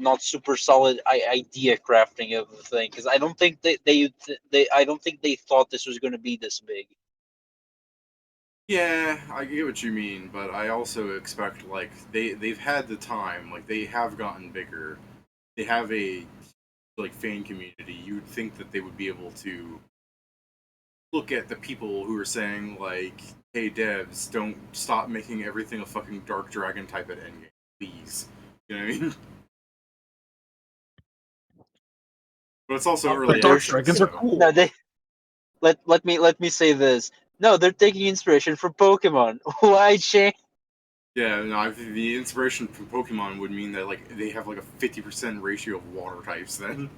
not super solid idea crafting of the thing, because I don't think I don't think they thought this was going to be this big. Yeah, I get what you mean, but I also expect like they've had the time, like they have gotten bigger. They have a like fan community. You would think that they would be able to look at the people who are saying like, "Hey devs, don't stop making everything a fucking Dark Dragon type at endgame, please." You know what I mean? But it's also early But Dark access, Dragons so. are cool. No, they let me say this. No, they're taking inspiration from Pokemon. Why change? Yeah, no, the inspiration from Pokemon would mean that like they have like a 50% ratio of water types then.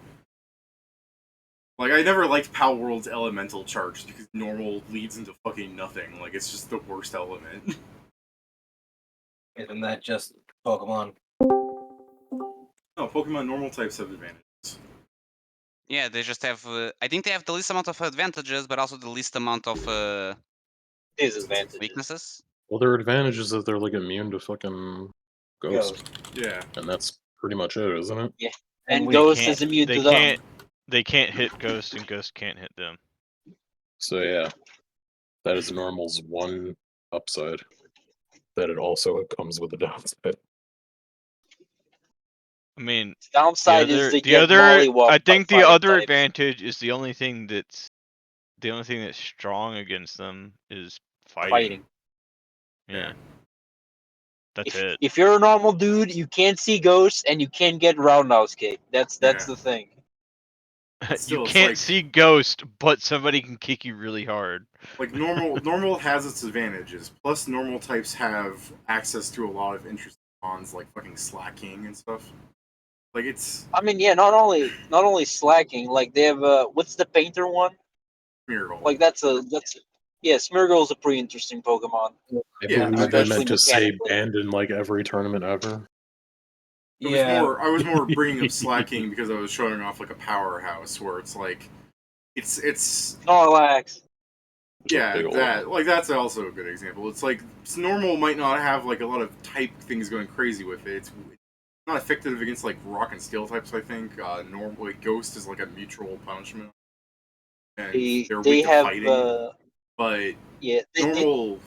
Like I never liked Pal World's elemental charge because normal leads into fucking nothing. Like it's just the worst element. Isn't that just Pokemon? No, Pokemon normal types have advantages. Yeah, they just have. I think they have the least amount of advantages, but also the least amount of Disadvantages. weaknesses. Well, their advantage is that they're like immune to fucking Ghost. Yeah. And that's pretty much it, isn't it? Yeah, And and we Ghost can't- is immune They to them. can't. They can't hit Ghost, and Ghost can't hit them. So yeah, that is Normal's one upside. That it also comes with a downside. I mean, Downside is they the get other. mollywopped I think by the fighting other types. advantage is the only thing that's strong against them is fighting. Fighting. Yeah. That's it. If you're a normal dude, you can't see ghosts and you can't get roundhouse kick. That's Yeah. the thing. Still, You it's can't like- see Ghost, but somebody can kick you really hard. Like normal has its advantages. Plus, normal types have access to a lot of interesting mons like fucking slacking and stuff. Like it's I mean, yeah, not only slacking, like they have what's the painter one? Miracle. Like yeah, Smeargle is a pretty interesting Pokemon. I Yeah, believe they especially meant to say mechanically. banned in like every tournament ever. I was more bringing up slacking because I was showing off like a powerhouse where it's like it's Snorlax. yeah, Big ol' that's also a good example. It's like normal might not have like a lot of type things going crazy with it. It's not effective against like rock and steel types. I think normal like Ghost is like a mutual punishment, and they're They weak to have fighting. But yeah, normal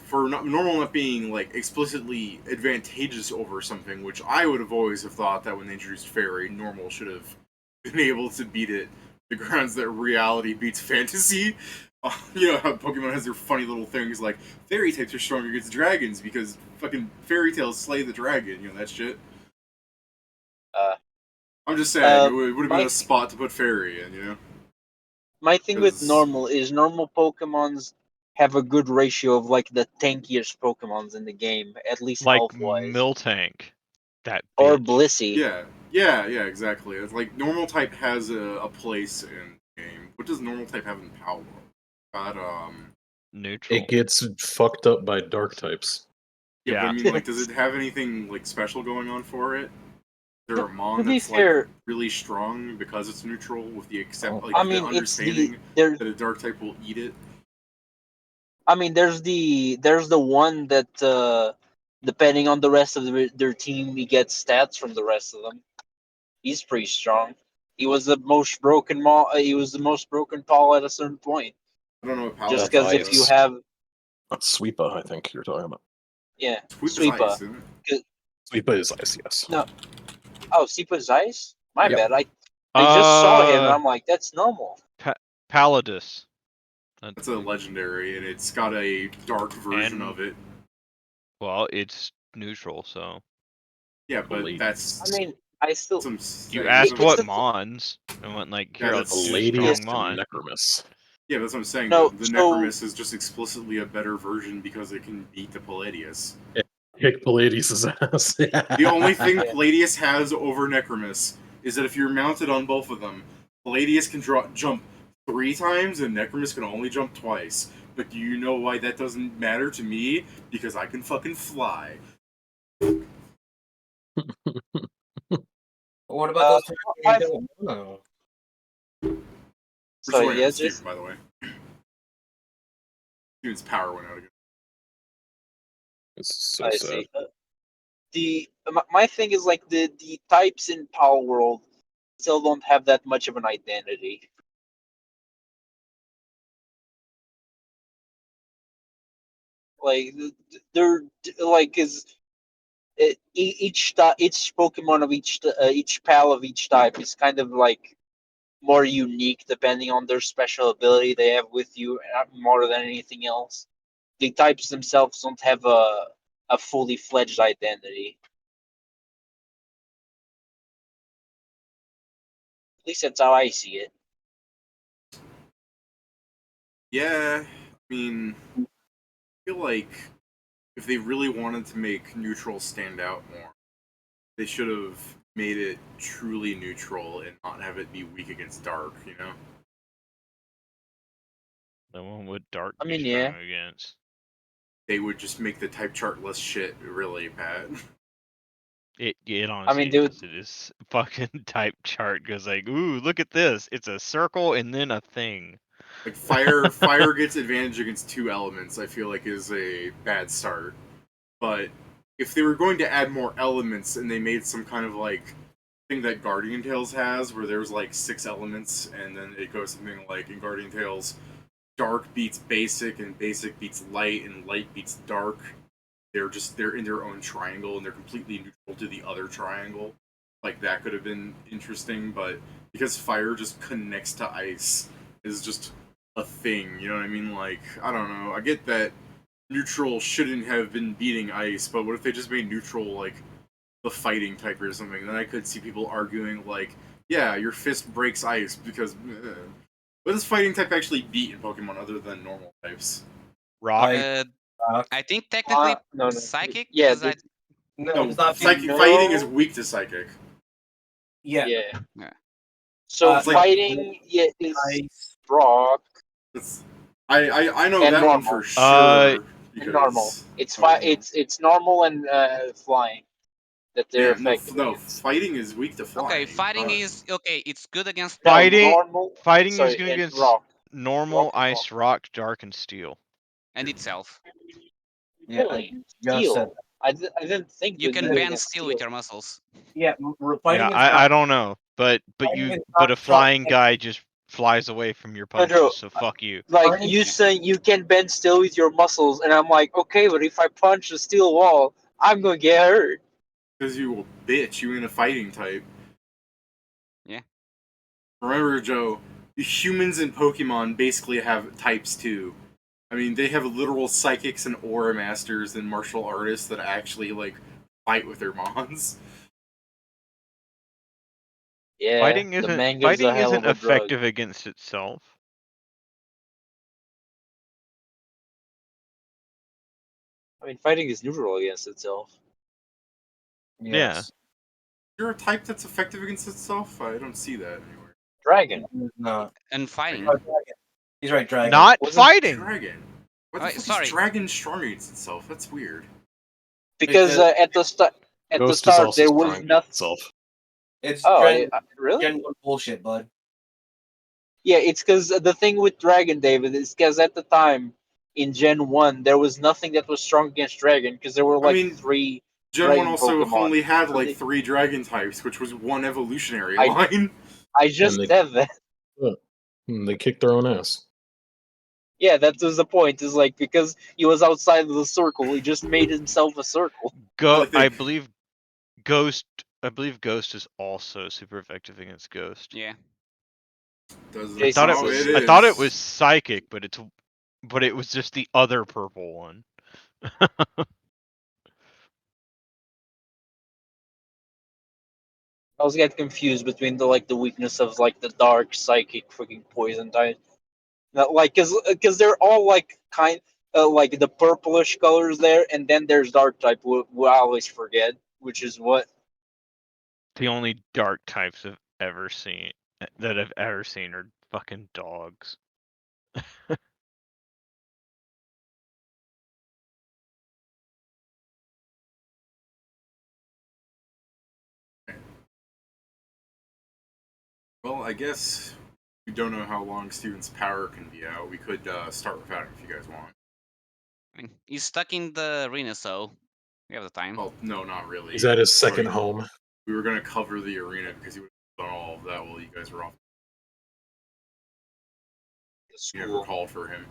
not being like explicitly advantageous over something, which I would have always have thought that when they introduced Fairy, normal should have been able to beat it. The grounds that reality beats fantasy. You know how Pokemon has their funny little things like fairy types are stronger against dragons because fucking fairy tales slay the dragon. You know that shit. I'm just saying it would have been a spot to put fairy in. You know. My thing with normal is normal Pokemons have a good ratio of like the tankiest Pokemons in the game, at least Like health-wise. Miltank. That Or bitch. Blissey. Yeah, exactly. It's like normal type has a place in the game. What does normal type have in Power? Got Neutral. It gets fucked up by dark types. Yeah, but I mean, like, does it have anything like special going on for it? Is there a Mon to be that's fair- like really strong because it's neutral, with the I the mean, it's understanding there's that a dark type will eat it? I mean, there's the one that depending on the rest of their team, he gets stats from the rest of them. He's pretty strong. He was the most broken He was the most broken Paul at a certain point. I don't know what Pal Just is. because if you have That's Sweepa, I think you're talking about. yeah, Sweepa. Ice, isn't it? Sweepa is ice, yes. No, oh, Sweepa's ice. My Yep. bad. I just saw him and I'm like, that's normal. Palladus. That's a legendary, and it's got a dark version of it. Well, it's neutral, so. Yeah, but that's. I mean, I still. You asked what Mons, and went like, here, Yeah, let's that's do Ladiest strong Mon. Necromus. Yeah, that's what I'm saying. No, the so- Necromus is just explicitly a better version because it can beat the Palladius. Kick Palladius' ass. The only thing Palladius has over Necromus is that if you're mounted on both of them, Palladius can jump 3 times and Necromus can only jump twice. But do you know why that doesn't matter to me? Because I can fucking fly. What about those I've- two? No. So We're yeah, Steven, just by the way. Steven's power went out again. It's so I sad. see. my thing is like the types in Power World still don't have that much of an identity. Like they're like each Pokemon of each pal of each type is kind of like more unique depending on their special ability they have with you more than anything else. The types themselves don't have a fully fledged identity. At least that's how I see it. Yeah, I mean, I feel like if they really wanted to make neutral stand out more, they should have made it truly neutral and not have it be weak against dark, you know? Then what would dark I be mean, strong yeah. against? They would just make the type chart less shit, really, Pat. It honestly they would. is. It is fucking type chart goes like, ooh, look at this. It's a circle and then a thing. Like fire gets advantage against 2 elements, I feel like is a bad start. But if they were going to add more elements and they made some kind of like thing that Guardian Tales has, where there's like 6 elements, and then it goes something like in Guardian Tales, dark beats basic, and basic beats light, and light beats dark. They're in their own triangle, and they're completely neutral to the other triangle. Like that could have been interesting, but because fire just connects to ice is just a thing. You know what I mean? Like I don't know. I get that neutral shouldn't have been beating ice, but what if they just made neutral like the fighting type or something? Then I could see people arguing like, yeah, your fist breaks ice because. What does fighting type actually beat in Pokemon other than normal types? Rock. I think technically No. psychic Yeah, because I No, No, it's not psychic no. fighting is weak to psychic. Yeah. yeah. So It's like- fighting is Ice. rock It's, I know And that one normal. for sure. and normal. Because It's normal and flying that they're yeah, no, effective against. fighting is weak to flying. okay, fighting is okay. It's good against No, Fighting- normal. Fighting sorry, is good and against rock normal, Rock and ice, rock, dark, and steel. and itself. Yeah, Really? I just said Steel. I didn't think You we'd can do ban against steel with your muscles. yeah. Yeah, Fighting is I don't know, but Fighting you is but not a strong. flying guy just flies away from your Pedro, punches, so fuck you. Like Fighting- you saying you can bend steel with your muscles, and I'm like, okay, but if I punch the steel wall, I'm gonna get hurt. Because you will bitch, you ain't a fighting type. Yeah. Remember, Joe, the humans in Pokemon basically have types too. I mean, they have literal psychics and aura masters and martial artists that actually like fight with their mons. Yeah, Fighting the isn't manga's fighting a hell isn't of a drug. effective against itself. I mean, fighting is neutral against itself. Yes. You're a type that's effective against itself? I don't see that anywhere. Dragon. It's not. And fighting. Oh, dragon. He's right, dragon. Not Wasn't fighting. Dragon. Why the Wait, fuck sorry. is dragon strong against itself? That's weird. Because at the start, Ghost is also there was strong nothing. itself. It's Oh, really? Gen 1 bullshit, bud. Yeah, it's because the thing with Dragon, David, is because at the time in Gen 1, there was nothing that was strong against Dragon because there were I like mean, 3 Gen 1 Dragon also Pokemon. only had So like they- 3 dragon types, which was one evolutionary I- line. I just they- said that. They kicked their own ass. Yeah, that was the point. Is like because he was outside of the circle, he just made himself a circle. Like they- I believe Ghost is also super effective against Ghost. Yeah. Doesn't I thought it know, was- it I thought it is. was psychic, but it was just the other purple one. I was getting confused between the weakness of like the dark psychic freaking poison type. Not like because they're all like like the purplish colors there, and then there's dark type. Who I always forget, which is what. The only dark types I've ever seen are fucking dogs. Well, I guess we don't know how long Steven's power can be out. We could start without him if you guys want. I mean, he's stuck in the arena, so We have the time. Well, no, not really. He's at his second Right. home. We were gonna cover the arena because he would have done all of that while you guys were off. You never School. called for him.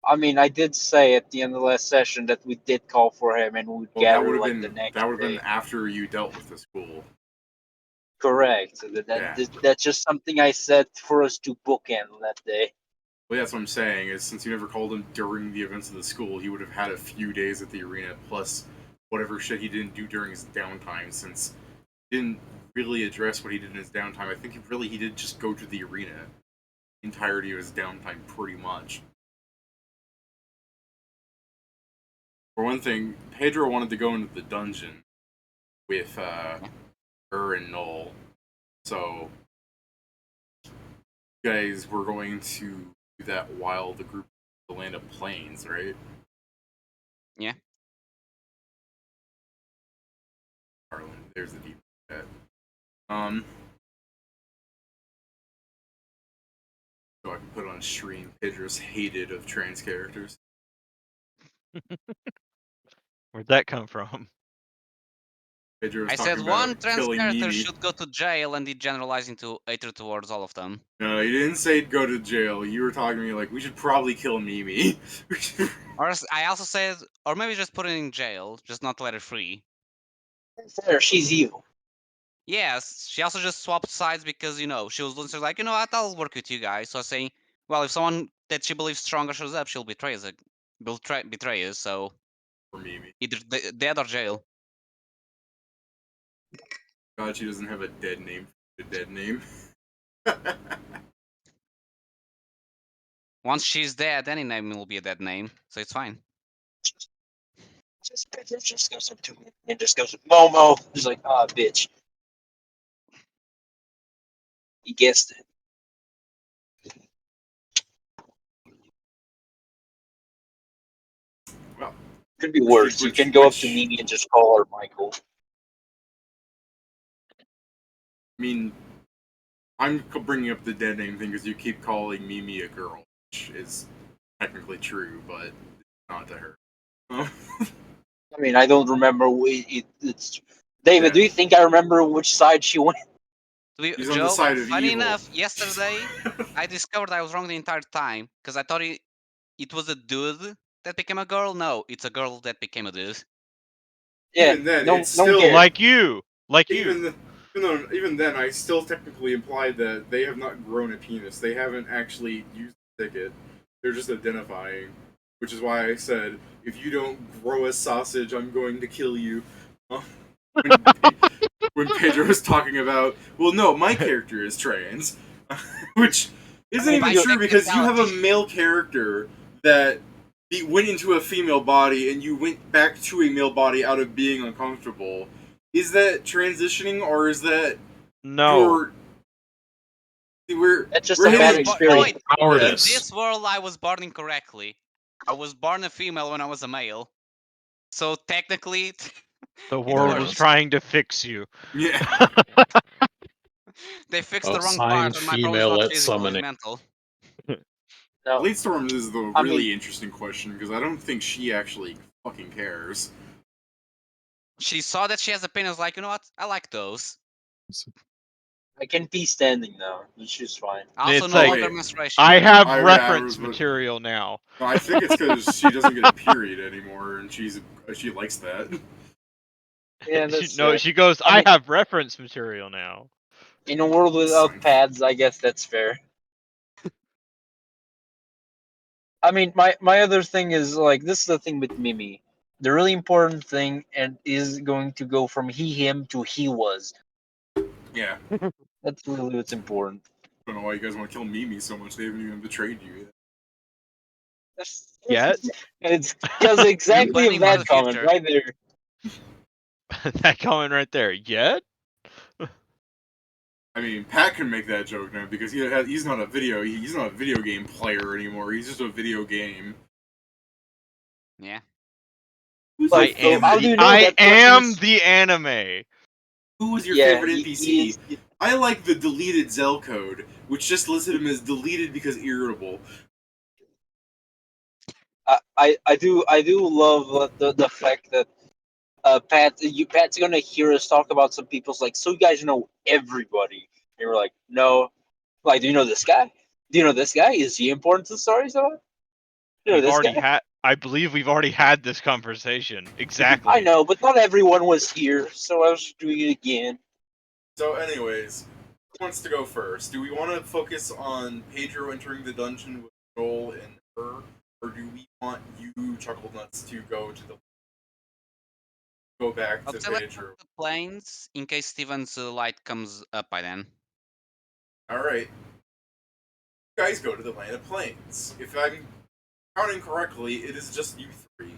I mean, I did say at the end of the last session that we did call for him, and we'd Well, that gather would have like been the next that would have day. been after you dealt with the school. Correct. So Yeah. that's just something I said for us to bookend that day. Well, that's what I'm saying. Is since you never called him during the events of the school, he would have had a few days at the arena plus whatever shit he didn't do during his downtime. Since he didn't really address what he did in his downtime, I think he did just go to the arena. The entirety of his downtime, pretty much. For one thing, Pedro wanted to go into the dungeon with her and Null. So, you guys were going to do that while the group the land of plains, right? Yeah. Harlan, there's the deep chat. So I can put on stream Pedro's hated of trans characters. Where'd that come from? Pedro was I talking said about one trans killing character Mimi. should go to jail, and he generalized into hatred towards all of them. No, you didn't say go to jail. You were talking to me like we should probably kill Mimi. Or I also said, or maybe just put it in jail, just not let her free. Fair, she's evil. Yes, she also just swapped sides because, you know, she was like, you know what, I'll work with you guys. So I say, well, if someone that she believes stronger shows up, she'll betray us. Betray us, so For Mimi. either dead or jail. God, she doesn't have a dead name. A dead name. Once she's dead, any name will be a dead name, so it's fine. Just goes up to me and just goes, Momo. Just like, ah, bitch. You guessed it. Well, Could be worse. You can go up to Mimi and just call her Michael. I mean, I'm bringing up the dead name thing because you keep calling Mimi a girl, which is technically true, but not to her. I mean, I don't remember. It's David. Yeah. Do you think I remember which side she went? He's on the Joe, side of funny evil. enough, yesterday I discovered I was wrong the entire time because I thought it was a dude that became a girl. No, it's a girl that became a dude. Yeah, Even then, no, it's no still care. Like you! Like you! Even then, I still technically implied that they have not grown a penis. They haven't actually used the ticket. They're just identifying, which is why I said, if you don't grow a sausage, I'm going to kill you. When Pedro was talking about, well, no, my character is trans, which isn't I mean, even true by because you have a technicality- male character that went into a female body and you went back to a male body out of being uncomfortable. Is that transitioning or is that No. That's just we're a bad hitting- experience. Wait, in Cowardice. this world, I was born incorrectly. I was born a female when I was a male. So technically, The world is works. trying to fix you. Yeah. they fixed the wrong Assigned part, and my problem is female not at physical, it's summoning. mental. No, Late Storm is the I really mean- interesting question because I don't think she actually fucking cares. She saw that she has a penis, like, you know what? I like those. I can be standing now. She's fine. I also It's no like, longer wait, menstruation. I have I- reference yeah, material now. No, I think it's because she doesn't get a period anymore, and she likes that. Yeah, that's No, fair. she goes, I I mean- have reference material now. In a world without Son. pads, I guess that's fair. I mean, my other thing is like this is the thing with Mimi. The really important thing and is going to go from he him to he was. Yeah. That's really what's important. I don't know why you guys want to kill Mimi so much. They haven't even betrayed you yet. Yet? And it's because exactly planning of for that the comment future. right there. That comment right there. Yet? I mean, Pat can make that joke now because he's not a video game player anymore. He's just a video game. Yeah. Who's I your Like, favorite? how do you know I that person am is- the anime. Who was your Yeah, favorite he NPC? is- I like the deleted Zell code, which just listed him as deleted because irritable. I do love the fact that Pat's gonna hear us talk about some people's like, so you guys know everybody, and we're like, no, like, do you know this guy? Do you know this guy? Is he important to the story? So, you know We've this already guy? had. I believe we've already had this conversation. I Exactly. know, but not everyone was here, so I was just doing it again. So, anyways, who wants to go first? Do we want to focus on Pedro entering the dungeon with Joel and her, or do we want you, Chucklenuts, to go back I'll to select Pedro? the planes in case Steven's light comes up by then. All right, you guys go to the Land of Plains. If I'm counting correctly, it is just you three.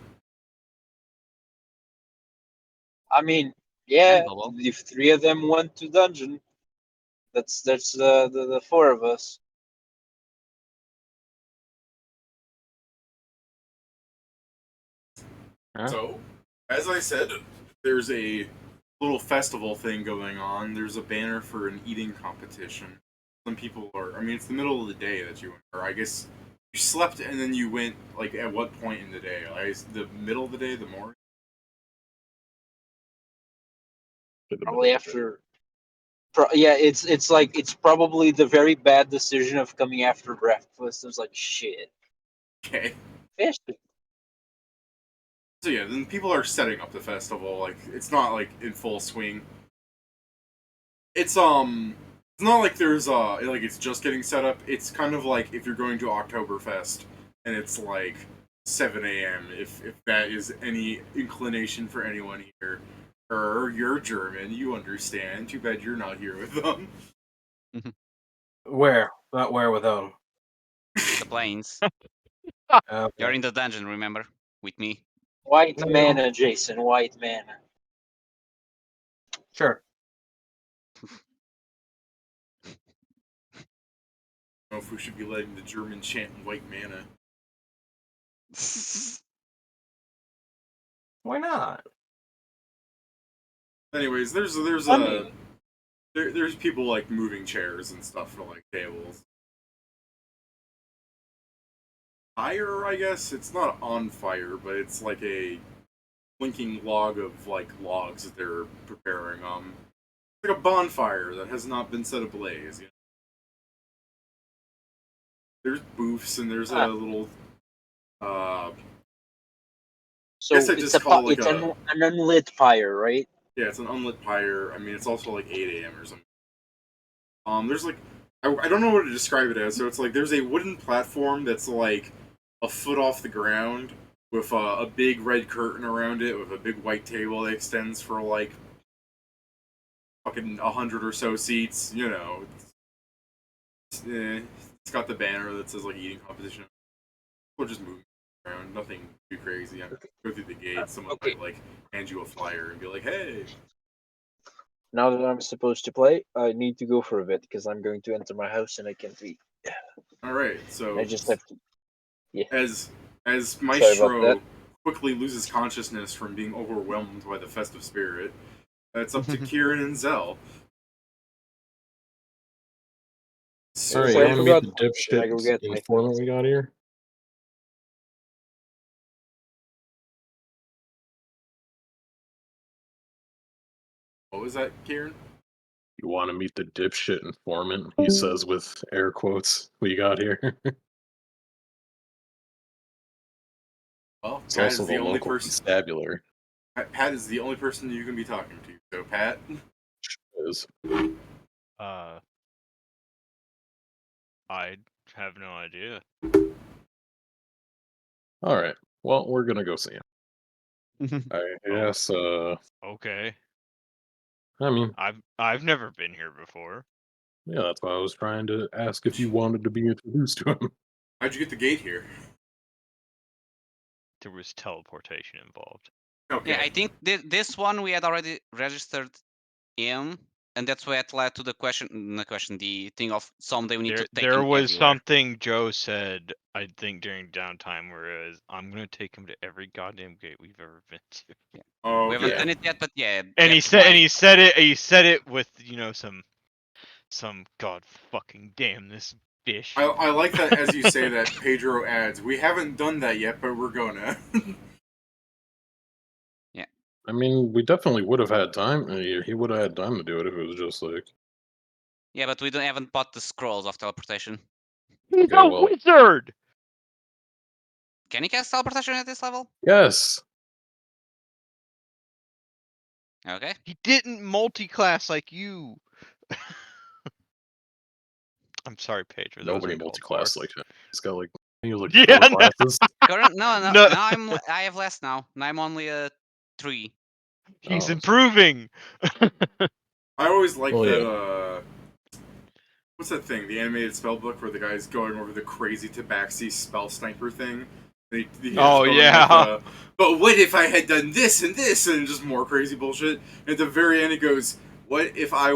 I mean, yeah, And Bobo. if three of them went to dungeon, that's the four of us. Huh? So, as I said, there's a little festival thing going on. There's a banner for an eating competition. Some people are. I mean, it's the middle of the day that you went, or I guess you slept and then you went. Like, at what point in the day? Like, the middle of the day, the morning. Probably after. Yeah, it's like it's probably the very bad decision of coming after breakfast. It was like shit. Okay. Fish. So yeah, then people are setting up the festival. Like, it's not like in full swing. It's not like there's like it's just getting set up. It's kind of like if you're going to Oktoberfest and it's like 7 a.m. If that is any inclination for anyone here, or you're German, you understand. Too bad you're not here with them. Where? Not where with them. The planes. Okay. You're in the dungeon, remember? With me. White No. mana, Jason. White mana. Sure. I don't know if we should be letting the German chant white mana. Why not? Anyways, there's I mean, there's people like moving chairs and stuff for like tables. Fire, I guess it's not on fire, but it's like a blinking log of like logs that they're preparing. It's like a bonfire that has not been set ablaze. You know? There's booths and there's a little. so Guess I it's just call it like it's a. an unlit fire, right? Yeah, it's an unlit pyre. I mean, it's also like 8 a.m. or something. There's like I don't know what to describe it as. So it's like there's a wooden platform that's like a foot off the ground with a big red curtain around it with a big white table that extends for like fucking 100 or so seats. You know, it's got the banner that says like eating competition. We'll just move around. Nothing too crazy. I go through the gate. Someone Okay. might like hand you a flyer and be like, "Hey." Now that I'm supposed to play, I need to go for a bit because I'm going to enter my house and I can't eat. All right. So I just have to. as Sorry about Maestro that. quickly loses consciousness from being overwhelmed by the festive spirit, it's up to Kieran and Zell. So, Alright, So you I want to meet forgot. the Can I go dipshit get my informant things? we got here? what was that, Kieran? You want to meet the dipshit informant? He says with air quotes. We got here. Well, It's Pat also is the the only local person. constabulary. Pat is the only person you can be talking to. So, Pat, Is I have no idea. all right. Well, we're gonna go see him. I guess. Okay. I mean, I've never been here before. yeah, that's why I was trying to ask if you wanted to be introduced to him. how'd you get the gate here? There was teleportation involved. Okay. Yeah, I think this one we had already registered him, and that's what led to the the thing of someday we need to take There him was everywhere. something Joe said, I think during downtime, whereas I'm gonna take him to every goddamn gate we've ever been to. Oh, We haven't yeah. done it yet, but yeah. And he that's said, why. he said it with some god fucking damn this fish. I like that as you say that, Pedro adds, we haven't done that yet, but we're gonna. I mean, we definitely would have had time. He would have had time to do it if it was just like. Yeah, but we haven't bought the scrolls of teleportation. He's Okay, a well- wizard! Can you cast teleportation at this level? Yes. Okay. He didn't multi-class like you. I'm sorry, Pedro. That Nobody was uncalled multi-class for. like him. He's got like Yeah, 4 no. classes. No. No. Now I have less now. Now I'm only 3. He's Oh. improving. I always like Well, that, yeah. What's that thing? The animated spell book where the guy's going over the crazy Tabaxi spell sniper thing? He Oh, going yeah. Like, but what if I had done this and this and just more crazy bullshit? And at the very end, it goes, "What if I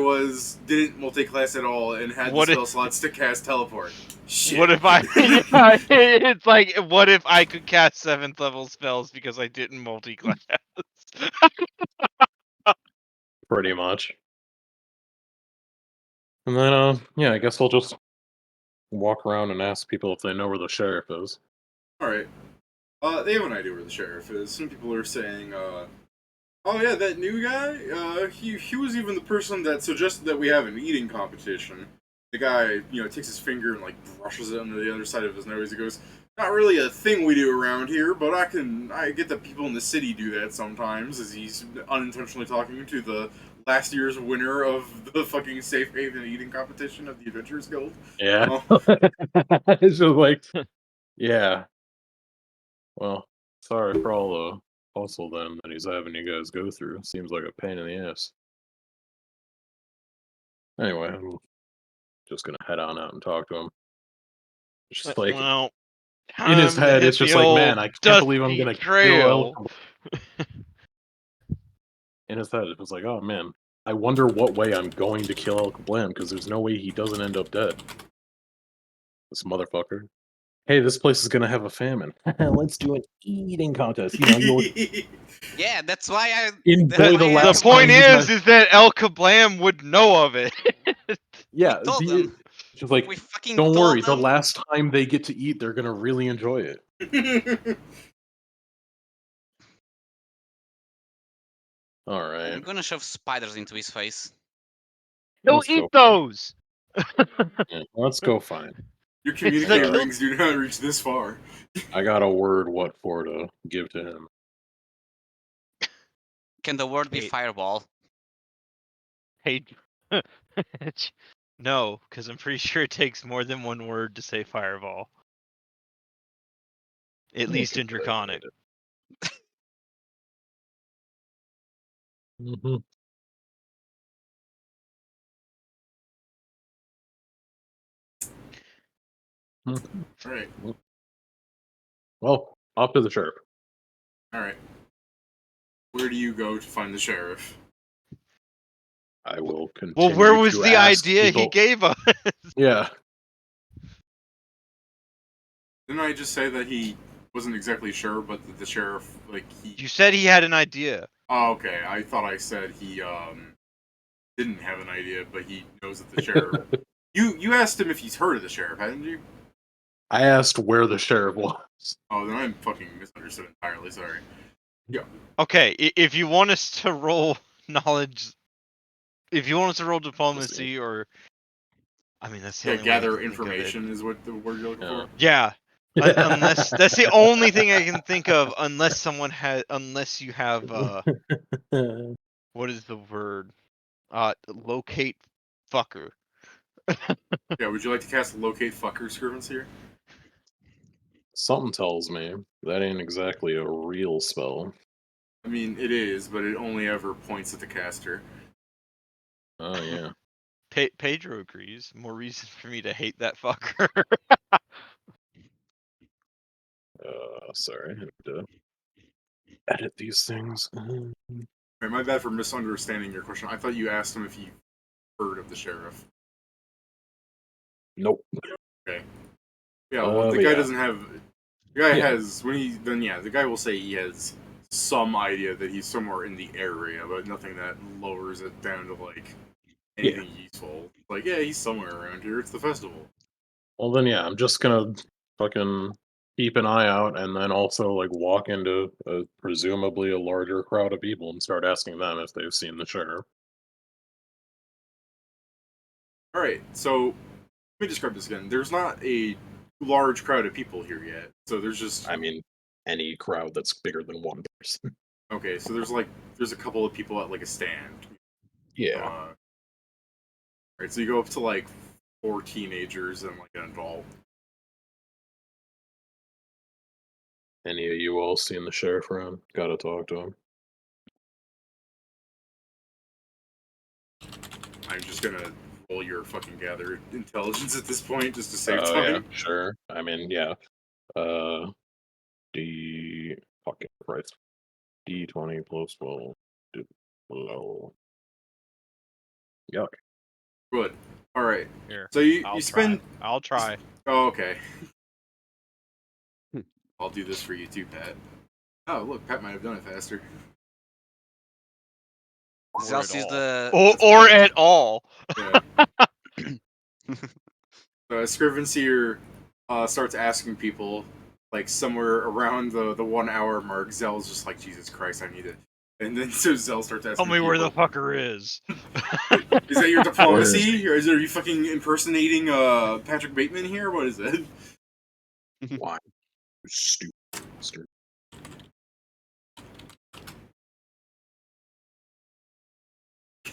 didn't multi-class at all and had What the if- spell slots to cast teleport? Shit. What if I? Yeah, it's like, what if I could cast 7th level spells because I didn't multi-class? Pretty much. And then, yeah, I guess I'll just walk around and ask people if they know where the sheriff is. Alright. They have an idea where the sheriff is. Some people are saying, oh yeah, that new guy, he was even the person that suggested that we have an eating competition. The guy, takes his finger and, like, brushes it under the other side of his nose. He goes, not really a thing we do around here, but I get that people in the city do that sometimes, as he's unintentionally talking to the last year's winner of the fucking Safe Haven eating competition of the Adventurers Guild. Yeah. Oh. It's just like, yeah. Well, sorry for all the hustle then that he's having you guys go through. Seems like a pain in the ass. Anyway, I'm just gonna head on out and talk to him. Just like Well, in his time to head, hit it's just the like, old man, I can't believe I'm dusty gonna kill trail. In his head, it was like, oh man, I wonder what way I'm going to kill El Kablam because there's no way he doesn't end up dead. This motherfucker. Hey, this place is gonna have a famine. Let's do an eating contest. You'll Yeah, that's why I. enjoy that's the why I- The last point time you guys- is that El Kablam would know of it. Yeah, told the, them. just like, We fucking don't told worry, the them. last time they get to eat, they're gonna really enjoy it. All right, I'm gonna shove spiders into his face. He'll Let's eat go. those. yeah, let's go find. Your It's communicating like- rings do not reach this far. I got a word what for to give to him. Can the word be Hey. fireball? Hey, no, because I'm pretty sure it takes more than one word to say fireball. At least in Draconic. Mm-hmm. Alright. Well, off to the sheriff. Alright. Where do you go to find the sheriff? I will continue. Well, where was to the ask idea he people- gave us? Yeah. Didn't I just say that he wasn't exactly sure, but that the sheriff, You said he had an idea. Oh, okay. I thought I said he, didn't have an idea, but he knows that the sheriff... You asked him if he's heard of the sheriff, hadn't you? I asked where the sheriff was. Oh, then I'm fucking misunderstood entirely, sorry. Okay, if you want us to roll knowledge, if you want us to roll diplomacy, or I mean that's the Yeah, only way I gather can think of it. information is what the word you're looking Yeah. for. Yeah, unless that's the only thing I can think of. Unless you have what is the word? Locate fucker. Yeah, would you like to cast Locate Fucker, Scrivenseer? Something tells me that ain't exactly a real spell. I mean, it is, but it only ever points at the caster. Oh yeah. Pedro agrees. More reason for me to hate that fucker. Sorry, I have to edit these things. Right, my bad for misunderstanding your question. I thought you asked him if he heard of the sheriff. Nope. Okay. Yeah, well, the but guy yeah. doesn't have... The guy Yeah. has... the guy will say he has some idea that he's somewhere in the area, but nothing that lowers it down to, like, anything useful. Like, yeah, he's somewhere around here. It's the festival. Well, then yeah, I'm just gonna fucking keep an eye out, and then also like walk into presumably a larger crowd of people and start asking them if they've seen the sheriff. All right, so let me describe this again. There's not a large crowd of people here yet, so there's just I mean, any crowd that's bigger than one person. okay. So there's a couple of people at like a stand. Yeah. Right, so you go up to like 4 teenagers and like an adult. Any of you all seen the sheriff around? Gotta talk to him. I'm just gonna roll your fucking gather intelligence at this point just to save Oh time. yeah, sure. I mean, yeah. D fucking Christ. D20 plus 12. Low. Yuck. Good. All right. Here, So you I'll spend. try. I'll try. Oh, okay. I'll do this for you too, Pat. Oh, look, Pat might have done it faster. Zell Or at sees all. the Or at all. Yeah. So as Scrivenseer starts asking people, like somewhere around the 1 hour mark, Zell's just like, Jesus Christ, I need it. And then so Zell starts asking Tell me where the people, fucker is. Is that your diplomacy? Where Or are you fucking impersonating Patrick Bateman here? What is it? Why? Stupid bastard.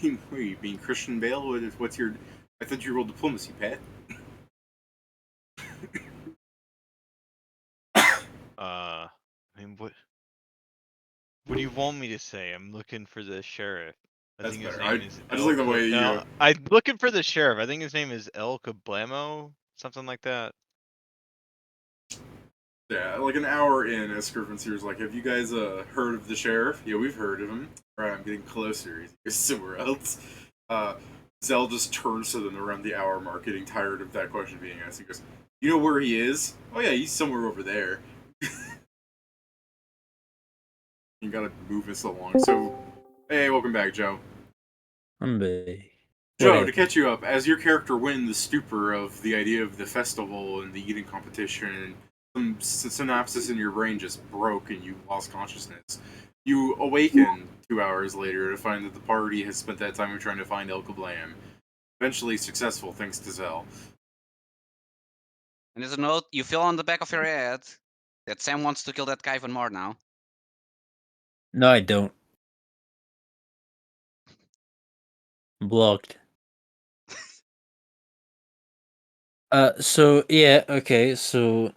Wait, you being Christian Bale? What's your... I thought you rolled diplomacy, Pat. I mean, what do you want me to say? I'm looking for the sheriff. I That's think his better. name is I just like the way you... I'm looking for the sheriff. I think his name is El Cablamo, something like that. Yeah, like an hour in, as Scrivenseer's like, have you guys heard of the sheriff? Yeah, we've heard of him. Alright, I'm getting closer. He goes somewhere else. Zell just turns to them around the hour mark, getting tired of that question being asked. He goes, you know where he is? Oh yeah, he's somewhere over there. You gotta move us along. So, hey, welcome back, Joe. I'm big. Joe, to catch you up, as your character went in the stupor of the idea of the festival and the eating competition, and some synapses in your brain just broke and you lost consciousness. You awaken 2 hours later to find that the party has spent that time trying to find El Kablam. Eventually successful thanks to Zell. And there's a note you feel on the back of your head that Sam wants to kill that guy even more now. No, I don't. Blocked. So yeah, okay, so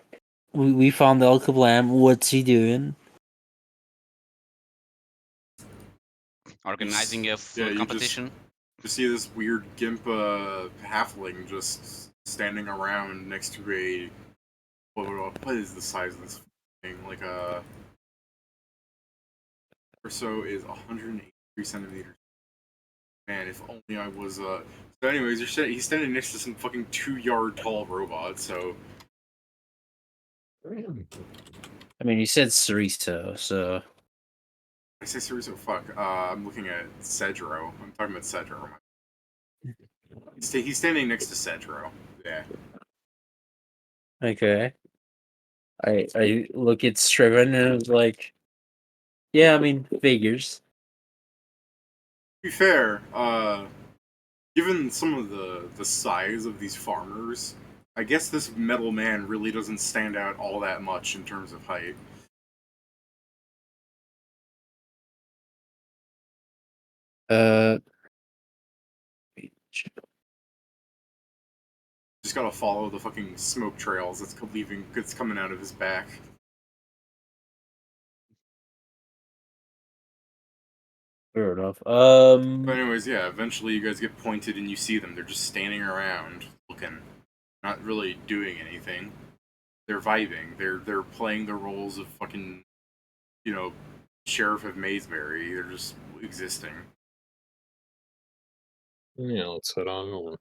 we found El Kablam. What's he doing? Organizing a food you competition. You see this weird gimp halfling just standing around next to a... What is the size of this thing? Like a... Torso is 183 centimeters. Man, if only I was... So anyways, he's standing next to some fucking 2-yard tall robot, so... I mean, you said Cerristo, so I say Cerezo, fuck. I'm looking at Cedro. I'm talking about Cedro. He's standing next to Cedro. Yeah. okay. I look at Striven and I was like, yeah, I mean, figures. To be fair, given some of the size of these farmers, I guess this metal man really doesn't stand out all that much in terms of height. Uh, Just gotta follow the fucking smoke trails that's coming out of his back. fair enough. But anyways, yeah, eventually you guys get pointed and you see them. They're just standing around, looking, not really doing anything. They're vibing. They're playing the roles of fucking, you know, Sheriff of Maysbury. They're just existing. Yeah, let's head on over.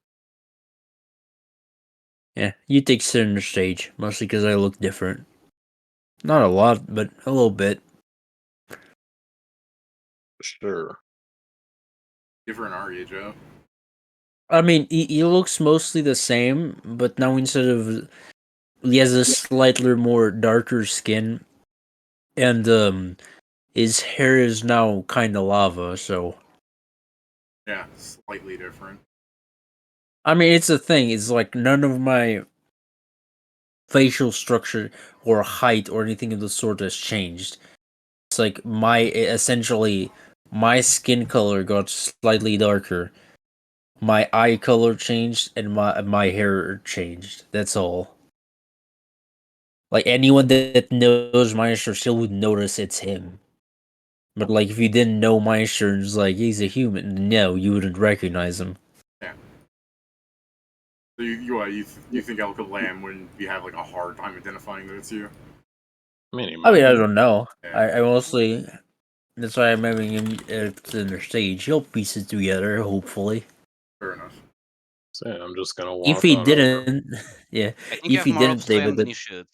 Yeah, you take center stage, mostly because I look different. Not a lot, but a little bit. Sure. Different are you, Joe? I mean, he looks mostly the same, but now instead of he has a slightly more darker skin, and his hair is now kind of lava. So Yeah, slightly different. I mean, it's a thing. It's like none of my facial structure or height or anything of the sort has changed. It's like essentially my skin color got slightly darker, my eye color changed, and my hair changed. That's all. Like anyone that knows Meister still would notice it's him. But like if you didn't know Meister and was like he's a human, no, you wouldn't recognize him. Yeah. So you think Elka Lamb wouldn't be have like a hard time identifying that it's you? I mean, he I mean, might. I don't know. Yeah. I mostly that's why I'm having him at the stage. He'll piece it together, hopefully. Fair enough. So yeah, I'm just gonna If walk he on over. didn't, yeah. I think you If have he more didn't, ups to him David, than that you should.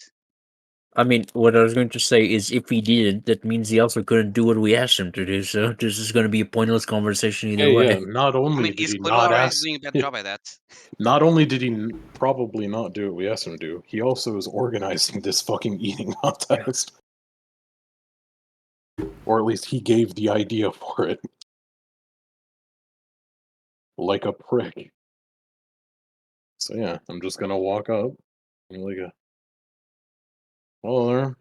I mean, what I was going to say is if he didn't, that means he also couldn't do what we asked him to do. So this is going to be a pointless conversation either Hey, way. yeah. Not I only mean, did he's he clearly not already ask, doing a bad job at that. not only did he probably not do what we asked him to do, he also is organizing this fucking eating contest. Or at least he gave the idea for it. Like a prick. So yeah, I'm just gonna walk up and like a hello there.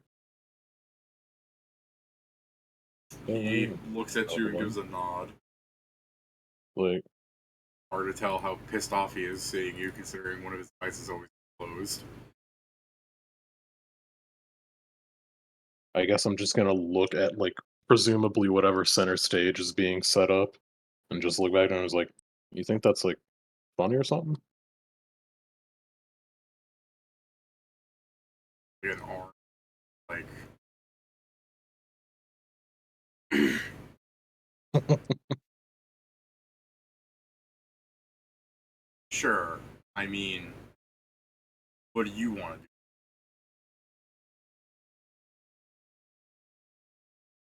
He Hello. looks at you and gives a nod. Like, Hard to tell how pissed off he is seeing you, considering one of his eyes is always closed. I guess I'm just gonna look at like presumably whatever center stage is being set up and just look back and I was like, you think that's like funny or something? Like an arm, like. Sure. I mean, what do you want to do?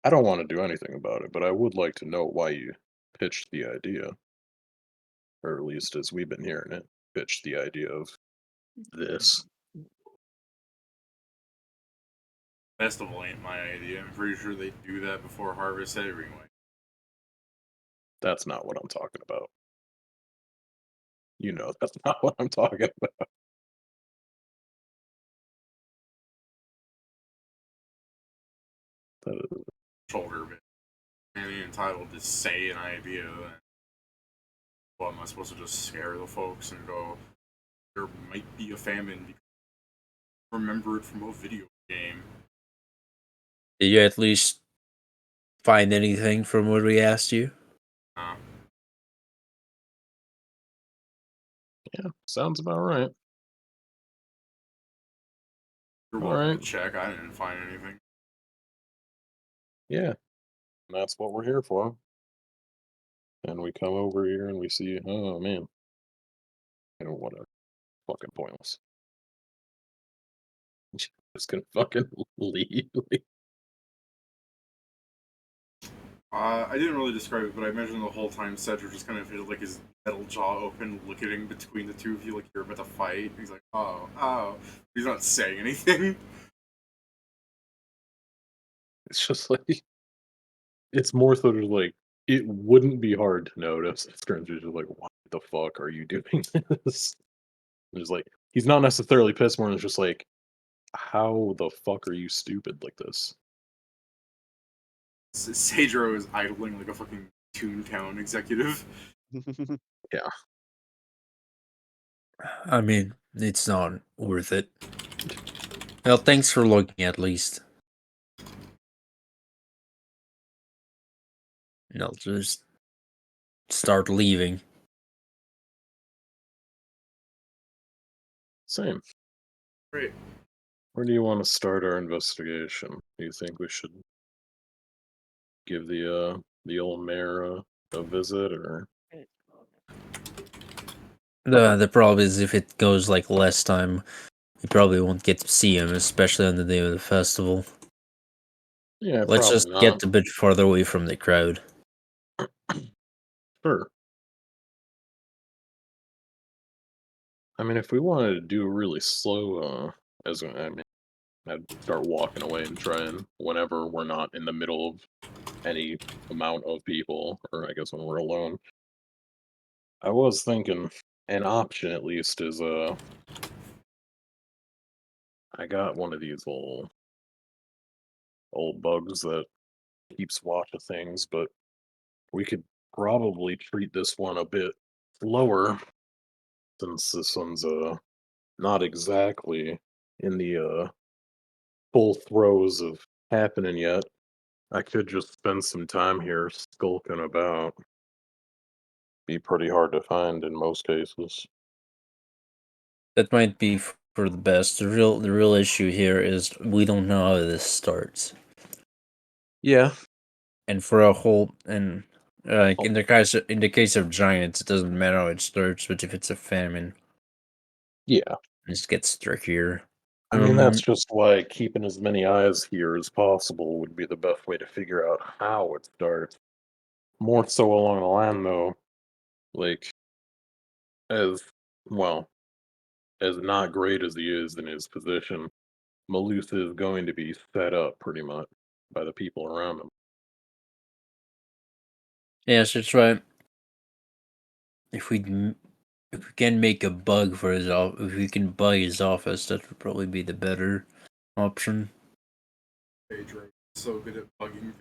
I don't want to do anything about it, but I would like to know why you pitched the idea. Or at least as we've been hearing it, pitched the idea of this. Festival ain't my idea. I'm pretty sure they do that before Harvest anyway. That's not what I'm talking about. You know that's not what I'm talking about. That is- Shoulder bit. And entitled to say an idea. What am I supposed to just scare the folks and go, there might be a famine because remember it from a video game. Did you at least find anything from what we asked you? Yeah, sounds about right. You're All welcome right. to check. I didn't find anything. Yeah, that's what we're here for. And we come over here and we see, oh man, you know, whatever, fucking pointless. Just gonna fucking leave. I didn't really describe it, but I imagine the whole time Cedric just kind of had like his metal jaw open, looking between the two of you like you're about to fight. He's like, oh. He's not saying anything. It's just like, it's more sort of like, it wouldn't be hard to notice if Stranger just like, why the fuck are you doing this? And just like, he's not necessarily pissed more than just like, how the fuck are you stupid like this? Sadro is idling like a fucking Toontown executive. Yeah. I mean, it's not worth it. Well, thanks for looking at least. And I'll just start leaving. Same. Great. Where do you want to start our investigation? Do you think we should give the old mayor a visit, or The problem is if it goes like less time, you probably won't get to see him, especially on the day of the festival. yeah, Let's probably just not. get a bit farther away from the crowd. Sure. I mean, if we wanted to do really slow, I'd start walking away and trying whenever we're not in the middle of any amount of people, or I guess when we're alone. I was thinking an option at least is I got one of these old bugs that keeps watch of things, but we could probably treat this one a bit slower since this one's not exactly in the full throes of happening yet. I could just spend some time here skulking about. Be pretty hard to find in most cases. That might be for the best. The real issue here is we don't know how this starts. Yeah. And for a whole in the case of giants, it doesn't matter how it starts, but if it's a famine, Yeah. it gets trickier. I mean, that's just why keeping as many eyes here as possible would be the best way to figure out how it starts. More so along the line, though, like, as, well, as not great as he is in his position, Malusa is going to be set up pretty much by the people around him. Yes, that's right. If we can make a bug for his if we can bug his office, that would probably be the better option. Pedro, so good at bugging.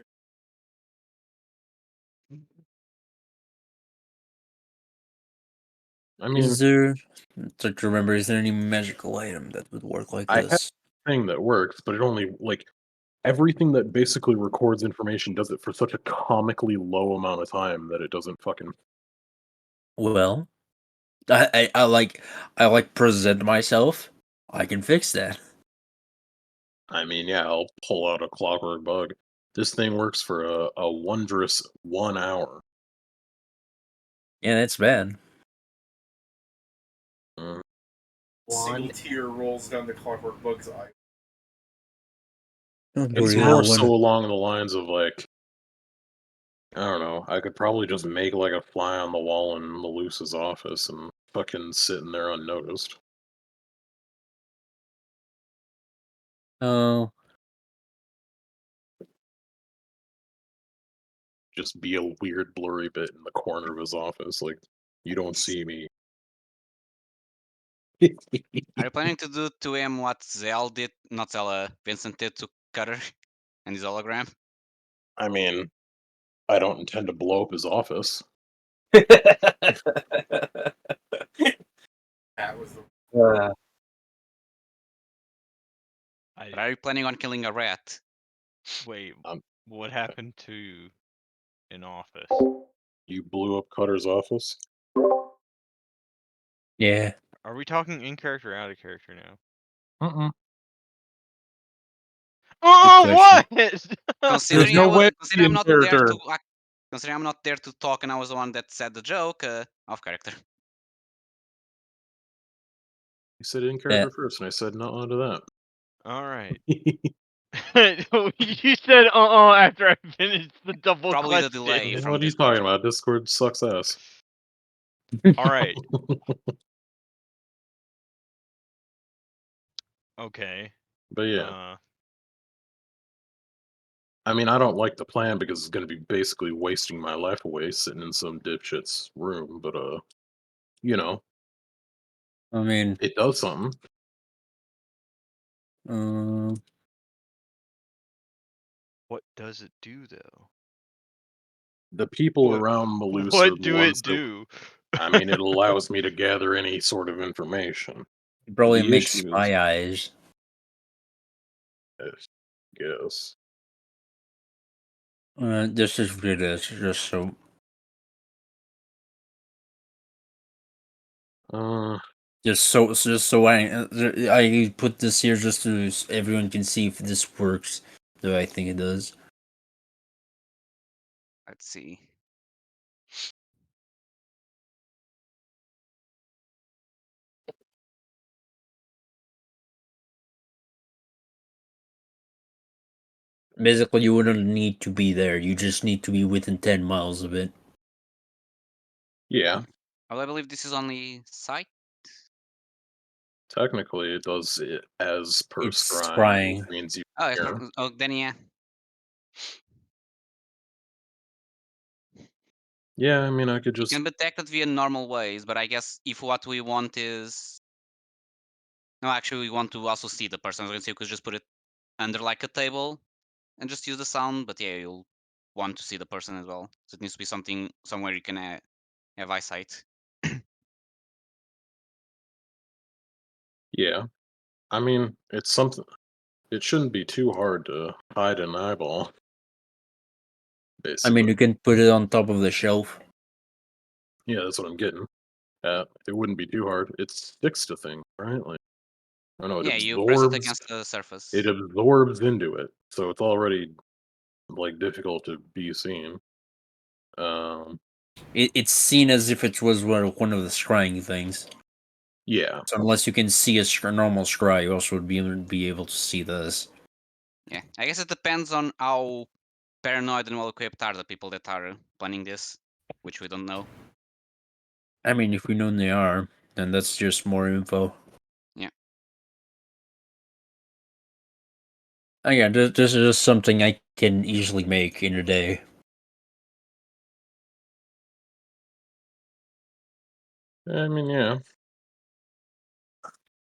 I mean, Is there? It's like to remember, is there any magical item that would work like I have this? a thing that works, but it only, like, everything that basically records information does it for such a comically low amount of time that it doesn't fucking. Well, I like present myself. I can fix that. I mean, yeah, I'll pull out a clockwork bug. This thing works for a wondrous 1 hour. Yeah, that's bad. Mm. Single tear rolls down the clockwork bug's eye. It's more so along the lines of, like, I don't know, I could probably just make, like, a fly on the wall in Malusa's office and fucking sit in there unnoticed. Oh, Just be a weird blurry bit in the corner of his office, like, you don't see me. Are you planning to do to him what Zell did? Not Zell, Vincent did to Cutter and his hologram? I mean, I don't intend to blow up his office. That was the But are you planning on killing a rat? Wait, Um, what happened to an office? You blew up Cutter's office? yeah. Are we talking in character or out of character now? Uh-uh. Oh, question. what? Considering no way considering I'm in not there character. to considering I'm not there to talk and I was the one that said the joke, off character. You said in character first, and I said no to that. All right. You said after I finished the double Probably the question. delay. From What are you Discord. talking about? Discord sucks ass. All right. Okay. But yeah, I mean, I don't like the plan because it's going to be basically wasting my life away sitting in some dipshit's room. But you know, I mean, it does something. what does it do though? The people What- around Malus are What the do ones it that. do? I mean, it allows me to gather any sort of information. probably The makes issue spy eyes. is, yes. This is ridiculous. Just so just so I put this here just so everyone can see if this works the way I think it does. Let's see. Basically, you wouldn't need to be there. You just need to be within 10 miles of it. Yeah. Well, I believe this is only site. Technically, it does it as per It's scrying, scrying. which means you Oh, it's care. oh, then yeah. Yeah, I mean, I could It just can be detected via normal ways, but I guess if what we want is no, actually, we want to also see the person. I was gonna say you could just put it under like a table and just use the sound, but yeah, you'll want to see the person as well. So it needs to be something somewhere you can have eyesight. yeah. I mean, it's something. It shouldn't be too hard to hide an eyeball. I Basically, mean, you can put it on top of the shelf. yeah, that's what I'm getting at. It wouldn't be too hard. It sticks to things, right? Like, I don't know. Yeah, you press it against the surface. It absorbs into it, so it's already like difficult to be seen. It's seen as if it was one of the scrying things. Yeah, So unless you can see a normal scry, you also would be able to see this. Yeah, I guess it depends on how paranoid and well equipped are the people that are planning this, which we don't know. I mean, if we know they are, then that's just more info. Yeah. Again, this is just something I can easily make in a day. I mean, yeah.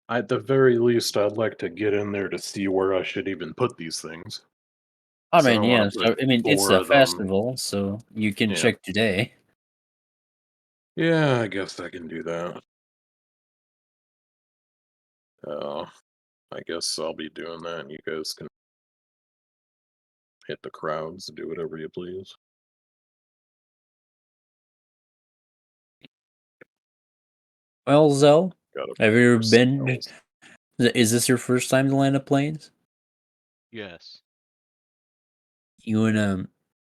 At the very least, I'd like to get in there to see where I should even put these things. I 'Cause I mean, don't wanna yeah. So put I mean, it's 4 a of them. festival, so you can Yeah. check today. Yeah, I guess I can do that. I guess I'll be doing that, and you guys can hit the crowds, do whatever you please. Well, Zell, Gotta have you ever for been? spells. Is this your first time to land of planes? Yes. You wanna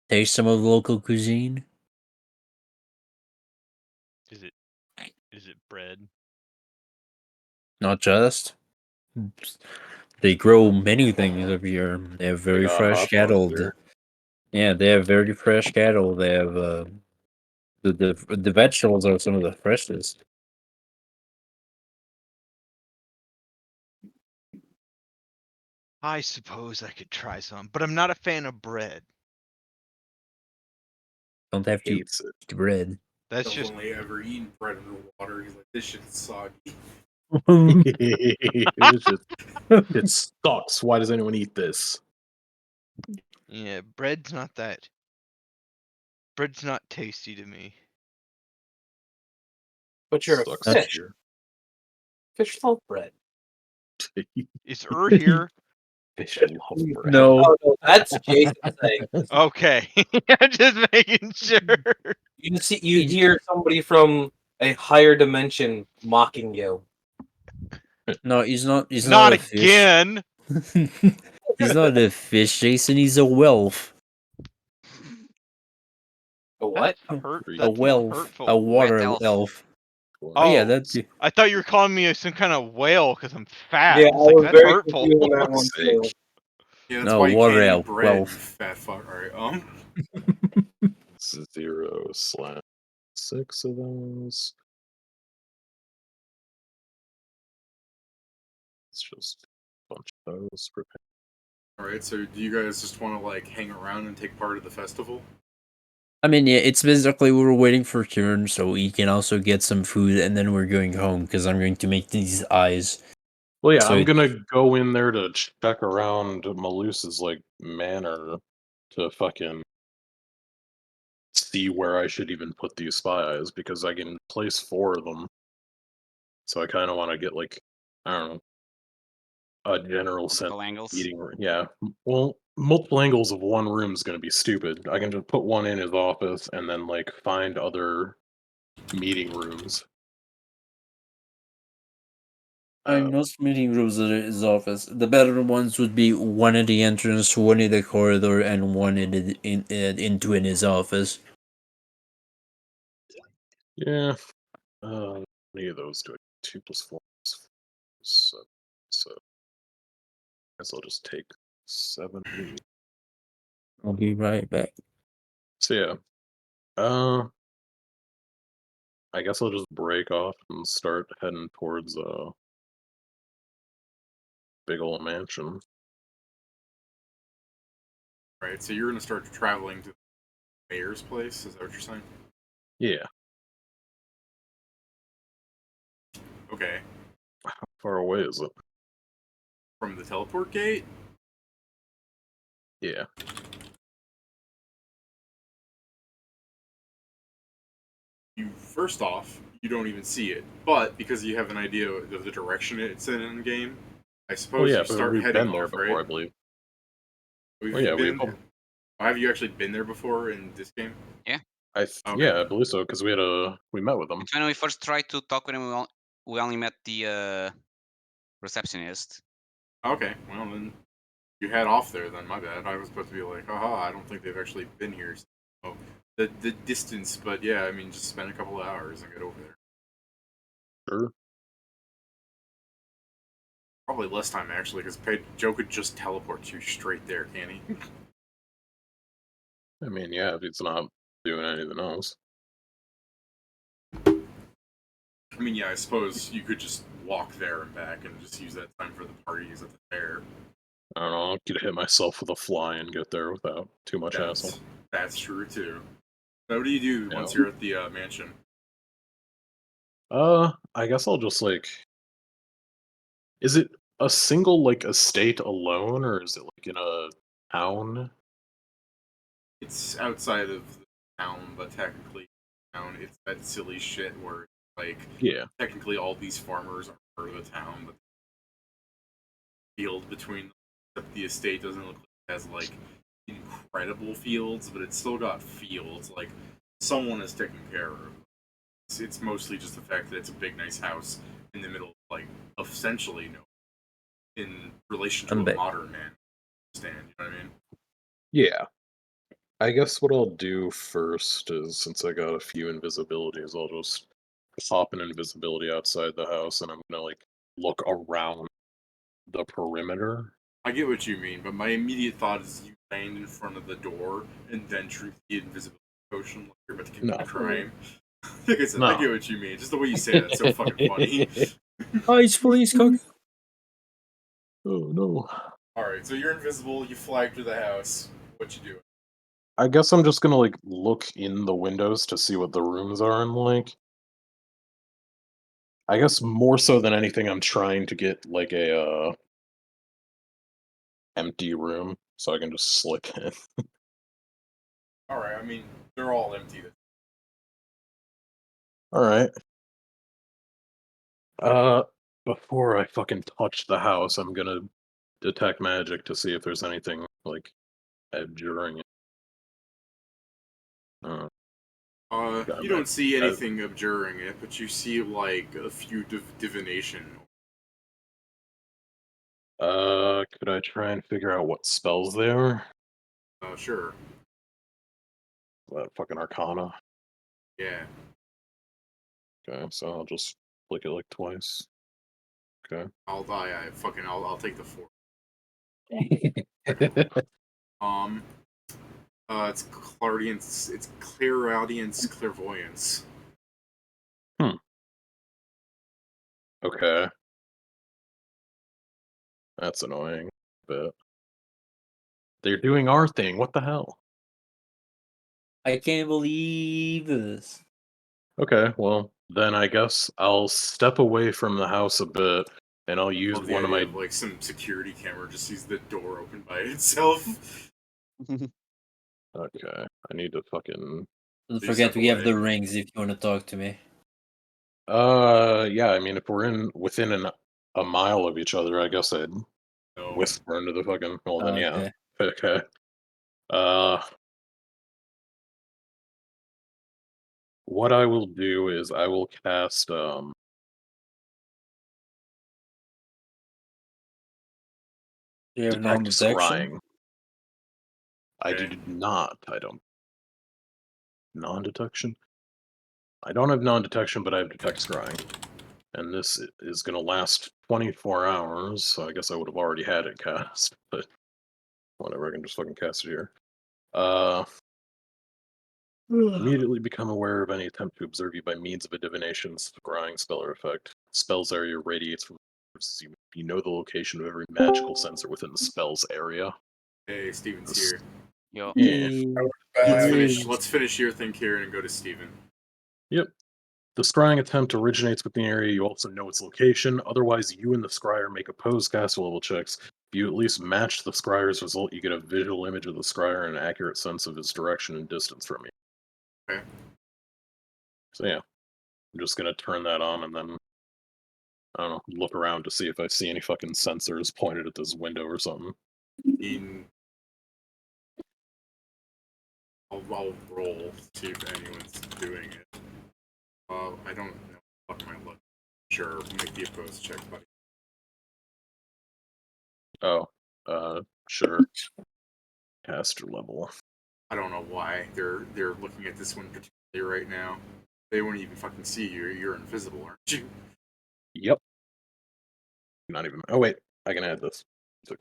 taste some of the local cuisine? Is it bread? Not just. They grow many things over here. They have They very got fresh hot dogs cattle. there. Yeah, they have very fresh cattle. They have the vegetables are some of the freshest. I suppose I could try some, but I'm not a fan of bread. Don't have to Hates it. eat bread. That's I've just only ever eaten bread underwater. He's like, this shit's soggy. It's just it sucks. Why does anyone eat this? yeah, bread's not that. Bread's not tasty to me. But you're a Sucks That's- fish. here. Fish love bread. Is here? Fish love bread. No. Oh no, that's Jason saying. Okay. I'm just making sure. You see, you hear somebody from a higher dimension mocking you. No, he's not. He's Not not a fish. again. He's not a fish, Jason. He's a whelf. A what? That's hurt. A That's more Whelf. hurtful. A water elf. elf. Oh, Oh yeah, that's I thought you were calling me some kind of whale because I'm fat. Yeah, I It's like was that's very hurtful. confused on that fuck's one sake. too. Yeah, that's No, why you water can't eat elf, bread, you wealth. fat fuck. Alright, 0/6 of those. It's just a bunch of those. alright, so do you guys just want to, like, hang around and take part of the festival? I mean, yeah, it's basically we're waiting for a turn, so we can also get some food, and then we're going home because I'm going to make these eyes. Well, yeah, So I'm it- gonna go in there to check around Malusa's like manor to fucking see where I should even put these spy eyes because I can place 4 of them. So I kind of want to get like I don't know a general sense. Multiple angles. Yeah, well, multiple angles of one room is gonna be stupid. I can just put one in his office and then like find other meeting rooms. I mean, most meeting rooms are his office. The better ones would be one at the entrance, one in the corridor, and one into his office. Yeah. How many of those do I 2 plus 4 plus 4, 7. So I guess I'll just take 7 of these. I'll be right back. So yeah. I guess I'll just break off and start heading towards big old mansion. Right, so you're gonna start traveling to the mayor's place. Is that what you're saying? Yeah. Okay. How far away is it? From the teleport gate? Yeah. First off, you don't even see it, but because you have an idea of the direction it's in the game, I suppose yeah, you but start we've heading been there off, before, right? I believe. Have you actually been there before in this game? Yeah. Okay. Yeah, I believe so because we met with them. It's when we first tried to talk with him, we only met the receptionist. Okay, well then you head off there then, my bad. I was supposed to be like, haha, I don't think they've actually been here. So, the distance, but yeah, I mean, just spend a couple of hours and get over there. Sure. Probably less time, actually, because Joe could just teleport you straight there, can he? I mean, yeah, if he's not doing anything else. I mean, yeah, I suppose you could just walk there and back and just use that time for the parties at the fair. I don't know, I could hit myself with a fly and get there without too much hassle. That's true, too. So what do you do Yeah. once you're at the mansion? I guess I'll just, like... Is it a single, like, estate alone, or is it, like, in a town? It's outside of the town, but technically, town. It's that silly shit where, like, Yeah. technically all these farmers are part of the town, but the field between them, the estate doesn't look like it has, like, incredible fields, but it's still got fields. Like, someone is taking care of. It's mostly just the fact that it's a big, nice house in the middle, like, of essentially no, in relation to a modern man stand. You know what I mean? Yeah. I guess what I'll do first is, since I got a few invisibilities, I'll just pop an invisibility outside the house, and I'm gonna, like, look around the perimeter. I get what you mean, but my immediate thought is you stand in front of the door and then treat the invisibility potion like you're about to commit No. a crime. Like I said, I No. get what you mean. Just the way you say that's so fucking funny. It's police car. Oh, no. Alright, so you're invisible, you fly through the house. What you do? I guess I'm just gonna, like, look in the windows to see what the rooms are in, like... I guess more so than anything, I'm trying to get, like, a, empty room, so I can just slip in. Alright, I mean, they're all empty. Alright. Before I fucking touch the house, I'm gonna detect magic to see if there's anything, like, abjuring it. Got You my- don't see anything abjuring it, but you see, like, a few divination. Could I try and figure out what spells they are? Sure. That fucking Arcana. Yeah. Okay, so I'll just click it, like, twice. Okay. I'll take the 4. It's clairaudience. It's clairaudience, clairvoyance. Okay. That's annoying, but... They're doing our thing, what the hell? I can't believe this. Okay, well, then I guess I'll step away from the house a bit, and I'll use Love the one of idea my... of, like, some security camera just sees the door open by itself. Okay, I need to fucking... Don't They forget step we have away. the rings if you want to talk to me. Yeah, I mean, if we're within a mile of each other, I guess I'd No. whisper into the fucking... Well, then, yeah. Okay. Okay. What I will do is I will cast, Do you have Detect non-detection? Scrying. I Okay. do not, I don't... Non-detection? I don't have non-detection, but I have Detect Scrying. And this is going to last 24 hours, so I guess I would have already had it cast, but whatever, I can just fucking cast it here. Immediately become aware of any attempt to observe you by means of a divination, scrying spell or effect. Spell's area radiates from You know the location of every magical sensor within the spell's area. Hey, Steven's here. Yo. Yeah. Let's finish your thing, Kieran, and go to Steven. Yep. The scrying attempt originates within the area. You also know its location. Otherwise, you and the scryer make opposed caster level checks. If you at least match the scryer's result, you get a visual image of the scryer and an accurate sense of his direction and distance from you. Okay. So yeah, I'm just gonna turn that on and then I don't know, look around to see if I see any fucking sensors pointed at this window or something. I'll roll to see if anyone's doing it. I don't know. Fuck my luck. Sure, make the opposed check, buddy. Oh, sure. Caster level. I don't know why they're looking at this one particularly right now. They won't even fucking see you. You're invisible, aren't you? Yep. Not even. Oh wait, I can add this. Oh,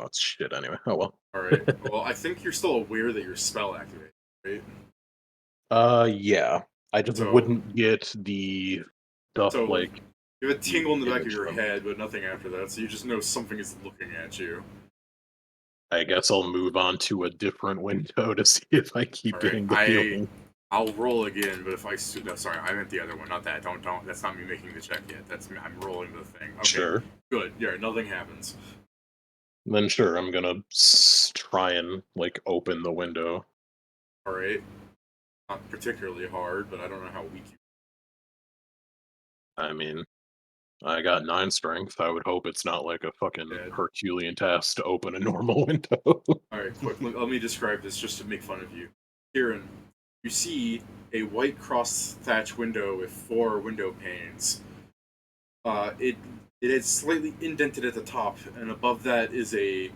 it's shit anyway. Oh well. All right. Well, I think you're still aware that your spell activated, right? Yeah. I just So- wouldn't get the stuff So- like. You have a tingle in the back of image your from- head, but nothing after that. So you just know something is looking at you. I guess I'll move on to a different window to see if I keep All right, getting the feeling. I'll roll again, but if I no, sorry, I meant the other one, not that. Don't. That's not me making the check yet. That's me. I'm rolling the thing. Okay, Sure. good. Yeah, nothing happens. Then sure, I'm gonna try and like open the window. All right, not particularly hard, but I don't know how weak you. I mean, I got 9 strength. I would hope it's not like a fucking Dead. Herculean task to open a normal window. All right, quick. Let me describe this just to make fun of you. Kieran, you see a white cross thatch window with 4 window panes. It is slightly indented at the top, and above that is a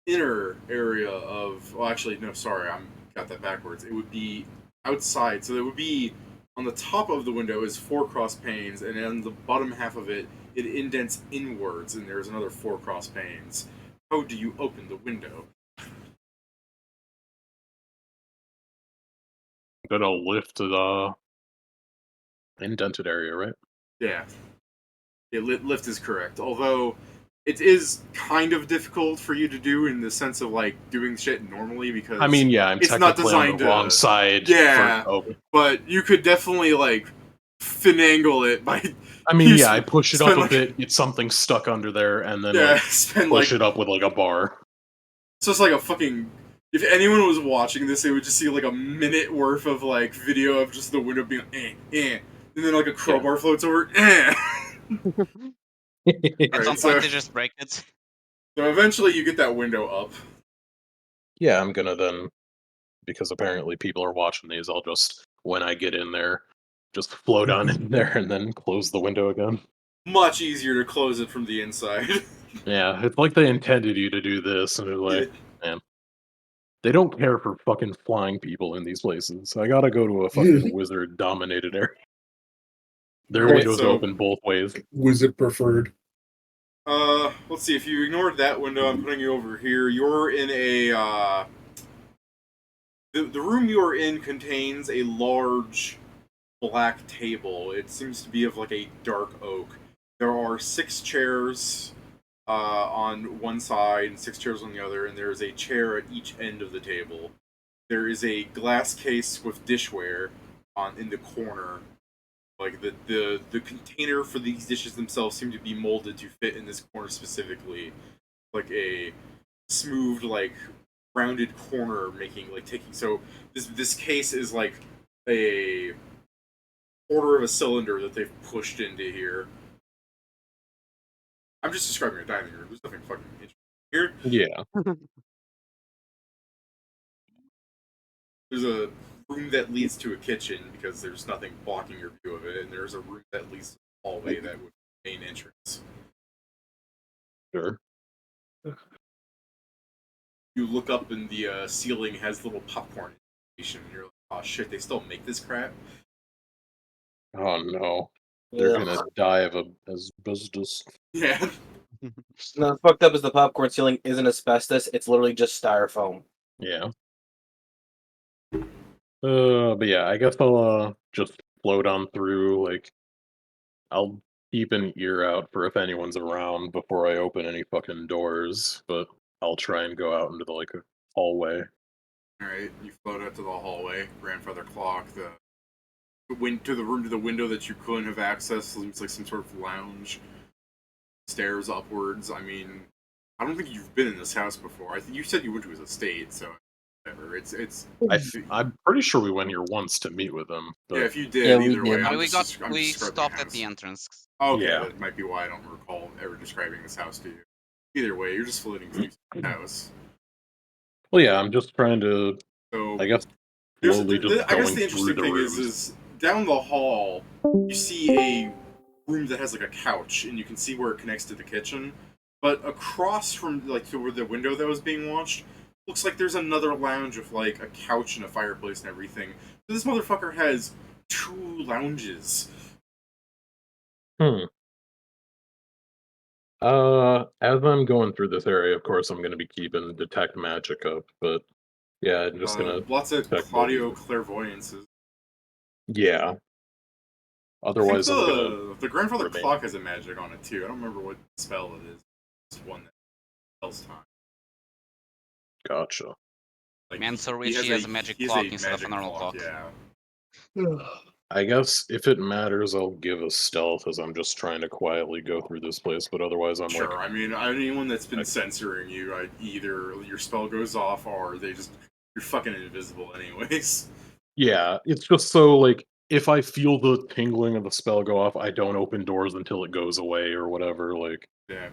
inner area of. Well, actually, no, sorry, I got that backwards. It would be outside, so it would be on the top of the window is 4 cross panes, and on the bottom half of it, it indents inwards, and there's another 4 cross panes. How do you open the window? I'm gonna lift the indented area, right? Yeah. Lift is correct. Although it is kind of difficult for you to do in the sense of like doing shit normally because I mean, yeah, I'm it's not technically on designed the to- wrong side. Yeah. For open. but you could definitely like finagle it by I mean, You yeah, I push it up spend, a like- bit, get something stuck under there, and then yeah, like spend push like it up with like a bar. so it's like a fucking. If anyone was watching this, they would just see like a minute worth of like video of just the window being and then like a crowbar floats over. At Alright, some so- point, they just break it. So eventually, you get that window up. Yeah, I'm gonna then, because apparently people are watching these, I'll just, when I get in there, just float on in there and then close the window again. Much easier to close it from the inside. Yeah, it's like they intended you to do this, and they're like, man, they don't care for fucking flying people in these places. I gotta go to a fucking wizard-dominated area. Their Right, windows so- open both ways. Wizard preferred. Let's see. If you ignored that window, I'm putting you over here. You're in a. The room you are in contains a large black table. It seems to be of like a dark oak. There are 6 chairs on one side and 6 chairs on the other, and there is a chair at each end of the table. There is a glass case with dishware in the corner. Like the container for these dishes themselves seem to be molded to fit in this corner specifically, like a smooth, like rounded corner making like taking. So this case is like a quarter of a cylinder that they've pushed into here. I'm just describing a dining room. There's nothing fucking interesting here. Yeah. There's a room that leads to a kitchen because there's nothing blocking your view of it, and there's a room that leads to the hallway that would be the main entrance. Sure. You look up and the ceiling has little popcorn station, and you're like, oh shit, they still make this crap? Oh no. They're gonna die of asbestos. Yeah. No, fucked up is the popcorn ceiling isn't asbestos. It's literally just styrofoam. Yeah. But yeah, I guess I'll just float on through. Like, I'll keep an ear out for if anyone's around before I open any fucking doors, but I'll try and go out into the like hallway. All right, you float out to the hallway. Grandfather clock. The window that you couldn't have accessed seems like some sort of lounge. Stairs upwards. I mean, I don't think you've been in this house before. I think you said you went to his estate, so whatever. I'm pretty sure we went here once to meet with him. But Yeah, if you did, Yeah, we either way, did. I'm we just we describing stopped the at the house. entrance. Okay, Yeah. that might be why I don't recall ever describing this house to you. Either way, you're just floating through the house. well, yeah, I'm just trying to, So I guess, there's, slowly just I guess going the through interesting the thing rooms. is down the hall, you see a room that has like a couch, and you can see where it connects to the kitchen. But across from like to where the window that was being watched, looks like there's another lounge with like a couch and a fireplace and everything. So this motherfucker has 2 lounges. As I'm going through this area, of course, I'm going to be keeping detect magic up, but yeah, I'm just gonna Lots of check Claudio those. clairvoyances. Yeah. I think Otherwise, I'm gonna the grandfather remain. clock has a magic on it too. I don't remember what spell it is. It's one that tells time. Man, Like, so rich he has a magic clock instead of a normal clock. Yeah. I guess if it matters, I'll give a stealth as I'm just trying to quietly go through this place. But otherwise, I'm Sure. like, I mean, anyone that's been censoring you, either your spell goes off or you're fucking invisible anyways. yeah, it's just so like if I feel the tingling of the spell go off, I don't open doors until it goes away or whatever. Like, Yeah.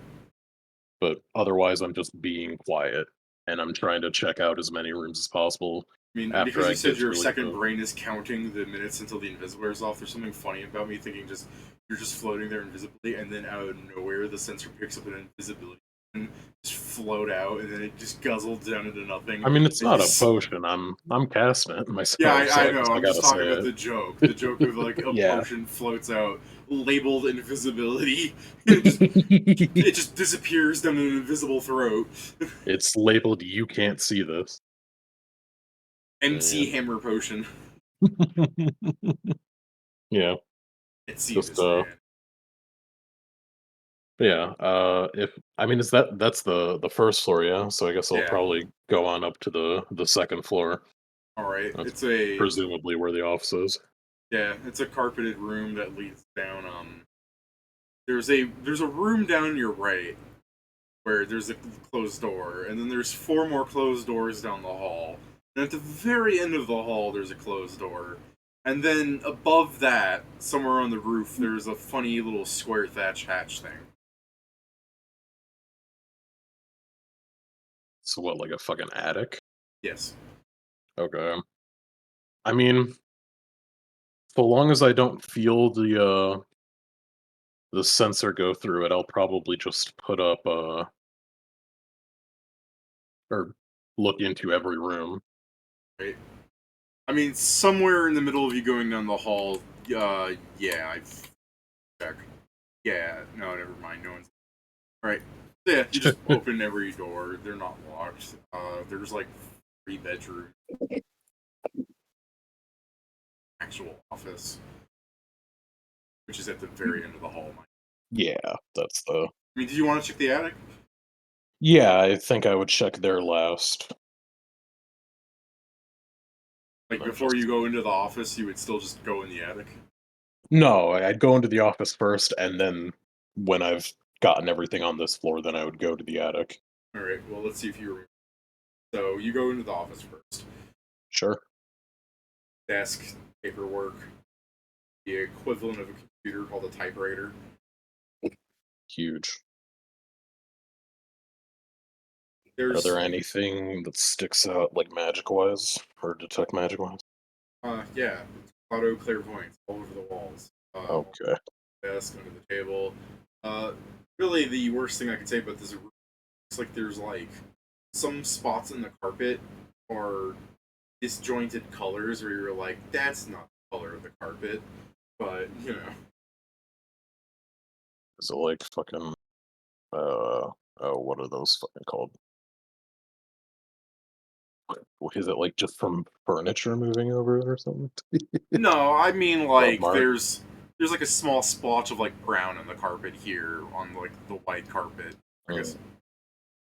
but otherwise, I'm just being quiet and I'm trying to check out as many rooms as possible. I mean, After because I you said get your to, like, second the- brain is counting the minutes until the invisible wears off, there's something funny about me thinking you're just floating there invisibly, and then out of nowhere the sensor picks up an invisibility and just float out, and then it just guzzles down into nothing. I mean, it's and not you a potion. I'm casting it myself. Yeah, so I know. guess I'm just gotta talking say about it. the joke. The joke of like a Yeah. potion floats out, labeled invisibility, and it just disappears down an invisible throat. It's labeled "You can't see this." MC Yeah. Hammer Potion. Yeah. Can't see Just this man. yeah. If I mean, that's the first floor, yeah. So I guess I'll Yeah. probably go on up to the second floor. All right, That's it's presumably where the office is. yeah, it's a carpeted room that leads down. There's a room down your right where there's a closed door, and then there's 4 more closed doors down the hall. And at the very end of the hall, there's a closed door. And then above that, somewhere on the roof, there's a funny little square thatch hatch thing. So what, like a fucking attic? Yes. Okay. I mean, so long as I don't feel the sensor go through it, I'll probably just put up or look into every room. Right. I mean, somewhere in the middle of you going down the hall, yeah, I check. Yeah, no, never mind. No one's. Alright. Yeah, you just open every door. They're not locked. There's like 3 bedrooms. Actual office. Which is at the very end of the hall. Yeah, that's the. I mean, did you want to check the attic? Yeah, I think I would check there last. Like, I'm before just- you go into the office, you would still just go in the attic? No, I'd go into the office first, and then when I've gotten everything on this floor, then I would go to the attic. Alright, well, let's see if you remember. So, you go into the office first. Sure. Desk, paperwork, the equivalent of a computer called a typewriter. Huge. There's, Are there anything that sticks out, like magic-wise, or detect magic-wise? yeah, auto clairvoyance all over the walls. Okay. Desk, under the table. Really, the worst thing I can say about this room is like there's like some spots in the carpet are disjointed colors where you're like, that's not the color of the carpet, but you know. Is it like fucking, what are those fucking called? Is it like just from furniture moving over it or something? No, I mean like mark? there's there's like a small splotch of like brown on the carpet here on like the white carpet. I guess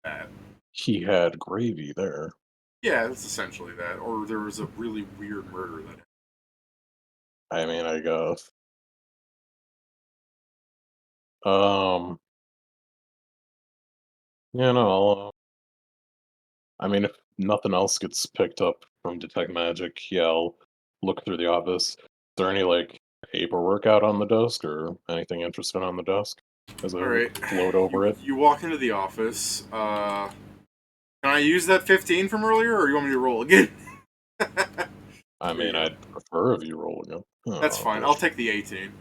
that. He had gravy there. Yeah, that's essentially that. Or there was a really weird murder that. I mean, I guess. Um. Yeah, no. I mean, if nothing else gets picked up from Detect Magic, yeah, I'll look through the office. Is there any like paperwork out on the desk or anything interesting on the desk? As I All right. float over it. You walk into the office. Can I use that 15 from earlier, or you want me to roll again? I mean, you go. I'd prefer if you roll again. That's fine. I'll take the 18.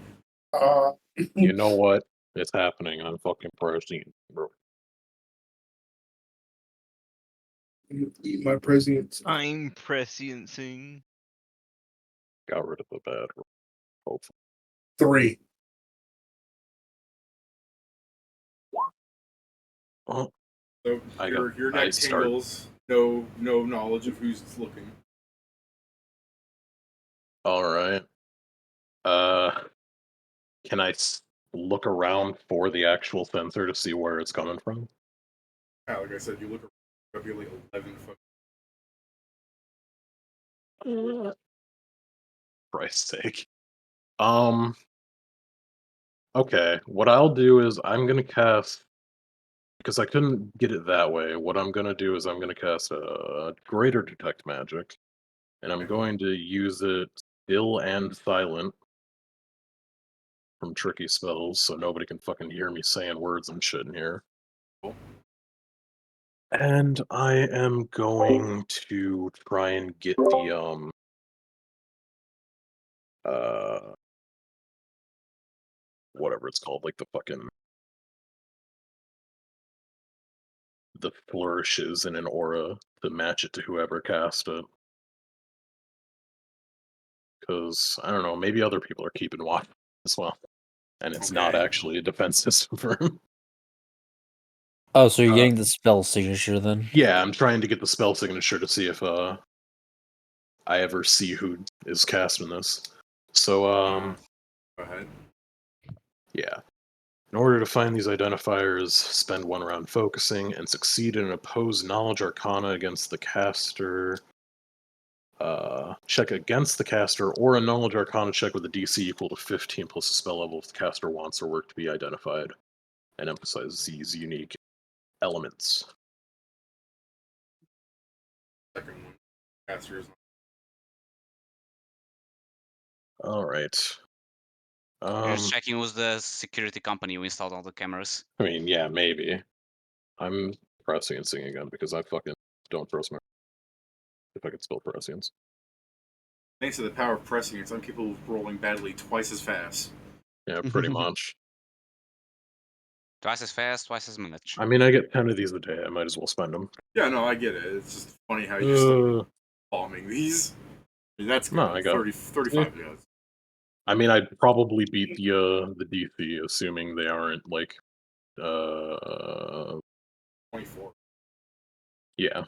You know what? It's happening. I'm fucking prescient, bro. Eat my prescience. I'm presciencing. Got rid of the bad roll. Hopefully. 3. Oh, So I your got- neck I start- tingles. No knowledge of who's looking. all right. Can I look around for the actual sensor to see where it's coming from? Yeah, like I said, you look around. Probably like 11 foot. Christ's sake. Okay, what I'll do is I'm gonna cast, because I couldn't get it that way, what I'm gonna do is I'm gonna cast a Greater Detect Magic, and I'm going to use it still and silent from tricky spells, so nobody can fucking hear me saying words and shit in here. Cool. And I am going to try and get the whatever it's called, like the fucking the flourishes in an aura to match it to whoever cast it. Because I don't know, maybe other people are keeping watch as well, and it's not Okay. actually a defense system for him. Oh, so you're getting the spell signature then? Yeah, I'm trying to get the spell signature to see if I ever see who is casting this. So Go ahead. yeah. In order to find these identifiers, spend 1 round focusing and succeed in an opposed knowledge arcana against the caster. Check against the caster or a knowledge arcana check with a DC equal to 15 plus the spell level if the caster wants their work to be identified, and emphasize these unique elements. Second one. Casters. All right. You're just checking who's the security company who installed all the cameras. I mean, yeah, maybe. I'm presciencing again because I fucking don't trust my. If I could spell prescience. Thanks to the power of pressing, some people rolling badly twice as fast. Yeah, pretty much. Twice as fast, twice as much. I mean, I get 10 of these a day. I might as well spend them. Yeah, no, I get it. It's just funny how you still bombing these. I mean, that's good. No, I got 35 yards. I mean, I'd probably beat the DC, assuming they aren't like 24. Yeah.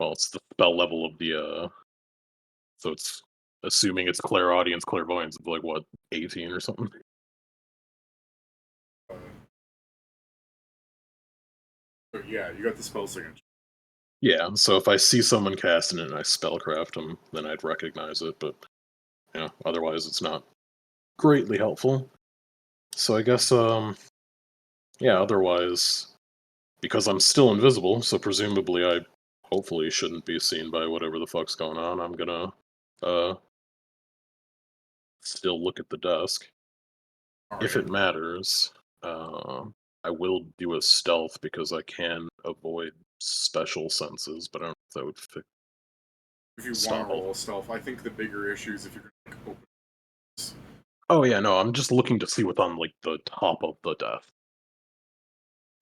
Well, it's the spell level of the so it's assuming it's clairaudience, clairvoyance of like what, 18 or something. So yeah, you got the spell signature. Yeah, so if I see someone casting it and I spellcraft them, then I'd recognize it, but otherwise it's not greatly helpful. So I guess yeah, otherwise because I'm still invisible, so presumably I hopefully shouldn't be seen by whatever the fuck's going on. I'm gonna still look at the desk. If it matters, I will do a stealth because I can avoid special senses, but I don't know if that would fit. If you Stop want to all- roll stealth, I think the bigger issue is if you're going to open. Oh yeah, no, I'm just looking to see what's on like the top of the desk.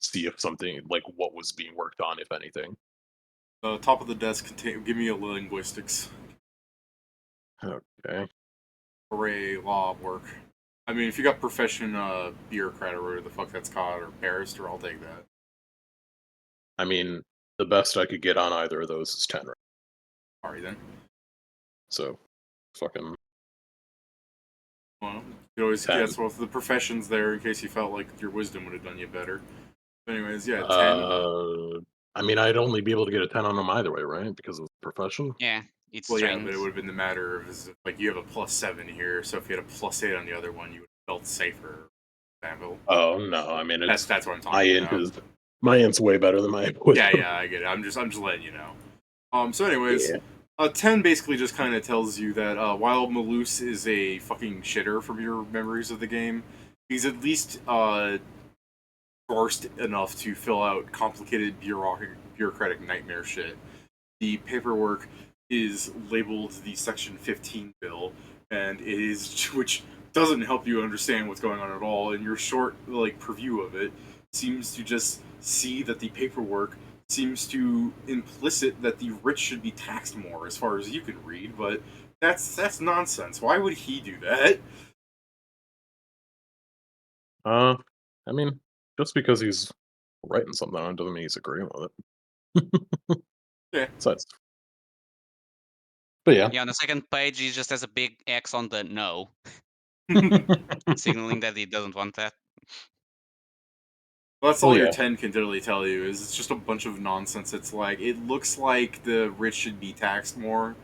See if something like what was being worked on, if anything. The top of the desk give me a linguistics. Okay. Hooray, law work. I mean, if you got profession bureaucrat or whatever the fuck that's called, or barrister, I'll take that. I mean, the best I could get on either of those is 10, right? Alright then. So, fucking. Well, You always 10. that's both the professions there in case you felt like your wisdom would have done you better. Anyways, yeah, 10. I mean, I'd only be able to get a 10 on them either way, right? Because of profession. Yeah, it's Well, yeah, trained. but it would have been the matter of like you have a +7 here, so if you had a +8 on the other one, you would have felt safer. For example. Oh no, I mean it's That's what I'm my talking int about. is my int's way better than my wisdom. Yeah, I get it. I'm just letting you know. So anyways, Yeah. 10 basically just kind of tells you that while Malus is a fucking shitter from your memories of the game, he's at least versed enough to fill out complicated bureaucratic nightmare shit. The paperwork is labeled the Section 15 bill, and it is which doesn't help you understand what's going on at all. And your short preview of it seems to just see that the paperwork seems to implicit that the rich should be taxed more, as far as you can read. But that's nonsense. Why would he do that? I mean, just because he's writing something on it doesn't mean he's agreeing with it. Yeah. But yeah. Yeah, on the second page, he just has a big X on the no, signaling that he doesn't want that. Well, that's Well, all your yeah. 10 can literally tell you is it's just a bunch of nonsense. It's like it looks like the rich should be taxed more,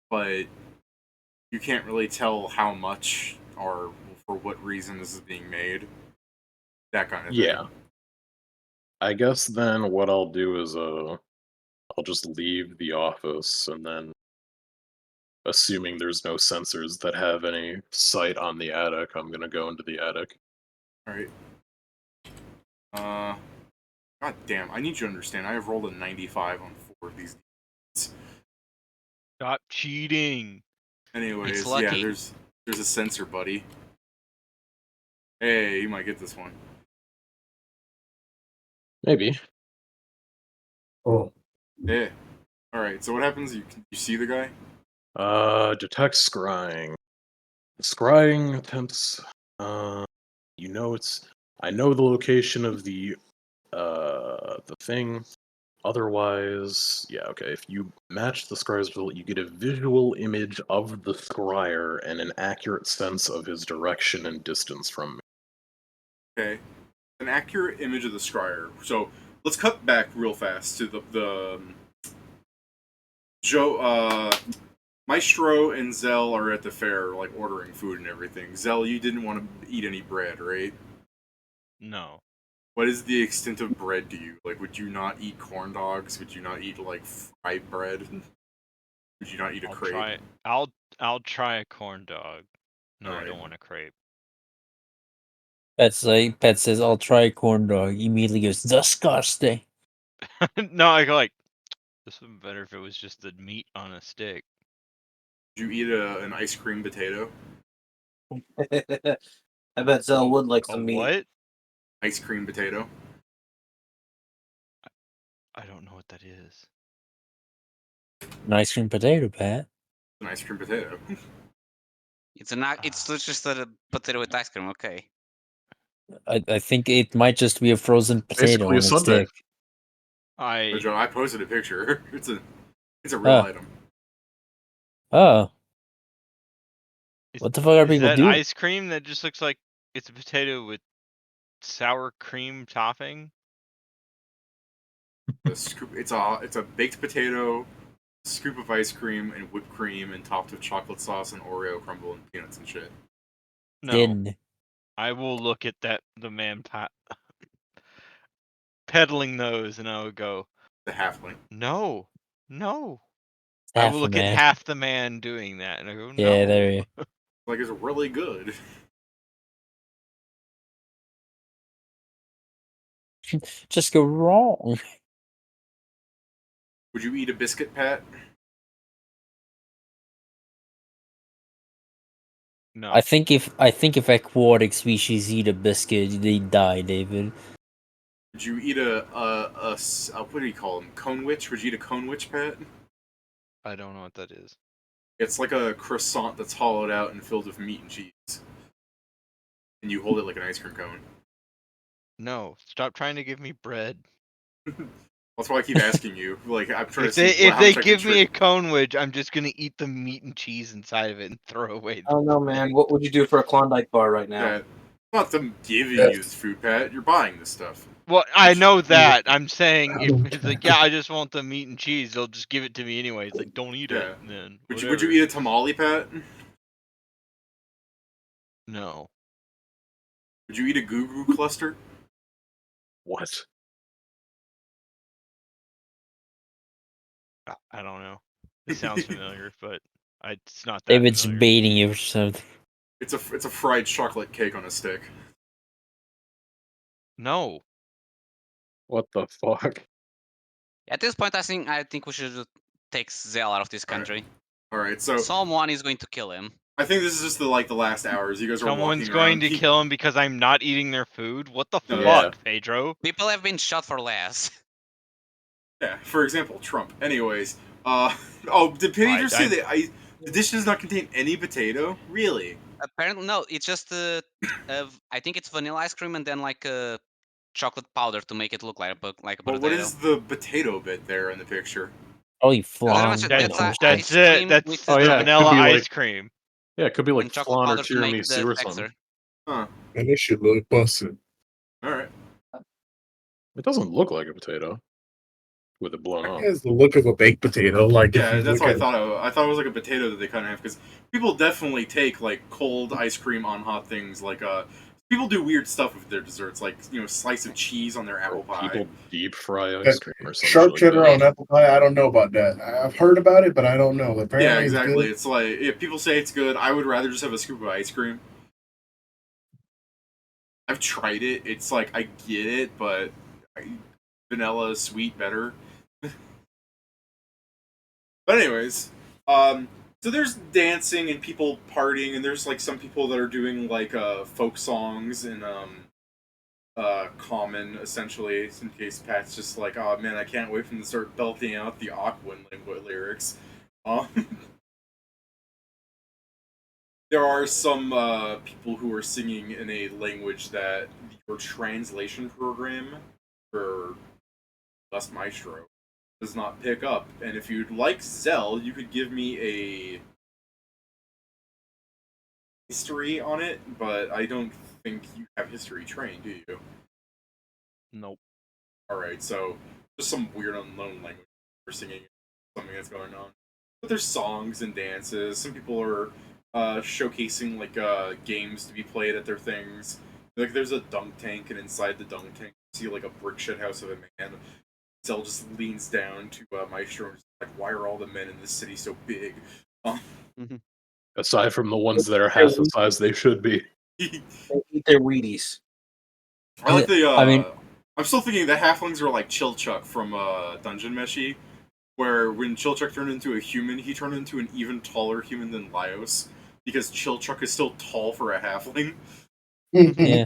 but you can't really tell how much or for what reason this is being made. That kind of thing. Yeah. I guess then what I'll do is I'll just leave the office, and then assuming there's no sensors that have any sight on the attic, I'm gonna go into the attic. Alright. God damn, I need you to understand, I have rolled a 95 on 4 of these. Stop cheating. Anyways, lucky. yeah, there's a sensor, buddy. Hey, you might get this one. Maybe. Oh, Yeah. Alright, so what happens? You see the guy? Detect scrying. Scrying attempts. You know I know the location of the thing. Otherwise, yeah, okay. If you match the scryer's result, you get a visual image of the scryer and an accurate sense of his direction and distance from me. Okay. An accurate image of the scryer. So let's cut back real fast to the Joe. Maestro and Zell are at the fair, like ordering food and everything. Zell, you didn't want to eat any bread, right? No. What is the extent of bread to you? Like, would you not eat corn dogs? Would you not eat like fried bread? Would you not eat a crepe? I'll try a corn dog. No, I Alright. don't want a crepe. Pet says, I'll try a corn dog. Immediately goes, disgusting. No, I go like, this would be better if it was just the meat on a stick. Would you eat an ice cream potato? I bet Zell would like A some meat. what? Ice cream potato? I don't know what that is. An ice cream potato, Pat. An ice cream potato. It's just a potato with ice cream. Okay. I think it might just be a frozen potato Basically a on a sundae. stick. Joe, I posted a picture. It's a real item. Oh. What the fuck are Is people that doing? ice cream that just looks like it's a potato with sour cream topping? It's a baked potato, scoop of ice cream and whipped cream, and topped with chocolate sauce and Oreo crumble and peanuts and shit. No. Thin. I will look at the man peddling those, and I would go, The halfling. no. I Half will a look at man. half the man doing that, and I go, no. Yeah, there you Like, it's really good. just go wrong. Would you eat a biscuit, Pat? No. I think if aquatic species eat a biscuit, they die, David. Would you eat a what do you call them? Cone witch? Would you eat a cone witch, Pat? I don't know what that is. It's like a croissant that's hollowed out and filled with meat and cheese. And you hold it like an ice cream cone. No. Stop trying to give me bread. That's why I keep asking you. Like, I'm trying If to they see if how they much I can give me a trick. cone wedge, I'm just gonna eat the meat and cheese inside of it and throw away. I don't know, man. What would you do for a Klondike bar right now? Yeah, not them giving Yes. you this food, Pat. You're buying this stuff. Well, I know that. I'm saying I if don't it's like, care. yeah, I just want the meat and cheese, they'll just give it to me anyway. It's like, don't eat Yeah. it. Then Would you whatever. eat a tamale, Pat? No, Would you eat a goo goo cluster? What? I don't know. It sounds familiar, but it's not that David's familiar. baiting you for something. It's a fried chocolate cake on a stick. No. What the fuck? At this point, I think we should just take Zell out of this Alright. country. All right, so Someone is going to kill him. I think this is just the last hours. You guys are Someone's walking going around. to kill him because I'm not eating their food? What the No, yeah. fuck, Pedro? People have been shot for less. Yeah, for example, Trump. Anyways, oh, did Pedro say that the dish does not contain any potato? Really? Apparently, no. It's just I think it's vanilla ice cream and then like a chocolate powder to make it look like a Well, potato. what is the potato bit there in the picture? Probably Pretty flan. much That's ice that's it. cream That's with Oh, the yeah, it could vanilla be like- ice cream. Yeah, it could be like and chocolate flan or powder to make the tiramisu or texture. something. Huh. And this shit look busted. All right. It doesn't look like a potato with it blown It off. has the look of a baked potato. Like if Yeah, you that's look what I at thought. I thought it was like a potato that they kind of have because people definitely take like cold ice cream on hot things. Like people do weird stuff with their desserts, like slice of cheese on their apple Or pie. people deep fry ice cream or something. sharp like cheddar that. on apple pie. I don't know about that. I've heard about it, but I don't know. Apparently, Yeah, exactly. It's It's like if people say it's good, I would rather just have a scoop of ice cream. I've tried it. It's like I get it, but vanilla sweet better. But anyways, so there's dancing and people partying, and there's like some people that are doing like folk songs and common essentially. In case Pat's just like, oh man, I can't wait for them to start belting out the Aquan lyrics. There are some people who are singing in a language that your translation program for Les Maestro does not pick up. And if you'd like Zell, you could give me a history on it, but I don't think you have history trained, do you? Nope. Alright, so just some weird unknown language for singing something that's going on. But there's songs and dances. Some people are showcasing like games to be played at their things. Like there's a dunk tank, and inside the dunk tank, you see like a brick shit house of a man. Zell just leans down to Maestro and is like, "Why are all the men in this city so big?" Aside from the ones that are half the size they should be. They eat their Wheaties. I like the. I mean- I'm still thinking the halflings are like Chilchuck from Dungeon Meshi, where when Chilchuck turned into a human, he turned into an even taller human than Laios, because Chilchuck is still tall for a halfling. Yeah.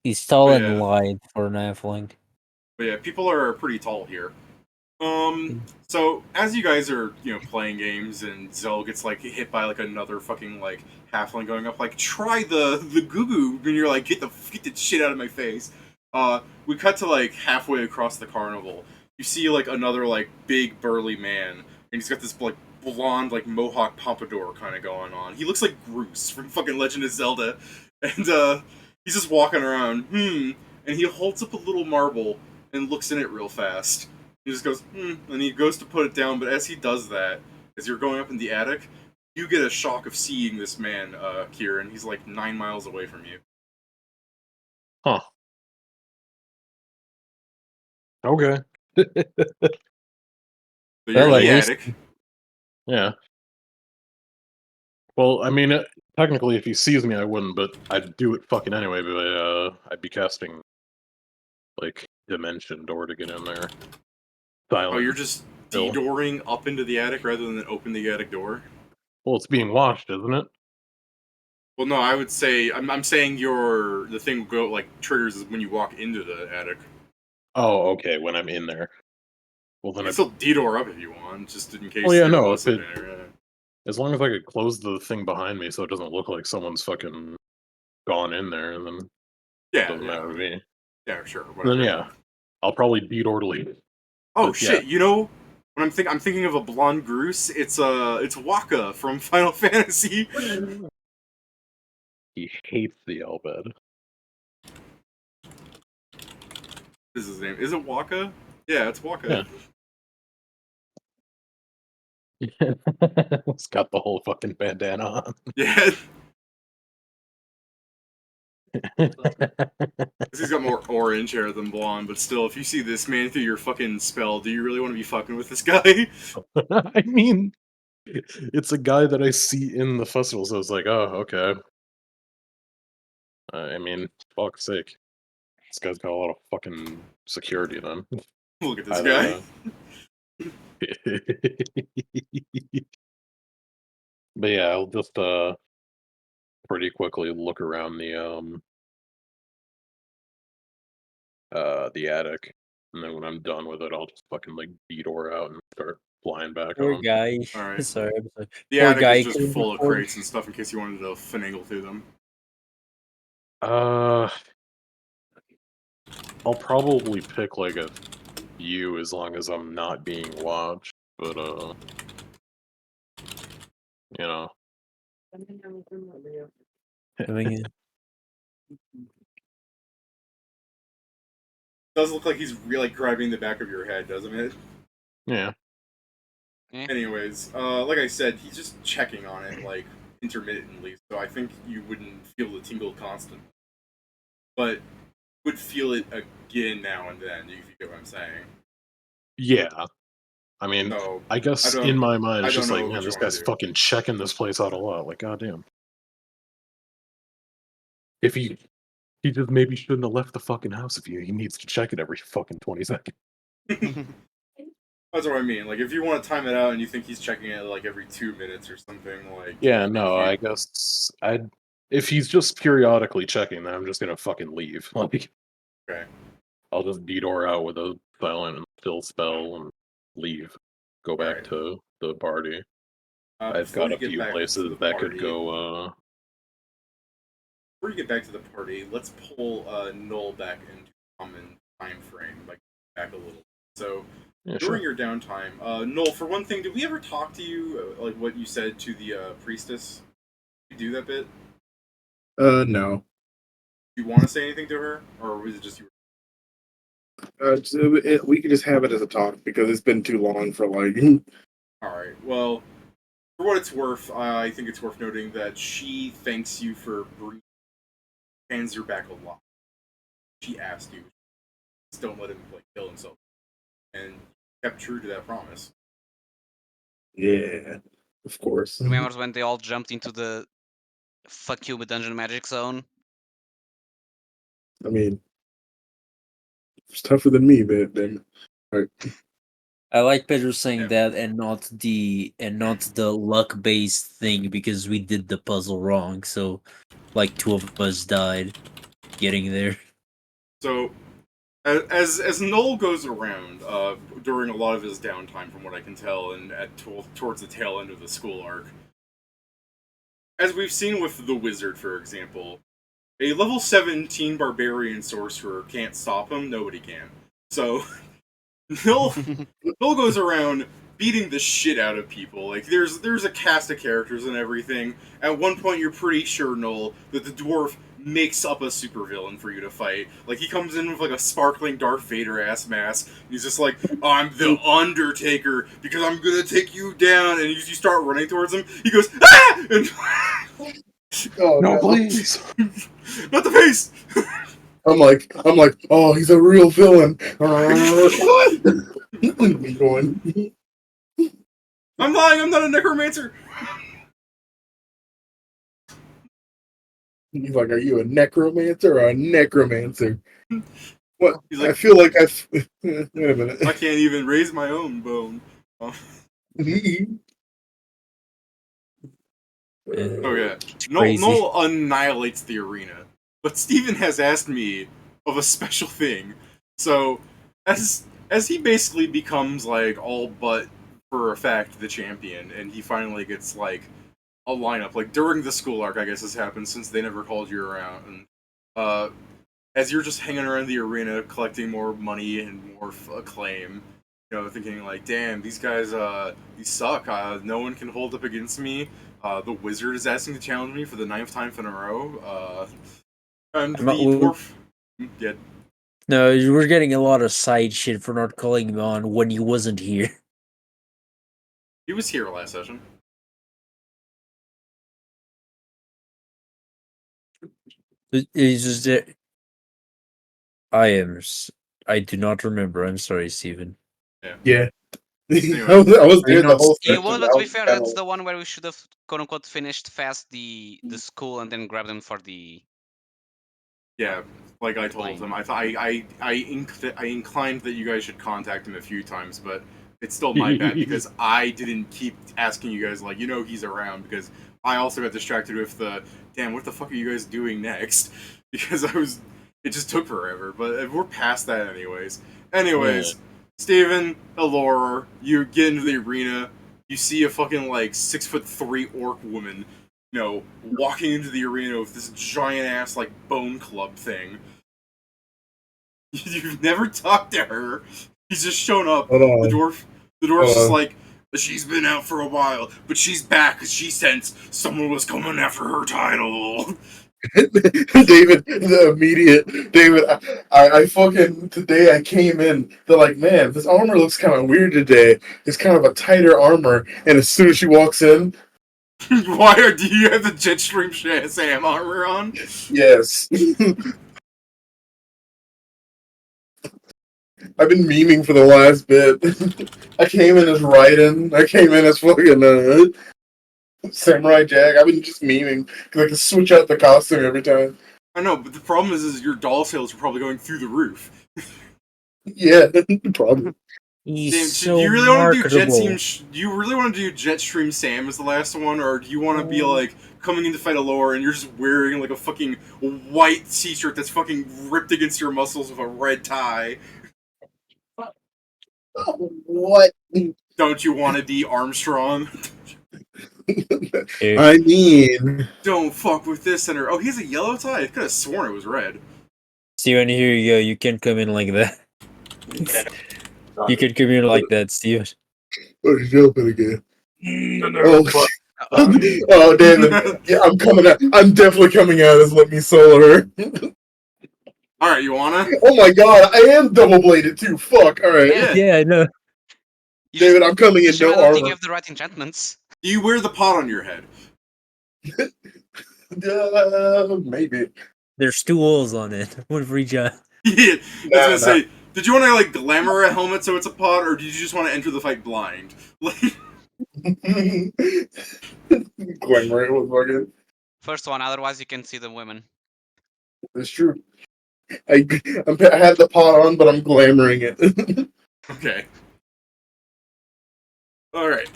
He's tall But and yeah. wide for an halfling. But yeah, people are pretty tall here. So as you guys are, playing games and Zell gets like hit by like another fucking like halfling going up, like try the goo goo, and you're like get the shit out of my face. We cut to like halfway across the carnival. You see like another like big burly man, and he's got this like blonde like mohawk pompadour kind of going on. He looks like Groose from fucking Legend of Zelda, and he's just walking around, and he holds up a little marble and looks in it real fast. He just goes, and he goes to put it down, but as he does that, as you're going up in the attic, you get a shock of seeing this man, Kieran. He's like 9 miles away from you. Huh. Okay. So you're Well, in the at least- attic. Yeah. Well, I mean, technically, if he sees me, I wouldn't, but I'd do it fucking anyway. But I'd be casting like Dimension Door to get in there. Oh, you're just Bill. de-dooring up into the attic rather than open the attic door? Well, it's being watched, isn't it? Well, no, I would say I'm saying the thing triggers is when you walk into the attic. Oh, okay. When I'm in there. Well, You then can still de-door up if you want, just in case. Well, yeah, there no, was if something there. as long as I could close the thing behind me so it doesn't look like someone's fucking gone in there, then it Yeah, doesn't matter to me. yeah, sure. Whatever. Then yeah, I'll probably beat Orderly. Oh But, shit! You know, when I'm thinking of a blonde Groose. It's Waka from Final Fantasy. He hates the Elbed. What is his name? Is it Waka? Yeah, it's Waka. Yeah. It's got the whole fucking bandana on. Yeah. He's got more orange hair than blonde, but still, if you see this man through your fucking spell, do you really want to be fucking with this guy? I mean, it's a guy that I see in the festival, so it's like, oh, okay. I mean, fuck's sake. This guy's got a lot of fucking security then. Look at this guy. But yeah, I'll just pretty quickly look around the attic. And then when I'm done with it, I'll just fucking like detour out and start flying back Poor home. guy. Alright. Sorry, I'm sorry. The Poor attic guy is just couldn't full of afford- crates and stuff in case you wanted to finagle through them. I'll probably pick like a few as long as I'm not being watched, but you know. Coming in. Does look like he's really grabbing the back of your head, doesn't it? Yeah. Anyways, like I said, he's just checking on it, like, intermittently, so I think you wouldn't feel the tingle constantly. But would feel it again now and then, if you get what I'm saying. Yeah. I mean, So, I guess don't- in my mind, I it's don't just know like, what man, you this wanna guy's do. fucking checking this place out a lot. Like, goddamn. If he just maybe shouldn't have left the fucking house if he needs to check it every fucking 20 seconds. That's what I mean. Like, if you want to time it out and you think he's checking it like every 2 minutes or something, like Yeah, no, I guess if he's just periodically checking, then I'm just gonna fucking leave. Like, okay, I'll just detour out with a silent and still spell and leave. Go back Alright. to the party. I've before got you a get few back to places the that could party- go. Before you get back to the party, let's pull Null back into common time frame, like back a little. So Yeah, during sure. your downtime, Null, for one thing, did we ever talk to you like what you said to the priestess? Did you do that bit? No. Do you want to say anything to her, or was it just you? We could just have it as a talk because it's been too long for like. All right. Well, for what it's worth, I think it's worth noting that she thanks you for bringing hands your back a lot. She asked you, just don't let him like kill himself, and kept true to that promise. Yeah, of course. Remember when they all jumped into the fuck you with Dungeon Magic zone? I mean, it's tougher than me, but then. Right. I like Pedro saying that and not the luck based thing because we did the puzzle wrong. So like 2 of us died getting there. So, as Null goes around during a lot of his downtime, from what I can tell, and towards the tail end of the school arc, as we've seen with the Wizard, for example, a level 17 Barbarian Sorcerer can't stop him. Nobody can. So, Null goes around beating the shit out of people. Like there's a cast of characters and everything. At one point, you're pretty sure, Null, that the dwarf makes up a supervillain for you to fight. Like he comes in with like a sparkling Darth Vader ass mask. He's just like, I'm the Undertaker because I'm gonna take you down. And you start running towards him. He goes, ah! And Oh, no, please, not the face. I'm like, oh, he's a real villain. Going. I'm lying. I'm not a necromancer. He's like, are you a necromancer or a necromancer? What? He's like, I feel like I've. Wait a minute. I can't even raise my own bone. Oh yeah, Null annihilates the arena. But Steven has asked me of a special thing. So as he basically becomes like all but for a fact the champion, and he finally gets like a lineup, like during the school arc, I guess this happened since they never called you around. And as you're just hanging around the arena collecting more money and more acclaim, thinking like, damn, these guys, these suck. No one can hold up against me. The wizard is asking to challenge me for the 9th time in a row. And the dwarf. Yeah. No, we're getting a lot of side shit for not calling him on when he wasn't here. He was here last session. It's just that I do not remember. I'm sorry, Steven. Yeah. Anyway. I was there the not whole It session. was, I but to be was fair, kinda- that's the one where we should have quote unquote finished fast the school and then grab them for the. Yeah, like I told Playing. him, I inclined that you guys should contact him a few times, but it's still my bad because I didn't keep asking you guys like, he's around, because I also got distracted with the damn, what the fuck are you guys doing next? Because it just took forever. But we're past that anyways. Anyways, Steven, Allure, you get into the arena, you see a fucking like 6'3" orc woman, walking into the arena with this giant ass like bone club thing. You've never talked to her. He's just shown up. Hold on. The dwarf's just like, she's been out for a while, but she's back because she sensed someone was coming after her title. David, the immediate David, I fucking today I came in. They're like, man, this armor looks kind of weird today. It's kind of a tighter armor, and as soon as she walks in, Do you have the Jetstream Sam armor on? yes. I've been memeing for the last bit. I came in as Raiden. I came in as fucking Samurai Jack. I've been just memeing because I can switch out the costume every time. I know, but the problem is your doll sales are probably going through the roof. Yeah, probably. He's Damn, so do you really want to do marketable. Do you really want to do Jetstream Sam as the last one, or do you want to be like coming in to fight Allure and you're just wearing like a fucking white t-shirt that's fucking ripped against your muscles with a red tie? What? Don't you want to be Armstrong? I mean, Don't fuck with this center. Oh, he has a yellow tie. I could have sworn it was red. Steven, here you go. You can come in like that. You can come in like that, Steven. what is jumping again? Oh, oh, damn it! Yeah, I'm coming out. I'm definitely coming out as Let Me Solar. All right, you wanna? Oh my god, I am double bladed too. Fuck. All right, Yeah. I know. David, I'm coming in Sure, no I don't think you armor. have the right enchantments. Do you wear the pot on your head? Maybe. There's 2 holes on it. One for each eye. Yeah, I was No, gonna say, did you want to like glamour a helmet so it's a pot, or did you just want to enter the fight blind? Like, Glamour it was fucking. First one, otherwise you can see the women. It's true. I had the pot on, but I'm glamoring it. okay. All right.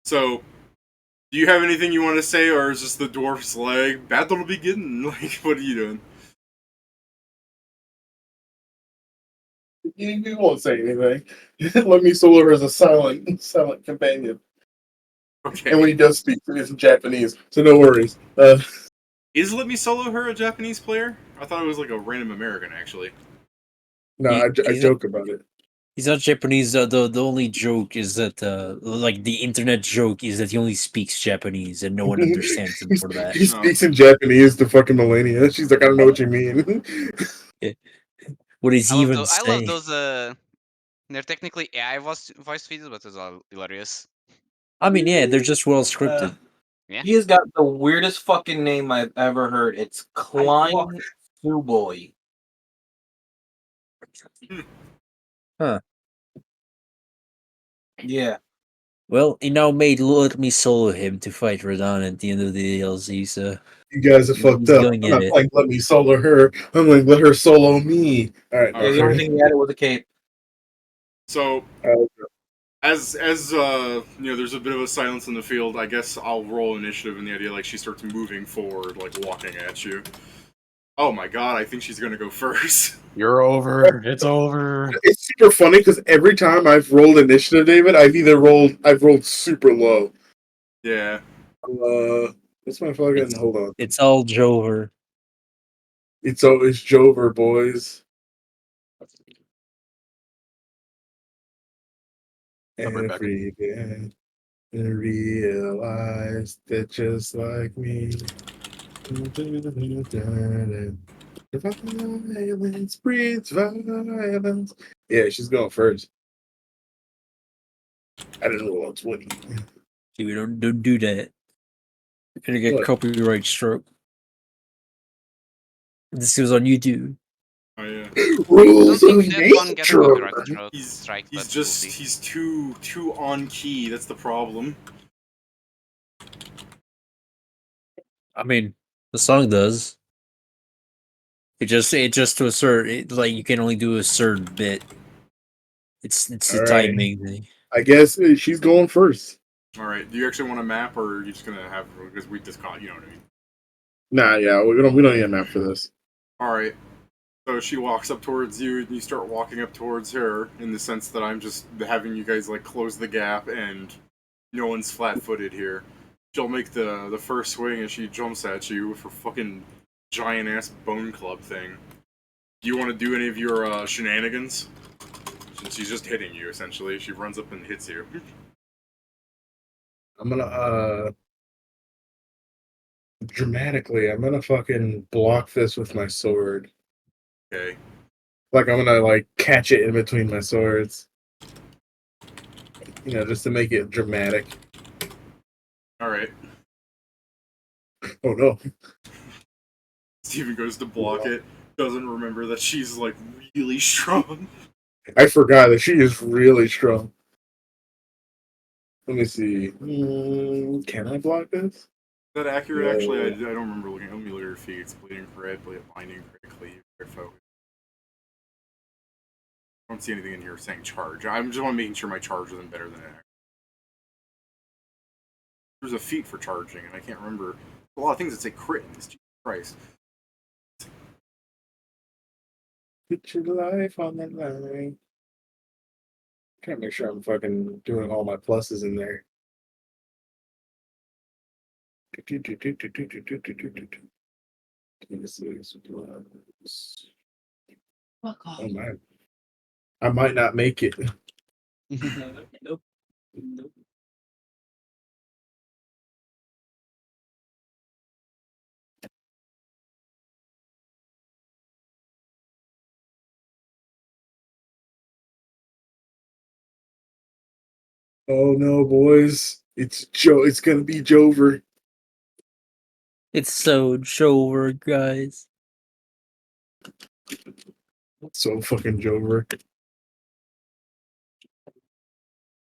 So, do you have anything you want to say, or is this the dwarf's leg? Battle will begin. Like, what are you doing? You won't say anything. Let Me Solar as a silent companion. Okay. And when he does speak, it's in Japanese, so no worries. Is Let Me Solo her a Japanese player? I thought it was like a random American, actually. No, I He's joke about it. He's not Japanese. The only joke is that like the internet joke is that he only speaks Japanese and no one understands him for that. He speaks in Japanese to fucking Melania. She's like, I don't know what you mean. What is he even I love saying? those. They're technically AI voice videos, but it's all hilarious. I mean, yeah, they're just well scripted. Yeah. He has got the weirdest fucking name I've ever heard. It's Klein Boy. Huh. Yeah. Well, he now made Let Me Solo him to fight Radon at the end of the DLC, so You guys are fucked he's up. going I'm at not it. playing Let Me Solo her. I'm like, let her solo me. Alright. Yeah, The only thing he had was a cape. So, as there's a bit of a silence in the field, I guess I'll roll initiative in the idea like she starts moving forward, like walking at you. Oh my god, I think she's gonna go first. You're over. It's over. It's super funny because every time I've rolled initiative, David, I've rolled super low. Yeah. What's my fucking hold on? It's all Jover. It's always Jover, boys. I'll be right back. Every day, I realize that just like me, violence breeds violence. Yeah, she's going first. I didn't roll on 20. Dude, don't do that. You're gonna get What? copyright struck. This was on YouTube. Oh yeah. I don't Rules of think that one gets nature. copyright strike, He's but we'll just see. he's too on key. That's the problem. I mean, the song does. It just to a certain like you can only do a certain bit. It's a All right. timing thing. I guess she's going first. All right. Do you actually want a map, or are you just gonna have because we just caught? You know what I mean? Nah, yeah, we don't need a map for this. All right. So she walks up towards you, and you start walking up towards her. In the sense that I'm just having you guys like close the gap, and no one's flat-footed here. She'll make the first swing, and she jumps at you with her fucking giant ass bone club thing. Do you want to do any of your shenanigans? Since she's just hitting you, essentially. She runs up and hits you. I'm gonna dramatically, I'm gonna fucking block this with my sword. Okay. Like I'm gonna like catch it in between my swords. You know, just to make it dramatic. Alright. Oh no. Steven goes to block it. Doesn't remember that she's like really strong. I forgot that she is really strong. Let me see. Can I block this? Is that accurate? Yeah. Actually, I don't remember looking. Let me look at her feats. Bleeding crit, binding crit, cleave, crit focus. I don't see anything in here saying charge. I'm just making sure my charge isn't better than it. There's a feat for charging, and I can't remember. A lot of things that say crit in this. Jesus Christ. Put your life on the line. Trying to make sure I'm fucking doing all my pluses in there. Oh man, I might not make it. Nope. Oh no, boys! It's Joe. It's gonna be Jover. It's so Jover, guys. So fucking Jover.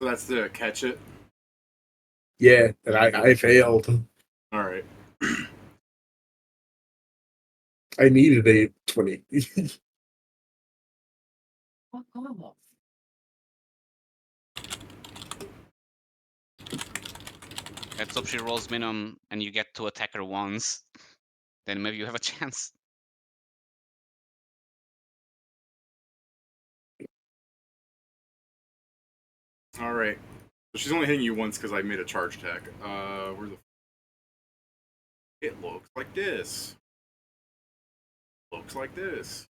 So that's to catch it. Yeah, and I failed. Alright. I needed a 20. Let's hope she rolls minimum and you get to attack her once. Then maybe you have a chance. Alright. So she's only hitting you once because I made a charge attack. Where the... It looks like this. Looks like this.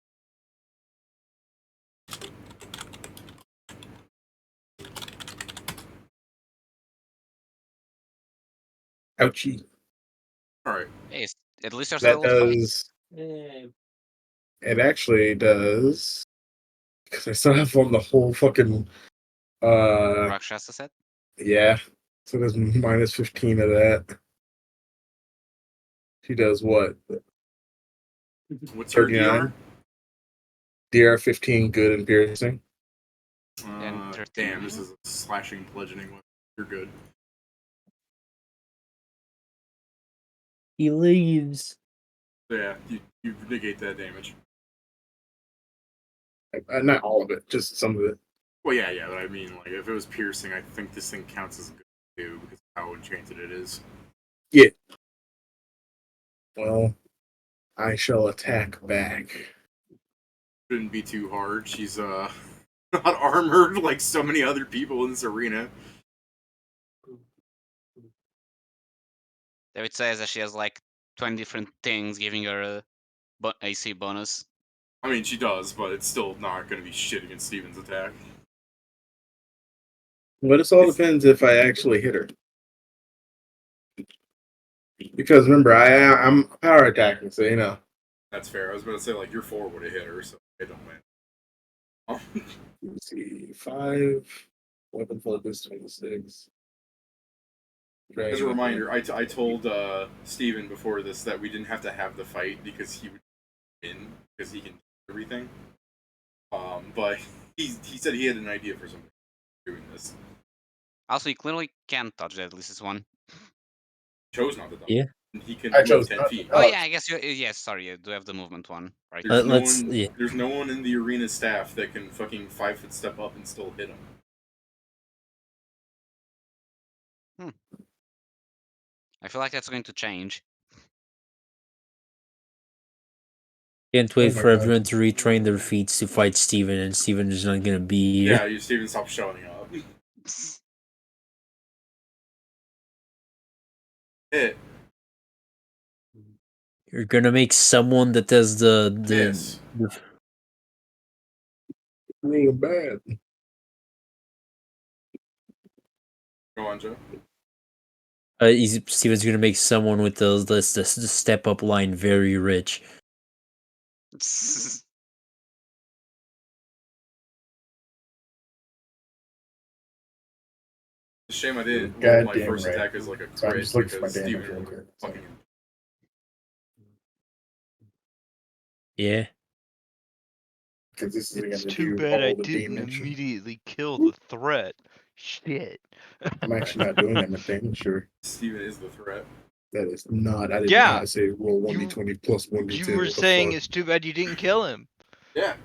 Ouchie. Alright. Hey, at least there's a That little fight. does. It actually does. Because I still have on the whole fucking. Rakshasa set. Yeah. So there's minus 15 of that. She does what? What's your DR? 39? DR 15 good and piercing. And 13. Damn, this is a slashing bludgeoning one. You're good. He leaves. So yeah, you negate that damage. Not all of it, just some of it. Well, yeah, but I mean, like, if it was piercing, I think this thing counts as good too, because of how enchanted it is. Yeah. Well, I shall attack back. Shouldn't be too hard. She's, not armored like so many other people in this arena. David says that she has like 20 different things giving her AC bonus. I mean, she does, but it's still not going to be shit against Steven's attack. But it all depends if I actually hit her. Because remember, I'm power attacking, so you know. That's fair. I was about to say, like, your 4 would have hit her, so I don't win. Let's see, 5 weapon focus 26. As a reminder, I told Steven before this that we didn't have to have the fight because he would win because he can do everything. But he said he had an idea for something doing this. Also, you clearly can't touch that. At least this one. Chose not to dodge. Yeah. He can I move chose 10 not to feet. Oh dodge. yeah, I guess you. Yes, sorry, you do have the movement one, right? There's no let's- one. yeah. There's no one in the arena staff that can fucking 5-foot step up and still hit him. I feel like that's going to change. Can't wait Oh my for God. everyone to retrain their feats to fight Steven, and Steven is not gonna be here. Yeah, you Steven stop showing up. Hit. You're gonna make someone that does Miss. Really bad. Go on, Joe. Steven's gonna make someone with the step up line very rich. It's a shame I didn't roll God my damn first right. attack as like a So I'm crit just looking for my because damage Steven real quick. fucking. Yeah. Because this is It's gonna too do bad I all the didn't damage. immediately kill the threat. Shit. I'm actually not doing that much damage, sure. Steven is the threat. That is not. I did Yeah. not say roll 1d20 plus 1d10. You were What the saying fuck? it's too bad you didn't kill him. Yeah.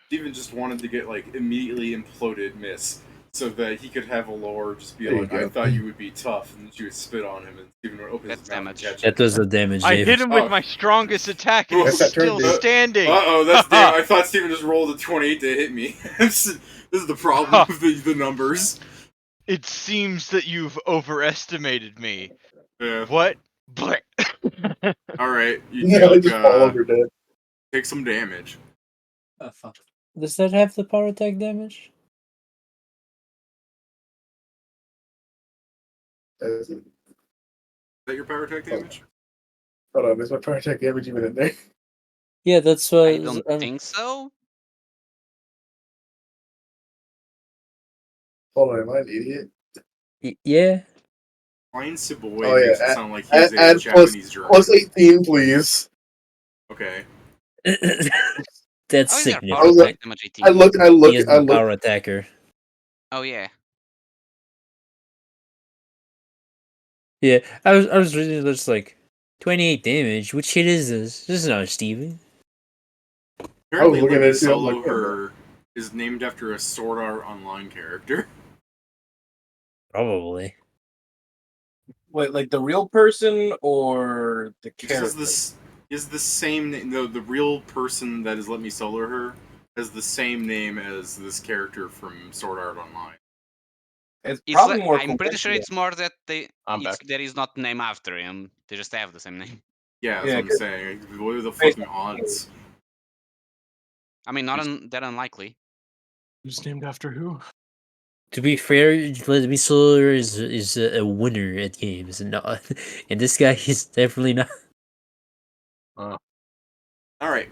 Steven just wanted to get like immediately imploded miss so that he could have a lore just be There you like, I go. thought you would be tough, and then she would spit on him and Steven would open his That's mouth damage. and catch That it. does the damage. I Dave. hit him with Oh. my strongest attack and he's That's that turn, still dude. standing. Uh-oh, that's damn. I thought Steven just rolled a 28 to hit me. This is the problem with the numbers. It seems that you've overestimated me. Yeah. What? Blech. Alright, you Yeah, take, just fall over dead. take some damage. Oh, fuck. Does that have the power attack damage? Is that your power attack damage? Hold on, is my power attack damage even in there? Yeah, that's what I don't think so. Hold on, am I an idiot? Yeah. Flying Siboy Oh, yeah, makes it sound like he's a Add Japanese German. plus 18, please. Okay. That's How is your significant. power attack damage 18? I look, He is the power attacker. Oh yeah. Yeah, I was reading this like 28 damage. Which shit is this? This is not Steven. Apparently, looking Let Me at it too, I'm Solo like, wait a minute. Her is named after a Sword Art Online character. Probably. Wait, like the real person or the It character? says this is the same name. The real person that is Let Me Solo Her has the same name as this character from Sword Art Online. It's It's probably like, more. I'm pretty sure coincidental. it's more that I'm back. that is not named after him. They just have the same name. Yeah, that's Yeah, what I'm 'cause- saying. What are the fucking odds? I mean, not that unlikely. Who's named after who? To be fair, Let Me Solar is a winner at games, and not, and this guy is definitely not. All right.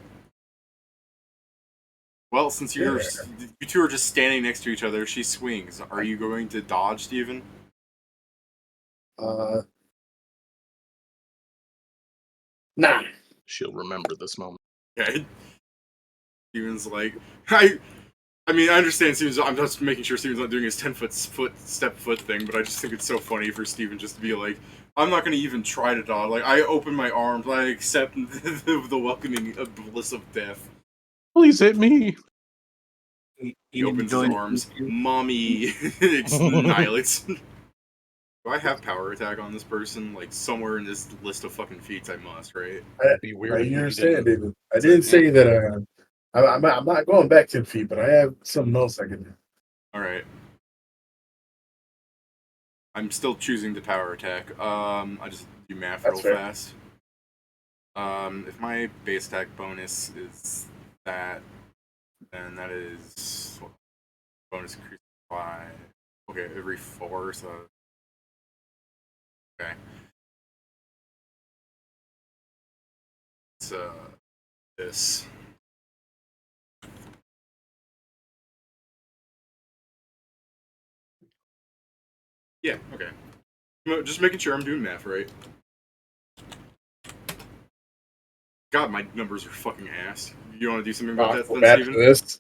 Well, since you two are just standing next to each other, she swings. Are you going to dodge, Steven? Nah. She'll remember this moment. Okay. Steven's like, I mean, I understand Steven's. I'm just making sure Steven's not doing his 10-foot step foot thing, but I just think it's so funny for Steven just to be like, I'm not going to even try to dodge. Like, I open my arms, I accept the welcoming bliss of death. Please hit me. He opens his arms. Mommy annihilates. Do I have power attack on this person? Like, somewhere in this list of fucking feats I must, right? It'd be weird. I if you understand, didn't. David. I didn't say that. I'm not going back 10 feet, but I have something else I can do. Alright. I'm still choosing the power attack. I just do math That's real fair. fast. If my base attack bonus is that, then that is bonus increase by every 4. So okay, it's this. Yeah, okay. Just making sure I'm doing math right. God, my numbers are fucking ass. You want to do something about that then, Back to Steven? this.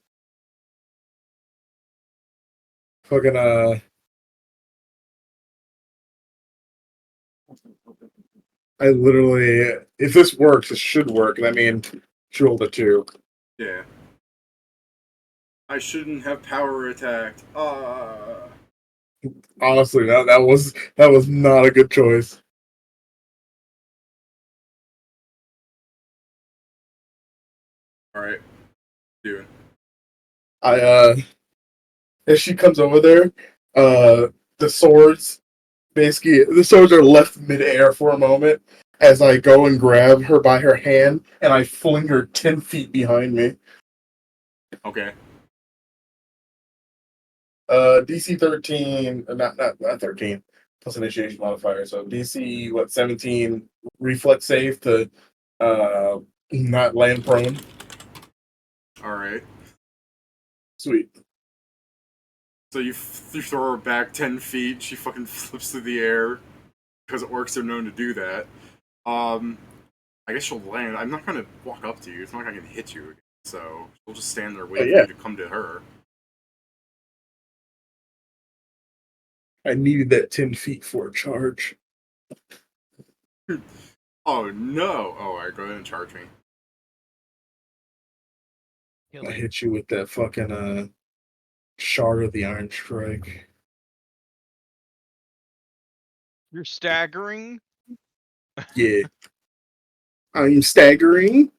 Fucking I literally, if this works, it should work. I mean, she rolled a 2. Yeah. I shouldn't have power attacked. Honestly, that was not a good choice. Alright. Doing. If she comes over there, the swords the swords are left midair for a moment as I go and grab her by her hand and I fling her 10 feet behind me. Okay. DC 13, not 13, plus initiation modifier. So DC 17 reflex save to not land prone. Alright. Sweet. So you throw her back 10 feet, she fucking flips through the air, because orcs are known to do that. I guess she'll land. I'm not gonna walk up to you, it's not gonna hit you again, so she'll just stand there waiting for you to come to her. I needed that 10 feet for a charge. Oh no! Oh, alright, go ahead and charge me. I hit you with that fucking shard of the Iron Strike. You're staggering? Yeah. I'm staggering.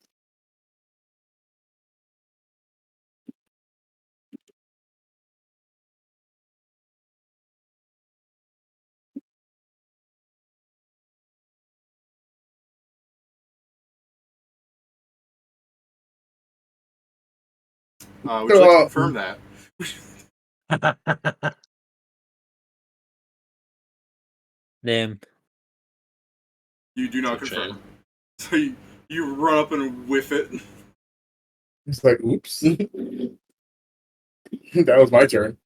Would you like to confirm that? Damn. You do not It's a confirm. shame. So you run up and whiff it. It's like, oops. That was my turn.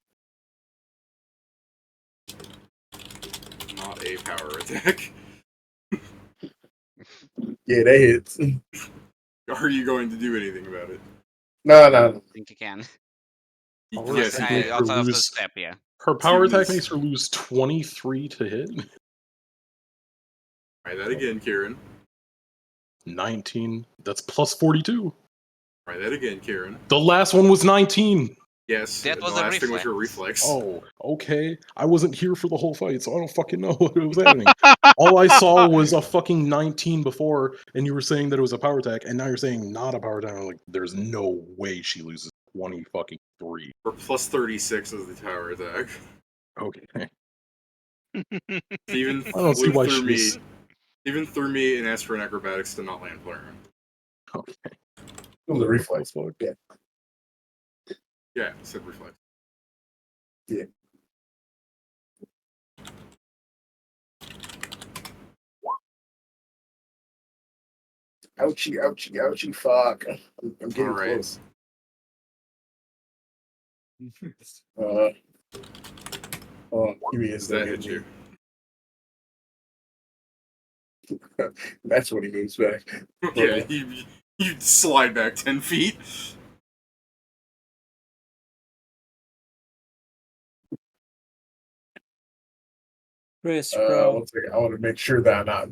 Not a power attack. Yeah, that hits. Are you going to do anything about it? No. I think you can. Yes, you Makes can. her Outside of the lose- step, yeah. Her power Steven attack is- makes her lose 23 to hit. Try that again, Kieran. 19. That's plus 42. Try that again, Kieran. The last one was 19. Yes, That the was a last thing was your reflex. reflex. Oh, okay. I wasn't here for the whole fight, so I don't fucking know what was happening. All I saw was a fucking 19 before, and you were saying that it was a power attack, and now you're saying not a power attack. I'm like, there's no way she loses 20 fucking 3. Or plus 36 is the power attack. Okay. Steven I don't see flew why through me. she's... Steven threw me and asked for an acrobatics to not land prone. Okay. It was a reflex. Yeah. Yeah, said reflex. Yeah. Ouchie, fuck. I'm getting All right. close. Give me a Does that hit second. you? That's when he moves back. Yeah, you slide back 10 feet. Chris, bro. One second. I want to make sure that I'm not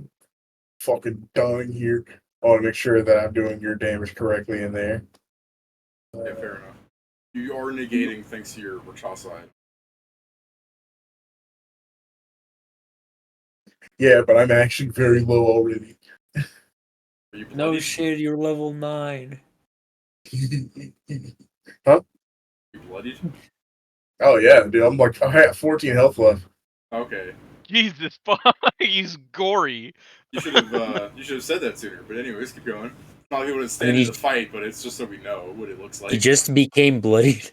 fucking dying here. I want to make sure that I'm doing your damage correctly in there. Yeah, fair enough. You are negating thanks to your Rakshasa. Yeah, but I'm actually very low already. Are you No bloodied? shit, you're level 9. Huh? You bloodied? Oh yeah, dude. I have 14 health left. Okay. Jesus, fuck! He's gory. You should have said that sooner. But anyways, keep going. Not like it would have stand he- in the fight, but it's just so we know what it looks like. He just became bloodied.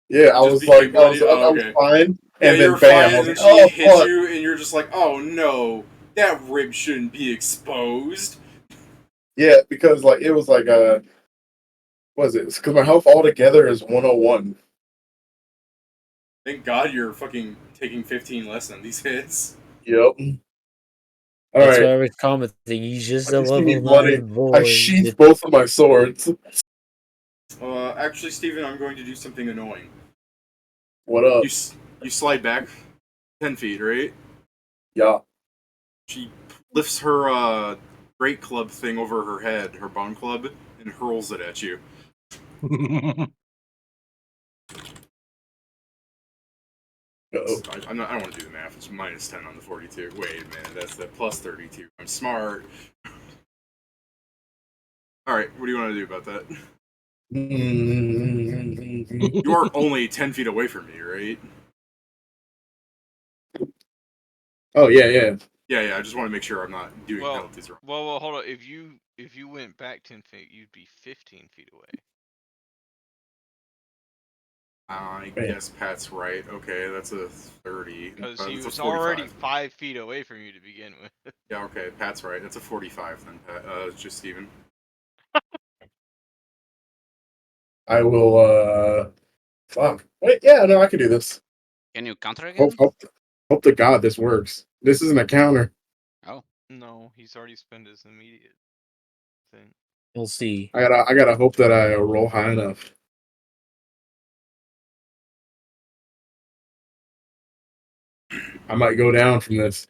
Yeah, I Just was became like, bloody? I Oh, was okay. fine, Yeah, and you're then bam, fine, I and was then like, she oh hits fuck. you, and you're just like, oh no, that rib shouldn't be exposed. Yeah, because like it was like what is it? Because my health altogether is 101. Thank God you're fucking taking 15 less than these hits. Yep. All That's right. why I was commenting. He's just I a see me level bloody. 9 boy. I sheathed both of my swords. Actually, Steven, I'm going to do something annoying. What up? You slide back 10 feet, right? Yeah. She lifts her great club thing over her head, her bone club, and hurls it at you. Uh-oh. I don't want to do the math. It's minus 10 on the 42. Wait a minute, that's the plus 32. I'm smart. Alright, what do you want to do about that? You are only 10 feet away from me, right? Oh yeah. Yeah, I just want to make sure I'm not doing penalties wrong. Well, hold on. If you went back 10 feet, you'd be 15 feet away. I guess Pat's right. Okay, that's a 30. Because he That's was a 45. already 5 feet away from you to begin with. Yeah, okay, Pat's right. That's a 45 then, Pat. It's just Steven. I will. Fuck. Wait. Yeah. No, I can do this. Can you counter again? Hope to God this works. This isn't a counter. Oh. No, he's already spent his immediate thing. We'll see. I gotta hope that I roll high enough. I might go down from this.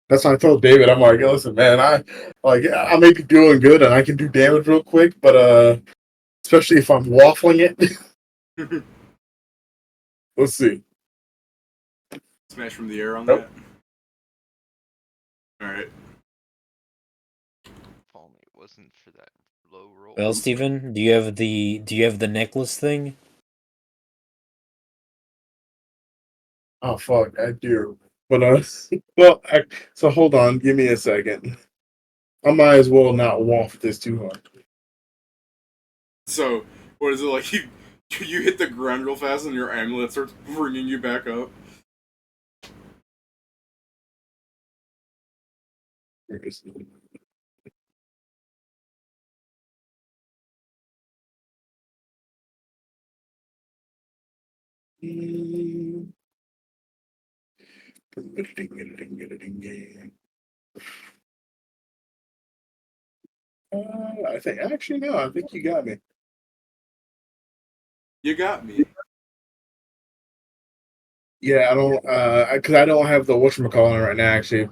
That's why I told David, I'm like, listen, man, I may be doing good and I can do damage real quick, but especially if I'm waffling it. Let's see. Smash from the air on Nope. that. Alright. If only it wasn't for that low roll. Well, Steven, do you have the necklace thing? Oh fuck, I do. But well, so hold on, give me a second. I might as well not waft this too hard. So, what is it like? You hit the ground real fast and your amulet starts bringing you back up. Where is it? I think actually no, I think you got me. You got me. Yeah, I don't because I don't have the whatchamacallit right now actually.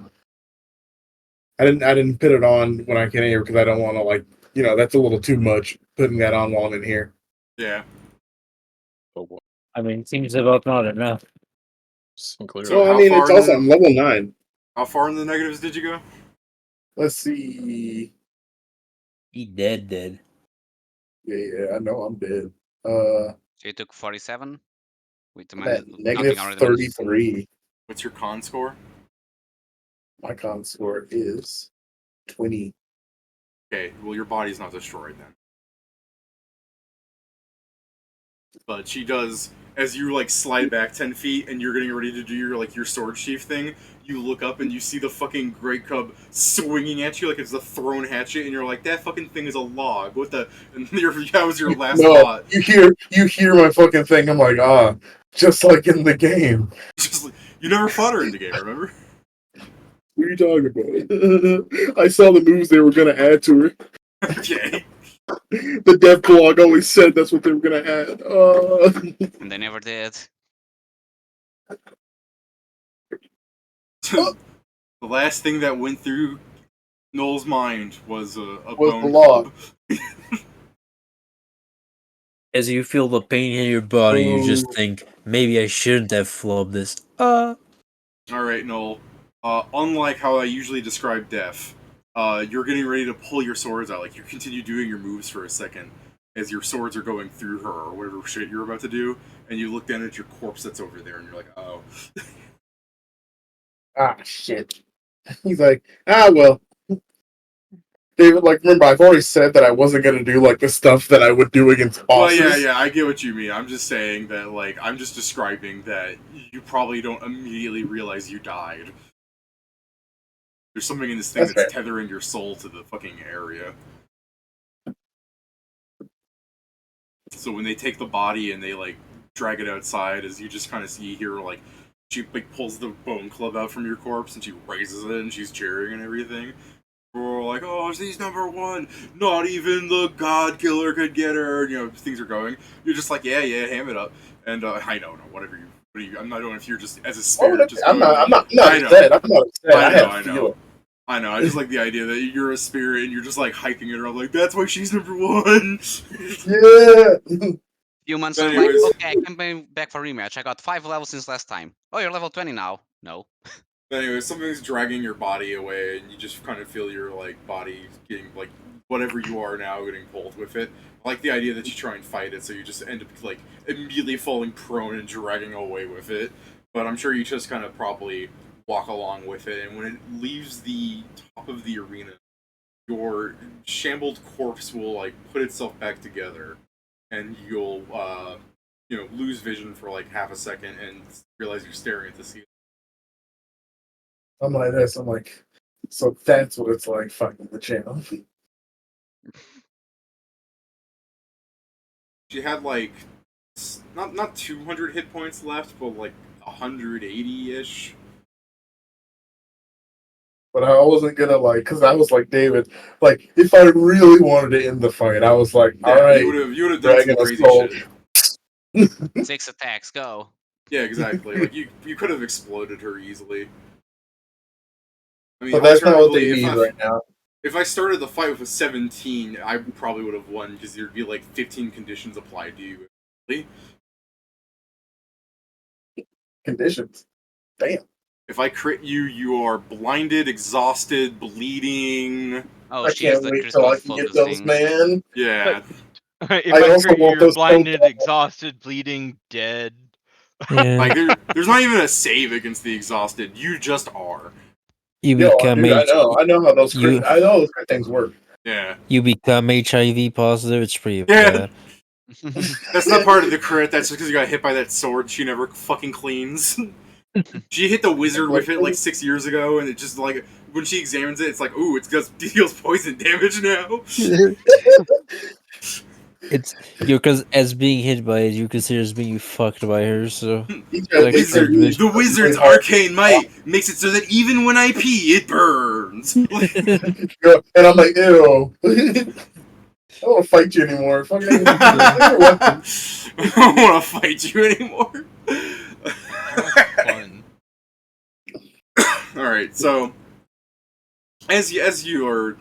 I didn't put it on when I came here because I don't want to that's a little too much putting that on while I'm in here. Yeah. Oh boy. I mean, it seems about not enough. Sinclair. So Well, I how mean far it's also in I'm level 9. How far in the negatives did you go? Let's see. He dead. Yeah, I know I'm dead. So you took 47? With the I'm at counting negative already 33. What's your con score? My con score is 20. Okay, well your body's not destroyed then. But she does, as you slide back 10 feet and you're getting ready to do your sword sheath thing, you look up and you see the fucking Great Cub swinging at you like it's a thrown hatchet, and you're like, that fucking thing is a log. What the? And that was your last thought. You hear my fucking thing. I'm like, just like in the game. Just you never fought her in the game, remember? What are you talking about? I saw the moves they were gonna add to her. Okay. The dev blog always said that's what they were gonna add. And they never did. The last thing that went through Null's mind was a bone the log. club. As you feel the pain in your body, you just think, maybe I shouldn't have flubbed this. Alright, Null. Unlike how I usually describe death, you're getting ready to pull your swords out. Like, you continue doing your moves for a second as your swords are going through her or whatever shit you're about to do, and you look down at your corpse that's over there, and you're like, oh. ah, shit. He's like, ah, well. David, like, remember, I've already said that I wasn't gonna do like the stuff that I would do against bosses. Well, yeah, I get what you mean. I'm just saying that, like, I'm just describing that you probably don't immediately realize you died. There's something in this thing that's tethering your soul to the fucking area. So when they take the body and they, like, drag it outside, as you just kind of see here, like, she, like, pulls the bone club out from your corpse and she raises it and she's cheering and everything. We're like, oh, she's #1. Not even the God Killer could get her. And, you know, things are going. You're just like, yeah, ham it up. And I know, whatever you. I'm not knowing if you're just as a spirit. I'm not upset. I'm not upset. I know. I just like the idea that you're a spirit and you're just like hyping it around. Like, that's why she's #1. Yeah. Humans are like, okay, I can be back for rematch. I got 5 levels since last time. Oh, you're level 20 now. No. Anyway, something's dragging your body away, and you just kind of feel your like body getting like whatever you are now getting pulled with it. I like the idea that you try and fight it, so you just end up like immediately falling prone and dragging away with it. But I'm sure you just kind of probably walk along with it, and when it leaves the top of the arena, your shambled corpse will like put itself back together, and you'll lose vision for like half a second and realize you're staring at the ceiling. I'm like this. I'm like, so that's what it's like fighting the channel. She had like not 200 hit points left, but like 180-ish. But I wasn't gonna like, because I was like, David, like if I really wanted to end the fight, I was like, all right, you would have done some crazy shit. 6 attacks, go. Yeah, exactly. Like you could have exploded her easily. I mean, but that's not what they need right now. If I started the fight with a 17, I probably would have won because there'd be like 15 conditions applied to you. Really? Conditions? Damn. If I crit you, you are blinded, exhausted, bleeding. Oh, I can't wait till I can get those, man. Yeah. If I also crit you, you're blinded, exhausted, bleeding, dead. Yeah. Like there's not even a save against the exhausted. You just are. You become dude, I know how those crit things work. Yeah. You become HIV positive. It's pretty bad. That's not part of the crit. That's just because you got hit by that sword she never fucking cleans. She hit the wizard with it like 6 years ago, and it just like when she examines it, it's like, ooh, it deals poison damage now. It's because as being hit by it, you consider as being fucked by her. So the wizard's arcane might makes it so that even when I pee, it burns. And I'm like, ew. I don't want to fight you anymore. I don't want to fight you anymore. Fun. All right, so as you are,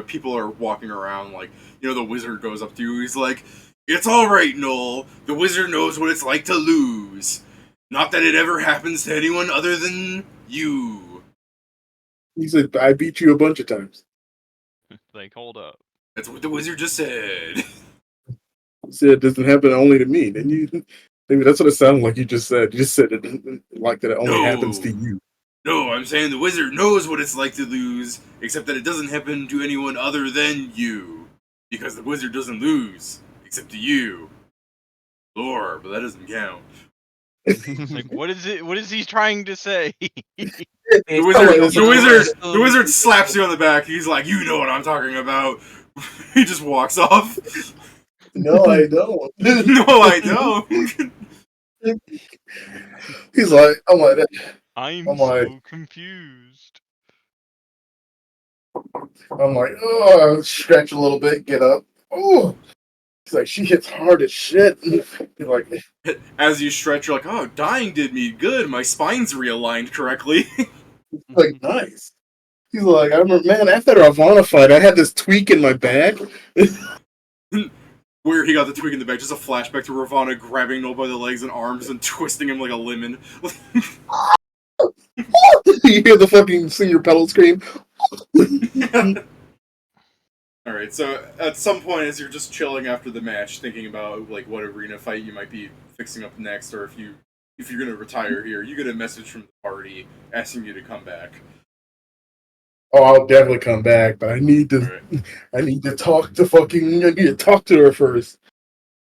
people are walking around, like, the wizard goes up to you. He's like, "It's all right, Null. The wizard knows what it's like to lose. Not that it ever happens to anyone other than you." He said, "I beat you a bunch of times." Like, hold up. That's what the wizard just said. He said it doesn't happen only to me. Didn't you? Maybe that's what it sounded like you just said. You just said it like that it only happens to you. No, I'm saying the wizard knows what it's like to lose, except that it doesn't happen to anyone other than you. Because the wizard doesn't lose, except to you. Lore, but that doesn't count. Like, what is he trying to say? The wizard slaps you on the back. He's like, "You know what I'm talking about." He just walks off. No, I don't. No, I don't. He's like, I'm like that. I'm so confused. I'm like, oh, stretch a little bit, get up. Oh, he's like, she hits hard as shit. He's like, as you stretch, you're like, "Oh, dying did me good. My spine's realigned correctly." Like, nice. He's like, I remember, man, after our Ravana fight, I had this tweak in my back. Where he got the tweak in the back, just a flashback to Ravana grabbing Null by the legs and arms and twisting him like a lemon. You hear the fucking singer pedal scream. Alright, so at some point as you're just chilling after the match, thinking about like what arena fight you might be fixing up next, or if you if you're gonna retire here, you get a message from the party asking you to come back. Oh, I'll definitely come back, but I need to. Right. I need to talk to fucking. I need to talk to her first.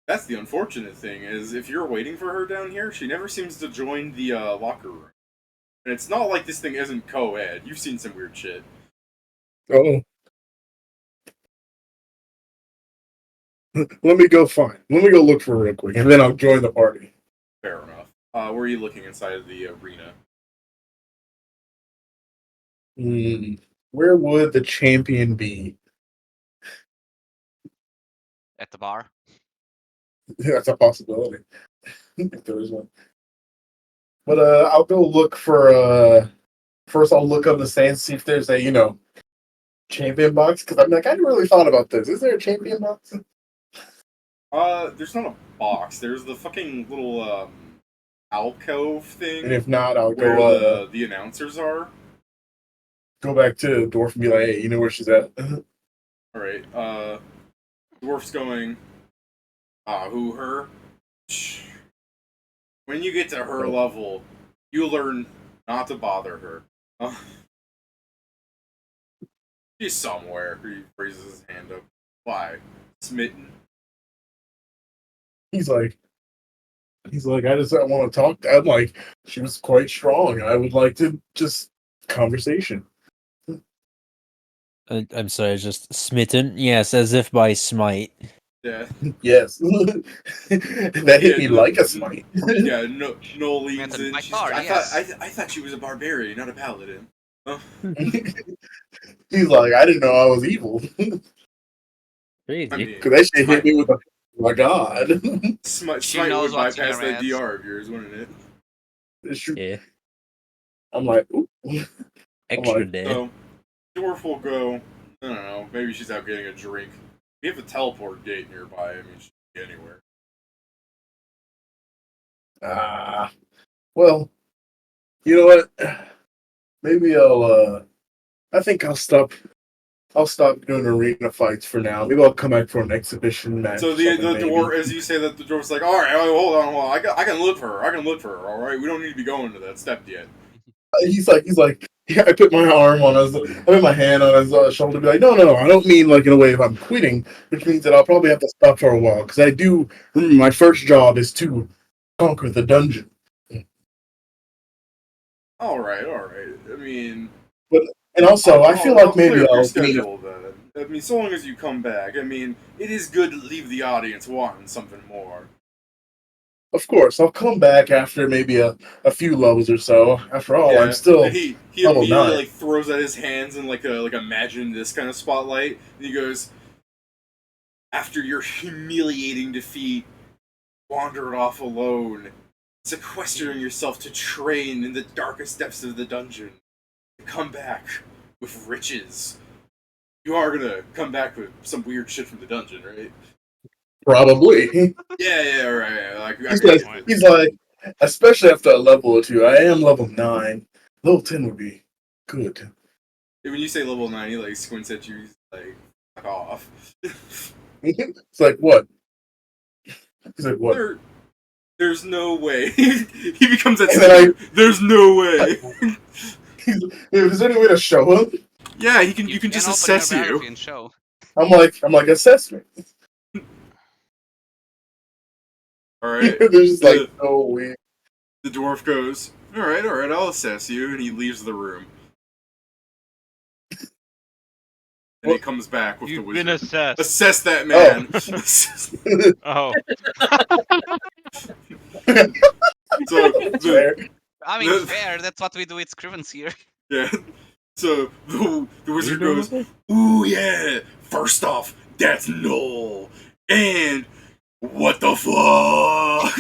That's the unfortunate thing, is if you're waiting for her down here, she never seems to join the locker room. And it's not like this thing isn't co-ed. You've seen some weird shit. Oh. Let me go look for her real quick, and then I'll join the party. Fair enough. Where are you looking inside of the arena? Where would the champion be? At the bar. That's a possibility. If there is one. But I'll go look for first I'll look up the stands, see if there's a champion box, because I'm like, I hadn't really thought about this. Is there a champion box? There's not a box. There's the fucking little alcove thing. And if not, I'll where go the announcers are. Go back to Dwarf and be like, hey, you know where she's at? Alright, Dwarf's going, who, her? Shh. When you get to her level, you learn not to bother her. She's somewhere. He raises his hand up. Why? Smitten. He's like, I want to talk. I'm like, she was quite strong. I would like to just conversation. I'm sorry, just smitten. Yes, as if by smite. Yeah. Yes. That hit me like a smite. Yeah, Null leans Method in. by She's, car, I yes. thought she was a barbarian, not a paladin. Oh. He's like, I didn't know I was evil. Crazy. I mean, Because that shit hit me with a, oh my god. Smite She would knows what bypass you're that at. DR of yours, wouldn't it? It's true. Yeah. I'm like, ooh. Extra like, dead. So, Dwarf will go, I don't know, maybe she's out getting a drink. We have a teleport gate nearby, I mean, she can be anywhere. Well, you know what? Maybe I think I'll stop doing arena fights for now. Maybe I'll come back for an exhibition match. So or the something, maybe. dwarf, as you say that, the dwarf's like, alright, hold on, I can look for her, alright? We don't need to be going to that step yet. He's like, yeah, I put my arm on his, I put my hand on his shoulder, be like, no, I don't mean like in a way if I'm quitting, which means that I'll probably have to stop for a while, because I do, my first job is to conquer the dungeon. Alright. I mean... And also, I feel like maybe clear up your I'll schedule then. I mean, so long as you come back, I mean, it is good to leave the audience wanting something more. Of course, I'll come back after maybe a few levels or so. After all, I'm still And he level immediately 9. like throws out his hands in like imagine this kind of spotlight, and he goes, after your humiliating defeat, wandered off alone, sequestering yourself to train in the darkest depths of the dungeon, to come back with riches. You are gonna come back with some weird shit from the dungeon, right? Probably. Yeah, right. Like, He's like, especially after a level or 2. I am level 9. Level 10 would be good. when you say level 9, he like squints at you, he's like, fuck off. It's like, what? He's like, what? There's no way. He becomes that And then there's no way. Is there any way to show him? Yeah, you can just open assess your you. biography and show. I'm like, assessment. Alright. There's just like, no way. The dwarf goes, alright, I'll assess you, and he leaves the room. And he comes back with the You've wizard. been assessed. Assess that man. Oh. So I mean, fair. That's what we do with Scrivenseer. yeah. So the wizard goes, ooh yeah. First off, that's Null, and what the fuck?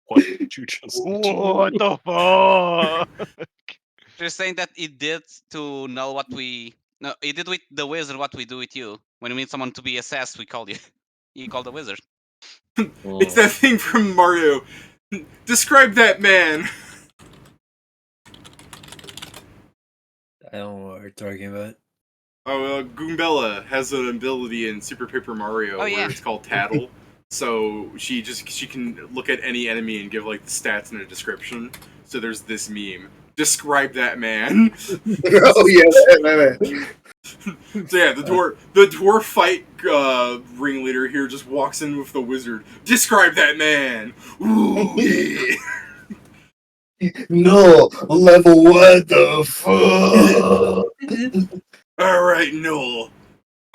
What did you just What the fuck? You're saying that it did to Null what we... No, it did with the wizard what we do with you. When we need someone to be assessed, we call you. You call the wizard. It's that thing from Mario. Describe that man. I don't know what you're talking about. Oh, Goombella has an ability in Super Paper Mario where yeah. it's called Tattle. So she can look at any enemy and give like the stats and a description. So there's this meme. Describe that man. Oh yeah, that. So yeah, the dwarf fight ringleader here just walks in with the wizard. Describe that man. Ooh, yeah. No, level what the fuck? All right, Null.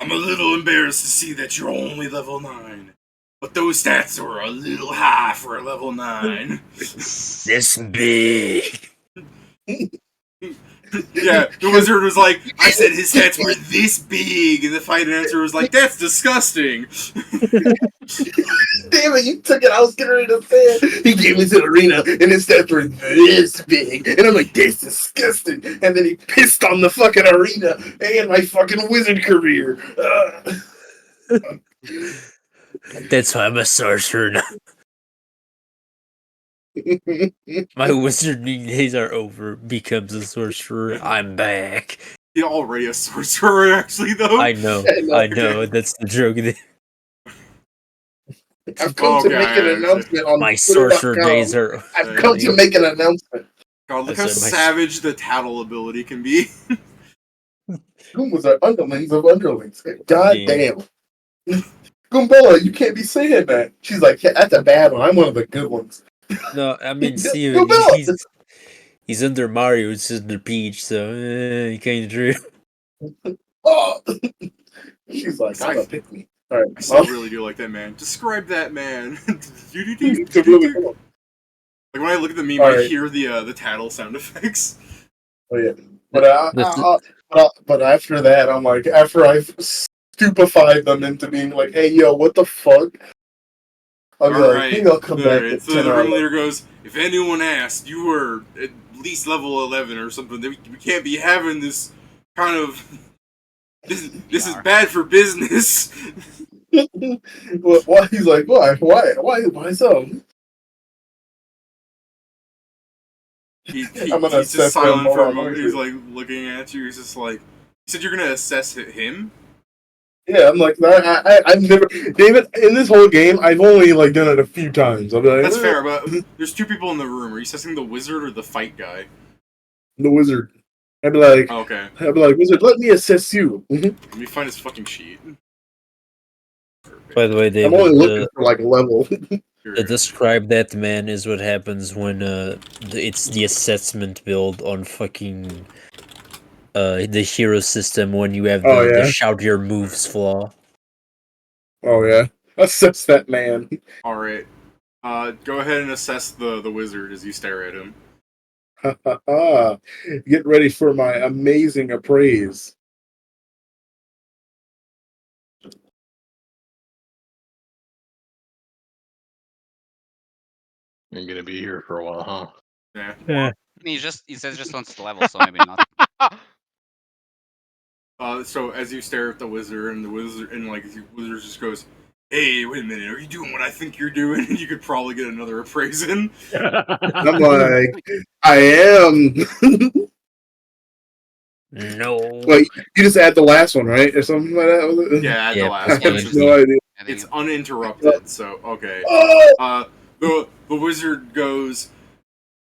I'm a little embarrassed to see that you're only level 9. But those stats are a little high for a level 9. This big. Yeah, the wizard was like, I said his stats were this big, and the fight announcer was like, that's disgusting. Damn it, you took it. I was getting ready to say it. He gave me to the arena, and his stats were this big. And I'm like, that's disgusting. And then he pissed on the fucking arena and my fucking wizard career. That's why I'm a sorcerer now. My wizarding days are over. Becomes a sorcerer. I'm back. He's already a sorcerer, actually, though. I know. That's the joke. I've come to make an announcement on My sorcerer Twitter.com. days are. I've come to make an announcement. God, look I how said my- savage the tattle ability can be. Goombas are underlings of underlings. God Damn. damn. Goombella, you can't be saying that. She's like, yeah, that's a bad one. I'm one of the good ones. No, I mean Steven. Goombella! He's under Mario. It's under Peach, so you can't do. Oh! She's like, I'm a pick me. I Alright. still really do like that man. Describe that man. It's a really cool. Like when I look at the meme, All I right. hear the tattle sound effects. Oh yeah. But after that, I'm like, after I've stupefied them into being like, hey yo, what the fuck? I'll be like, maybe I'll come back at So 10 the hours. ringleader goes, if anyone asked, you were at least level 11 or something. We can't be having this kind of. This is bad for business. Why? He's like, why so? He's I'm gonna just assess silent him. for a Hold on, moment. let me He's see. like looking at you. He's just like, you said you're gonna assess him? Yeah, I'm like, I've never, David, in this whole game, I've only like done it a few times. I'll be like, That's fair, but there's two people in the room. Are you assessing the wizard or the fight guy? The wizard. I'd be like, Oh, okay. wizard, let me assess you. Let me find his fucking sheet. Perfect. By the way, I'm only David, looking for like a level. to describe that man is what happens when it's the assessment build on fucking the hero system when you have the shout your moves flaw. Oh yeah, assess that man. All right. Go ahead and assess the wizard as you stare at him. Get ready for my amazing appraise. I'm gonna be here for a while, huh? Yeah. He says just wants the level, so maybe not. So as you stare at the wizard, and the wizard just goes, "Hey, wait a minute, are you doing what I think you're doing?" And you could probably get another appraise in. I'm like, I am. No. Wait, you just add the last one, right, or something like that? Was it? Yeah, Yeah, the last I one. have no idea. I think It's uninterrupted, so okay. Oh! The wizard goes,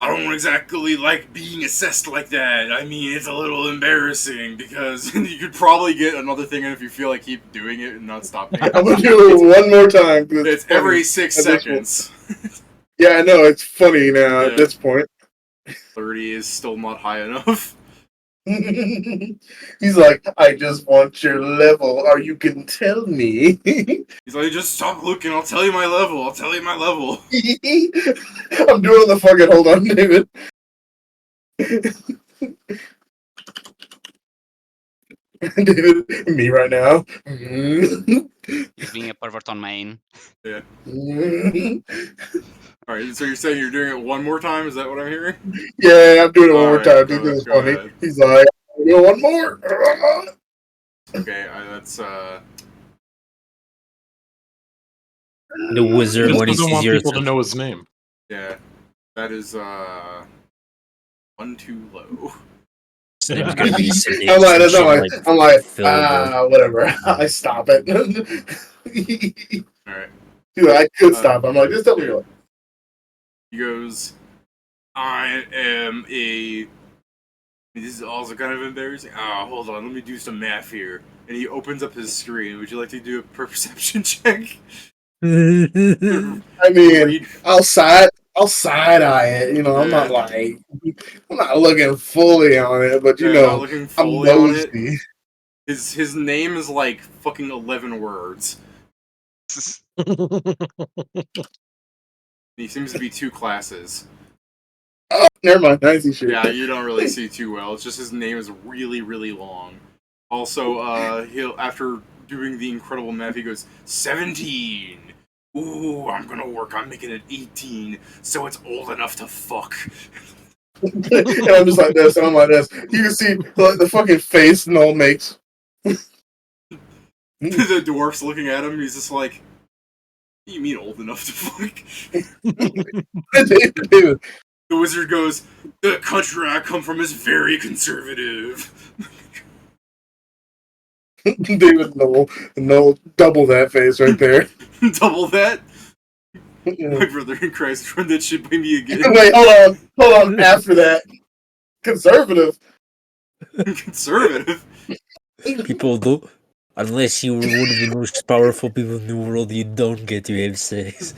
I don't exactly like being assessed like that. I mean, it's a little embarrassing because you could probably get another thing in if you feel like keep doing it and not stopping. I'm gonna do it one more time. 'cause It's funny. every 6 At this seconds. Yeah, I know, it's funny now Yeah. at this point. 30 is still not high enough. He's like, I just want your level, or you can tell me. He's like, just stop looking, I'll tell you my level, I'll tell you my level. I'm doing the fucking, hold on, David. David, me right now. he's being a pervert on main. Yeah. Alright, so you're saying you're doing it one more time? Is that what I'm hearing? Yeah, I'm doing it one more Alright, time. go- This is go funny. ahead. He's like, I'll do one more. Okay, that's The wizard He when he doesn't sees want your people to know his name. yeah. That is one too low. his name's gonna be Cindy. I'm like, some I'm shit like, Philibert. whatever. I stop it. Alright. He's like, I could stop. I'm like, just tell me what. He goes, I am a. This is also kind of embarrassing. Hold on, let me do some math here. And he opens up his screen. Would you like to do a perception check? I mean, I'll side eye it. You know, I'm not Yeah. I'm not looking fully on it, but you Yeah, not know, looking I'm fully on it. nosy. His name is like fucking 11 words. He seems to be 2 classes. Oh, never mind. I see shit. Yeah, you don't really see too well. It's just his name is really, really long. Also, he'll after doing the incredible math, he goes 17. Ooh, I'm gonna work on making it 18, so it's old enough to fuck. And I'm just like this, and I'm like this. You can see the fucking face Null makes. The dwarf's looking at him, and he's just like, "What do you mean old enough to fuck?" David, The wizard goes, "The country I come from is very conservative." David Null, double that face right there. Double that? My brother in Christ, run that shit by me again. Wait, hold on. After that, conservative. Conservative? People do. Unless you were one of the most powerful people in the world, you don't get to have sex.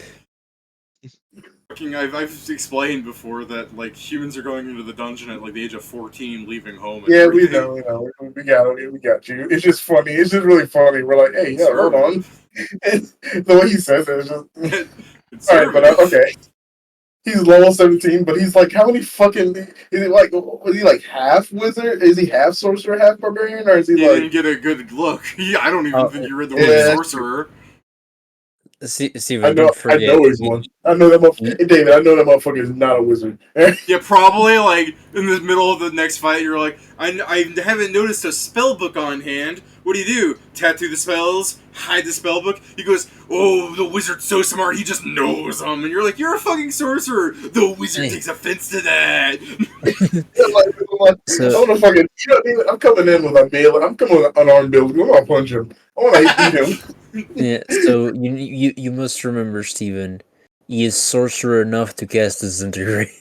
Fucking, I've explained before that like humans are going into the dungeon at like the age of 14, leaving home. And Yeah, everything. we know. We got you. It's just funny. It's just really funny. We're like, hey, yeah, hold on. And the way he says it is just all right, but okay. He's level 17, but he's like, how many fucking is he like? Was he like half wizard? Is he half sorcerer, half barbarian, or is he You like? didn't get a good look. I don't even think you read the word yeah. sorcerer. Steven, I know he's one. I know that motherfucker. Hey, David, I know that motherfucker is not a wizard. Yeah, probably like in the middle of the next fight, you're like, I haven't noticed a spell book on hand. What do? Tattoo the spells, hide the spell book. He goes, oh, the wizard's so smart, he just knows them. And you're like, you're a fucking sorcerer. The wizard takes offense to that. I want to fucking, I'm coming in with a melee. I'm coming with an unarmed build. I'm gonna punch him. I want to beat him. Yeah, so you must remember, Steven, he is sorcerer enough to cast Disintegrate.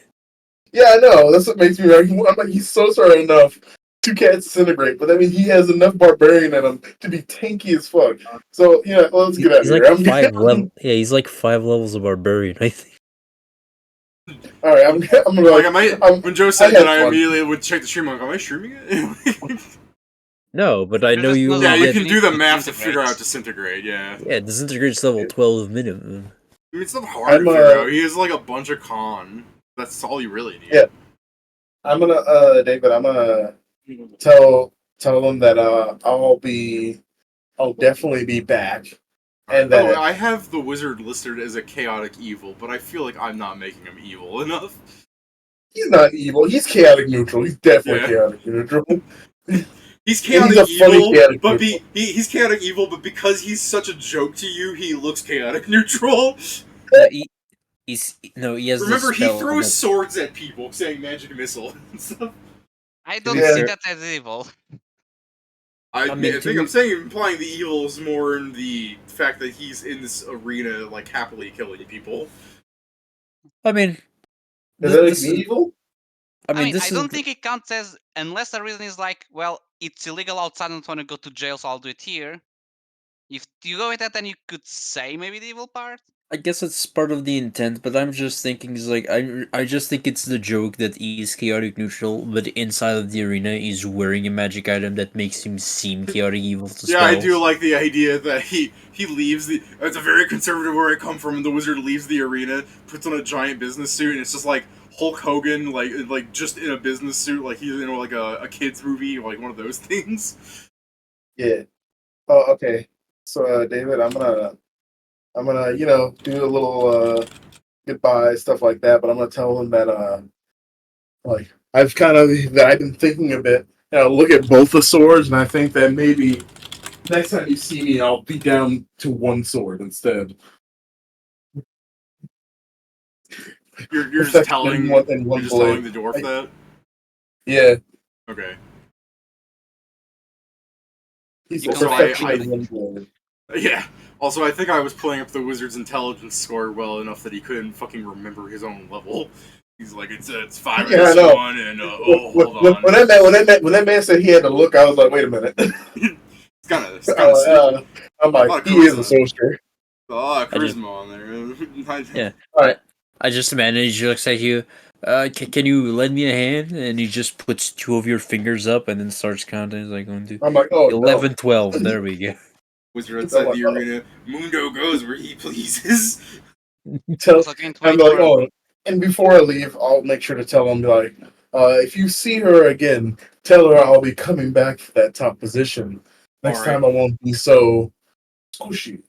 Yeah, I know. That's what makes me like. I'm like, he's sorcerer enough to cast Disintegrate, but I mean, he has enough barbarian in him to be tanky as fuck. So yeah, let's get out of here. Yeah, he's like 5 levels of barbarian, I think. All right, I'm gonna like. When Joe said that, I immediately would check the stream. Like, am I streaming it? No, but I know you. Yeah, you can do the math to figure out Disintegrate. Yeah. Yeah, Disintegrate's level 12 minimum. I mean, it's not hard to figure out. He has like a bunch of con. That's all you really need. Yeah. I'm gonna, David. I'm gonna tell them that I'll definitely be back. And that I have the wizard listed as a chaotic evil, but I feel like I'm not making him evil enough. He's not evil. He's chaotic neutral. He's definitely chaotic neutral. He's chaotic evil, but he's chaotic evil, but because he's such a joke to you, he looks chaotic neutral. He has. Remember, he throws swords at people, saying magic missile and stuff. I don't see that as evil. I think I'm saying implying the evil is more in the fact that he's in this arena, like happily killing people. I mean, is that evil? I mean, I don't think it counts as, unless the reason is like, well, it's illegal outside, I don't want to go to jail, so I'll do it here. If you go with that, then you could say maybe the evil part. I guess it's part of the intent, but I'm just thinking is like I just think it's the joke that he's chaotic neutral, but inside of the arena he's wearing a magic item that makes him seem chaotic evil to spells. Yeah, I do like the idea that he leaves the. It's a very conservative where I come from, and the wizard leaves the arena, puts on a giant business suit, and it's just like Hulk Hogan, like just in a business suit, like he's in like a kids movie, like one of those things. Yeah. Oh, okay. So, David, I'm gonna, do a little goodbye stuff like that. But I'm gonna tell him that I've been thinking a bit. And I'll look at both the swords, and I think that maybe next time you see me, I'll be down to one sword instead. You're just telling the dwarf that? Yeah. Okay. He's also, Yeah. Also, I think I was playing up the wizard's intelligence score well enough that he couldn't fucking remember his own level. He's like, it's 5 Yeah, I minus know. 1, and hold When, on. when that man said he had to look, I was like, wait a minute. It's kind of sick. I'm A lot like, of he is a charisma. sorcerer. A lot of I just- charisma on there. Yeah. Alright. I just imagine he looks at you. Can you lend me a hand? And he just puts 2 of your fingers up and then starts counting. He's like 1, 2, I'm like, oh 11, 12. There we go. Wizard I'm outside like, the arena. Mundo goes where he pleases. tell, Also, can't I'm wait like, for. oh, and before I leave, I'll make sure to tell him like, if you see her again, tell her I'll be coming back for that top position. Next Alright. time I won't be so squishy.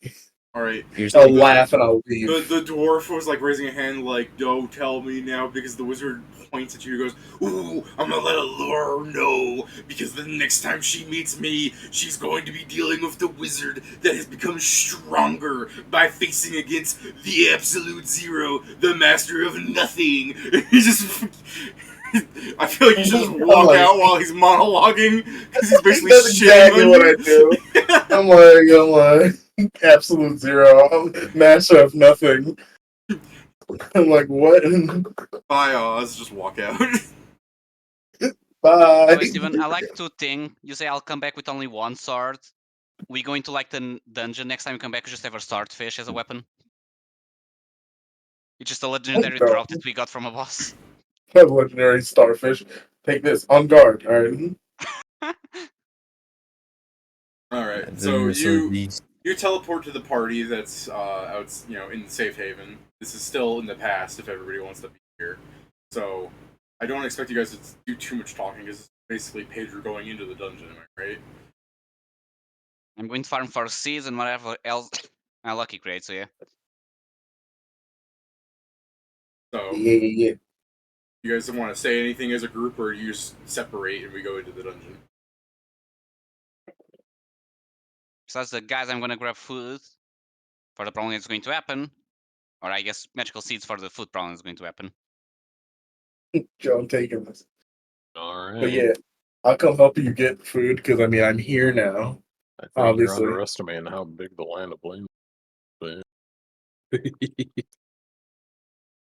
Alright. Here's I'll the- laugh and I'll leave. The dwarf was like raising a hand, like, "Don't tell me now," because the wizard points at you and goes, "Ooh, I'm gonna let Allure know, because the next time she meets me, she's going to be dealing with the wizard that has become stronger by facing against the Absolute Zero, the master of nothing." He just. I feel like you should just walk like- out while he's monologuing, because he's basically That's shitting exactly on what you. I do. I'm like, absolute zero. I'm master of nothing. I'm like, what? Bye, Oz. Just walk out. Bye. Anyway, Steven, I like to think you say I'll come back with only 1 sword. We go into like the dungeon next time you come back. You just have a swordfish as a weapon. It's just a legendary No. drop that we got from a boss. Legendary starfish. Take this. On guard. Alright. Alright, And so then some of these- you teleport to the party that's out, in Safe Haven. This is still in the past if everybody wants to be here. So I don't expect you guys to do too much talking because it's basically Pedro going into the dungeon, am I right? I'm going to farm for seeds and whatever else my lucky creates, so yeah. So Yeah. you guys want to say anything as a group, or you just separate and we go into the dungeon? Besides the guys, I'm gonna grab food for the problem that's going to happen. Or I guess magical seeds for the food problem is going to happen. Joe, I'm taking this. All But right. yeah, I'll come help you get food because I mean I'm here now. I think Obviously. you're underestimating how big the land of blame is.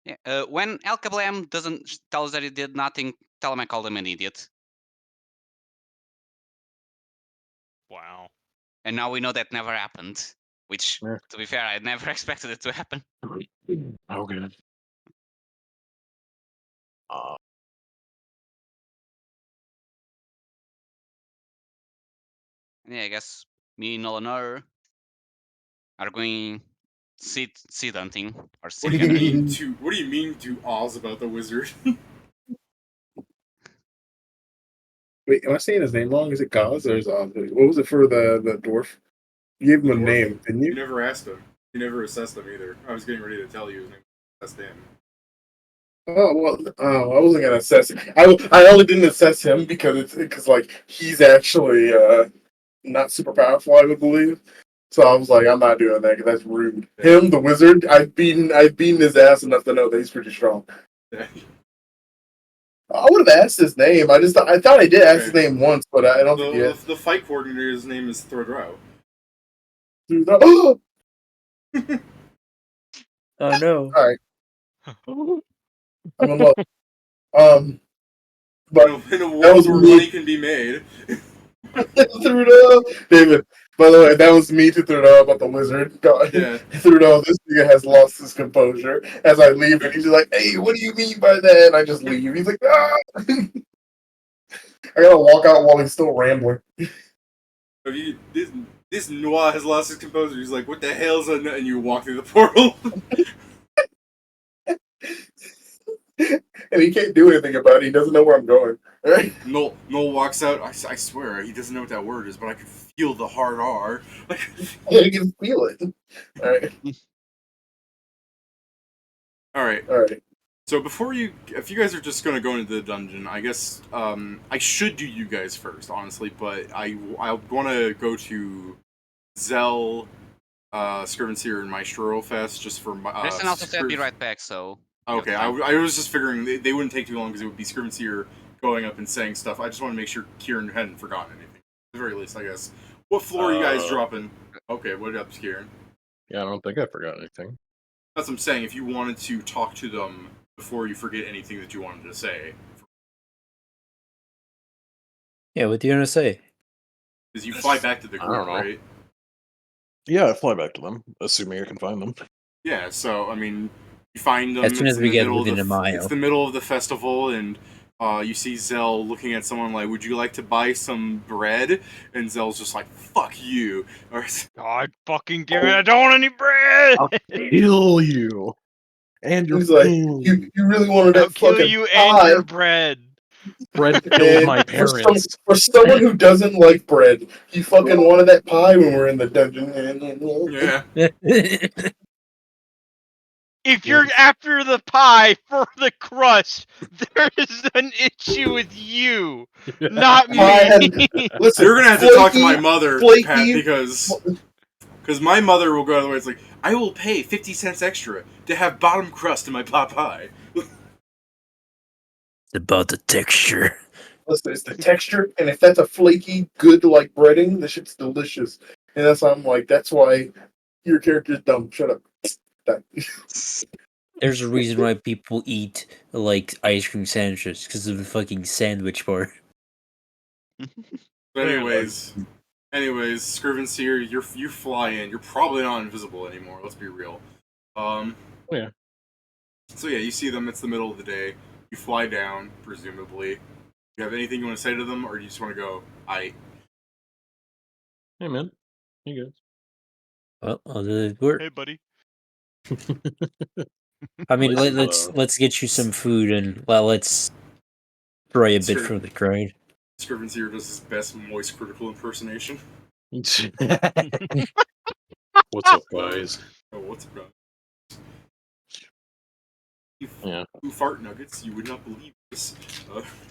Yeah. When El Kablam doesn't tell us that he did nothing, tell him I called him an idiot. Wow. And now we know that never happened. Which, Yeah. to be fair, I never expected it to happen. Okay. Uh, And yeah, I guess me, Null, and her are going seed hunting or seed What do you gathering. mean to Oz about the wizard? Wait, am I saying his name wrong? Is it Gaz or is Oz? What was it for the dwarf? You gave him a Dwarf? name, didn't You you? never asked him. You never assessed him either. I was getting ready to tell you his name. Assessed him. Oh well, I wasn't gonna assess him. I only didn't assess him because like he's actually not super powerful, I would believe. So I was like, I'm not doing that because that's rude. Him, the wizard, I've beaten his ass enough to know that he's pretty strong. I would have asked his name. I thought I did ask his name once, but I don't think yet. The fight coordinator's name is Throdrow. Oh, Oh no. all right. I'm in love. But In a that world was where me. money can be made. Thrudo, David. By the way, that was me to Thrudo about the wizard. God, Yeah. Thrudo, this nigga has lost his composure. As I leave, and he's just like, "Hey, what do you mean by that?" And I just leave. He's like, "Ah." I gotta walk out while he's still rambling. This Noir has lost his composure. He's like, "What the hell's a?" And you walk through the portal. And he can't do anything about it. He doesn't know where I'm going. Right? Noel walks out. I swear, he doesn't know what that word is, but I can feel the hard R. Like, I can feel it. All right. all right. All right. So if you guys are just gonna go into the dungeon, I guess I should do you guys first, honestly. But I want to go to Zell, Scrivenseer, and Maestro fest just for my. Tristan also said be right back, so. Okay, I was just figuring they wouldn't take too long because it would be Scrivenseer going up and saying stuff. I just want to make sure Kieran hadn't forgotten anything. At the very least, I guess. What floor are you guys dropping? Okay, what up, Kieran? Yeah, I don't think I forgot anything. That's what I'm saying. If you wanted to talk to them before you forget anything that you wanted to say, Yeah, what do you want to say? because you fly back to the I don't group, know. right? Yeah, I fly back to them, assuming I can find them. Yeah. So I mean, you find them. As soon it's as in we the get middle of within a mile. It's the middle of the festival, and you see Zell looking at someone like, "Would you like to buy some bread?" And Zell's just like, "Fuck you." Or God fucking give it! I don't want any bread. I'll kill you and your He's like, food. you really wanted I'll that kill fucking you and pie, your bread. Bread killed man. my parents. For someone who doesn't like bread, he fucking wanted that pie when we're in the dungeon. yeah. If you're after the pie for the crust, there is an issue with you, not Pie me. Listen, You're gonna have to talk to my mother, Pat, flaky. because my mother will go the way. It's like, I will pay 50 cents extra to have bottom crust in my pot pie. It's about the texture. Listen, it's the texture, and if that's a flaky, good like breading, the shit's delicious. And that's why I'm like, that's why your character's dumb. Shut up. There's a reason why people eat like ice cream sandwiches because of the fucking sandwich part. But anyways, Scrivenseer, you fly in. You're probably not invisible anymore. Let's be real. Yeah. So yeah, you see them. It's the middle of the day. You fly down, presumably. You have anything you want to say to them, or do you just want to go? Hey man, you guys. Well, I'll do the work. Hey, buddy. I mean, Places, let's get you some food and let's try a bit Sure. for the crowd. Scrivenseer does his best moist critical impersonation. What's up, guys? Oh, what's up, guys? Yeah. You fart nuggets, you would not believe this.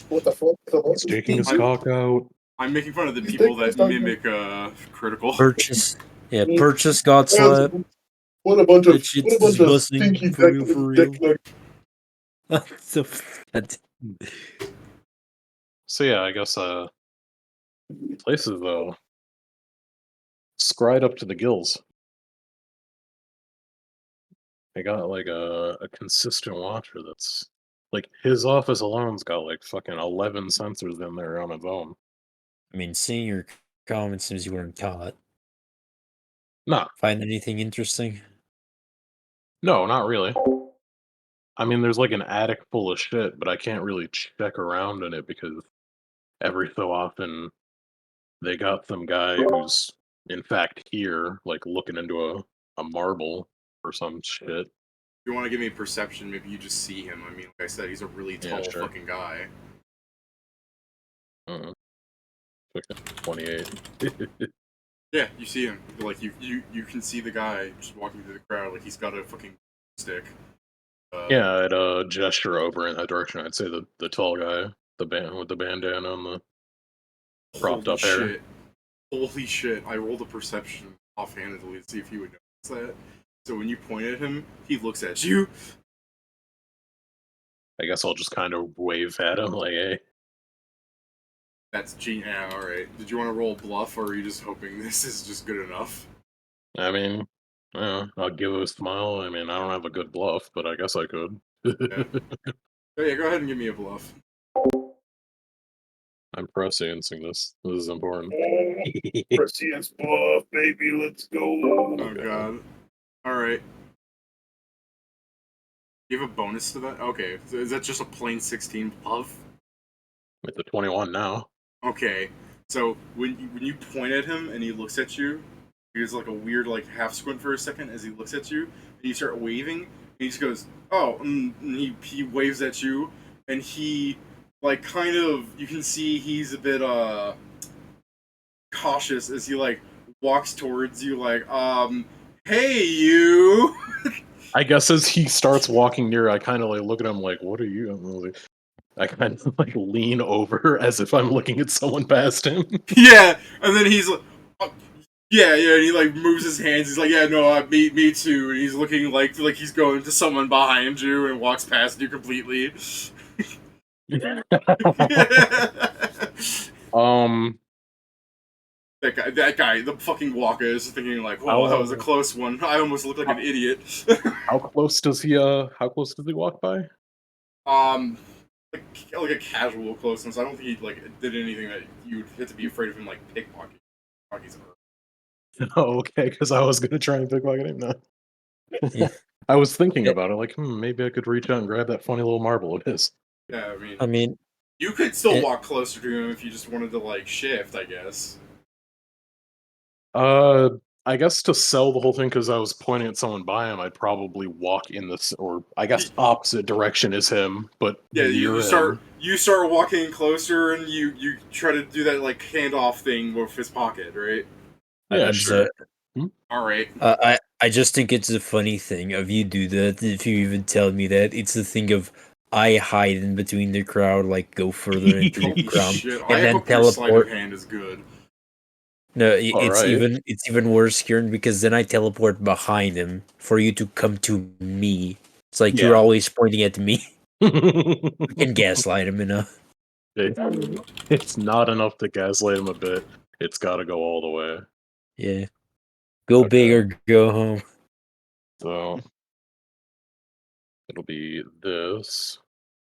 What the fuck? Sticking his cock out. I'm making fun of the people that mimic critical. Purchase, yeah, purchase God Slap. What a bunch of That shit's disgusting, stinky for real, for real. dick nuggets. So, So yeah, I guess places though. Scried up to the gills. I got like a consistent watcher that's like his office alone's got like fucking 11 sensors in there on its own. I mean, seeing your comments seems you weren't caught. Nah, Find anything interesting? no, not really. I mean, there's like an attic full of shit, but I can't really check around in it because every so often they got some guy who's in fact here, like looking into a marble or some shit. If you want to give me perception, maybe you just see him. I mean, like I said, he's a really tall sure. fucking guy. 28. Yeah, you see him. Like you can see the guy just walking through the crowd. Like he's got a fucking stick. Yeah, I'd gesture over in that direction. I'd say the tall guy, the band with the bandana and the propped up hair. Shit. Holy shit! I rolled a perception offhandedly to see if he would notice that. So when you point at him, he looks at you. I guess I'll just kind of wave at him like, hey. That's yeah, alright. Did you want to roll bluff, or are you just hoping this is just good enough? I mean, I'll give it a smile. I mean, I don't have a good bluff, but I guess I could. Yeah. Oh yeah, go ahead and give me a bluff. I'm presciencing this. This is important. Prescience bluff, baby, let's go. Oh god. Alright. You have a bonus to that? Okay. So is that just a plain 16 bluff? With the 21 now. Okay. So when you point at him and he looks at you, he does like a weird like half squint for a second as he looks at you, and you start waving, and he just goes, "Oh," and he waves at you, and he like kind of, you can see he's a bit cautious as he like walks towards you like, "Hey you." I guess as he starts walking near, I kind of like look at him like, "What are you?" I kind of like lean over as if I'm looking at someone past him. Yeah, and then he's like, oh, yeah, and he like moves his hands. He's like, yeah, no, me too. And he's looking like he's going to someone behind you and walks past you completely. That guy, the fucking Waka is thinking like, "Whoa, that was a close one. I almost looked like an idiot." How close does he walk by? Like a casual closeness. I don't think he like did anything that you'd have to be afraid of him like pickpocketing. Oh, okay, because I was gonna try and pickpocket him now. Yeah. I was thinking about it, like, maybe I could reach out and grab that funny little marble of his. Yeah, I mean, you could still it- walk closer to him if you just wanted to like shift, I guess. I guess to sell the whole thing, because I was pointing at someone by him, I'd probably walk in this, or I guess opposite direction as him, but Yeah, near him. you start walking closer, and you try to do that like handoff thing with his pocket, right? Yeah, sure. All right. I just think it's a funny thing of you do that. If you even tell me that, it's the thing of I hide in between the crowd, like go further into the Holy crowd, shit! and I then hope your sleight of teleport. hand is good. No, Alright. it's even worse, Kieran, because then I teleport behind him for you to come to me. It's like you're Yeah. always pointing at me and gaslight him enough. It's not enough to gaslight him a bit. It's got to go all the way. Yeah, go big or go home. So it'll be this.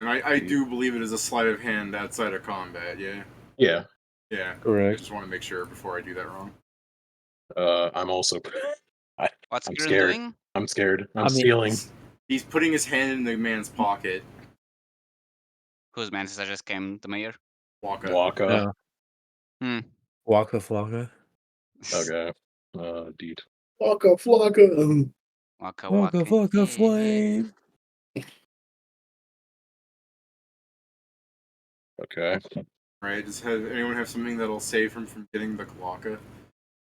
And I do believe it is a sleight of hand outside of combat. Yeah. Yeah. Yeah. I Correct. just want to make sure before I do that wrong. I'm also. What's I'm Kieran scared. doing? I'm scared. I'm I mean- stealing. He's putting his hand in the man's pocket. Whose man since I just came? The mayor? Waka. Waka. No. Hmm. Waka Flocka. Okay. Deed. Waka flocka. Waka Waka waka. Flocka Yeah. Flame. Okay. Right? Does anyone have something that'll save him from getting the Waka?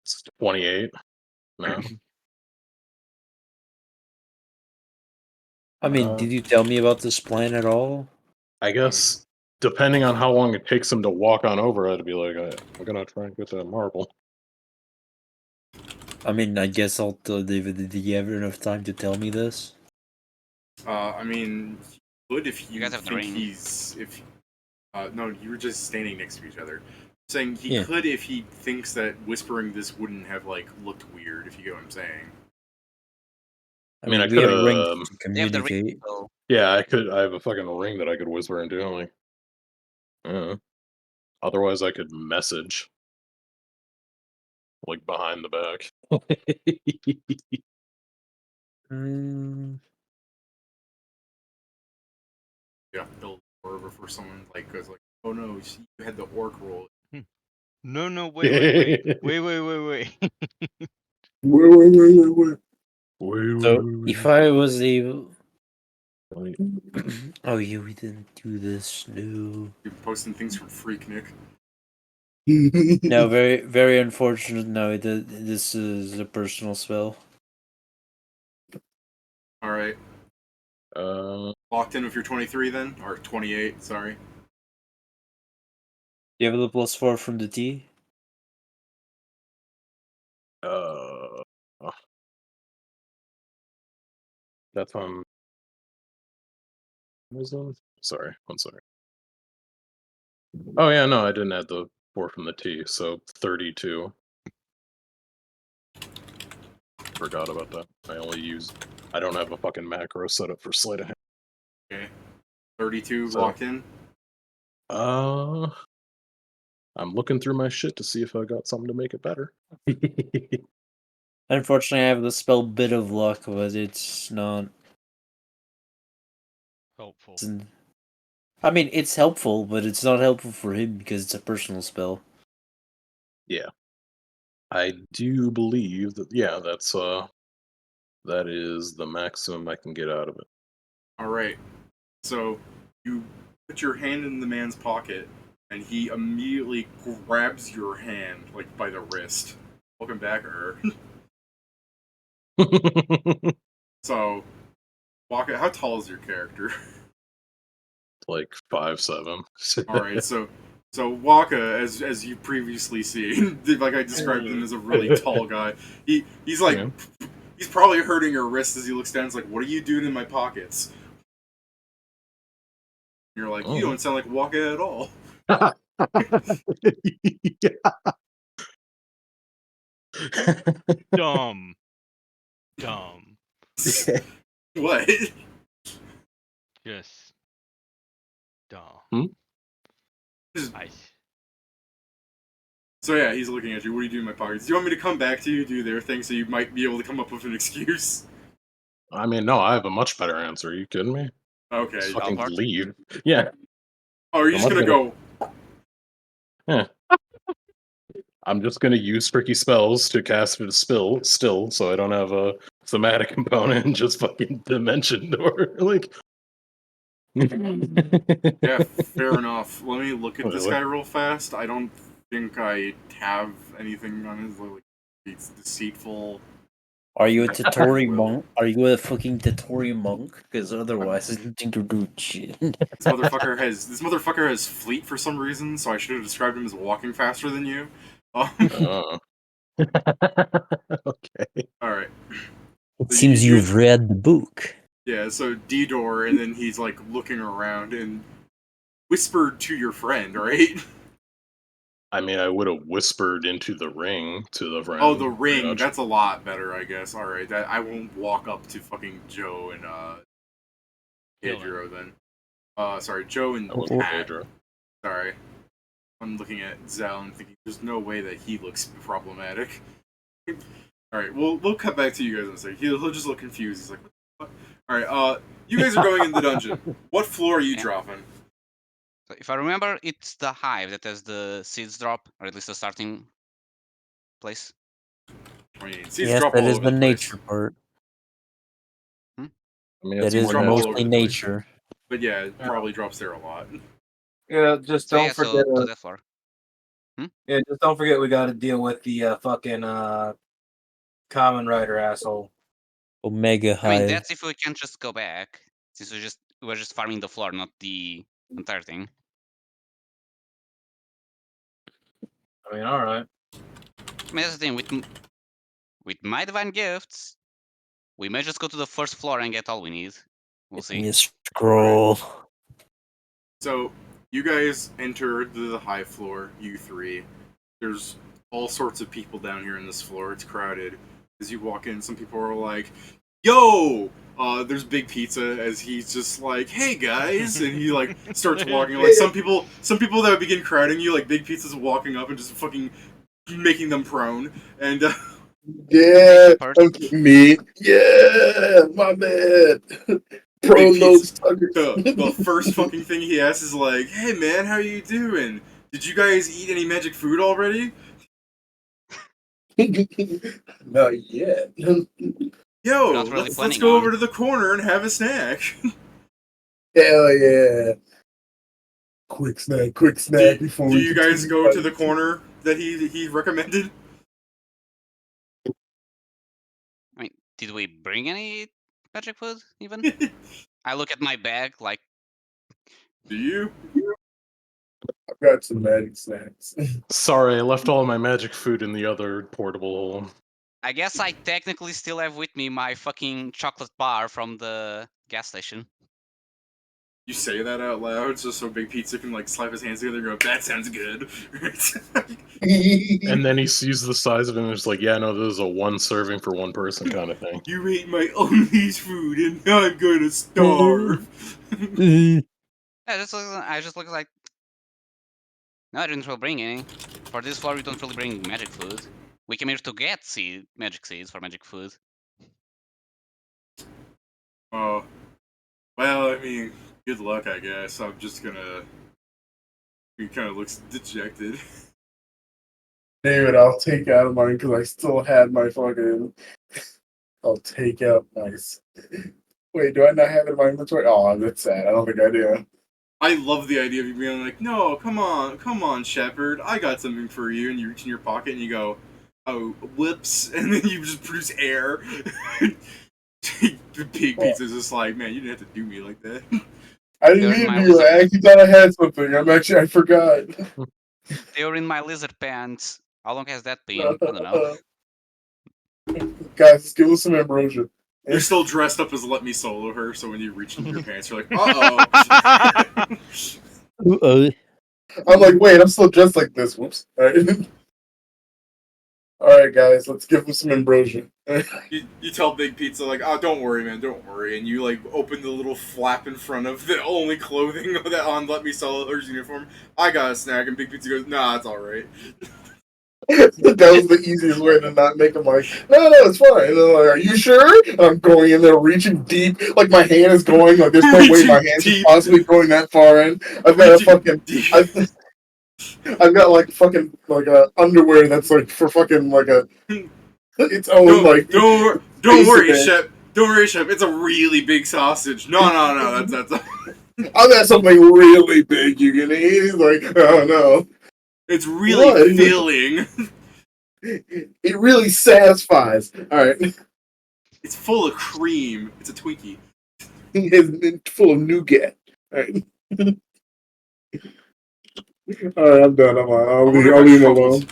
It's 28. No. I mean, did you tell me about this plan at all? I guess depending on how long it takes him to walk on over, I'd be like, I'm gonna try and get that marble. I mean, I guess I'll tell David. Did you have enough time to tell me this? I mean, good if you guys have the think ring. he's if. No, you were just standing next to each other. Saying he Yeah. could if he thinks that whispering this wouldn't have like looked weird. If you get what I'm saying. I mean, I we have could a ring have. to They have the ring. communicate. So Yeah, I could. I have a fucking ring that I could whisper into. Like, otherwise, I could message, like behind the back. Yeah, build over for someone like goes like, oh no, you had the orc roll. No, wait. Wait. So if I was able, oh, you didn't do this. No, You're posting things from Freak Nick. no, very unfortunate. No, this is a personal spell. All right, locked in with your 23 then, or 28? Sorry. Do you have the +4 from the T? That's on Amazon. Sorry, one second. Oh yeah, no, I didn't add the 4 from the T, so 32. Forgot about that. I don't have a fucking macro set up for sleight of hand. Okay, 32 So- locked in. I'm looking through my shit to see if I got something to make it better. Unfortunately, I have the spell Bit of Luck, but it's not. Helpful. I mean, it's helpful, but it's not helpful for him because it's a personal spell. Yeah. I do believe that, yeah, that is the maximum I can get out of it. All right, so you put your hand in the man's pocket, and he immediately grabs your hand like by the wrist. Welcome back, So, Waka, how tall is your character? Like 5'7". All right, so Waka, as you previously seen, like I described him as a really tall guy. He's like he's probably hurting your wrist as he looks down. It's like, what are you doing in my pockets? You're like, you don't sound like Waka at all. Dumb. What? Just dumb. Hmm? So yeah, he's looking at you. What do you do in my pockets? Do you want me to come back to you, do their thing, so you might be able to come up with an excuse? I mean, no, I have a much better answer. Are you kidding me? Okay. Just fucking Teleport? leave. Yeah. Oh, are you just I'm gonna gonna- go? Yeah. I'm just gonna use tricky spells to cast it still, so I don't have a thematic component and just fucking dimension door. Like Yeah, fair enough. Let me look at this Whatever. guy real fast. I don't think I have anything on his like he's deceitful. Are you a That's Tatori will. monk? Are you a fucking Tatori monk? Because otherwise, I don't think you're doing shit. This motherfucker has fleet for some reason, so I should have described him as walking faster than you. Oh. Okay. Alright. It So seems you- you've read the book. Yeah, so D-Door, and then he's like looking around and whispered to your friend, right? I mean, I would have whispered into the ring to the friend. Oh, the pretty ring. much. That's a lot better, I guess. Alright, that I won't walk up to fucking Joe and Pedro then. Sorry, Joe and That wasn't Pat. Pedro. Sorry. I'm looking at Zal and thinking there's no way that he looks problematic. Alright, we'll cut back to you guys in a second. He'll just look confused. He's like, what the fuck? Alright, you guys are going in the dungeon. What floor are you Yeah. dropping? So if I remember, it's the Hive that has the seeds drop, or at least the starting place. I mean, seeds Yes, drop that all is over the place. nature part. I mean, That it's is more drop all over mostly the place. nature. But yeah, it probably drops there a lot. Yeah, just So don't yeah, forget. so to that floor. Yeah, just don't forget we got to deal with the fucking common rider asshole. Omega I mean, Hive. that's if we can just go back, since we're just farming the floor, not the entire thing. I mean, all right. I mean, that's the thing with my divine gifts, we may just go to the first floor and get all we need. We'll see. Yes, scroll. So, you guys enter the high floor, you three. There's all sorts of people down here in this floor. It's crowded. As you walk in, some people are like, yo! There's Big Pizza as he's just like, hey guys! And he like starts walking. Like some people that would begin crowding you, like Big Pizza's walking up and just fucking making them prone. And Yeah, First. me. Yeah, my man. Pro Big nose Pizza. tuggers. The first fucking thing he asks is like, hey man, how you doing? Did you guys eat any magic food already? Not yet. Yo, Not really let's planning go on. over to the corner and have a snack. Hell yeah. Quick snack before Do we you guys continue go to the fighting. corner that he recommended? I mean, did we bring any magic food even? I look at my bag like, Do you? I've got some magic snacks. Sorry, I left all my magic food in the other portable. I guess I technically still have with me my fucking chocolate bar from the gas station. You say that out loud just so Big Pizza can like slap his hands together and go, that sounds good. And then he sees the size of it and it's like, yeah, no, this is a one serving for one person kind of thing. You ate my unleashed food and now I'm gonna starve. I just look like, no, I didn't really bring any. For this floor, we don't really bring magic food. We came here to get magic seeds for magic food. Oh. Well, I mean, good luck, I guess. I'm just gonna... He kind of looks dejected. David, I'll take out mine because I still had my fucking. I'll take out my. Wait, do I not have it in my inventory? Oh, that's sad. I don't think I do. I love the idea of you being like, no, come on, Shepard, I got something for you, and you reach in your pocket and you go, oh, whoops, and then you just produce air. The Big Pizza's just like, man, you didn't have to do me like that. I didn't mean to do that. I actually thought I had something. I forgot. They were in my lizard pants. How long has that been? I don't know. Guys, give us some ambrosia. You're still dressed up as Let Me Solo Her, so when you reach into your pants, you're like, uh-oh. Uh-oh. I'm like, wait, I'm still dressed like this. Whoops. All right. All right, guys, let's give him some ambrosia. You tell Big Pizza like, oh, don't worry, man, don't worry, and you like open the little flap in front of the only clothing that on Let Me Sell Her's uniform. I got a snack, and Big Pizza goes, nah, it's all right. That was the easiest way to not make him like, no, it's fine. And they're like, are you sure? And I'm going in there, reaching deep, like my hand is going, like there's no way Reaching my hand is deep. possibly going that far in. I've got a Reaching fucking, deep. I've got like fucking like a underwear that's like for fucking like a its own like. Don't base worry, of it. Shep. Don't worry, Shep. It's a really big sausage. No, that's. I've got something really big you can eat. He's like, oh no. It's really What? filling. It really satisfies. All right. It's full of cream. It's a Twinkie. It's full of nougat. All right. All right, I'm done. I'll leave him alone.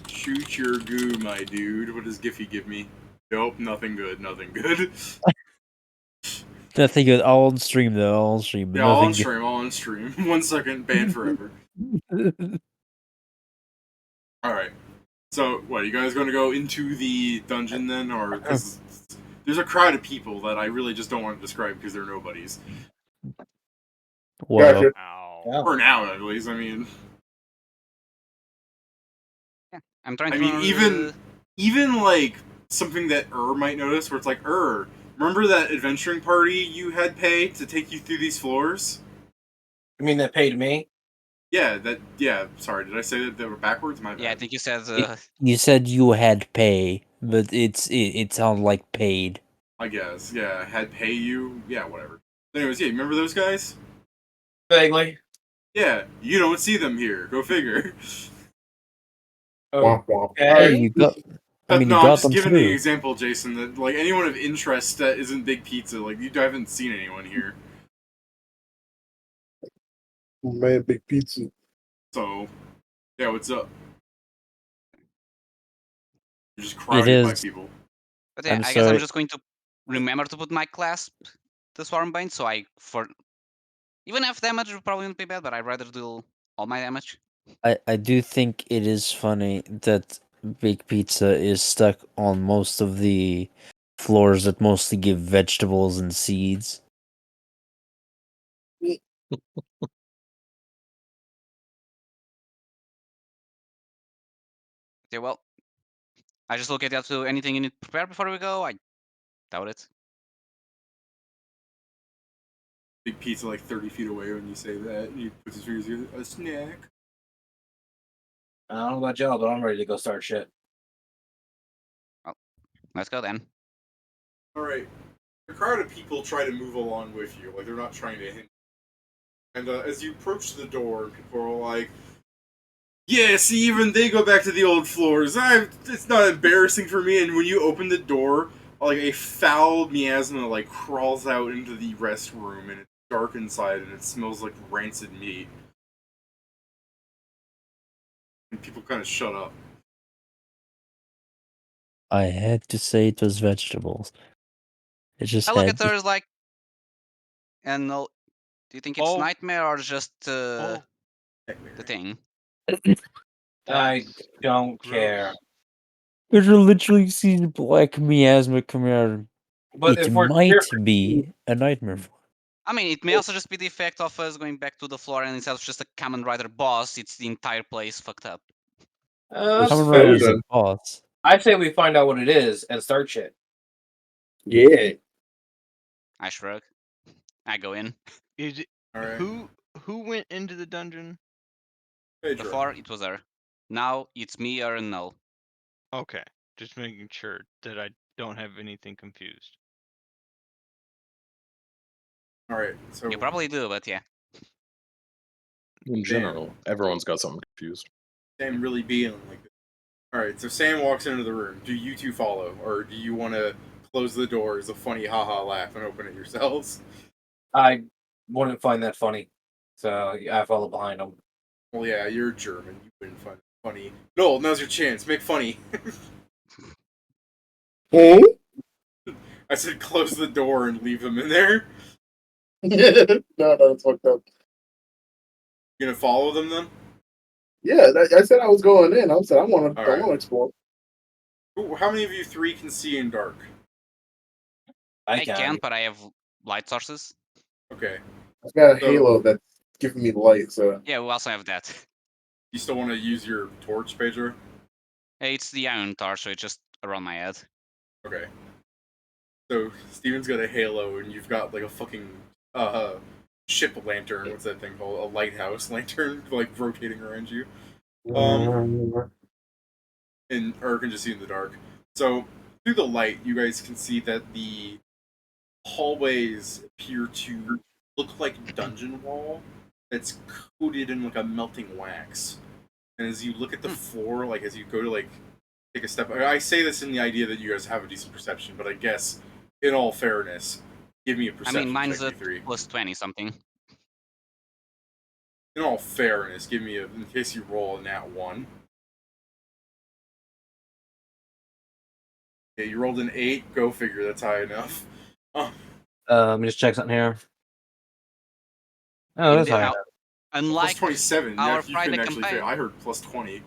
Shoot your goo, my dude. What does Giffy give me? Nope, nothing good. Nothing good. Nothing good. All on stream though. All on stream. But Yeah, all nothing on stream. 1 second, banned forever. good. Alright. So, what, you guys gonna go into the dungeon then? Or, because there's a crowd of people that I really just don't want to describe because they're nobodies. Well, Gotcha. Ow. For now, at least, I mean. I'm trying I to mean, remember even like, something that might notice, where it's like, remember that adventuring party you had pay to take you through these floors? You mean that paid me? Yeah, sorry, did I say that they were backwards? My bad. Yeah, I think you said you said you had pay, but it sounded like paid. I guess, yeah, had pay you, yeah, whatever. Anyways, yeah, you remember those guys? Vaguely. Yeah, you don't see them here, go figure. Womp womp. Hey, Okay. you got. I mean, No, you I'm got just them giving the through. example, Jason, that, like, anyone of interest that isn't Big Pizza, like, you haven't seen anyone here. Oh, man, big pizza. So, yeah, what's up? You're just It crowded by is. people. but yeah, I'm I guess I'm sorry. just going to remember to put my clasp to Swarmbane, so for even if damage would probably not be bad, but I'd rather do all my damage. I do think it is funny that Big Pizza is stuck on most of the floors that mostly give vegetables and seeds. Okay, well, I just look at that to anything you need to prepare before we go. I doubt it. Big Pizza, like, 30 feet away when you say that, and he puts his fingers together, a snack. I don't know about y'all, but I'm ready to go start shit. Let's go then. Alright. A crowd of people try to move along with you, like, they're not trying to hint. And as you approach the door, people are like, yeah, see, even they go back to the old floors. It's not embarrassing for me. And when you open the door, like, a foul miasma, like, crawls out into the restroom, and it's dark inside, and it smells like rancid meat. And people kind of shut up. I had to say it was vegetables. It just I look had at to. her as like, and do you think it's Oh. nightmare or just Oh, the thing? I that's don't gross. care. It literally sees black miasma coming out. But It if we're might here, be a nightmare. I mean, it may also just be the effect of us going back to the floor, and instead of just a Kamen Rider boss, it's the entire place fucked up. Let's Kamen fair Rider is a then. boss. I say we find out what it is and start shit. Yeah. I shrug. I go in. Is it, Alright. who went into the dungeon? Before it was her. Now it's me, her, and Null. Okay, just making sure that I don't have anything confused. Alright, so You probably do, but yeah. In general, everyone's got something confused. Sam really being like this. Alright, so Sam walks into the room. Do you two follow? Or do you want to close the door as a funny haha laugh and open it yourselves? I wouldn't find that funny. So I follow behind him. Well, yeah, you're German. You wouldn't find it funny. Noel, now's your chance. Make funny. Hmm? I said close the door and leave them in there. No, it's fucked up. You gonna follow them then? Yeah, I said I was going in. I said I want to All right. explore. How many of you three can see in dark? I can't, but I have light sources. Okay. I've got a So- halo that's giving me light, so Yeah, we also have that. You still want to use your torch, Pedro? It's the iron torch, so it's just around my head. Okay. So Steven's got a halo, and you've got like a fucking ship lantern. What's that thing called? A lighthouse lantern, like rotating around you. And or can just see in the dark. So through the light, you guys can see that the hallways appear to look like dungeon wall that's coated in like a melting wax. And as you look at the floor, like as you go to like take a step, I say this in the idea that you guys have a decent perception, but I guess in all fairness, give me a I perception mean, mine's check, a D3. plus 20 something. In all fairness, give me in case you roll a nat 1. Okay, you rolled an 8. Go figure, that's high enough. Let me just check something here. Oh, that's high. Now, Plus unlike 27. our You Friday couldn't actually campaign. fail. I heard plus 20.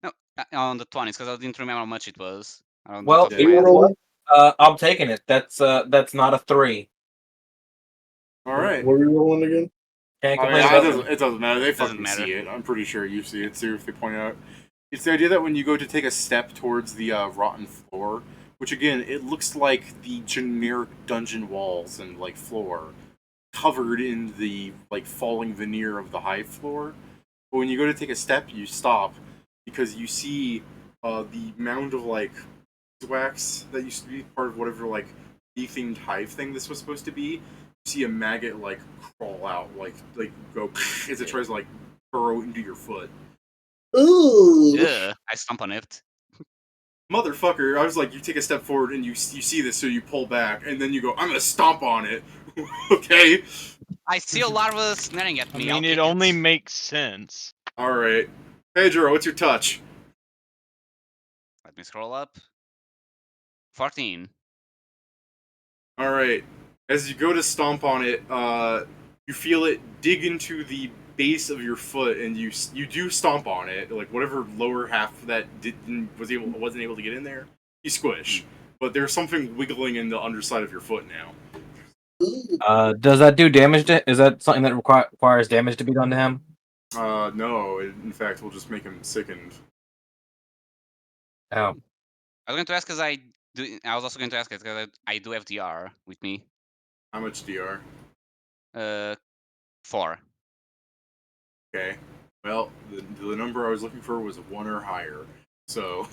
No, on the 20s, because I didn't remember how much it was. Well, Yeah, you roll? I'm taking it. That's not a 3. Alright. What are we rolling again? Can't I mean, complain it doesn't matter. They Doesn't fucking matter. see it. I'm pretty sure you see it too if they point out. It's the idea that when you go to take a step towards the rotten floor, which again, it looks like the generic dungeon walls and like floor, covered in the like falling veneer of the Hive floor. But when you go to take a step, you stop because you see the mound of like wax that used to be part of whatever like themed Hive thing this was supposed to be. You see a maggot like crawl out, like go as it tries to like burrow into your foot. Ooh. Yeah, I stomp on it. Motherfucker! I was like, you take a step forward and you see this, so you pull back, and then you go, I'm gonna stomp on it. Okay. I see a larva snaring at I me. mean, I'll it kick only it. makes sense. All right, Pedro, what's your touch? Let me scroll up. 14. All right. As you go to stomp on it, you feel it dig into the base of your foot, and you do stomp on it. Like whatever lower half that wasn't able to get in there, you squish. But there's something wiggling in the underside of your foot now. Does that do damage to? Is that something that requires damage to be done to him? No. In fact, we'll just make him sickened. Oh, I was going to ask because I was also going to ask it because I do have DR with me. How much DR? 4. Okay. Well, the number I was looking for was 1 or higher. So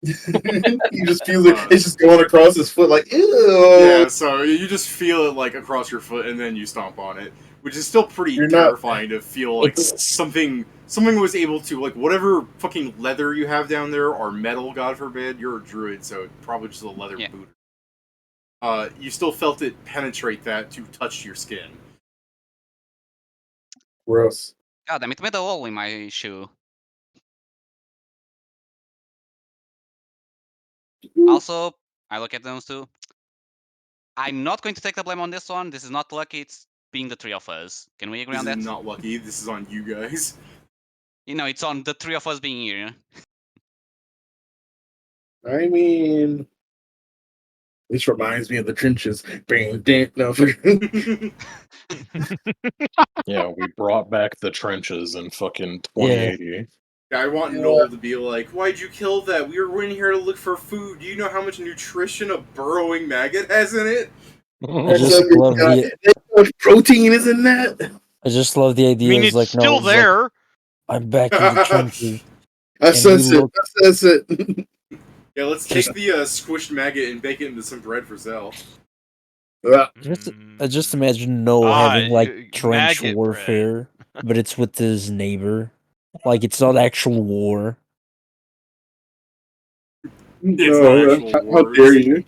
You just feel it. It's just going across his foot, like ew. yeah, so you just feel it like across your foot, and then you stomp on it, which is still pretty You're not- terrifying to feel like something was able to like whatever fucking leather you have down there or metal, God forbid. You're a druid, so probably just a leather boot. You still felt it penetrate that to touch your skin. Gross. God damn, it made a hole in my shoe. Also, I look at those two. I'm not going to take the blame on this one. This is not lucky. It's being the 3 of us. Can we agree This on is that? not lucky. This is on you guys. You know, it's on the 3 of us being here. I mean, this reminds me of the trenches. No. Yeah, we brought back the trenches in fucking 2080. I want Null to be like, why'd you kill that? We were in here to look for food. Do you know how much nutrition a burrowing maggot has in it? I just love the. How much protein is in that? I just love the I idea. mean, It's it's like still no, there. I'm back in the trenches. I And sense we it. look- I sense it. Yeah, let's take the squished maggot and bake it into some bread for Zell. I just imagine Noel having like trench maggot warfare, but it's with his neighbor. Like it's not actual war. It's not actual How war. dare you?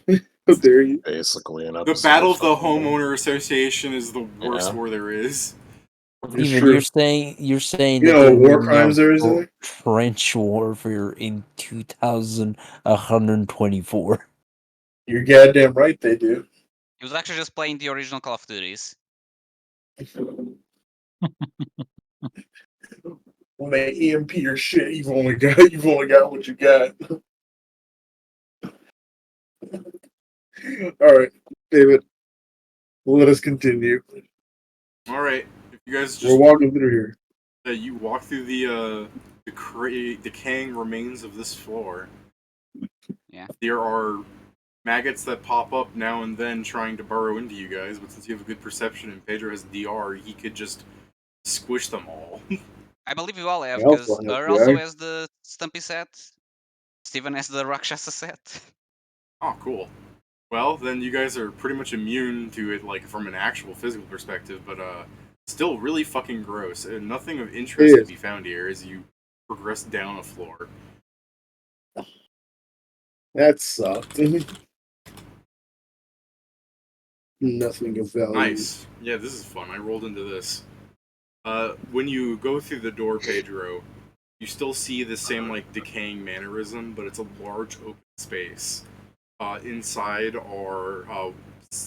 How dare you? Basically, an The episode Battle of the fucking- Homeowner Association is the worst Yeah. war there is. It's Even true. you're saying You that know there what war will be crimes there is in no there? trench warfare in 2124. You're goddamn right they do. He was actually just playing the original Call of Duties. When they EMP your shit, you've only got what you got. All right, David. Let us continue. All right, if you guys We're just walking through here. you walk through the decaying remains of this floor. Yeah. There are maggots that pop up now and then trying to burrow into you guys, but since you have a good perception and Pedro has DR, he could just squish them all. I believe you all have, I also because have Ur the also eye. has the Stumpy set. Steven has the Rakshasa set. Oh, cool. Well, then you guys are pretty much immune to it, like from an actual physical perspective, but still really fucking gross. And nothing of interest to be found here as you progress down a floor. That sucked. Nothing of value. Nice. Yeah, this is fun. I rolled into this. When you go through the door, Pedro, you still see the same like decaying mannerism, but it's a large open space. Inside are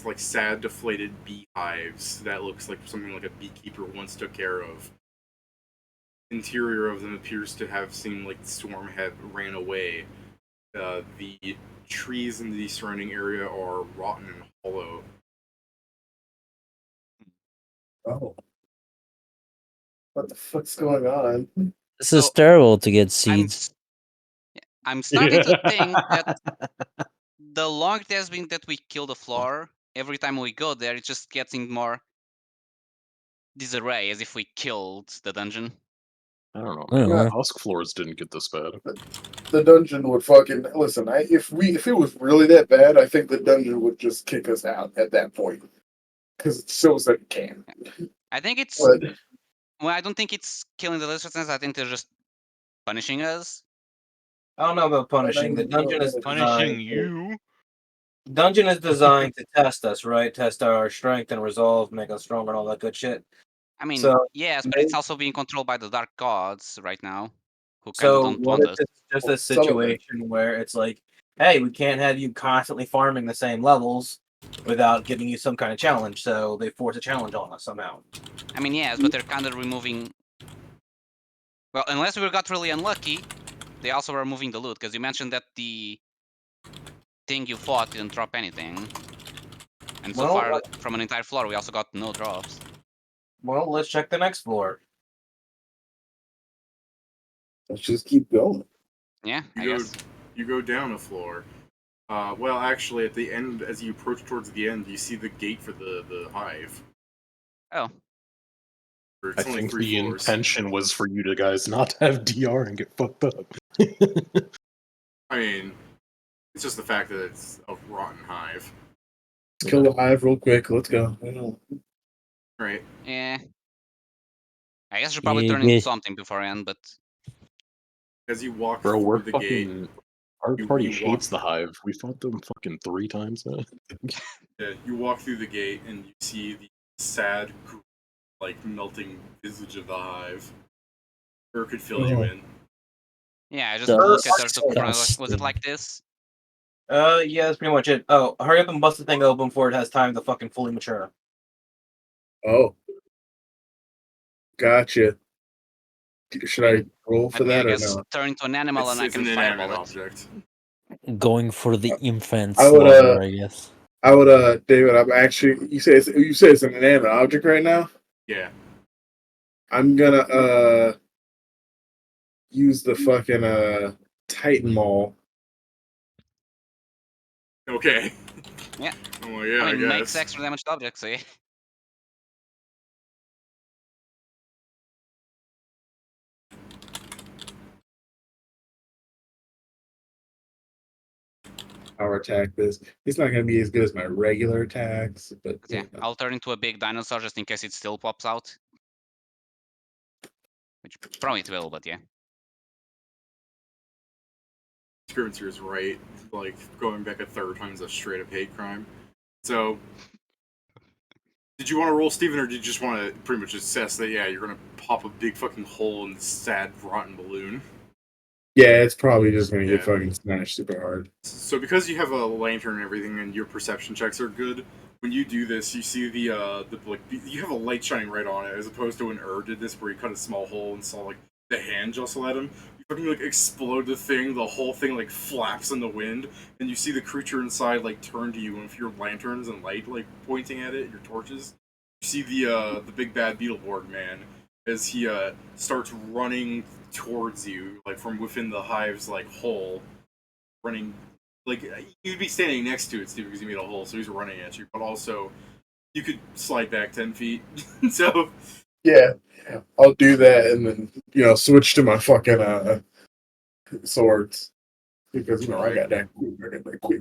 like sad, deflated beehives that looks like something like a beekeeper once took care of. Interior of them appears to have seemed like the storm had ran away. The trees in the surrounding area are rotten and hollow. Oh. What the fuck's going on? This is So, terrible to get I'm seeds. I'm starting to think that the longer it has been that we kill the floor, every time we go there, it's just getting more disarray, as if we killed the dungeon. I don't know, I don't man. know. Husk floors didn't get this bad. The dungeon would fucking listen. If it was really that bad, I think the dungeon would just kick us out at that point because it shows that it can. I think it's But well, I don't think it's killing the lizards. I think they're just punishing us. I don't know about punishing. The dungeon is Punishing designed. you. Dungeon is designed to test us, right? Test our strength and resolve, make us stronger, and all that good shit. I mean, So, yes, but it's also being controlled by the dark gods right now, who kind of so don't what want if us. it's just a Some of them. situation where it's like, hey, we can't have you constantly farming the same levels without giving you some kind of challenge. So they force a challenge on us somehow. I mean, yes, but they're kind of removing. Well, unless we got really unlucky, they also are removing the loot, because you mentioned that the thing you fought didn't drop anything, and so Well, far from an entire floor we also got no drops. Well, let's check the next floor. let's just keep going. Yeah, I You go, guess. you go down a floor. Well, actually, at the end, as you approach towards the end, you see the gate for the hive. Oh, It's I only think 3 the floors. intention was for you to guys not to have DR and get fucked up. I mean, it's just the fact that it's a rotten hive. Let's kill the hive real quick. Let's go. Right. yeah. I guess I should probably Yeah, turn into yeah. something beforehand, but As you walk Bro, we're through the gate, fucking. Our you- party you hates walk- the hive. We fought them fucking 3 times now. you walk through the gate and you see the sad, like melting visage of the hive. Or could fill you in. yeah, I just look at her to confirm. Was it Disgusting. like this? Yeah, that's pretty much it. Oh, hurry up and bust the thing open before it has time to fucking fully mature. Oh, gotcha. Should I roll for Let me, I that or guess, no? turn into an animal and I It's can an fireball inanimate it. object. Going for the infant I would, slaughter, I guess. I would, David. I'm actually. You say it's an inanimate object right now. Yeah. I'm gonna use the fucking Titan Maul. Okay. Yeah. Oh my yeah, I mean, I makes guess. extra damage to objects, so yeah. Power attack this. It's not gonna be as good as my regular attacks, but Yeah, you know. I'll turn into a big dinosaur just in case it still pops out. Which probably it will, but yeah. Scrivenseer is right. Like, going back a third time is a straight up hate crime. So, did you want to roll, Steven, or did you just want to pretty much assess that, yeah, you're going to pop a big fucking hole in this sad, rotten balloon? Yeah, it's probably just gonna Yeah. get fucking smashed super hard. So, because you have a lantern and everything and your perception checks are good, when you do this, you see you have a light shining right on it, as opposed to when did this, where he cut a small hole and saw, like, the hand jostle at him. You fucking like explode the thing, the whole thing like flaps in the wind, and you see the creature inside like turn to you, and with your lanterns and light like pointing at it, your torches, you see the big bad Beetleborg man as he starts running towards you, like from within the hive's like hole, running like you'd be standing next to it, Steve, because he made a hole, so he's running at you, but also you could slide back 10 feet. So Yeah, I'll do that and then switch to my fucking swords because I got that quick.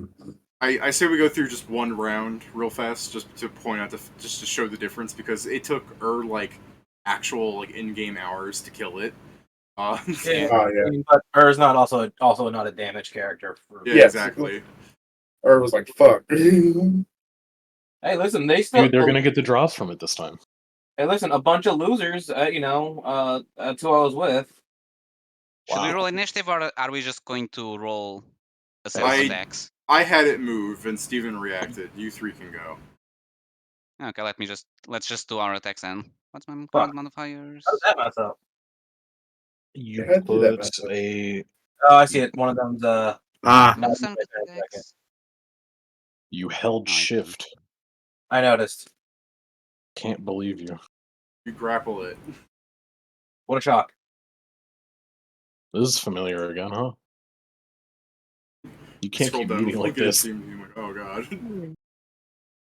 I say we go through just one round real fast, just to point out just to show the difference, because it took like actual like in-game hours to kill it. Yeah, Oh yeah, but Ur's not also not a damage character. Yeah, Yes. exactly. Or was like fuck. Hey, listen, they still. Dude, they're gonna get the draws from it this time. Hey, listen, a bunch of losers. That's who I was with. Should we Wow. roll initiative, or are we just going to roll a set of I- attacks? I had it move, and Steven reacted. You three can go. Okay, let's just do our attacks then. What's my Fuck. command modifiers? How did that mess up? You Yeah, do that, put man. a. Oh, I see it. One of them's No standard attacks. You held Oh, I shift. I noticed. Can't believe you. You grapple it. What a shock. This is familiar again, huh? You can't Scroll keep down, meeting like look at this. CMD, I'm like, oh god.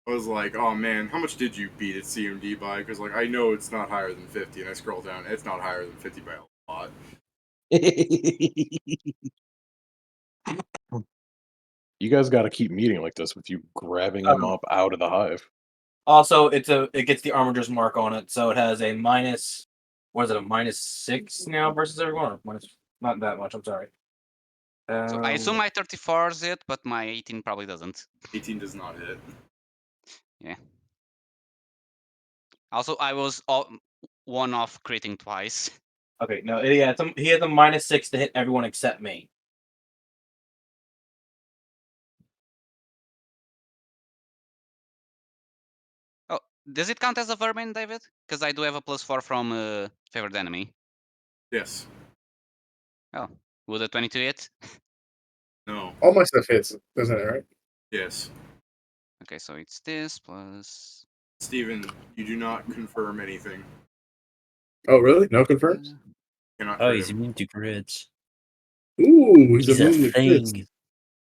I was like, oh man, how much did you beat at CMD by? Because like I know it's not higher than 50, and I scroll down, it's not higher than 50 by a lot. You guys got to keep meeting like this with you grabbing him up out of the hive. Also, it gets the Armiger's mark on it, so it has a minus. What is it? A -6 now versus everyone. Minus, not that much. I'm sorry. So I assume my 34 is it, but my 18 probably doesn't. 18 does not hit. Yeah. Also, I was one off critting twice. Okay, no, yeah, he has a -6 to hit everyone except me. Oh, does it count as a vermin, David? Because I do have a +4 from favored enemy. Yes. Oh, would a 22 hit? No. All my stuff hits, doesn't it? Right? Yes. Okay, so it's this plus. Steven, you do not confirm anything. Oh really? No confirms. Cannot Oh, crit he's him. immune to crits. Ooh, He's a immune to crits. thing.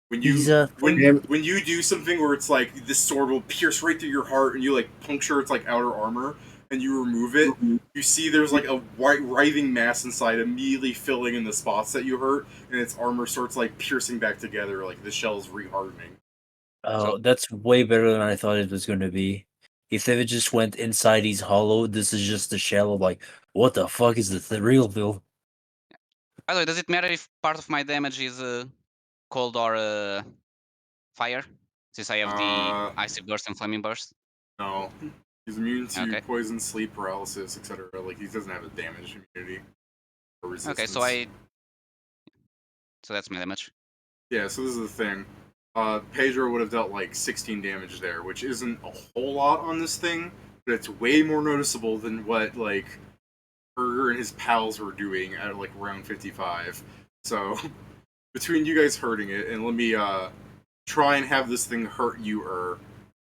When He's you a thing. when you do something where it's like this sword will pierce right through your heart and you like puncture its like outer armor and you remove it, you see there's like a white writhing mass inside immediately filling in the spots that you hurt, and its armor starts like piercing back together, like the shell's rehardening. Oh, that's way better than I thought it was going to be. If they just went inside he's hollow, this is just the shell of like, what the fuck is the real deal? By the way, does it matter if part of my damage is cold or fire? Since I have the icy burst and flaming burst. No. He's immune to Okay. poison, sleep, paralysis, etc. Like he doesn't have a damage immunity or resistance. Okay, so that's my damage. Yeah, so this is the thing. Pedro would have dealt like 16 damage there, which isn't a whole lot on this thing, but it's way more noticeable than what like Berger and his pals were doing at like round 55. So between you guys hurting it, and let me try and have this thing hurt you,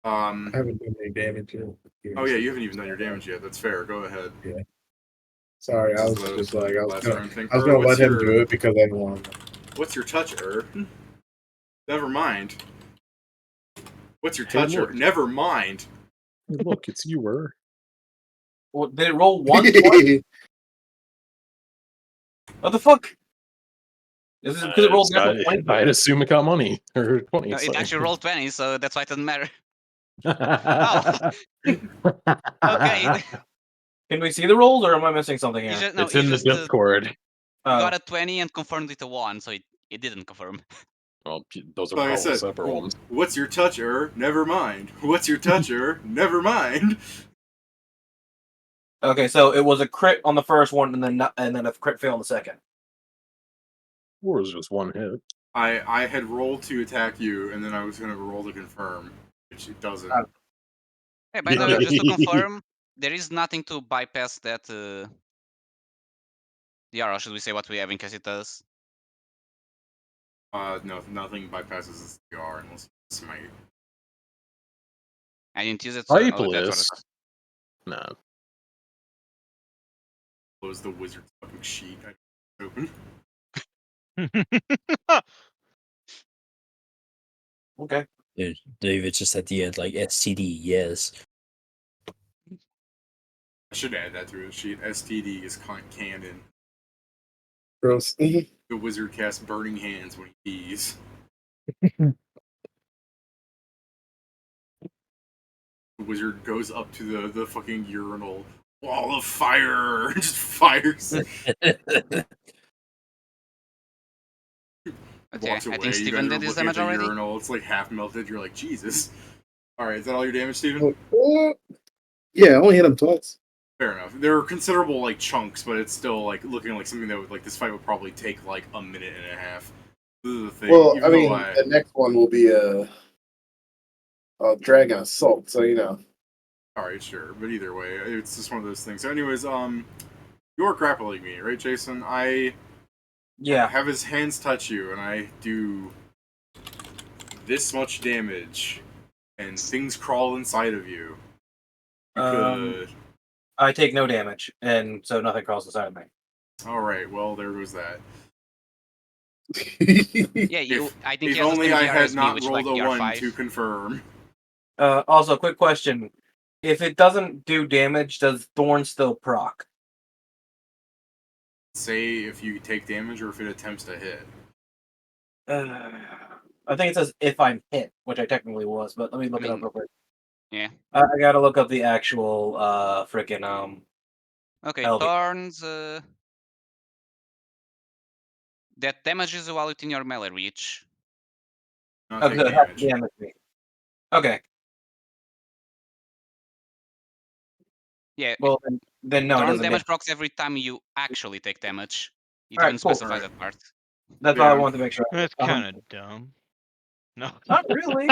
I haven't done any damage yet. Oh yeah, you haven't even done your damage yet. That's fair. Go ahead. Yeah. Sorry, I was This is just the like I was last gonna, round thing. I was gonna What's let him your- do it because I didn't want him. What's your touch, Never mind. What's your Hey, touch, look. Never mind. Look, it's you, Well, did it roll once? Twice? What the fuck? Is this because it rolled natural 20? I'd assume it got money or 20. No, it actually rolled 20, so that's why it doesn't matter. Okay. Can we see the rolls, or am I missing something You here? just, no, It's you in the just Discord. you got a 20 and confirmed with a 1, so it didn't confirm. Well, those are Like I probably said, separate ones. what's your touch, Never mind. What's your touch, Never mind. Okay, so it was a crit on the first one, and then a crit fail on the second. Or is just one hit? I had rolled to attack you, and then I was going to roll to confirm, which it doesn't. Hey, by the way, just to confirm, there is nothing to bypass that Yara, should we say what we have in case it does? No, nothing bypasses the CR unless you smite. I didn't use it, so that's what Hypeless. Nah. Close the wizard topic sheet. I open. Okay. Dude, David just at the end, like STD, yes. I should add that to the sheet. STD is canon. Gross. The wizard casts burning hands when he pees. The wizard goes up to the fucking urinal. Wall of fire! Just fires. But yeah, Walks I away. think You Steven guys are did his looking at damage the already. urinal. It's like half melted. You're like, Jesus. Alright, is that all your damage, Steven? Yeah, I only hit him twice. Fair enough. There are considerable like chunks, but it's still like looking like something that would like this fight would probably take like a minute and a half. This is the thing. Well, Even I mean, though the next one will be a dragon assault, so you know. alright, sure. But either way, it's just one of those things. So anyways, you're grappling me, right, Jason? I Yeah. have his hands touch you, and I do this much damage, and things crawl inside of you. Good. I take no damage, and so nothing crawls inside of me. Alright, well, there goes that. Yeah, I think If he has the only same I DR had as me, not which is rolled like a 1 DR5. to confirm. Also, quick question. If it doesn't do damage, does Thorn still proc? Say if you take damage or if it attempts to hit. I think it says if I'm hit, which I technically was, but let me look it up real quick. Yeah. I gotta look up the actual freaking Okay, LB. Thorns. That damages while within your melee reach. Not Okay, take it has to damage. damage me. Okay. Yeah, Well, then no, it Thorn doesn't. damage procs every time you actually take damage. It Alright, even cool. specifies Right. that part. That's all I Yeah. wanted to make sure. That's kind of dumb. No. Not really.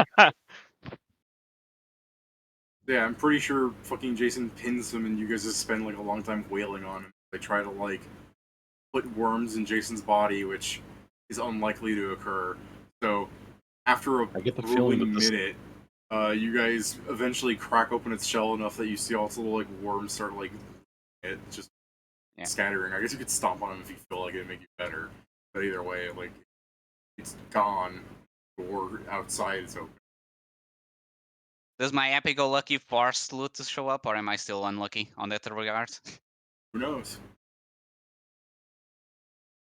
Yeah, I'm pretty sure fucking Jason pins him and you guys just spend like a long time wailing on him. They try to like put worms in Jason's body, which is unlikely to occur. So after a I get the feeling grueling that this- minute, you guys eventually crack open its shell enough that you see all its little like worms start like it just scattering. I guess you could stomp on them if you feel like it'd make you better. But either way, like it's gone. Door outside is open. Does my happy-go-lucky force loot to show up, or am I still unlucky on that regard? Who knows?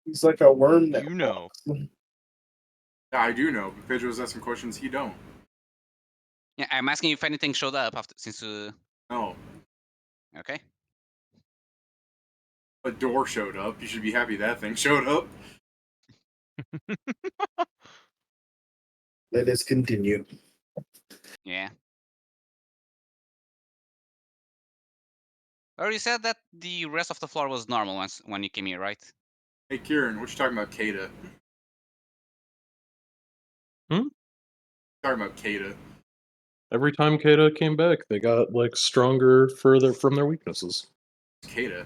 He's like a worm that You know. Yeah, I do know, but Pedro's asking questions he don't. Yeah, I'm asking if anything showed up after since. No. Okay. A door showed up. You should be happy that thing showed up. Let us continue. Yeah. Or you said that the rest of the floor was normal when you came here, right? Hey, Kieran, what you talking about, Kata? Talking about Kata. Every time Kata came back, they got like stronger further from their weaknesses. Kata.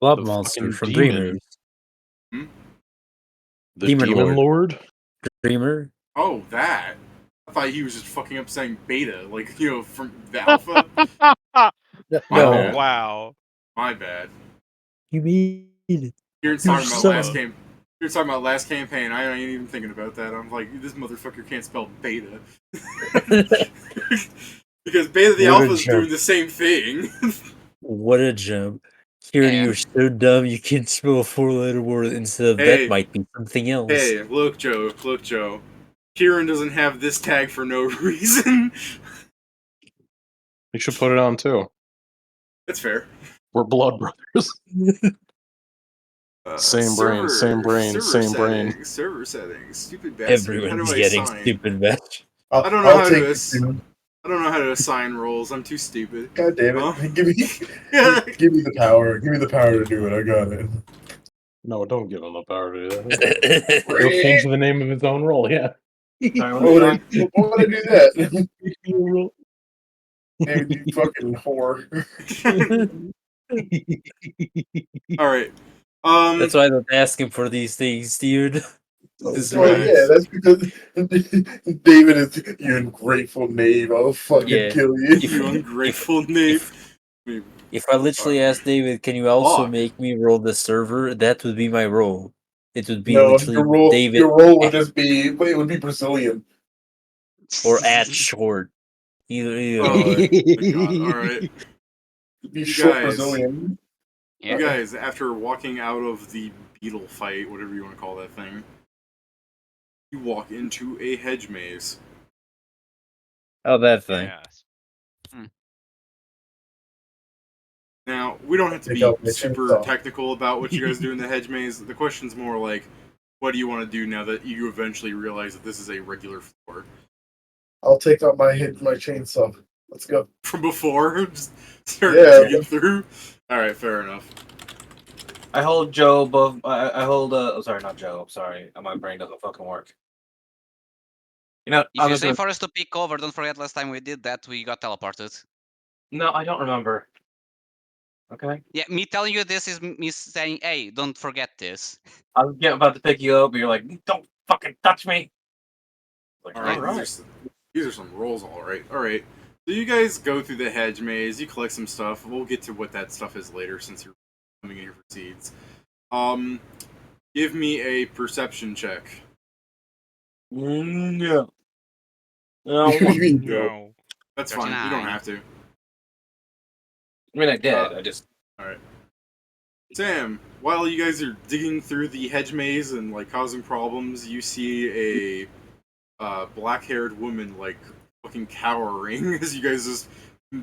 Blood The monster fucking from demon. Dreamers. The Demon Demon Lord? Dreamer. Oh, that. I thought he was just fucking up saying beta, like, you know, from the alpha. My No. bad. Wow. My bad. You mean it? Kieran's You're talking about so- last game. You're talking about last campaign. I ain't even thinking about that. I'm like, this motherfucker can't spell beta. Because beta the What a alpha is joke. doing the same thing. What a jump. Kieran, Yeah. you're so dumb you can't spell a 4-letter word instead of Hey. that might be something else. Hey, look, Joe. Kieran doesn't have this tag for no reason. You should put it on too. That's fair. We're blood brothers. Same brain, same brain, same brain. Server settings. Stupid bastard. How Everyone's do I getting assign? stupid match. I don't know I'll how take to. it, Steven. I don't know how to assign roles. I'm too stupid. God damn it! Huh? Give me the power. Give me the power to do it. I got it. No, don't give him the power to do that. He'll change the name of his own role, yeah. Sorry, Why would I do that? Role. David, you fucking whore. All right. That's why I'm asking for these things, dude. This Well, really- yeah, that's because David is you ungrateful knave. I'll fucking Yeah. kill you. You ungrateful knave. If I literally asked David, can you also Fuck. make me roll the server? That would be my role. It would be No, literally David your role would just be, it would be Brazilian. or at short. Either Oh way. my god! All right, It'd be you short guys. Brazilian. Yeah. You guys, after walking out of the beetle fight, whatever you want to call that thing, you walk into a hedge maze. Oh, that thing. Yes. Now, we don't have to Take be out my super chainsaw. technical about what you guys do in the hedge maze. The question's more like, what do you want to do now that you eventually realize that this is a regular floor? I'll take out my chainsaw. Let's go. From before, just start Yeah. digging through. All right, fair enough. I hold Joe above. I hold. Oh, sorry, not Joe. I'm sorry. My brain doesn't fucking work. You know, If I'm you just say gonna, for us to pick over, don't forget last time we did that, we got teleported. no, I don't remember. Okay. Yeah, me telling you this is me saying, hey, don't forget this. I was about to pick you up, but you're like, don't fucking touch me. Like, All right, alright. these are some rolls. All right, all right. So you guys go through the hedge maze. You collect some stuff. We'll get to what that stuff is later, since you're coming in here for seeds. Give me a perception check. No. You No. mean No. That's fine. You don't 39. have to. I mean, I did. I just. All right. Sam, while you guys are digging through the hedge maze and like causing problems, you see a black-haired woman like fucking cowering as you guys just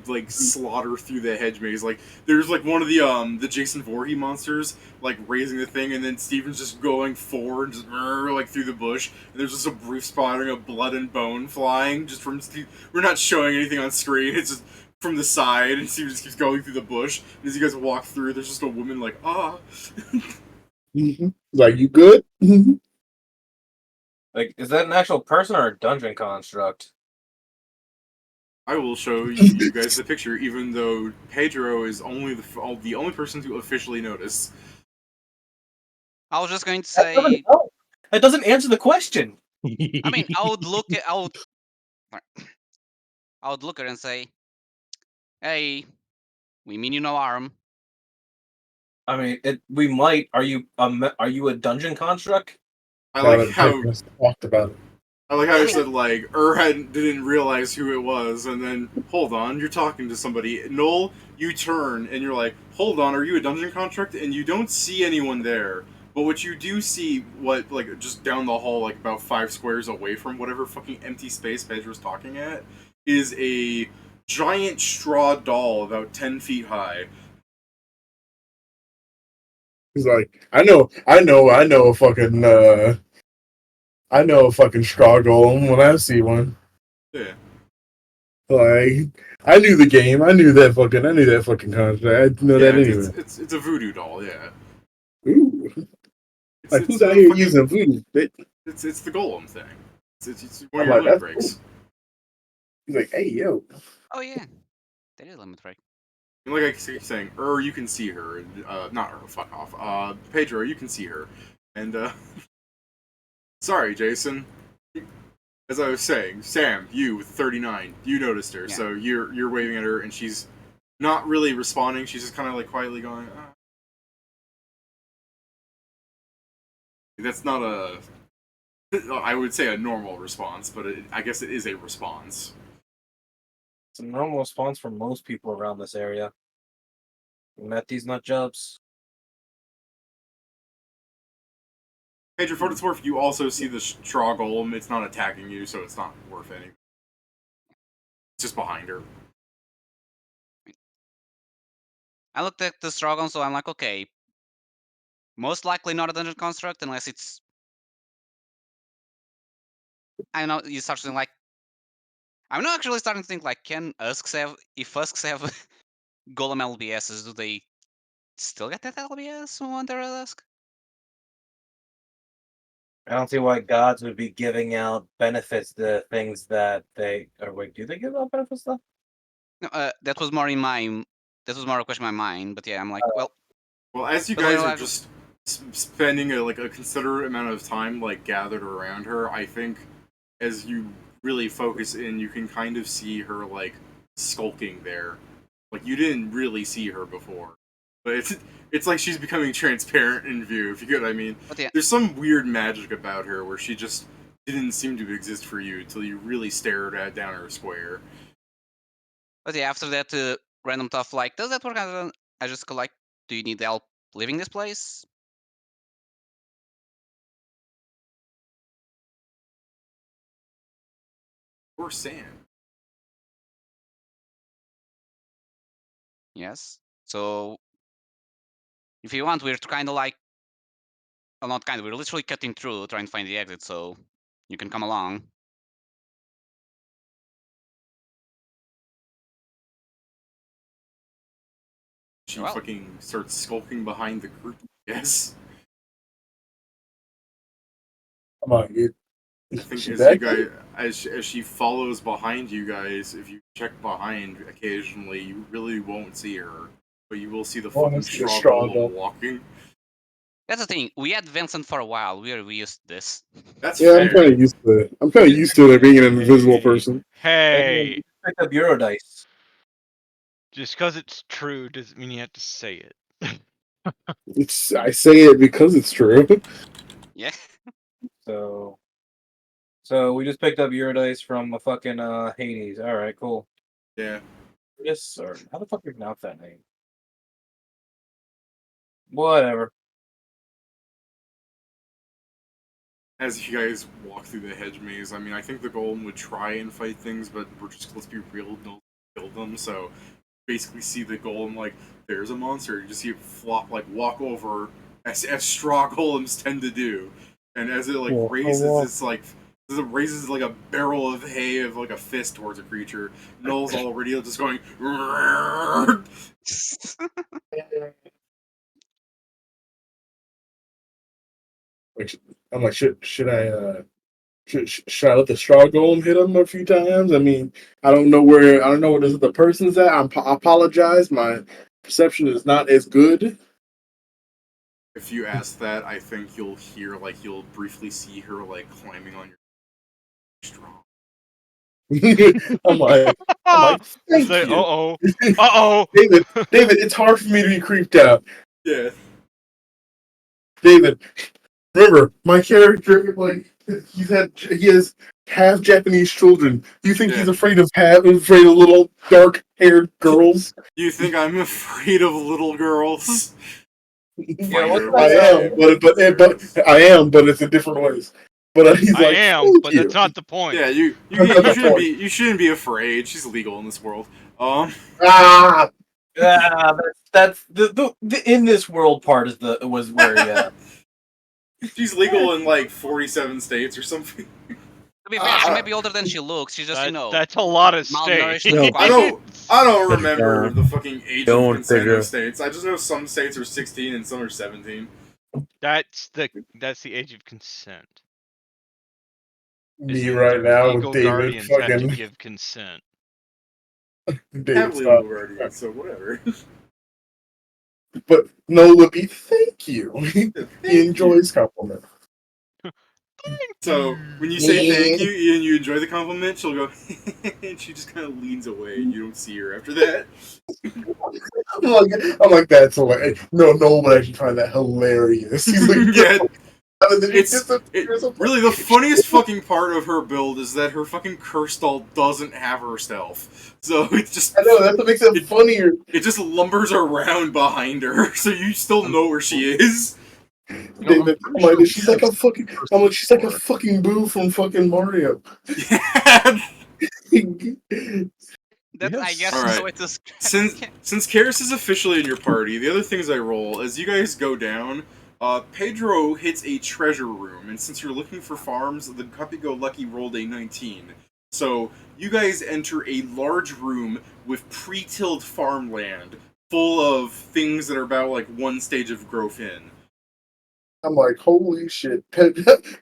like slaughter through the hedge maze. Like there's like one of the Jason Voorhees monsters like raising the thing, and then Steven's just going forward, just like through the bush, and there's just a brief spotting of blood and bone flying just from we're not showing anything on screen. It's just from the side, and Steven just keeps going through the bush. And as you guys walk through, there's just a woman like, ah. Like, you good? Like, is that an actual person or a dungeon construct? I will show you guys the picture, even though Pedro is only the only person to officially notice. I was just going to That doesn't say, help. That doesn't answer the question. I mean, I would look at, I would look at her and say, hey, we mean you no harm. I mean, we might. Are you a dungeon construct? I Now like that how Pedro's talked about it. I mean- said like didn't realize who it was, and then hold on, you're talking to somebody. Null, you turn and you're like, hold on, are you a dungeon contract? And you don't see anyone there. But what you do see, what like just down the hall, like about 5 squares away from whatever fucking empty space Pedro's talking at, is a giant straw doll about 10 feet high. He's like, I know a fucking straw golem when I see one. Yeah. Like, I knew the game. I knew that fucking contract. I know Yeah, that anyway. it's a voodoo doll, yeah. Ooh. It's, Like, it's who's out a here fucking, using voodoo? it's the golem thing. It's one I'm of your like, limit that's breaks. cool. He's like, hey, yo. Oh, yeah. That is limit break. And like I keep saying, you can see her. Not fuck off. Pedro, you can see her. And, sorry, Jason. As I was saying, Sam, you with 39, you noticed her, Yeah. so you're waving at her, and she's not really responding. She's just kind of like quietly going, ah. That's not I would say a normal response, but I guess it is a response. It's a normal response for most people around this area. You met these nut jobs. Pedro, for what it's worth, you also see the straw golem. It's not attacking you, so it's not worth anything. It's just behind her. I looked at the struggle, so I'm like, okay, most likely not a dungeon construct unless it's. I know you start to think like. I'm not actually starting to think like, can Usks have? If Usks have golem LBSs, do they still get that LBS on their Usk? I don't see why gods would be giving out benefits to things that they. Or wait, do they give out benefits though? No, that was more in my this was more a question in my mind. But yeah, I'm like, well, Well, as you But guys like, are like- just spending a considerate amount of time gathered around her, I think as you really focus in, you can kind of see her skulking there. Like you didn't really see her before, but it's like she's becoming transparent in view. If you get what I mean. but yeah, There's some weird magic about her where she just didn't seem to exist for you until you really stared down her square. but yeah. After that, random stuff like, does that work as just like, do you need help leaving this place? Or sand. Yes. So if you want, we're kind of like, well, not kind of, we're literally cutting through trying to find the exit. So you can come along. She Well. fucking starts skulking behind the group. Yes. Come on, dude. I think She as back you then? guys, as she follows behind you guys, if you check behind occasionally, you really won't see her, but you will see the Oh, I fucking see the straw straw golem golem. walking. That's the thing. We had Vincent for a while. We used to this. That's Yeah, I'm fair. kind of used to it. I'm kind of used to it being an invisible person. Hey, Pick up Euro dice. just because it's true doesn't mean you have to say it. I say it because it's true. Yeah. So we just picked up Euro dice from a fucking Hades. All right, cool. Yeah. Yes, sir. How the fuck do you pronounce that name? Whatever. As you guys walk through the hedge maze, I mean, I think the golem would try and fight things, but let's be real, no kill them. So basically, see the golem there's a monster. You just see it flop, walk over, as straw golems tend to do, and as it raises as it raises a barrel of hay of a fist towards a creature, Null's already just going. I'm like, should I should I let the straw golem hit him a few times? I mean, I don't know where this other person's at. I apologize. My perception is not as good. If you ask that, I think you'll hear you'll briefly see her climbing on your straw. I'm like, thank Say, you. uh oh. David, it's hard for me to be creeped out. Yeah. David, remember, my character, he has half Japanese children. Do you think Yeah. he's afraid of little dark haired girls? You think I'm afraid of little girls? Yeah, what's I that? am, I am, but it's in different ways. But he's I like, am, thank but you. that's not the point. Yeah, you That's the shouldn't point. you shouldn't be afraid. She's legal in this world. Ah, That's the in this world part was where yeah. She's legal in 47 states or something. To be fair, she may be older than she looks. She's just, That's a lot of states. malnourished and I quite. don't remember the fucking age of Don't consent figure. of states. I just know some states are 16 and some are 17. That's the age of consent. me right now with Legal David guardians have to fucking give consent. David. Have legal guardians, so whatever. But Nola B, thank you. He you. enjoys compliment. So when you say thank you and you enjoy the compliment, she'll go, and she just kind of leans away. And you don't see her after that. I'm like, that's hilarious. No would actually find that hilarious. He's like, Yeah, and then he really the funniest fucking part of her build is that her fucking curse doll doesn't have her stealth. So it's just I know that's what makes it funnier. it just lumbers around behind her, so you still know where she is. David, I'm like, she's like a fucking. I'm like, she's like a fucking boo from fucking Mario. Yeah. That I guess All is right. the way to describe it. Since Keris is officially in your party, the other things I roll as you guys go down. Pedro hits a treasure room, and since you're looking for farms, the Happy-Go-Lucky rolled a 19. So you guys enter a large room with pre-tilled farmland, full of things that are about one stage of growth in. I'm like, holy shit.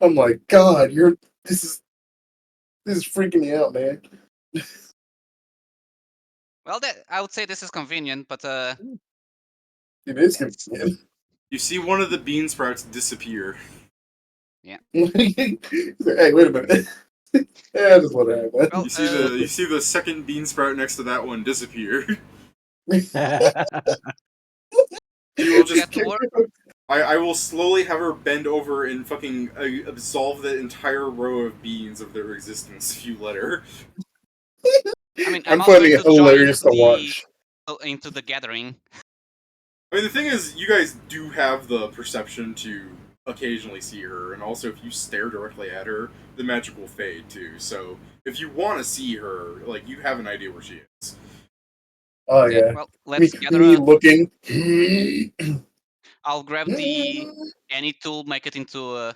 I'm like, God, this is freaking me out, man. Well, I would say this is convenient, but It is Yes. convenient. You see one of the bean sprouts disappear. Hey, wait a minute. Yeah, I just want to have that. well, You see the second bean sprout next to that one disappear. You will just get to work. I will slowly have her bend over and fucking absolve the entire row of beans of their existence if you let her. I mean, I'm I'm also going finding it to join hilarious to watch. into the gathering. I mean, the thing is, you guys do have the perception to occasionally see her, and also if you stare directly at her, the magic will fade too. So if you want to see her, like, you have an idea where she is. Oh yeah. Well, let's gather Me up. looking. I'll grab the any tool, make it into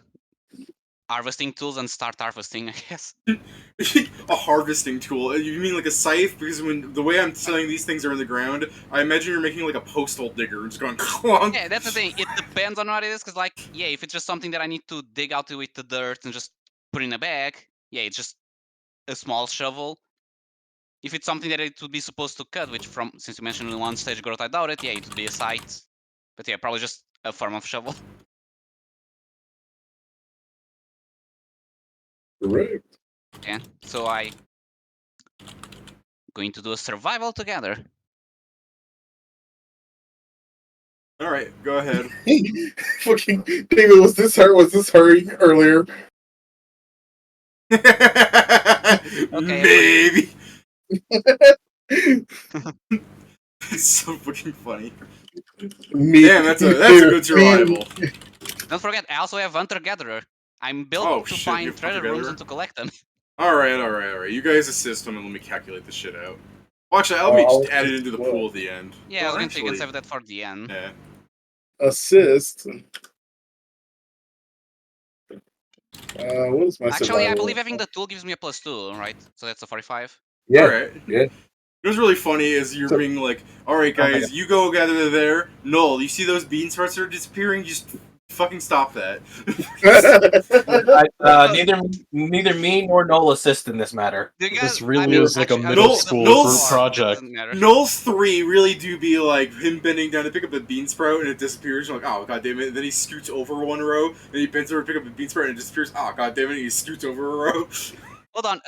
harvesting tools, and start harvesting. I guess. A harvesting tool? You mean like a scythe? Because when the way I'm saying these things are in the ground, I imagine you're making like a postal digger and just going clonk. Yeah, that's the thing. It depends on what it is, because like, yeah, if it's just something that I need to dig out with the dirt and just put in a bag, yeah, it's just a small shovel. If it's something that it would be supposed to cut, which since you mentioned in one stage growth, I doubt it. Yeah, it would be a scythe. But yeah, probably just a form of shovel. Correct. Yeah. So I going to do a survival together. All right, go ahead. Fucking David, was this her? Was this her earlier? Maybe. It's so fucking funny. Damn, that's a good survival. Don't forget, I also have hunter gatherer. I'm built to Shit, you find have treasure rooms hunter-gatherer? and to collect them. All right. You guys assist him and let me calculate this shit out. Well, actually, let me just add it into the pool at the end. Yeah, I was Well, gonna say you can actually, save that for the end. yeah. Assist. What is my Actually, survival? I believe having the tool gives me a +2, right? So that's a 45. Yeah. All right. Yeah. What's really funny is you're being like, all right, guys, you go gather there. Null, you see those bean sprouts that are disappearing? Just fucking stop that. Neither me nor Null assist in this matter. This really is like a actually, middle Null- school Null's- group project. Doesn't matter. Null's 3 really do be like him bending down to pick up a bean sprout and it disappears. You're like, oh god damn it. And then he scoots over one row, and he bends over to pick up a bean sprout and it disappears. Oh god damn it, he scoots over a row. Hold on.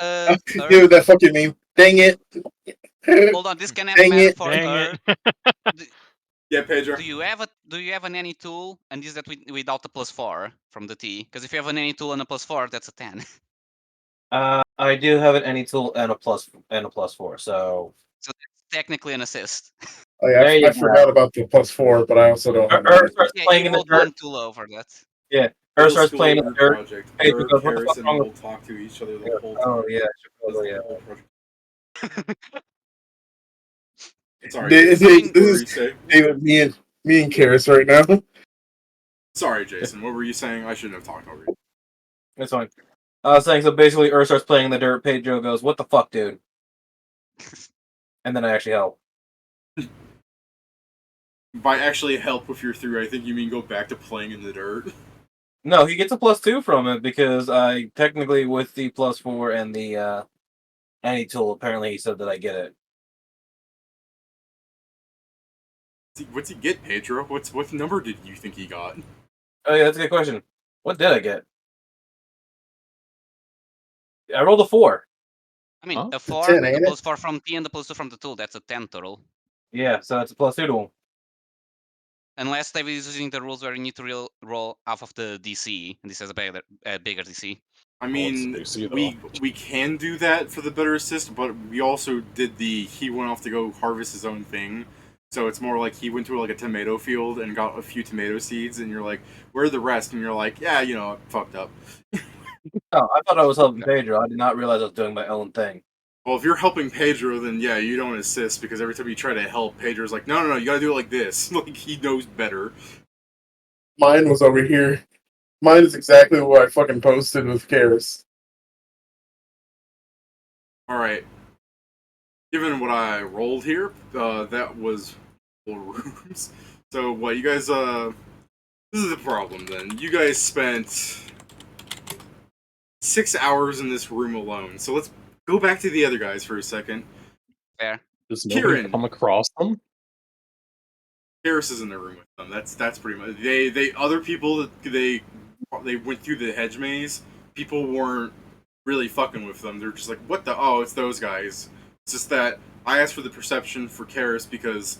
Dude, that fucking name. Dang it. Hold on. This can Dang matter it. for Dang her. it. Yeah, Pedro. Do you have an any tool, and is that without the +4 from the T? Because if you have an any tool and a +4, that's a 10. I do have an any tool and a +4, so So that's technically an assist. Oh, yeah, There you I forgot about the +4, but I also don't have that. starts Yeah, playing you in the rolled dirt. one too low for that. Her starts playing in the dirt. Project. Hey, Her, because what the Keris, fuck and wrong Null with- talk to each other the whole time. Oh yeah, That's oh the yeah. whole project. Sorry, This Jason. What were you is saying? David, me and Keris right now. Sorry, Jason. What were you saying? I shouldn't have talked over you. That's fine. I was saying, so basically, starts playing in the dirt. Pedro goes, "What the fuck, dude?" And then I actually help. By actually help with your through, I think you mean go back to playing in the dirt. No, he gets a +2 from it because I technically with the +4 and the any tool. Apparently, he said that I get it. What's he get, Pedro? What number did you think he got? Oh yeah, that's a good question. What did I get? I rolled a 4. I mean, Huh? a 4, 10, the ain't it? +4 from T and the +2 from the tool. That's a 10 total. Yeah, so that's a +2 to him. Unless David is using the rules where you need to roll off of the DC, and this has a bigger DC. I What's mean, the DC, we can do that for the better assist, but we also did he went off to go harvest his own thing. So it's more like he went to like a tomato field and got a few tomato seeds, and you're like, where are the rest? And you're like, yeah, you know, I fucked up. Oh, I thought I was helping Pedro. I did not realize I was doing my own thing. Well, if you're helping Pedro, then yeah, you don't assist, because every time you try to help, Pedro's like, no, you gotta do it like this. Like, he knows better. Mine was over here. Mine is exactly what I fucking posted with Keris. Alright. Given what I rolled here, that was full rooms. So, what, you guys, this is the problem, then. You guys spent 6 hours in this room alone. So let's go back to the other guys for a second. Fair. Does nobody Kieran. come across them? Keris is in the room with them. That's pretty much they other people that they went through the hedge maze. People weren't really fucking with them. They're just like, what the? Oh, it's those guys. It's just that I asked for the perception for Keris because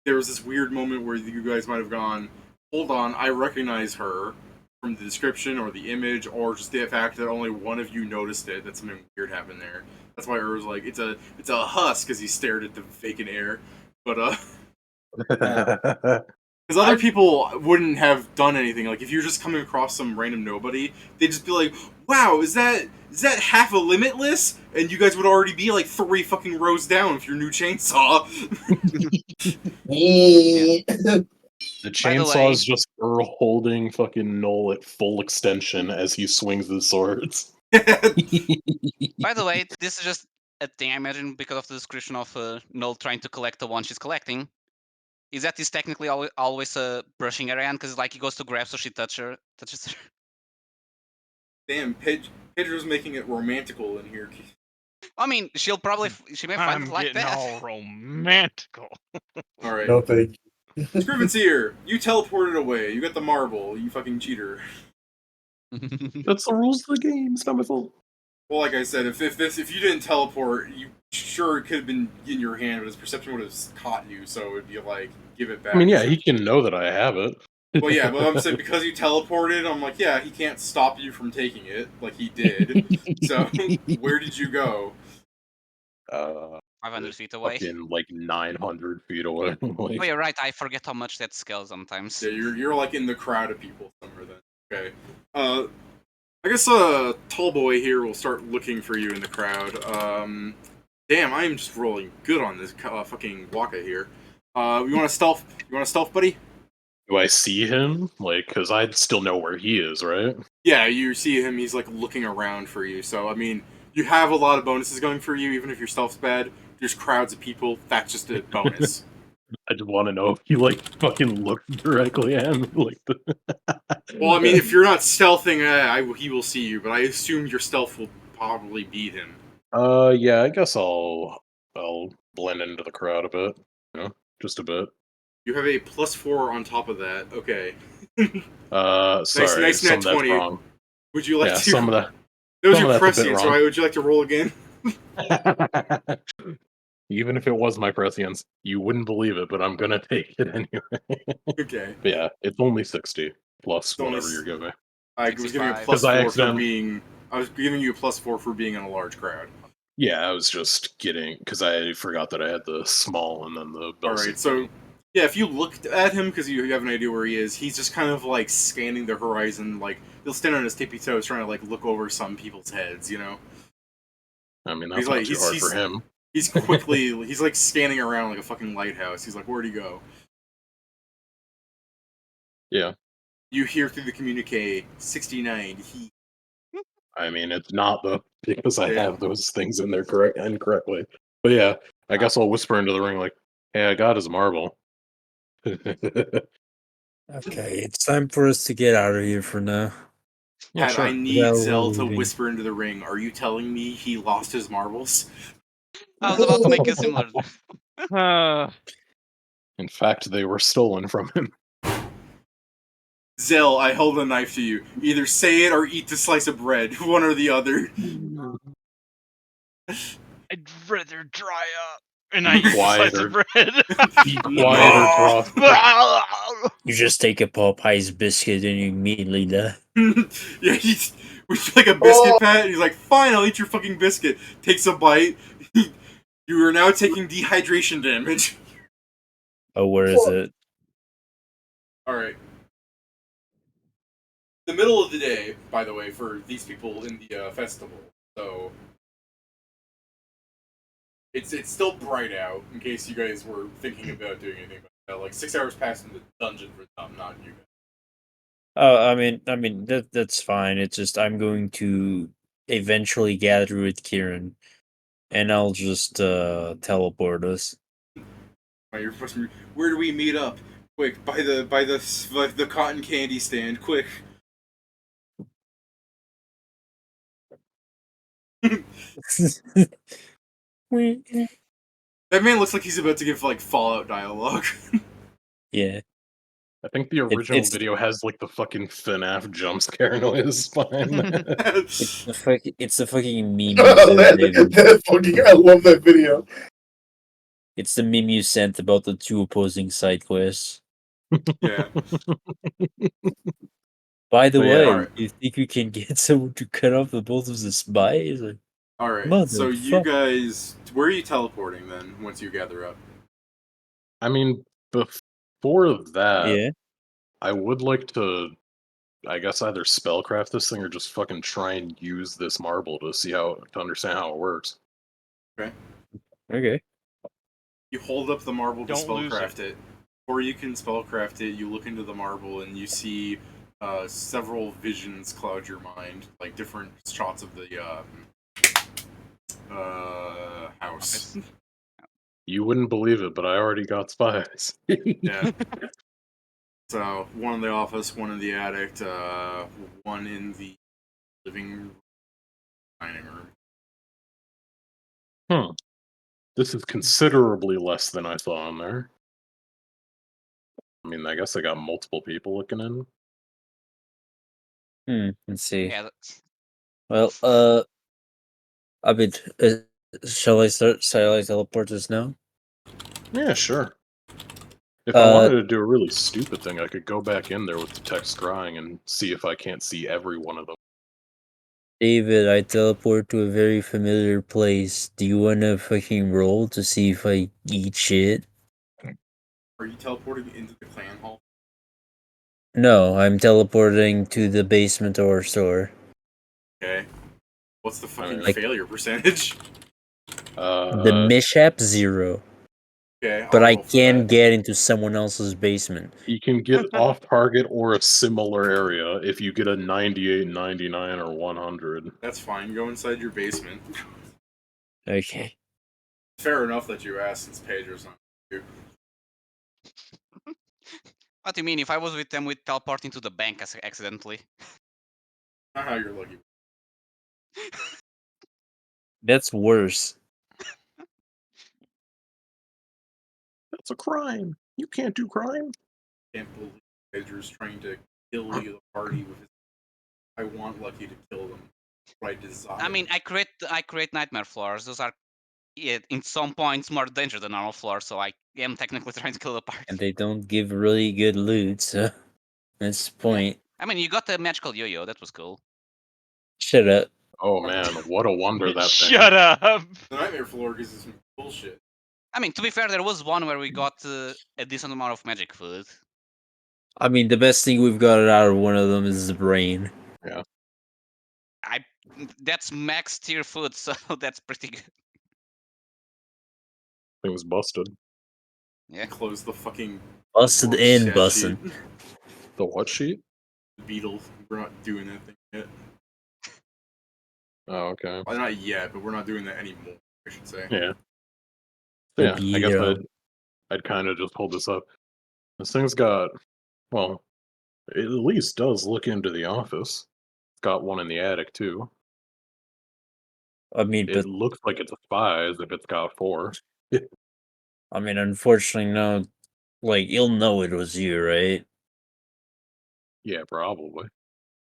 there was this weird moment where you guys might have gone, hold on, I recognize her from the description or the image or just the fact that only one of you noticed it. That something weird happened there. That's why was like, it's a husk as he stared at the vacant air. But because other people wouldn't have done anything. Like if you're just coming across some random nobody, they'd just be like, "Wow, is that half a limitless?" And you guys would already be like 3 fucking rows down with your new chainsaw. The By the chainsaw way- is just Earl holding fucking Null at full extension as he swings the swords. By the way, this is just a thing I imagine because of the description of Null trying to collect the one she's collecting. Is that is technically always brushing her hand because like he goes to grab so she touches her. Damn, Pedro's making it romantical in here. I mean, she may find I'm it like getting that. all romantical. All right, No, thank you. Scrivenseer, you teleported away. You got the marble. You fucking cheater. That's the rules of the game. It's not my fault. Well, like I said, if you didn't teleport, you sure it could have been in your hand, but his perception would have caught you, so it would be like, give it back. I mean, yeah, he can know that I have it. Well, yeah, but I'm saying because you teleported, I'm like, yeah, he can't stop you from taking it, like he did. So, where did you go? 500 feet away. Fucking like 900 feet away. Oh, you're right. I forget how much that scales sometimes. Yeah, you're like in the crowd of people somewhere then. Okay. I guess Tall Boy here will start looking for you in the crowd. Damn, I'm just rolling good on this fucking Waka here. You want to stealth? You want to stealth, buddy? Do I see him? Like, because I'd still know where he is, right? Yeah, you see him. He's like looking around for you. So I mean, you have a lot of bonuses going for you, even if your stealth's bad. There's crowds of people. That's just a bonus. I just want to know if he like fucking looked directly at me, like. Well, I mean, if you're not stealthing, he will see you. But I assume your stealth will probably beat him. Yeah, I guess I'll blend into the crowd a bit. You know, just a bit. You have a +4 on top of that. Okay. Sorry, nice some nat of that's 20. wrong. Would you like Yeah, to? some of that. That was some your of that's a bit prescience, wrong. right? Would you like to roll again? Even if it was my prescience, you wouldn't believe it, but I'm gonna take it anyway. Okay. But yeah, it's only 60 plus It's only whatever you're giving. I was giving you a 65. Because I +4 for accidentally- being. I was giving you a +4 for being in a large crowd. Yeah, I was just kidding because I forgot that I had the small and then the bell. All right, so yeah, if you looked at him because you have an idea where he is, he's just kind of like scanning the horizon. Like he'll stand on his tippy toes trying to like look over some people's heads. You know, I mean that's he's not like- too he's- hard he's- for him. he's quickly he's like scanning around like a fucking lighthouse. He's like, where'd he go? Yeah, You hear through the communique 69. He. I mean it's not though because I Yeah. have those things in there incorrectly. But yeah, I guess I'll whisper into the ring like, "Hey, I got his marble." Okay, it's time for us to get out of here for now. Yeah, Pat, sure. I need Yeah, we're Zell to leaving. whisper into the ring. Are you telling me he lost his marbles? I was about to make a similar. In fact, they were stolen from him. Zell, I hold a knife to you. Either say it or eat the slice of bread. One or the other. I'd rather dry up. And I eat a Quiet slice or- of bread. Be quiet or draw. You just take a Popeye's biscuit and you immediately die. Yeah, he's with like a biscuit pat. He's like, "Fine, I'll eat your fucking biscuit." Takes a bite. You are now taking dehydration damage. Oh, where is it? All right. The middle of the day, by the way, for these people in the festival. So it's still bright out. In case you guys were thinking about doing anything about that, like 6 hours passed in the dungeon for them, not you guys. I mean that's fine. It's just I'm going to eventually gather with Kieran, and I'll just teleport us. Right, you're supposed to. Where do we meet up? Quick, by the cotton candy stand. Quick. That man looks like he's about to give like Fallout dialogue. Yeah. I think the original it's video has like the fucking FNAF jump scare noise spine. it's the fucking meme you Oh, sent, David. that fucking, I love that video. It's the meme you sent about the two opposing side quests. Yeah. By the But yeah, way, alright. you think we can get someone to cut off the both of the spies? Like, Alright, so you motherfucker. guys... Where are you teleporting, then, once you gather up? I mean, before that, Yeah. I would like to, I guess, either spellcraft this thing or just fucking try and use this marble to understand how it works. Okay. You hold up the marble to Don't lose spellcraft it. Before you can spellcraft it, you look into the marble and you see several visions cloud your mind, like different shots of the house. You wouldn't believe it, but I already got spies. Yeah. So one in the office, one in the attic, one in the living room, dining room. This is considerably less than I saw in there. I mean, I guess I got multiple people looking in. Let's see. Yeah, Well, I mean, shall I teleport this now? Yeah, sure. If I wanted to do a really stupid thing, I could go back in there with the text scrying and see if I can't see every one of them. David, I teleport to a very familiar place. Do you want to fucking roll to see if I eat shit? Are you teleporting into the clan hall? No, I'm teleporting to the basement or store. Okay. What's the fucking Like- failure percentage? The mishap 0. Okay, But I'll I roll for can that. get into someone else's basement. You can get off target or a similar area if you get a 98, 99, or 100. That's fine. Go inside your basement. Okay. Fair enough that you asked, since Pedro's not here. what do you mean? If I was with them, we'd teleport into the bank accidentally. Not how you're lucky. That's worse. That's a crime. You can't do crime. Can't believe Pedro's trying to kill the party with his... I want Lucky to kill them by design. I mean, I create nightmare floors. Those are in some points more dangerous than normal floors, so I am technically trying to kill the party. And they don't give really good loot, so that's the point. I mean, you got the magical yo-yo. That was cool. Shut up. Oh man, what a wonder that thing. Shut up. The nightmare floor gives us some bullshit. I mean, to be fair, there was one where we got a decent amount of magic food. I mean, the best thing we've got out of one of them is the brain. Yeah. That's max tier food, so that's pretty good. Thing's busted. Yeah. Close the fucking Busted work and stat busted. sheet. The what sheet? The beetle. We're not doing that thing yet. Oh, okay. Well, not yet, but we're not doing that anymore, I should say. Yeah. The Yeah, I guess beetle. I'd kind of just hold this up. This thing's got, well, it at least does look into the office. It's got one in the attic, too. I mean, It but looks like it's a spies if it's got 4. I mean, unfortunately, no. Like, you'll know it was you, right? Yeah, probably.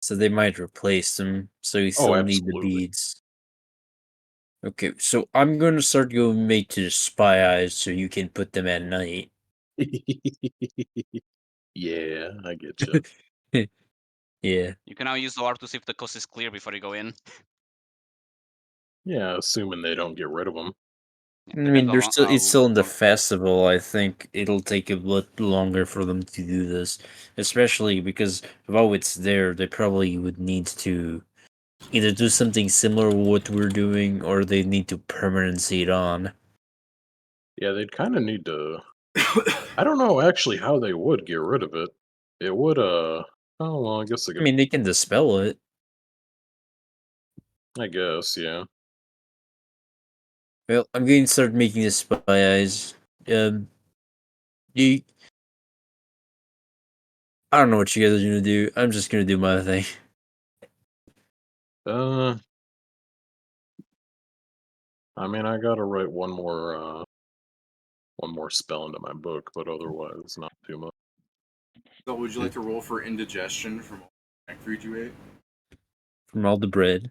So they might replace them. So you still need the absolutely. beads. Okay, so I'm gonna start going make to the spy eyes so you can put them at night. Yeah, I get you. Yeah. You can now use the orb to see if the coast is clear before you go in. Yeah, assuming they don't get rid of them. Yeah, I mean, depends on it's still in the how- festival. I think it'll take a bit longer for them to do this, especially because while it's there, they probably would need to either do something similar to what we're doing, or they need to permanency it on. Yeah, they'd kind of need to. I don't know actually how they would get rid of it. It would, oh, well, I guess they I could. mean, they can dispel it. I guess, yeah. Well, I'm going to start making the spy eyes. You. I don't know what you guys are gonna do. I'm just gonna do my thing. I mean, I gotta write one more one more spell into my book, but otherwise not too much. So would you like to roll for indigestion from all the snack food you ate? From all the bread.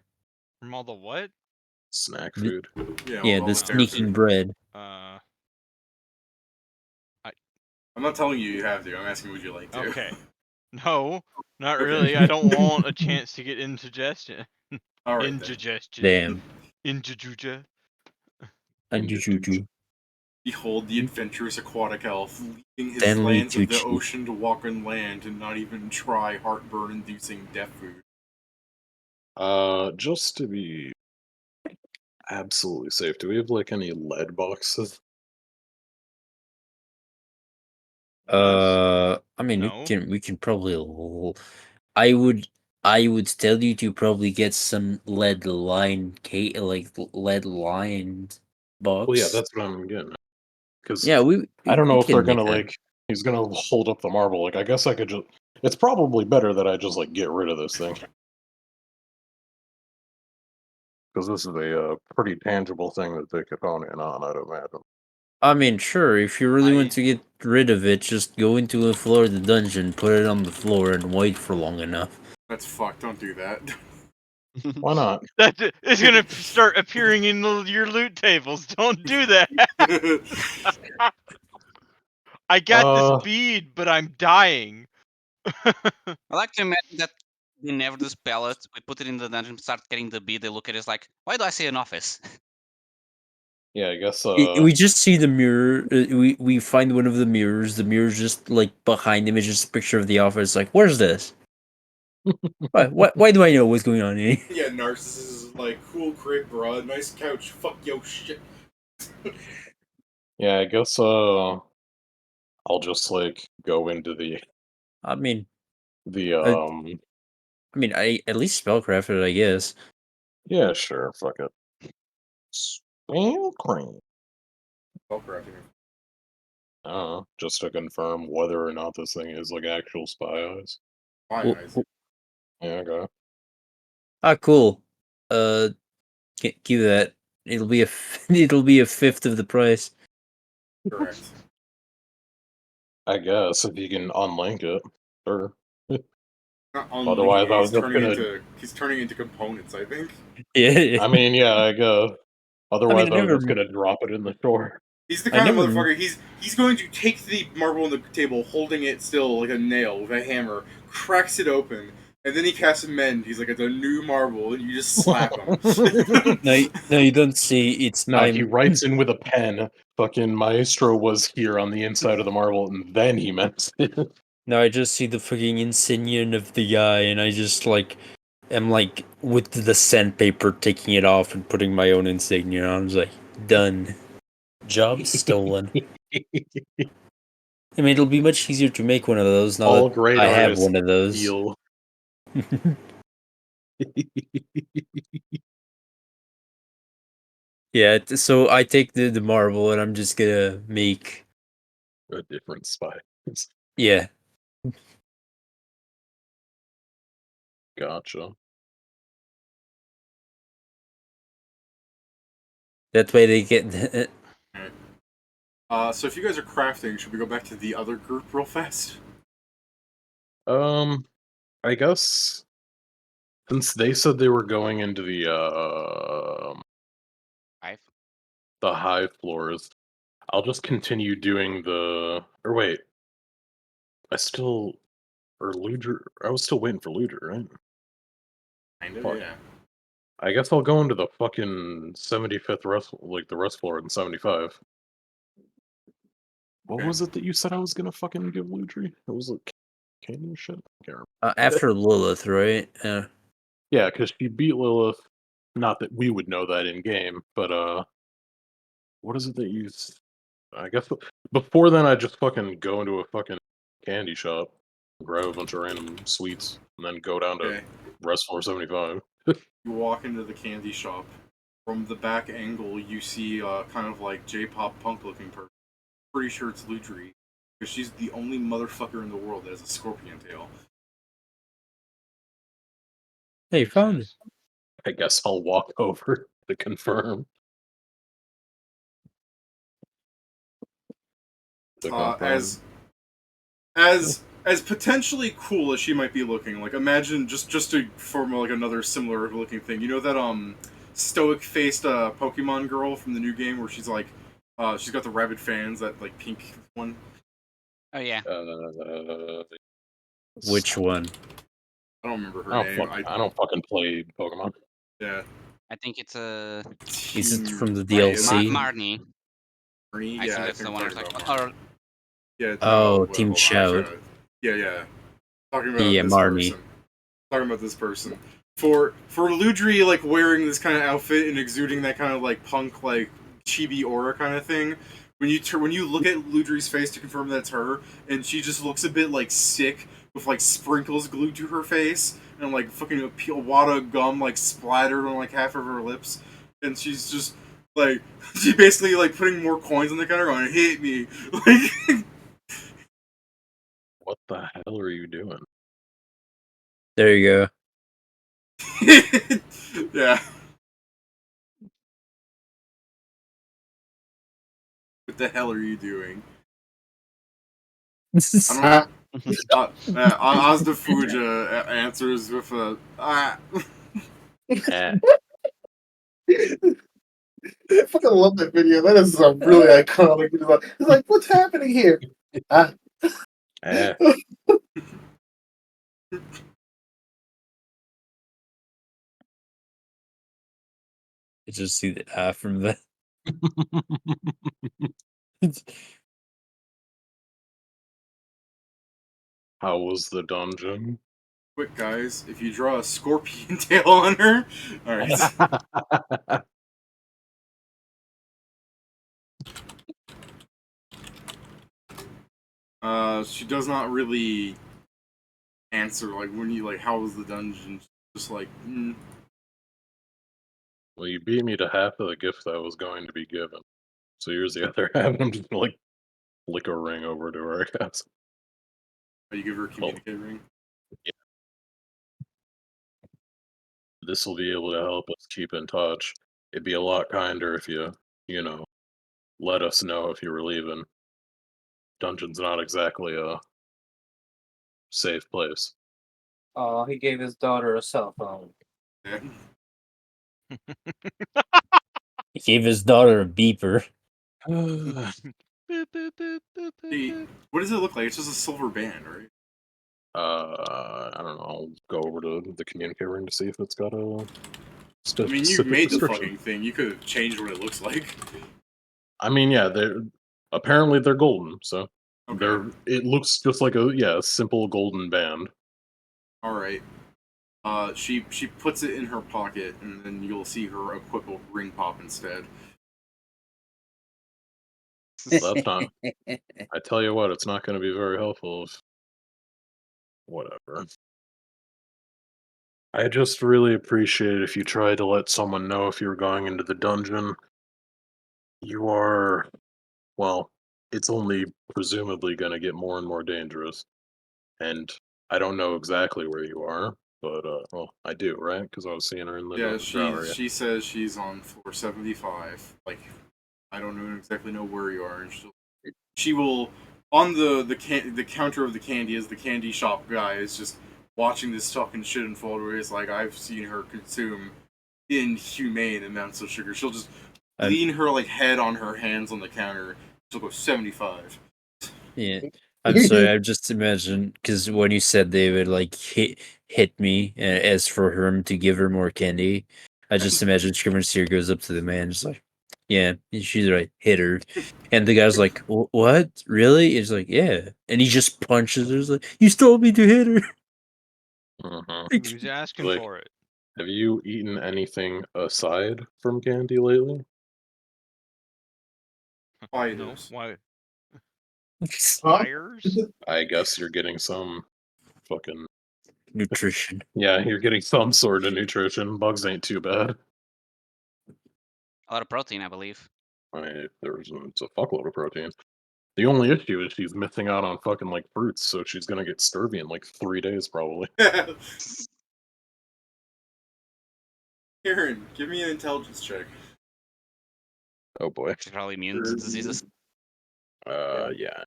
From all the what? Snack The- food. Yeah, Yeah, all the fair sneaking food. bread. I'm not telling you you have to. I'm asking would you like to. Okay. No, not Okay. really. I don't want a chance to get indigestion. All right then. Indigestion. Damn. Injujuja. Anjujuju. Behold the adventurous aquatic elf, leaving his Stanley lands of the Tucci. ocean to walk on land and not even try heartburn-inducing death food. Just to be absolutely safe, do we have like any lead boxes? I mean, No. we can probably. I would tell you to probably get some lead lined lead lined box. Well, yeah, that's what I'm getting. Because yeah. I don't we know if can they're make gonna that. like. He's gonna hold up the marble. Like, I guess I could just. It's probably better that I just like get rid of this thing. Because this is a pretty tangible thing that they could hone in on, I'd imagine. I mean, sure. If you really want to get rid of it, just go into the floor of the dungeon, put it on the floor, and wait for long enough. That's fucked. Don't do that. Why not? It's gonna start appearing in your loot tables. Don't do that. I got this bead, but I'm dying. I like to imagine that we never dispel it. We put it in the dungeon, start getting the bead. They look at it like, why do I see an office? Yeah, I guess. We just see the mirror. We find one of the mirrors. The mirror's just like behind him. It's just a picture of the office. Like, where's this? Why do I know what's going on here? Yeah, Narcissus is like, cool crib, bro. Nice couch. Fuck yo shit. Yeah, I guess. I'll just like go into the I mean, the I at least spellcraft it, I guess. Yeah, sure. Fuck it. Spell cream. Just to confirm whether or not this thing is like actual spy eyes. Spy Well, eyes. Yeah, okay. Cool. Give that. It'll be it'll be a fifth of the price. Correct. I guess if you can unlink it, sure. Not Otherwise, I was just gonna. he's turning into components, I think. Yeah. I mean, yeah, I guess. Otherwise, I was never- just gonna drop it in the store. He's the I kind of never- motherfucker. He's going to take the marble on the table, holding it still like a nail with a hammer, cracks it open, and then he casts Mend. He's like, it's a new marble, and you just slap him. No, you don't see. It's No, he writes in with a pen. Fucking Maestro was here on the inside of the marble, and then he meant it. No, I just see the fucking insignia of the guy, and I just am like with the sandpaper, taking it off and putting my own insignia on. I was like, done. Job stolen. I mean, it'll be much easier to make one of those now All that great I have artists one of those. steal. Yeah, so I take the marble and I'm just gonna make A different spy. yeah. Gotcha. That way they get So if you guys are crafting, should we go back to the other group real fast? I guess since they said they were going into the Hive. the high floors, I'll just continue doing the. Or wait, I was still waiting for Ludri, right? Kind of, Fuck. yeah. I guess I'll go into the fucking 75th rest, like the rest floor in 75. What Okay. was it that you said I was gonna fucking give Ludri? It was like candy and shit. I can't remember. after Lilith, right? Yeah. Yeah, because she beat Lilith. Not that we would know that in game, but what is it that you? I guess before then, I just fucking go into a fucking candy shop, grab a bunch of random sweets, and then go down to Okay. rest floor 75. You walk into the candy shop. From the back angle, you see kind of like J-pop punk looking person. Pretty sure it's Ludri, because she's the only motherfucker in the world that has a scorpion tail. Hey, you found it. I guess I'll walk over to confirm. to confirm. As potentially cool as she might be looking, like imagine just to form like another similar looking thing. You know that stoic faced Pokemon girl from the new game where she's like she's got the rabid fans, that like pink one. Oh yeah. Which one? I don't remember her I name. don't fucking play Pokemon. Yeah. I think it's a Is it from the Right, DLC? Marnie. Marnie? I Yeah, think I that's the think one we're you're talking talking about about. Marnie. Or Yeah. Oh, No. Team Hold on. I Shout. found it. Yeah. Talking about Yeah, this Marnie. person. Talking about this person. For Ludri, like wearing this kind of outfit and exuding that kind of like punk, like chibi aura kind of thing. When you look at Ludri's face to confirm that's her, and she just looks a bit like sick with like sprinkles glued to her face and like fucking a wad of gum like splattered on like half of her lips, and she's just like she basically like putting more coins on the counter, going hit me like. What the hell are you doing? There you Yeah. What the hell are you doing? go. I don't. Azdafuja answers with a. Eh. I fucking love that video. That is a really iconic. It's like, what's happening here? Ah. Eh. I just see the from that. How was the dungeon? Quick, guys, if you draw a scorpion tail on her. Alright. She does not really answer, like, when you, like, how was the dungeon? Just like, Well, you beat me to half of the gift that was going to be given. So here's the other half. I'm just gonna, like, flick a ring over to her, I guess. You give her a communicate ring? Yeah. This will be able to help us keep in touch. It'd be a lot kinder if you know, let us know if you were leaving. Dungeon's not exactly a safe place. Oh, he gave his daughter a cell phone. Yeah. He gave his daughter a beeper. What does it look like? It's just a silver band, right? I don't know. I'll go over to the communicator ring to see if it's got a I mean, you specific made the description. fucking thing. You could have changed what it looks like. I mean, yeah, they're apparently they're golden, so Okay. it looks just like a simple golden band. Alright. She puts it in her pocket, and then you'll see her equip a ring pop instead. That's not. I tell you what, it's not going to be very helpful. Whatever. I just really appreciate if you try to let someone know if you're going into the dungeon. You are, well, it's only presumably going to get more and more dangerous. And I don't know exactly where you are, but, well, I do, right? Because I was seeing her in the Yeah, Natura area. she says she's on floor 75. Like, I don't exactly know where you are, and she will on the counter of the candy, as the candy shop guy is just watching this fucking shit unfold. Where it's like, I've seen her consume inhumane amounts of sugar. She'll just lean her like head on her hands on the counter. She'll go 75. Yeah. I'm sorry, I just imagined because when you said they would like hit me as for him to give her more candy, I just imagined Scrivenseer goes up to the man, just like, yeah, she's right, hit her, and the guy's like, what, really? He's like, yeah, and he just punches her. He's like, you told me to hit her. Who's asking Like, for it? have you eaten anything aside from candy lately? No, Spiders. why? Huh? Spires? I guess you're getting some fucking Nutrition. yeah, you're getting some sort of nutrition. Bugs ain't too bad. A lot of protein, I believe. It's a fuckload of protein. The only issue is she's missing out on fucking like fruits, so she's gonna get scurvy in like 3 days probably. Karen, give me an intelligence check. Oh boy. She's probably immune to diseases. Yeah.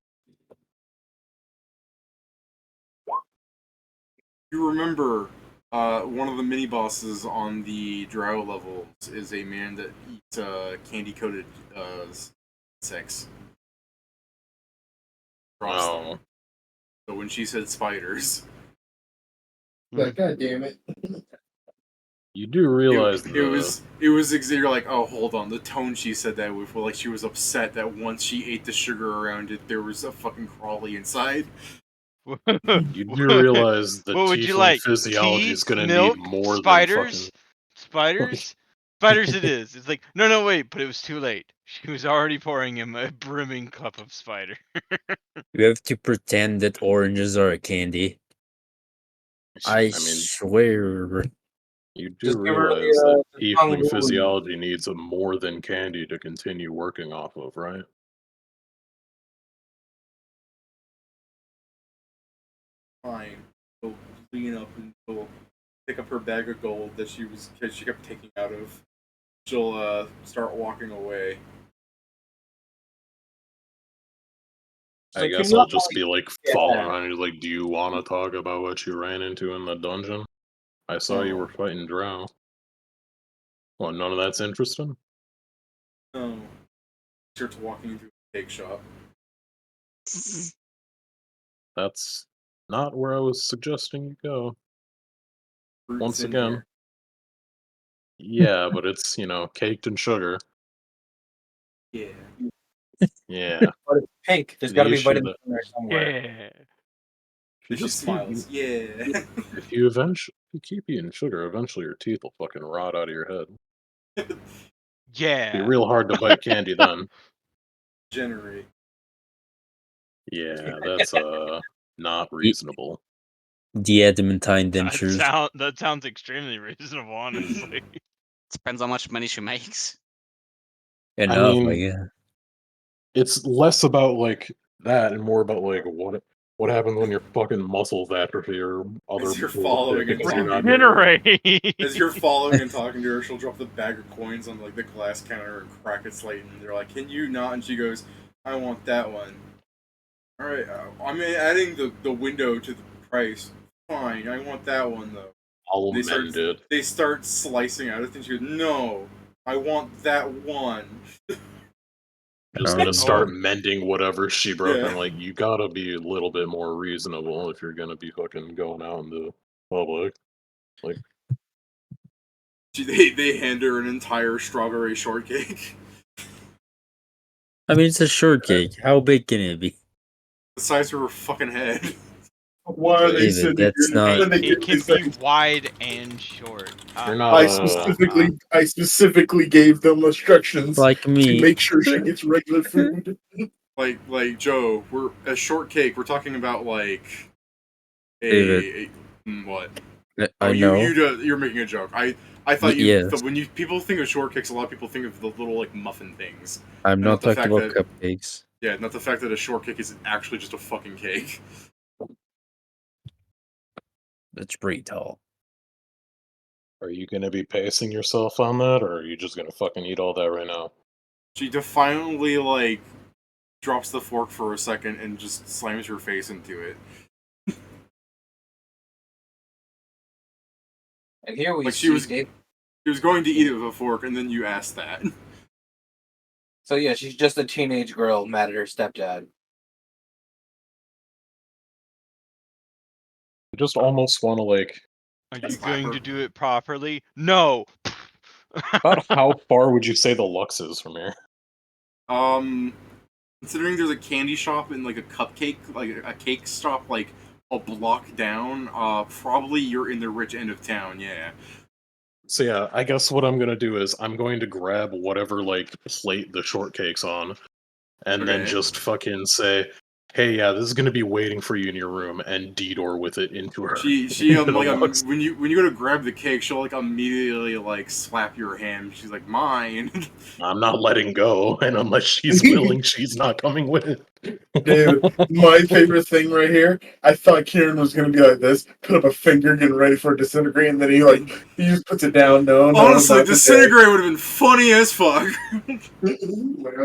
You remember, one of the mini bosses on the Drow levels is a man that eats candy coated insects. Across them. Oh, So when she said spiders, Like, God damn it. you do realize it was you're like, oh, hold on, the tone she said that with, like she was upset that once she ate the sugar around it, there was a fucking crawly inside. you do realize the What would you tiefling like? physiology Tea, is going to need milk, more than spiders, spiders, spiders. It is. It's like no, wait, but it was too late. She was already pouring him a brimming cup of spider. You have to pretend that oranges are a candy. I I mean, swear. you do Just give her realize that the tongue tiefling wound. physiology needs a more than candy to continue working off of, right? Fine. She'll lean up and she'll pick up her bag of gold that she kept taking out of. She'll start walking away. So I can guess you I'll not, just be like yeah. following around you, like, do you want to talk about what you ran into in the dungeon? I saw you were fighting Drow. Well, none of that's interesting? No. Starts walking into a cake shop. That's not where I was suggesting you go. Fruits Once in again, here. yeah, but it's, caked in sugar. Yeah. Yeah. But it's pink. There's The got to be issue vitamins that in there somewhere. Yeah. if you And she just keep smiles. Yeah. if you eventually keep eating sugar, eventually your teeth will fucking rot out of your head. Be Yeah. real hard to bite candy then. Generate. Yeah, that's not reasonable. The adamantine That dentures. sounds extremely reasonable, honestly. Depends how much money she makes. Enough, I mean, guess. It's less about like that and more about like what happens when your fucking muscles atrophy or other As you're bullshit following and because you're not talking to her. Regenerate. As you're following and talking to her, she'll drop the bag of coins on like the glass counter and crack it slightly. And they're like, "Can you not?" And she goes, "I want that one." All right, I'm adding the window to the price. Fine, I want that one though. I'll They start mend it. they start slicing out of things. She goes, "No, I want that one." Just gonna Oh. start mending whatever she broke. Yeah. I'm like, you gotta be a little bit more reasonable if you're gonna be fucking going out in the public. Like, They hand her an entire strawberry shortcake. I mean, it's a shortcake. How big can it be? The size of her fucking head. Why are they David, sending that's you? not- When they It give can me be things, wide and short. you're not. I specifically gave them instructions Like to me. make sure she gets regular food. Like Joe, we're a shortcake. We're talking about like David. what? I know. You're making a joke. I thought Yes. when people think of shortcakes, a lot of people think of the little like muffin things. I'm not the talking fact about cupcakes. Yeah, not the fact that a shortcake is actually just a fucking cake. That's pretty tall. Are you gonna be pacing yourself on that, or are you just gonna fucking eat all that right now? She defiantly like drops the fork for a second and just slams her face into it. And here we Like see she was going to eat it with a fork, and then you asked that. So yeah, she's just a teenage girl mad at her stepdad. I just almost want to like. Are you Slap going her. to do it properly? No. About how far would you say the Lux is from here? Considering there's a candy shop and like a cupcake, like a cake shop, like a block down, probably you're in the rich end of town. Yeah. So yeah, I guess what I'm gonna do is I'm going to grab whatever like plate the shortcake's on, and then Okay. just fucking say, "Hey, yeah, this is gonna be waiting for you in your room," and D-door with it into her. She into the like Lux. when you go to grab the cake, she'll like immediately like slap your hand. She's like, "Mine." I'm not letting go, and unless she's willing, she's not coming with. David, my favorite thing right here. I thought Kieran was gonna be like this, put up a finger, getting ready for a disintegrate, and then he just puts it down. No, Honestly, not today. disintegrate would have been funny as fuck.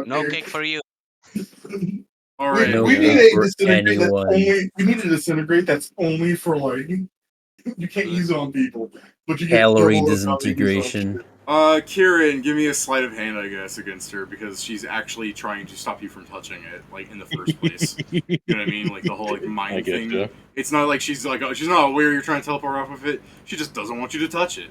No cake for you. All right. No we cake need a for disintegrate that's anyone. only. We need a disintegrate that's only for like You can't use it on people, but you get Calorie double the amount you use on disintegration. shit. Kieran, give me a sleight of hand, I guess, against her because she's actually trying to stop you from touching it, like in the first place. You know what I mean? Like the whole like I mind get thing. ya. It's not like she's like she's not aware you're trying to teleport off of it. She just doesn't want you to touch it.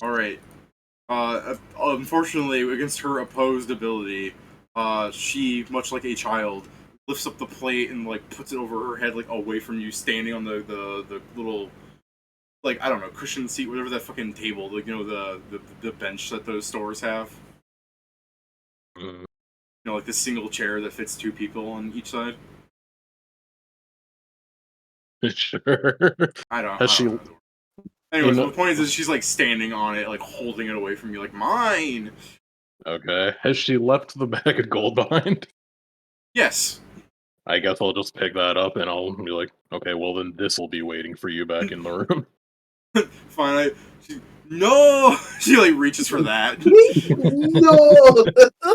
All right. Unfortunately, against her opposed ability, she, much like a child, lifts up the plate and like puts it over her head, like away from you, standing on the little, like I don't know, cushion seat, whatever that fucking table, like you know the bench that those stores have. Mm. You know, like the single chair that fits two people on each side. Sure. I don't. Has I she? don't know. Anyways, You the know, point is she's like standing on it, like holding it away from you, like mine. okay. Has she left the bag of gold behind? Yes. I guess I'll just pick that up and I'll be like, okay, well then this will be waiting for you back in the room. Fine. No. She like reaches for that. No!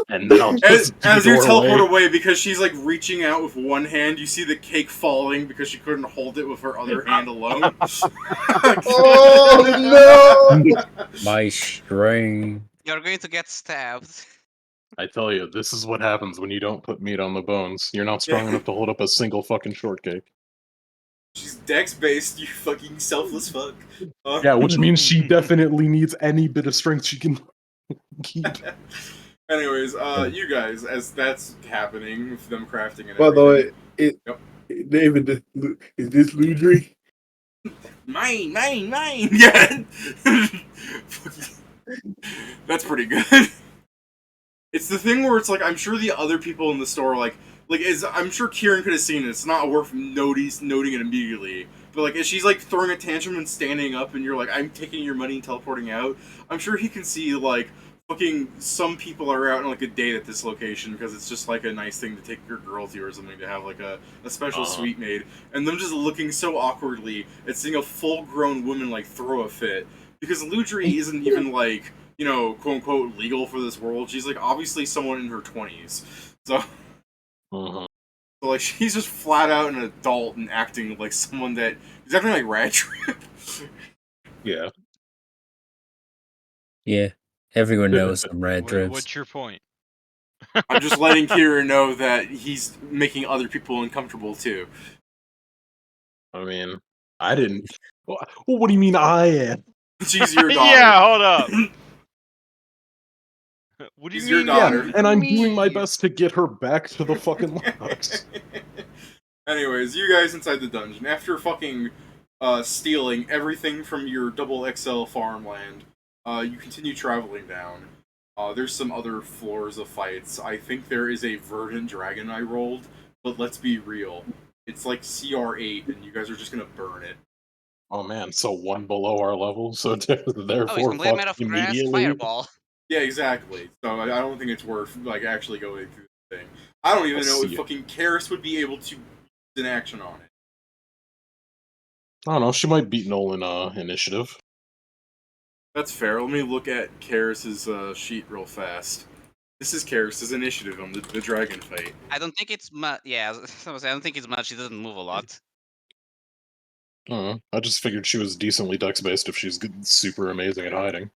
And then I'll just As you teleport away. away, because she's like reaching out with one hand, you see the cake falling because she couldn't hold it with her other hand alone. Oh no! My string. You're going to get stabbed. I tell you, this is what happens when you don't put meat on the bones. You're not strong Yeah. enough to hold up a single fucking shortcake. She's dex based, you fucking selfless fuck. Yeah, which means she definitely needs any bit of strength she can keep. Anyways, you guys, as that's happening with them crafting and By the way, everything. David, is this Ludri? Mine. Yeah. That's pretty good. It's the thing where it's like I'm sure the other people in the store like I'm sure Kieran could have seen it. It's not worth noting it immediately. But like as she's like throwing a tantrum and standing up and you're like, I'm taking your money and teleporting out, I'm sure he can see like fucking some people are out on like a date at this location because it's just like a nice thing to take your girl to or something to have like a special suite made. And them just looking so awkwardly at seeing a full grown woman like throw a fit. Because Ludri isn't even like, you know, quote unquote legal for this world. She's like obviously someone in her 20s. So Uh-huh. so like she's just flat out an adult and acting like someone that is acting like Rad Trip. Yeah. Yeah, everyone knows I'm red What, trips. what's your point? I'm just letting Kira know that he's making other people uncomfortable too. I mean, I didn't. Well, what do you mean I am? She's your daughter. Yeah, hold up. What do you She's your mean? daughter. And I'm doing my me? best to get her back to the fucking box. Anyways, you guys inside the dungeon, after fucking stealing everything from your double XL farmland, you continue traveling down. There's some other floors of fights. I think there is a verdant dragon I rolled, but let's be real. It's like CR8, and you guys are just gonna burn it. Oh man, so one below our level, so Oh, he's therefore completely made fuck of grass. immediately. Fireball. Yeah, exactly. So I don't think it's worth like actually going through the thing. I don't even Let's know if see it. fucking Keris would be able to use an action on it. I don't know, she might beat Null in initiative. That's fair. Let me look at Keris's sheet real fast. This is Keris's initiative on the dragon fight. I don't think it's much. Yeah, I don't think it's much. He doesn't move a lot. I don't know. I just figured she was decently dex based if she's good, super amazing at hiding.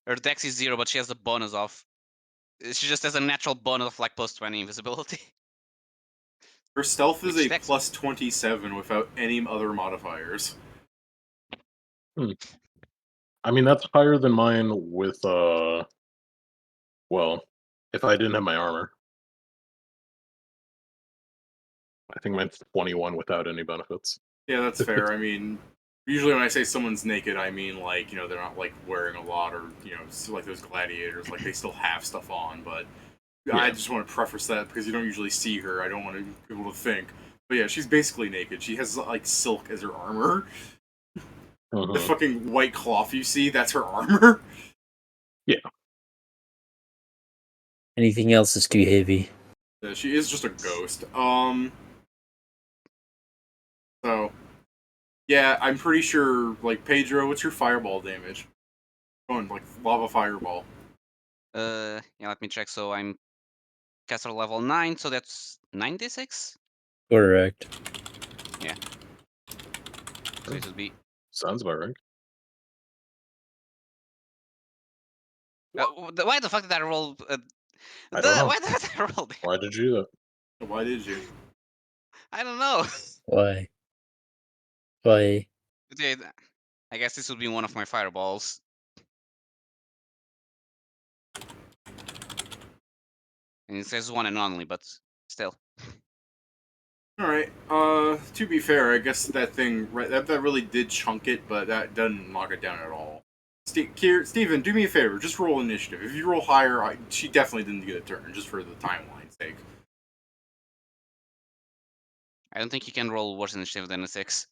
Her dex is 0, but she has a bonus of. She just has a natural bonus of like plus 20 invisibility. Her stealth is Which a dex? plus 27 without any other modifiers. I mean, that's higher than mine with, well, if I didn't have my armor. I think mine's 21 without any benefits. Yeah, that's fair. I mean, usually when I say someone's naked, I mean like, you know, they're not like wearing a lot or, you know, like those gladiators, like they still have stuff on, but Yeah. I just want to preface that because you don't usually see her. I don't want people to think. But yeah, she's basically naked. She has like silk as her armor. The fucking white cloth you see, that's her armor. Yeah. Anything else is too heavy. Yeah, she is just a ghost. So, yeah, I'm pretty sure, like, Pedro, what's your fireball damage? Going, like, lava fireball. Yeah, let me check. So I'm caster level 9, so that's 96? Correct. So it would be. Sounds about right. Why the fuck did I roll? I don't know. Why did I roll there? Why did you do that? Why did you? I don't know. Why? Why? Okay, I guess this would be one of my fireballs. And it says one and only, but still. All right. To be fair, I guess that thing that really did chunk it, but that doesn't knock it down at all. Steven, do me a favor. Just roll initiative. If you roll higher, she definitely didn't get a turn, just for the timeline's sake. I don't think you can roll worse initiative than a 6.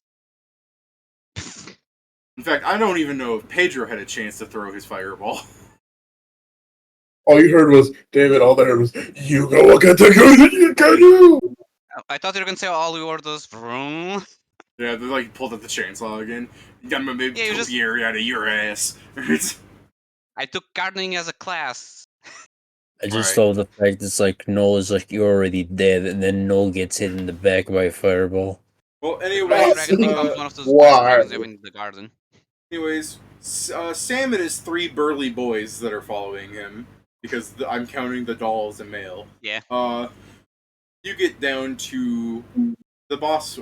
In fact, I don't even know if Pedro had a chance to throw his fireball. All you heard was, David, all I heard was, you go get the good you can do! I thought you were gonna say all we orders. Vroom. Yeah, they like pulled up the chainsaw again. I'm gonna Yeah, you just- topiary out of your ass. I took gardening as a class. I just Right. love the fact it's like Null is like you're already dead, and then Null gets hit in the back by a fireball. Well, This anyways, dragon becomes one of those Why? best dragons you have in the garden. Sam and his 3 burly boys that are following him, because I'm counting the dolls and male. Yeah. You get down to the boss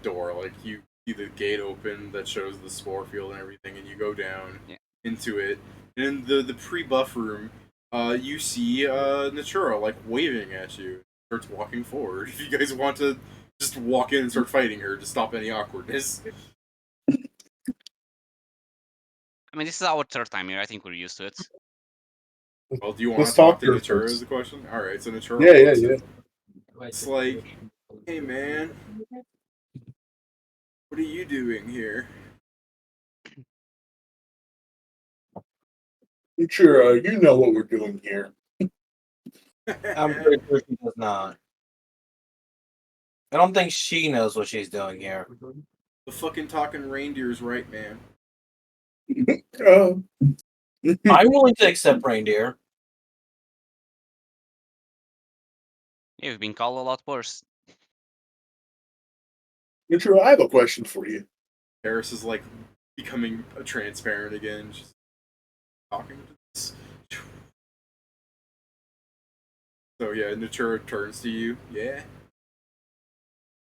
door, like you see the gate open that shows the spore field and everything, and you go down into it. And in the pre-buff room, you see Natura like waving at you. Starts walking forward. If you guys want to just walk in and start fighting her to stop any awkwardness. I mean, this is our third time here. I think we're used to it. Well, do you want Let's to talk to talk to her Natura first. is the question? Alright, so Natura Yeah, walks in. yeah. It's like, hey man, what are you doing here? Sure, you know what we're doing here. I'm pretty sure she does not. I don't think she knows what she's doing here. The fucking talking reindeer's right, man. Um, I'm willing to accept reindeer. Yeah, we've been called a lot worse. Sure, I have a question for you. Keris is like becoming transparent again. She's talking to this. So yeah, Natura turns to you. Yeah.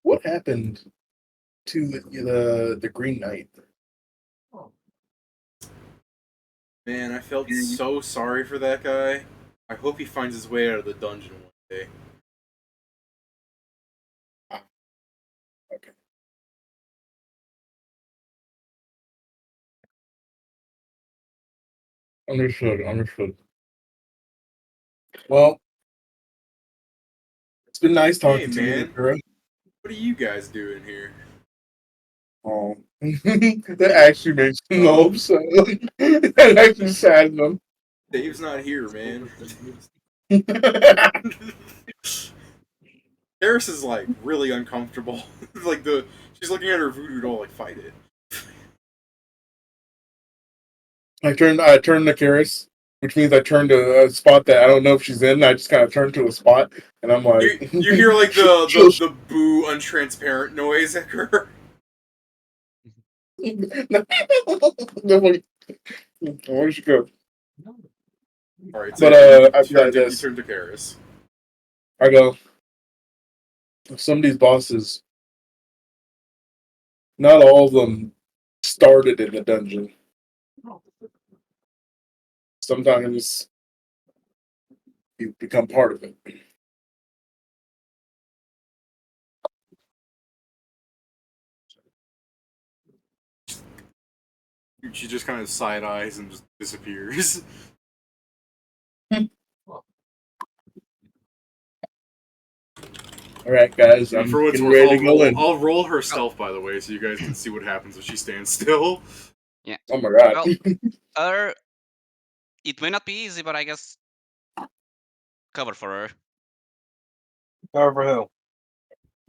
What happened to the Green Knight? Man, I felt so sorry for that guy. I hope he finds his way out of the dungeon one day. Okay. Understood. Well, it's been nice talking to you, man. Natura. What are you guys doing here? Oh, that actually makes me upset. That actually saddens them. Dave's not here, man. Keris is like really uncomfortable. Like she's looking at her voodoo doll like fight it. I turned to Keris, which means I turned to a spot that I don't know if she's in. I just kind of turned to a spot, and I'm like, You hear like the boo untransparent noise at her. Nobody. Where'd you go? All right, But I've you got turn this. to Keris. I go. Some of these bosses, not all of them started in the dungeon. Sometimes you become part of it. She just kind of side eyes and just disappears. All right, guys, I'm For what's getting worth, ready to go in. I'll roll her stealth, by the way, so you guys can see what happens if she stands still. Oh my god! Well, it may not be easy, but I guess cover for her. Cover for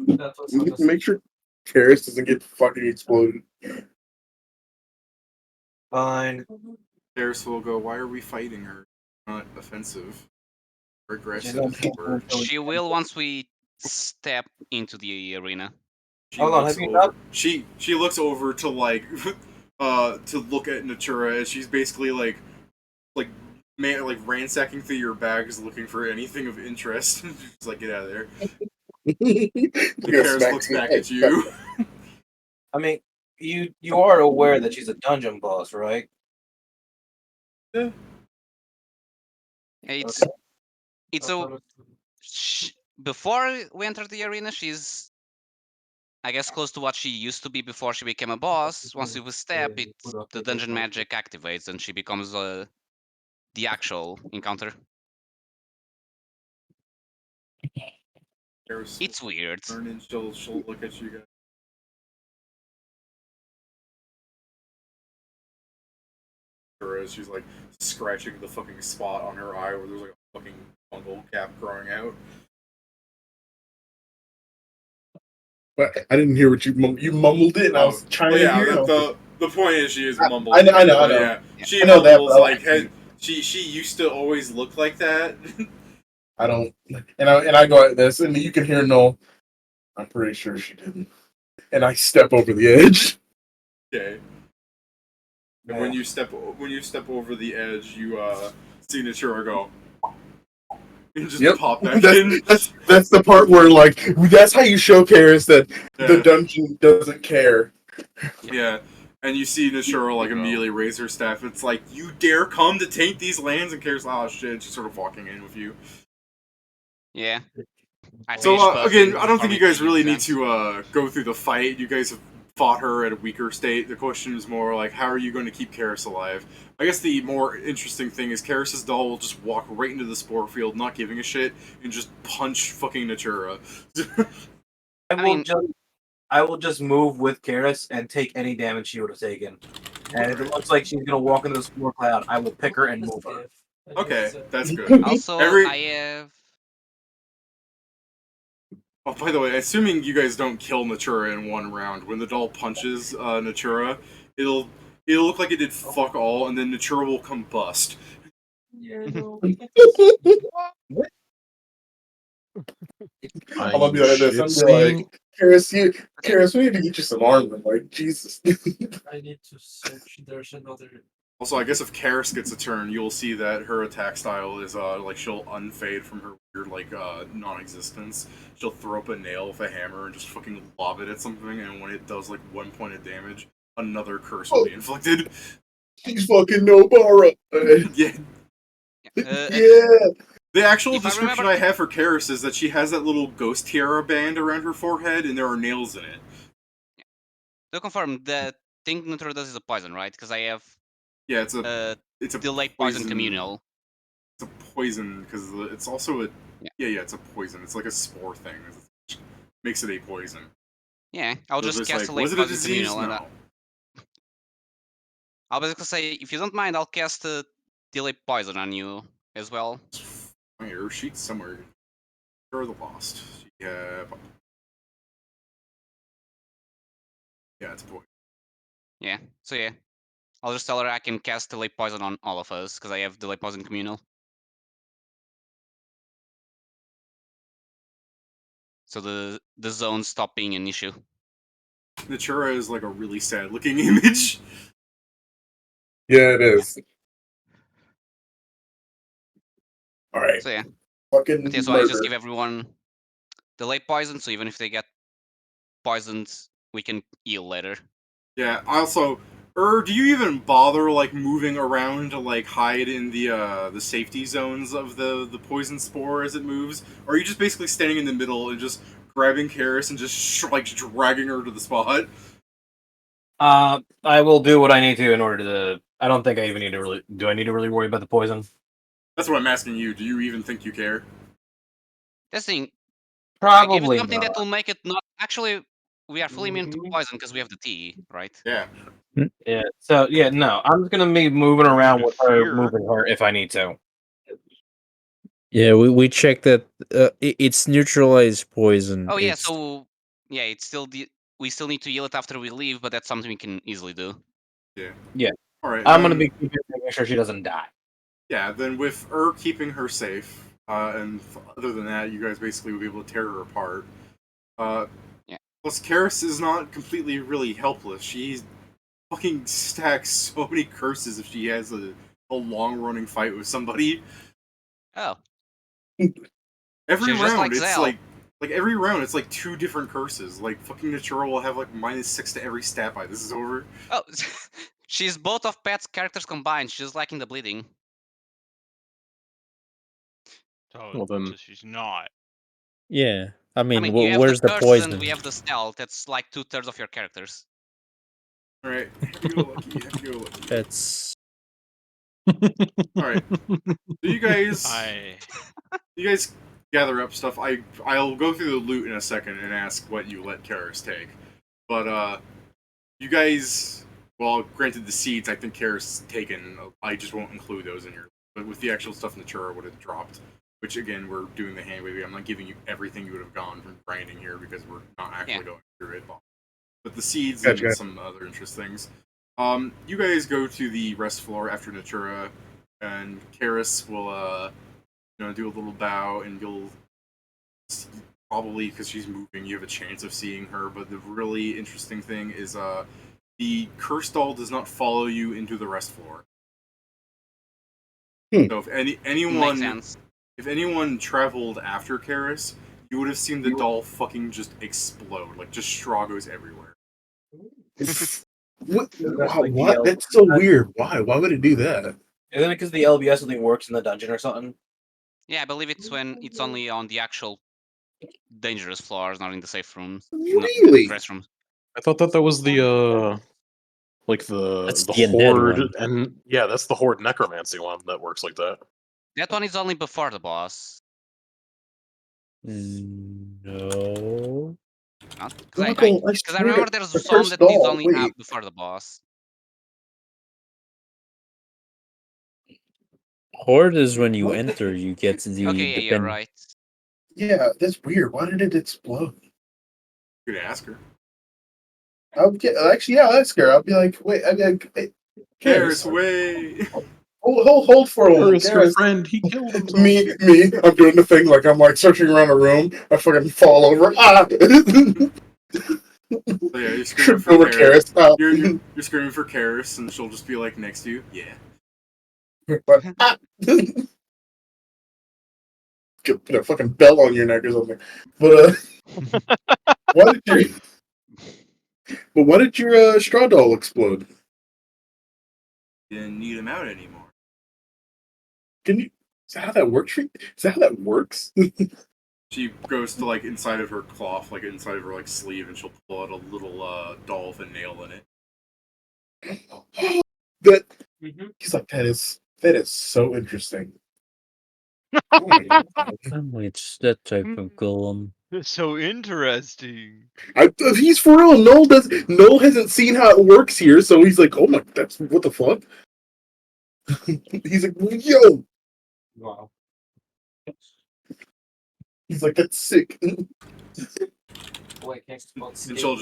who? That's what's Make sure Keris doesn't get fucking exploded. fine. Keris will go, why are we fighting her? not offensive or She's aggressive. not- Or She will once we step into the arena. she Hold on, looks have you over. not- She looks over to like to look at Natura, and she's basically like ransacking through your bags looking for anything of interest. She's like, get out of there. You The got Keris smacked looks in the back head. at you. I mean, you are aware that she's a dungeon boss, right? It's Okay. it's a before we enter the arena, she's I guess close to what she used to be before she became a boss. Once you step, the dungeon magic activates and she becomes the actual encounter. Keris It's weird. turn and she'll look at you guys. As she's like scratching the fucking spot on her eye where there's like a fucking fungal cap growing out. But I didn't hear what you mumbled it, and I was trying to hear. The point is she is I mumbling. know. Yeah, she I know that, mumbles but like she used to always look like that. I don't, and I go at this, and you can hear no. I'm pretty sure she didn't. And I step over the edge. Okay. And when you step over the edge, you see Natura go and just pop back in. That's the part where like that's how you show Keris that the dungeon doesn't care. Yeah. And you see Natura like immediately raise her staff. It's like, you dare come to taint these lands? And Keris, oh shit, she's sort of walking in with you. Yeah. So again, I don't think you guys really need to go through the fight. You guys have fought her at a weaker state. The question is more like, how are you going to keep Keris alive? I guess the more interesting thing is Keris's doll will just walk right into the spore field, not giving a shit, and just punch fucking Natura. I will just move with Keris and take any damage she would have taken. And if it looks like she's gonna walk into the spore cloud, I will pick her and move her. Okay, that's good. Also, I have. Oh, by the way, assuming you guys don't kill Natura in one round, when the doll punches Natura, it'll look like it did fuck all, and then Natura will combust. Are I'm gonna be you like this. I'm shit gonna be seeing? like, Keris, we need to get you some armor. Like Jesus. I need to search. There's another. Also, I guess if Keris gets a turn, you'll see that her attack style is like she'll unfade from her weird like non-existence. She'll throw up a nail with a hammer and just fucking lob it at something, and when it does like 1 point of damage, another curse will be inflicted. She's fucking Nobara. Yeah. Yeah. The actual If I description remember- I have for Keris is that she has that little ghost tiara band around her forehead, and there are nails in it. To confirm, the thing Natura does is a poison, right? Because I have Yeah, it's a delayed poison communal. It's a poison because it's also a Yeah. it's a poison. It's like a spore thing. It makes it a poison. Yeah, I'll So just it's cast like, a late was it a poison disease? communal. No. I'll basically say, if you don't mind, I'll cast a delay poison on you as well. Her sheet's somewhere. Or the lost. Yeah. Yeah, it's a poison. Yeah, so yeah. I'll just tell her I can cast delay poison on all of us, because I have delay poison communal. So the zones stop being an issue. Natura is like a really sad looking image. Yeah, it is. Alright. So yeah. Fucking But yeah, so I just murder. give everyone delay poison, so even if they get poisoned, we can heal later. Yeah, also, do you even bother like moving around to like hide in the safety zones of the poison spore as it moves? Or are you just basically standing in the middle and just grabbing Keris and just like dragging her to the spot? I will do what I need to in order to. I don't think I even need to really. Do I need to really worry about the poison? That's what I'm asking you. Do you even think you care? This thing, Probably I give it something not. that will make it not. Actually, we are fully immune to poison because we have the T, right? Yeah. Yeah. So yeah, no. I'm just gonna be moving around with her, Fear. moving her if I need to. Yeah, we checked that it's neutralized poison. Oh yeah, It's- so yeah, it's still we still need to heal it after we leave, but that's something we can easily do. Yeah. Yeah. All right. I'm gonna be keeping making sure she doesn't die. Yeah, then with keeping her safe, and other than that, you guys basically would be able to tear her apart. Yeah. Plus, Keris is not completely really helpless. She fucking stacks so many curses if she has a long running fight with somebody. Oh, Every she's just round, like it's Zell. like every round, it's like 2 different curses. Like fucking Natura will have like -6 to every stat by. This is over. Oh, she's both of Pet's characters combined. She's lacking the bleeding. Well, then- so she's not. Yeah. I I mean, mean, you have the where's the curses and poison? we have the stealth. That's like 2/3 of your characters. All right, happy go lucky, happy go lucky. That's All right, so you guys I gather up stuff. I'll go through the loot in a second and ask what you let Keris take, but you guys, well, granted the seeds, I think Keris has taken. I just won't include those in your. But with the actual stuff Natura would have dropped, which again we're doing the hand wavy. I'm not giving you everything you would have gone from grinding here because we're not actually going through it. But the seeds Gotcha. and some other interest things. You guys go to the rest floor after Natura, and Keris will do a little bow, and you'll probably, because she's moving, you have a chance of seeing her. But the really interesting thing is the curse doll does not follow you into the rest floor. So if Makes anyone sense. traveled after Keris, you would have seen the doll fucking just explode, like just straw goes everywhere. What? Like What? DL. That's so weird. Why? Why would it do that? Isn't it because the LBS only works in the dungeon or something? Yeah, I believe it's when it's only on the actual dangerous floors, not in the safe rooms. Really? Rest rooms. I thought that was the like That's the the undead horde, one. and yeah, that's the horde necromancy one that works like that. That one is only before the boss. No. Because Michael, I I swear remember to- there's the some cursed that is doll. only Wait, up before the boss. Horde is when you What? enter, you get the Okay, yeah, you're depend. right. yeah, that's weird. Why did it explode? You could ask her. Actually, yeah, I'll ask her. I'll be like, wait, I'll be like, hey, Keris, Keris, way. hold for a moment, Keris, your Keris. friend, he killed himself. Me, I'm doing the thing like I'm like searching around a room. I fucking fall over. Ah! So yeah, you're screaming Trip for over Keris. Keris. Ah. You're screaming for Keris, and she'll just be like next to you. Yeah. But, ah! Put a fucking bell on your neck or something. But why did your straw doll explode? Didn't need him out anymore. Can you? Is that how that works? Is that how that works? She goes to like inside of her cloth, like inside of her like sleeve, and she'll pull out a little doll with a nail in it. That he's like that is so interesting. Oh my God. It's that type of golem. That's so interesting. If he's for real, Noel hasn't seen how it works here, so he's like, oh my, that's what the fuck. He's like, yo. Wow. He's like, that's sick. Boy, can't spell And skate. she'll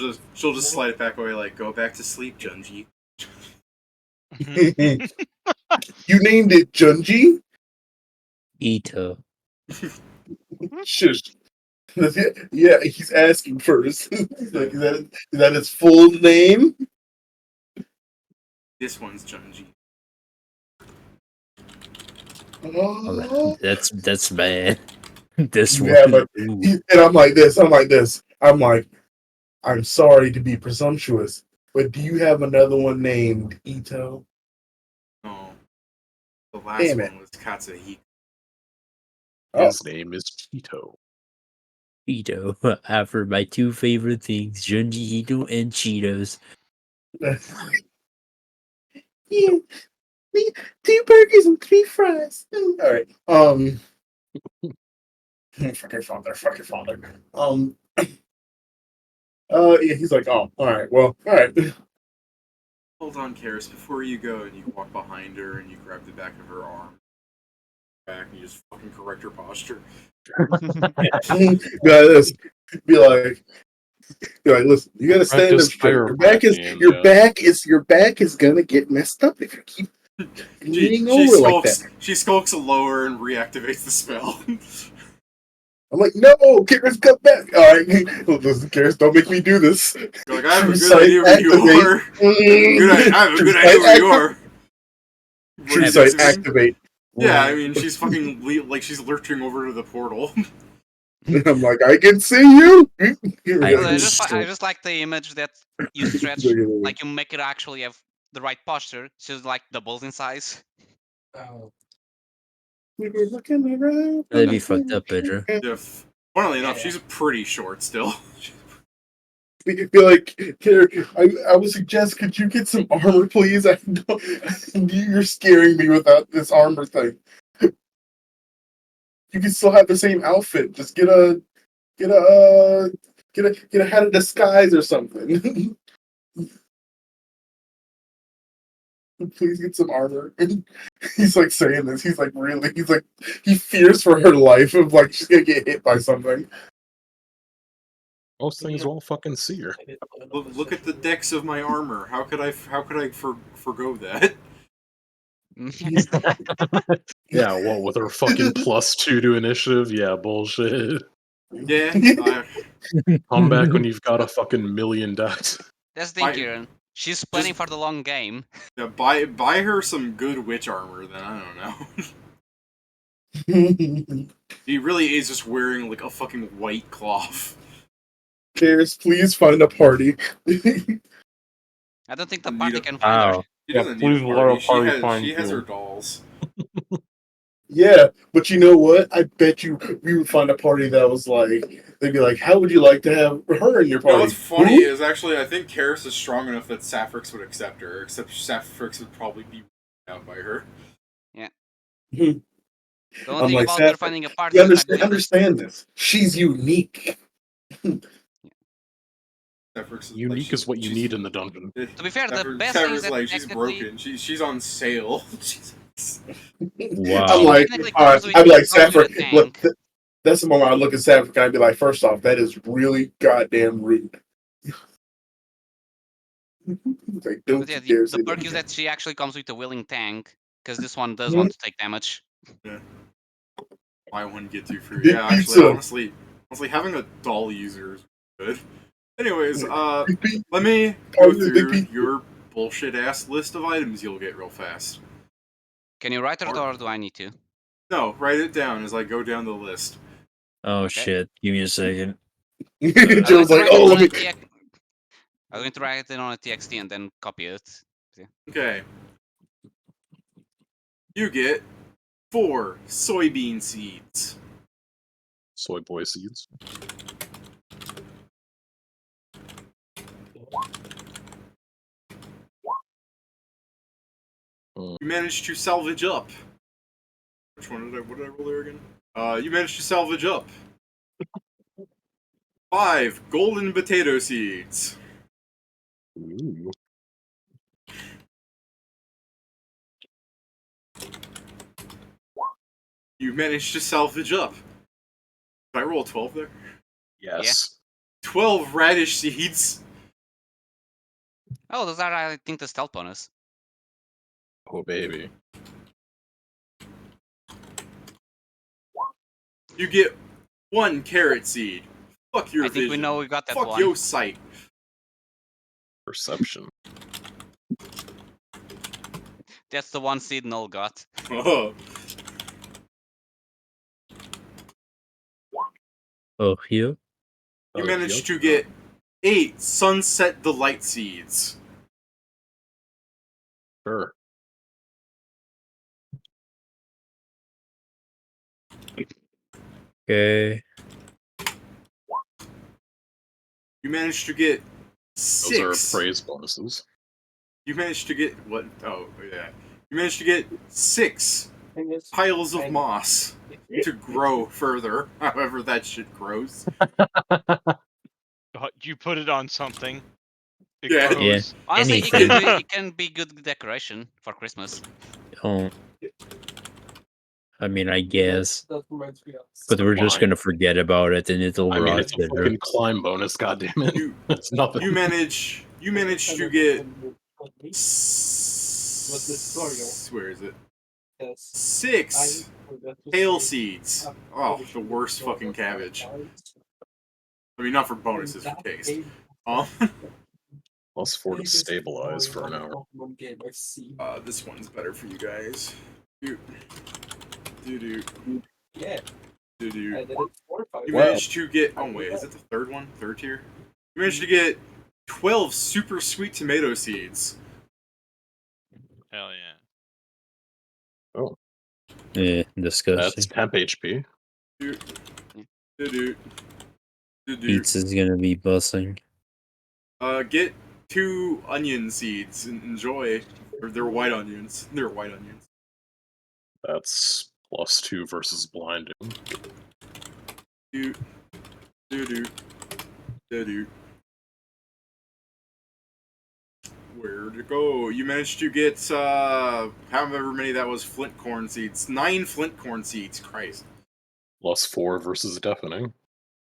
just slide it back away, like, go back to sleep, Junji. You named it Junji? Ito. Shush. Yeah, he's asking first. He's like, is that his full name? This one's Junji. Oh. That's bad. This Yeah, one. but and I'm like this. I'm like, I'm sorry to be presumptuous, but do you have another one named Ito? No. The last Damn it. one was Katsuhiko. His name is Cheeto. Ito. After my two favorite things, Junji Ito and Cheetos. Yeah, 2 burgers and 3 fries. All right. Fuck your father. Yeah, he's like, oh, all right. Well, all right. Hold on, Keris, before you go, and you walk behind her and you grab the back of her arm. Back and you just fucking correct her posture. Guys, be like, listen, you gotta stand up Practice straight. Your back is chiropractic, your back is gonna get messed up if you keep leaning over like that. She skulks lower and reactivates the spell. I'm like, no, Keris, come back. All right, listen, Keris, don't make me do this. You're like, I have True a good sight, idea where you activate. are. I have a True good sight, idea where you are. True What sight, is this? activate. Yeah, I mean, she's fucking like she's lurching over to the portal. I'm like, I can see you. I just like the image that you stretch, like you make it actually have the right posture, so it's like doubles in size. Oh. We were looking around. That'd be fucked up, Pedro. If, funnily enough, Yeah. she's pretty short still. Be like, here, I would suggest, could you get some armor, please? I don't, you're scaring me without this armor thing. You can still have the same outfit. Just get a hat of disguise or something. Please get some armor. He's like saying this. He's like he fears for her life of like she's gonna get hit by something. Most things will fucking see her. Look at the decks of my armor. How could I forgo that? Yeah, what with her fucking +2 to initiative? Yeah, bullshit. Yeah. Come back when you've got a fucking million decks. That's the thing, Kieran. She's planning for the long game. Yeah, buy her some good witch armor. Then I don't know. He really is just wearing like a fucking white cloth. Keris, please find a party. I don't think the party can find her. She Yeah, doesn't please need a let party. our party She has find her you. dolls. Yeah, but you know what? I bet you we would find a party that was like, they'd be like, how would you like to have her in your You know party? what's funny Who? is actually I think Keris is strong enough that Sapphrix would accept her, except Sapphrix would probably be out by her. The only I'm thing like, about her Seth, finding a party you is that I believe understand this. She's unique. Sapphrix is Unique like, is what you need in the dungeon. To be fair, the Sapphrix- best thing Sapphrix is that like she's technically- broken. She's on sale. Wow. I'm like, Technically all right, comes with- I'd be like, comes with a Saffron, look, tank. that's the moment I look at Saffron and I'd be like, first off, that is really goddamn rude. Like, don't But yeah, you dare say the perk that. is that she actually comes with a willing tank, because this one does Mhm. want to take damage. Buy one get two free. Big Yeah, actually, pizza. honestly, having a doll user is good. Anyways, Big Pete, let me Oh, go Big through Pete. your bullshit ass list of items you'll get real fast. Can you write it or do I need to? No, write it down as I go down the list. Oh Okay. shit! Give me a second. Joe's like, oh, let me. I'm going to write it on a TXT and then copy it. Okay. You get 4 soybean seeds. Soy boy seeds. You managed to salvage up. Which one did what did I roll there again? You managed to salvage up 5 golden potato seeds. Ooh. You managed to salvage up. Did I roll a 12 there? Yes. 12 radish seeds. Oh, those are, I think, the stealth bonus. Oh baby. You get 1 carrot seed. Fuck your I think vision. we know we got that Fuck one. your sight. Perception. That's the one seed Null got. Oh. Oh, here. You managed to get 8 sunset delight seeds. Sure. Okay. You managed to get Those are 6. praise bonuses. You managed to get what? Oh yeah. You managed to get 6 piles of moss to grow further. However, that shit grows. You put it on something. It Yeah. grows. Honestly, Anything. it can be good decoration for Christmas. Oh. I mean, I guess. That reminds me of. But we're just Fine. gonna forget about it, and it'll I mean, rot it's a there. fucking climb bonus, goddammit. You It's nothing. you managed to get was the tutorial. Where is it? Yes. 6 forgot to hail say, seeds. I'm Oh, pretty the sure worst the tutorial fucking cabbage. was I mean, not for bonuses, for that taste. game +4 to biggest stabilize for an tutorial hour. Pokemon game I've seen. This one's better for you guys. Do do Yeah, do I do. did it 4 or 5 You Well- managed to get. Oh wait, is it the third one? Third tier? You managed to get 12 super sweet tomato seeds. Hell yeah. Oh, Yeah, disgusting. that's temp HP. Do do do do. Pizza's gonna be bussing. Get 2 onion seeds and enjoy. Or they're white onions. They're white onions. That's +2 versus blinding. Do do do do do. Where'd it go? You managed to get however many that was flint corn seeds. 9 flint corn seeds. Christ. +4 versus deafening.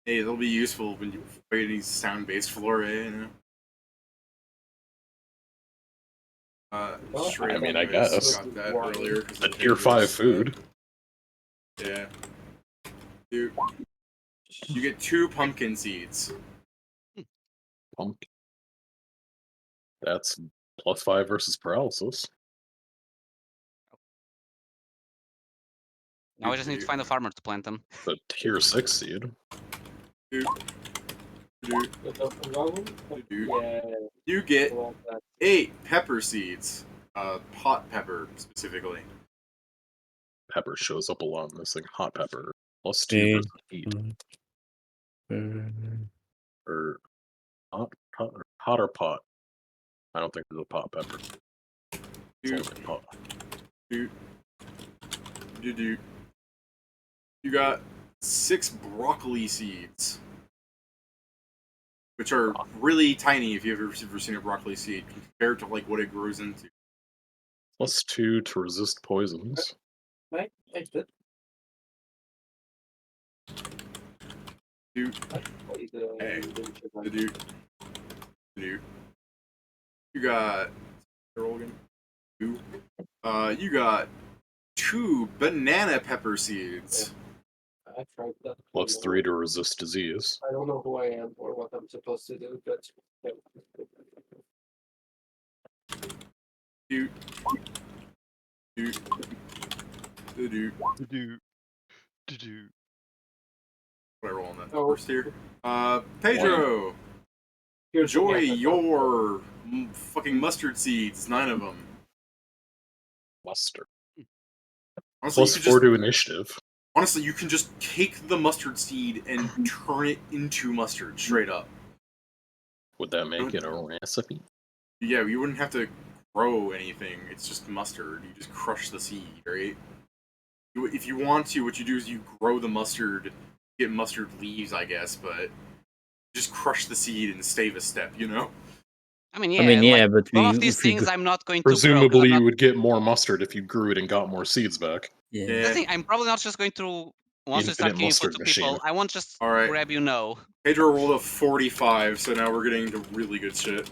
Hey, they'll be useful when you fight any sound-based flora, you know. I mean, I anyways, guess. got that earlier. A tier 5 food. Yeah. You get 2 pumpkin seeds. Pumpkin. That's +5 versus paralysis. Now we just need to find a farmer to plant them. The tier 6 seed. Do, The Pokemon? Yeah. You get well, that- 8 pepper seeds. Hot pepper, specifically. Pepper shows up a lot in this thing. Hot pepper. +2 Dude. versus heat. Or hot or pot. I don't think there's a pot pepper. It's Dude, only pot. dude. You got 6 broccoli seeds. Which are really tiny if you've ever seen a broccoli seed, compared to like what it grows into. +2 to resist poisons. I did. Dude, Play the Hey, the dude. You got Rogan. You got 2 banana pepper seeds. I tried that. +3 to resist disease. I don't know who I am or what I'm supposed to do, but Dude. What I roll on that Oh. first tier? Pedro. here's Enjoy the- your fucking mustard seeds. 9 of them. Mustard. Honestly, you could +4 to initiative. honestly, you can just take the mustard seed and turn it into mustard straight up. Would that make it a recipe? Yeah, you wouldn't have to grow anything. It's just mustard. You just crush the seed, right? If you want to, what you do is you grow the mustard, get mustard leaves, I guess, but just crush the seed and save a step, you know? I mean, yeah. but Some of we- these if we things go- I'm not going to grow. 'cause Presumably, I'm you not- would get more mustard if you grew it and got more seeds back. Yeah. The Yeah. thing, I'm probably not just going to once we start Infinite giving food mustard to people. machine. I won't just All right. grab you. No. Pedro rolled a 45, so now we're getting into really good shit.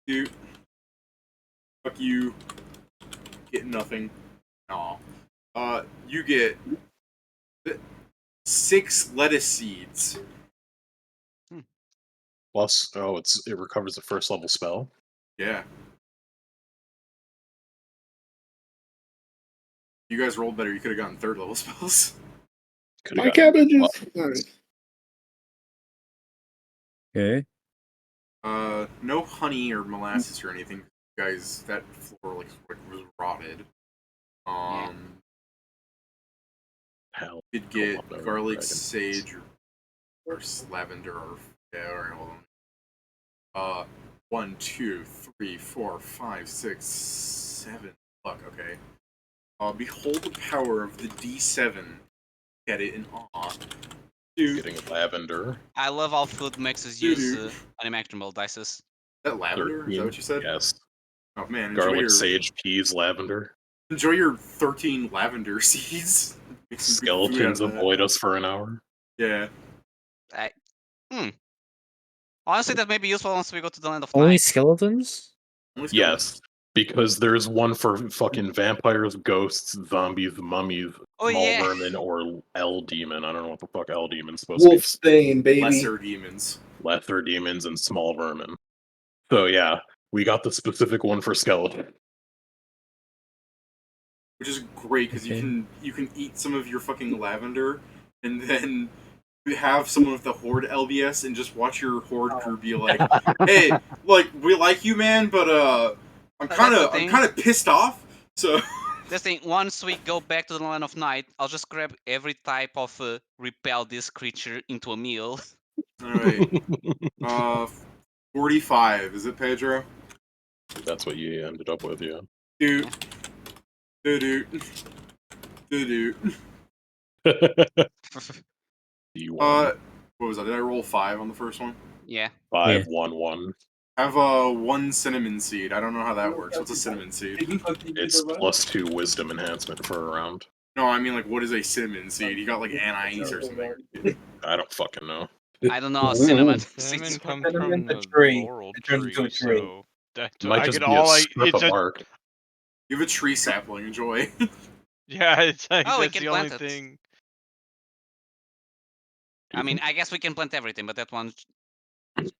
Dude. Fuck you. Get nothing. Aw. You get 6 lettuce seeds. Plus, it recovers the first level spell. Yeah. You guys rolled better. You could have gotten 3rd level spells. Coulda My gotten- cabbages. Alright. Okay. No honey or molasses or anything. Guys, that floor was rotted. Hell. You'd get Hold up, garlic, dragon. sage, or lavender, or yeah. All right, hold on. 1, 2, 3, 4, 5, 6, 7. Fuck. Okay. Behold the power of the D7. Get it in awe. Dude, Getting lavender. I love how food mixes use unimaginable dices. that lavender? Is that 13. what you said? Yes. Oh man, enjoy Garlic, your sage, peas, lavender. enjoy your 13 lavender seeds. Make some good food out Skeletons of that. avoid us for an hour. Yeah. Honestly, that may be useful once we go to the land of Only night. skeletons? Only Yes. Because there's one for fucking vampires, ghosts, zombies, mummies, Oh small yeah. vermin, or L demon. I don't know what the fuck L demon's supposed to be. Wolfsbane, baby. Lesser demons. Lesser demons and small vermin. So yeah, we got the specific one for skeleton. Which is great because Okay. you can eat some of your fucking lavender and then have someone with the horde LBS and just watch your horde crew be like, "Hey, like we like you, man, but I'm That's the kind thing. of pissed off." So This thing, once we go back to the land of night, I'll just grab every type of repel this creature into a meal. all right, 45 is it, Pedro? That's what you ended up with, yeah. Dude, dude, dude. You won. What was that? Did I roll 5 on the first one? Yeah. 5, 1, 1. Have one cinnamon seed. I don't know how that works. What's a cinnamon seed? It's +2 wisdom enhancement for a round. No, I mean like what is a cinnamon seed? You got like anise or something. I don't fucking know. I don't know, cinnamon. Cinnamon comes Cinnamon, from the the tree. laurel It turns into tree, a tree. so that's It might I just get be a all I. strip It's of a bark. You have a tree sapling. Enjoy. yeah. It's like Oh, we that's can the only plant it. thing. I mean, I guess we can plant everything, but that one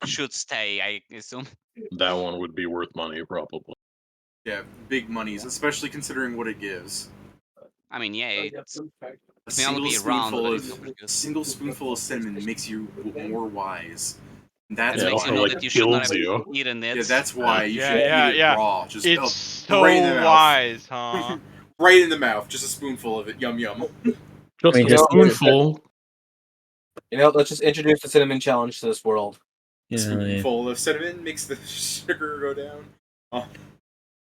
should stay, I assume. That one would be worth money, probably. Yeah, big monies, especially considering what it gives. I mean, yeah, it's A may only be around, but it's super a good. single spoonful of cinnamon makes you more wise. That's That Yeah, it makes you also, know like, that you should not kills have you. eaten it. Yeah, that's why you Yeah, should yeah, eat it yeah. raw. Just It's so right in the mouth. wise, huh? Right in the mouth. Just a spoonful of it. Yum yum. Just mean, a just- spoonful. Let's just introduce the cinnamon challenge to this world. A Yeah, yeah. spoonful of cinnamon makes the sugar go down. Oh,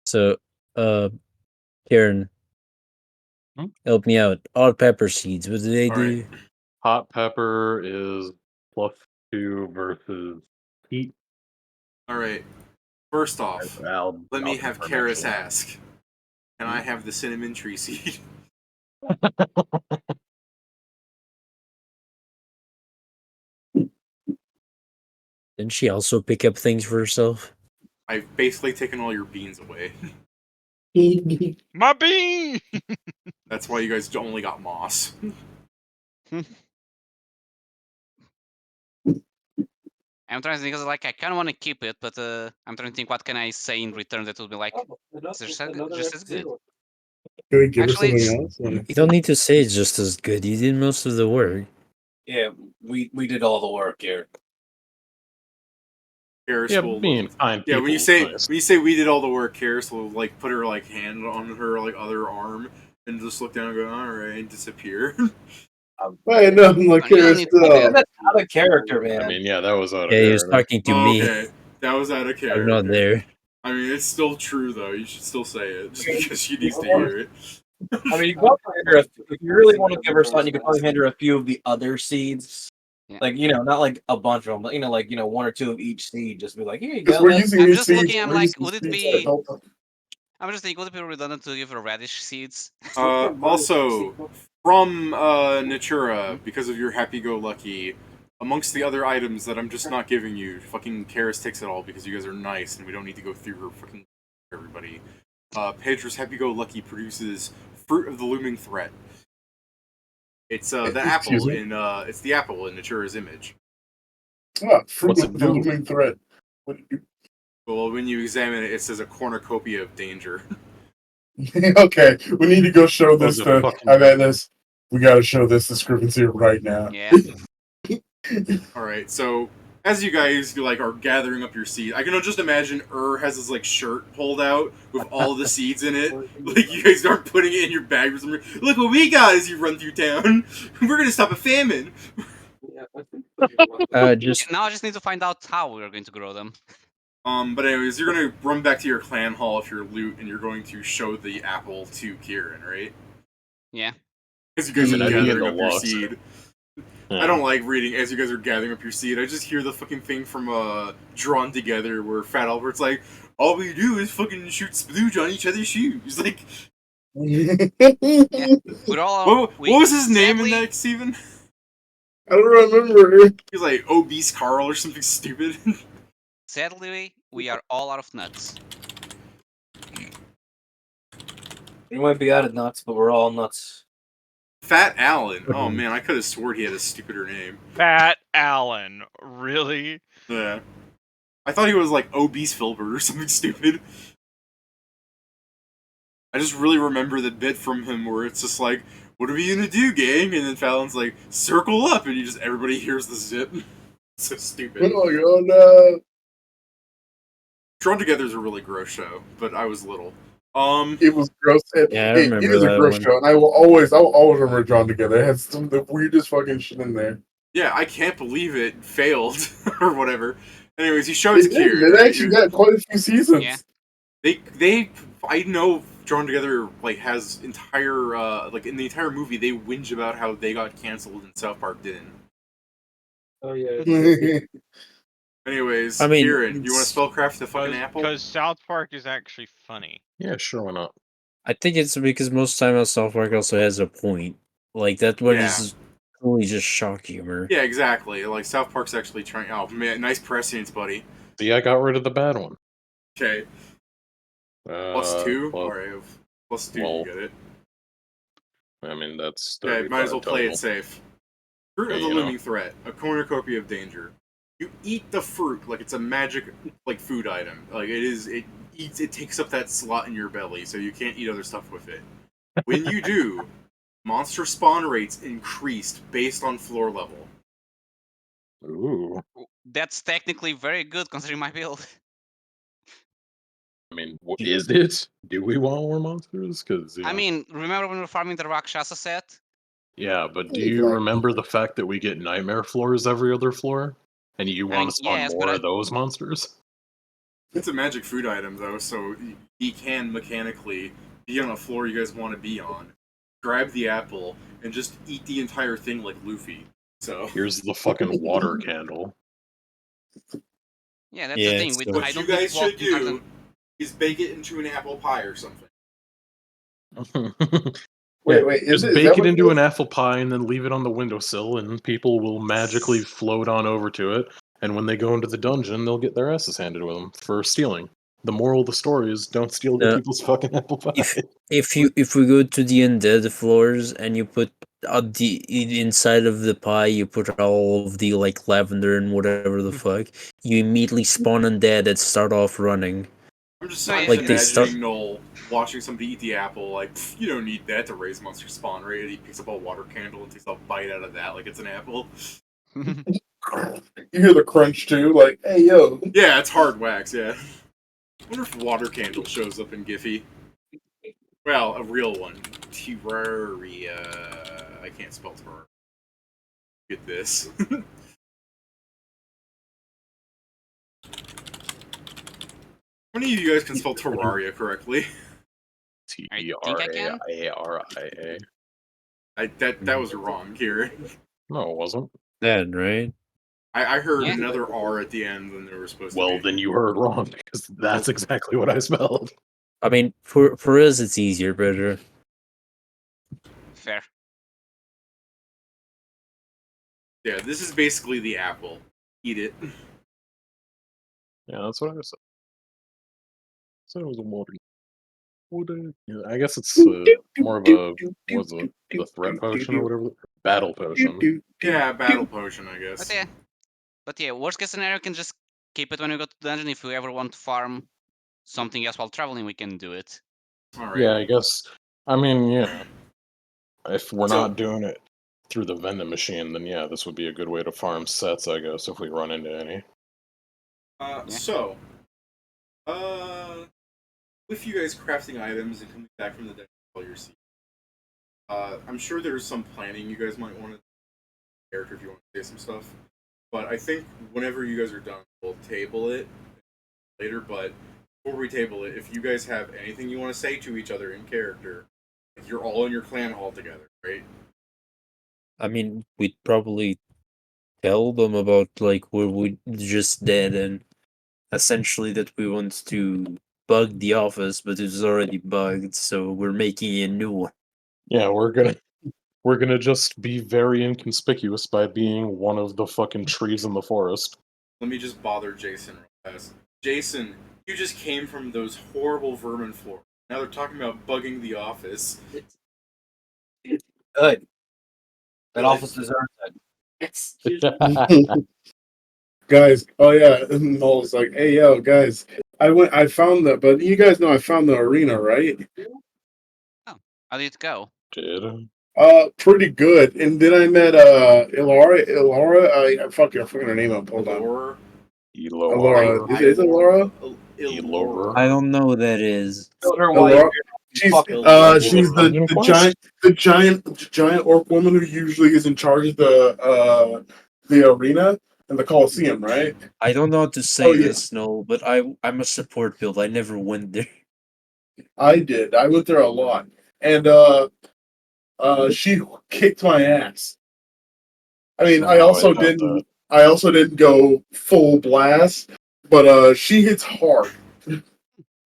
So, Karen, Hmm? help me out. All pepper seeds. What do they All do? right. Hot pepper is +2 versus heat. All right. First off, let me I'll have confirm, Keris actually. ask. Can I have the cinnamon tree seed? Didn't she also pick up things for herself? I've basically taken all your beans away. My bean. That's why you guys only got moss. I'm trying to think, 'cause, like, I kind of want to keep it, but I'm trying to think what can I say in return that would be like just as good. Can we give her Actually, something else? Like, You don't need to say it's just as good. You did most of the work. Yeah, we did all the work here. Keris Yeah, will being kind yeah, people when you is say nice. we did all the work, Keris will like put her like hand on her like other arm and just look down and go, all right, and disappear. I know, I'm like, You don't need to do that. That's out of character, man. I mean, yeah, that was out of Yeah, he was character. talking to me. Okay, that was out of character. I'm not there. I mean, it's still true though. You should still say it just because she needs to hear it. I mean, you can also hand her if you really want to give her something, you can probably hand her a few of the other seeds. Yeah. Like, not like a bunch of them, but like, 1 or 2 of each seed. Just be like, here you because go. we're that's- using I'm these just seeds. looking, I'm we're like, using would it seeds be- to help them. I'm just thinking, would it be redundant to give her radish seeds? Also, from Natura, because of your happy-go-lucky, amongst the other items that I'm just not giving you, fucking Keris takes it all because you guys are nice and we don't need to go through her fucking everybody. Pedro's happy-go-lucky produces Fruit of the Looming Threat. It's the Excuse apple me? in it's the apple in Natura's image. Ah, fruit What's of it the do? looming threat. What do you Well, when you examine it, it says a cornucopia of danger. Okay, we need to go show this Those to. are fucking- I bet this. We got to show this to Scrivenseer right now. Yeah. All right, so as you guys like are gathering up your seed, I can just imagine has his like shirt pulled out with all the seeds in it. Like you guys aren't putting it in your bag or something. Look what we got as you run through town. We're gonna stop a famine. Just Now I just need to find out how we're going to grow them. But anyways, you're gonna run back to your clan hall if you're loot, and you're going to show the apple to Kieran, right? Yeah. As you guys are I mean, I'd be gathering in up the your lost. seed. Yeah. I don't like reading as you guys are gathering up your seed. I just hear the fucking thing from Drawn Together where Fat Albert's like, all we do is fucking shoot splooge on each other's shoes. Like, We're all. what was his name in sadly- that, Steven? I don't remember. He's like Obese Carl or something stupid. Sadly, we are all out of nuts. We might be out of nuts, but we're all nuts. Fat Allen. Oh man, I could have sworn he had a stupider name. Fat Allen. Really? Yeah. I thought he was like obese Filbert or something stupid. I just really remember the bit from him where it's just like, "What are we gonna do, gang?" And then Fallon's like, "Circle up," and everybody hears the zip. So stupid. Oh my god, Drawn Together is a really gross show, but I was little. it was gross. Yeah, I It remember is a that gross one. show, and I will always remember Drawn Together. It has some of the weirdest fucking shit in there. Yeah, I can't believe it failed or whatever. Anyways, he shows It Kieran. It Right? actually got quite a few seasons. Yeah. I know Drawn Together like has entire like in the entire movie they whinge about how they got canceled and South Park didn't. Oh yeah. Anyways, I mean, Kieran, you want to spellcraft the fucking apple? Because South Park is actually funny. Yeah, sure, why not? I think it's because most time South Park also has a point. Like that one Yeah. is totally just shock humor. Yeah, exactly. Like South Park's actually trying. Oh man, nice prescience, buddy. See, I got rid of the bad one. Okay, +2. Well, Alright, +2. well, You get it. I mean, that's Okay, might as well play total. it safe. Fruit of Okay, the you know. looming threat, a cornucopia of danger. You eat the fruit like it's a magic like food item. Like it is. It takes up that slot in your belly, so you can't eat other stuff with it. When you do, monster spawn rates increased based on floor level. Ooh. That's technically very good considering my build. I mean, is it? Do we want more monsters? Because I mean, remember when we were farming the Rakshasa set? yeah, but do you Exactly. remember the fact that we get nightmare floors every other floor, and you I want mean, to spawn yes, more but of those monsters? It's a magic food item though, so he can mechanically be on a floor you guys want to be on. Grab the apple and just eat the entire thing like Luffy. So Here's the fucking water candle. Yeah, that's Yeah, the thing. it's We, the- what I you don't guys think should do is bake it into an apple pie or something. Wait, is Just it? Is bake that it what into is? an apple pie and then leave it on the windowsill, and people will magically float on over to it. And when they go into the dungeon, they'll get their asses handed to them for stealing. The moral of the story is don't steal the No. people's fucking apple pie. If we go to the undead floors and you put inside of the pie, you put all of the like lavender and whatever the fuck, you immediately spawn undead that start off running. I'm just, No, I'm yeah, just Like, they start- imagining Null watching somebody eat the apple. Like, you don't need that to raise monster spawn rate. He picks up a water candle and takes a bite out of that like it's an apple. You hear the crunch too, like, hey yo. Yeah, it's hard wax. Yeah. I wonder if water candle shows up in Giphy. Well, a real one. Terraria. I can't spell Terraria. Get this. How many of you guys can spell Terraria correctly? I think I can. Terraria. That was wrong, Kieran. No, it wasn't. Dead, right? I heard Yeah. another R at the end than there was supposed to Well, be. then you heard wrong, because that's exactly what I spelled. I mean, for us it's easier, brother. Fair. Yeah, this is basically the apple. Eat it. Yeah, that's what I said. So it was a water. Yeah, I guess it's more of a what's it, the threat potion or whatever, battle potion. Yeah, battle potion, I guess. But yeah, worst case scenario, can just keep it when we go to the dungeon. If we ever want to farm something else while traveling, we can do it. Alright. Yeah, I guess. I mean, yeah. If we're So- not doing it through the vending machine, then yeah, this would be a good way to farm sets, I guess, if we run into any. So, with you guys crafting items and coming back from the deck while you're seeing, I'm sure there's some planning you guys might want to character if you want to say some stuff. But I think whenever you guys are done, we'll table it later. But before we table it, if you guys have anything you want to say to each other in character, like you're all in your clan hall together, right? I mean, we'd probably tell them about like we just dead and essentially that we want to bug the office, but it's already bugged, so we're making a new one. Yeah, we're gonna just be very inconspicuous by being one of the fucking trees in the forest. Let me just bother Jason real fast. Jason, you just came from those horrible vermin floors. Now they're talking about bugging the office. Good. That Good. office deserves it. Guys, oh yeah, Null's like, hey yo, guys, I found that, but you guys know I found the arena, right? How did it go? Did Pretty good. And then I met Ilara, I forget her name up. Hold on. Laura. Laura. Is it Laura? Elora. I don't know who that is. Tell her why you're She's fucking she's Onion the Quest? giant orc woman who usually is in charge of the arena and the Coliseum, right? I don't know how to say Oh, yeah. this, no, but I'm a support build. I never went there. I did. I went there a lot. And she kicked my ass. I mean, I Somehow also thought that. didn't go full blast, but she hits hard.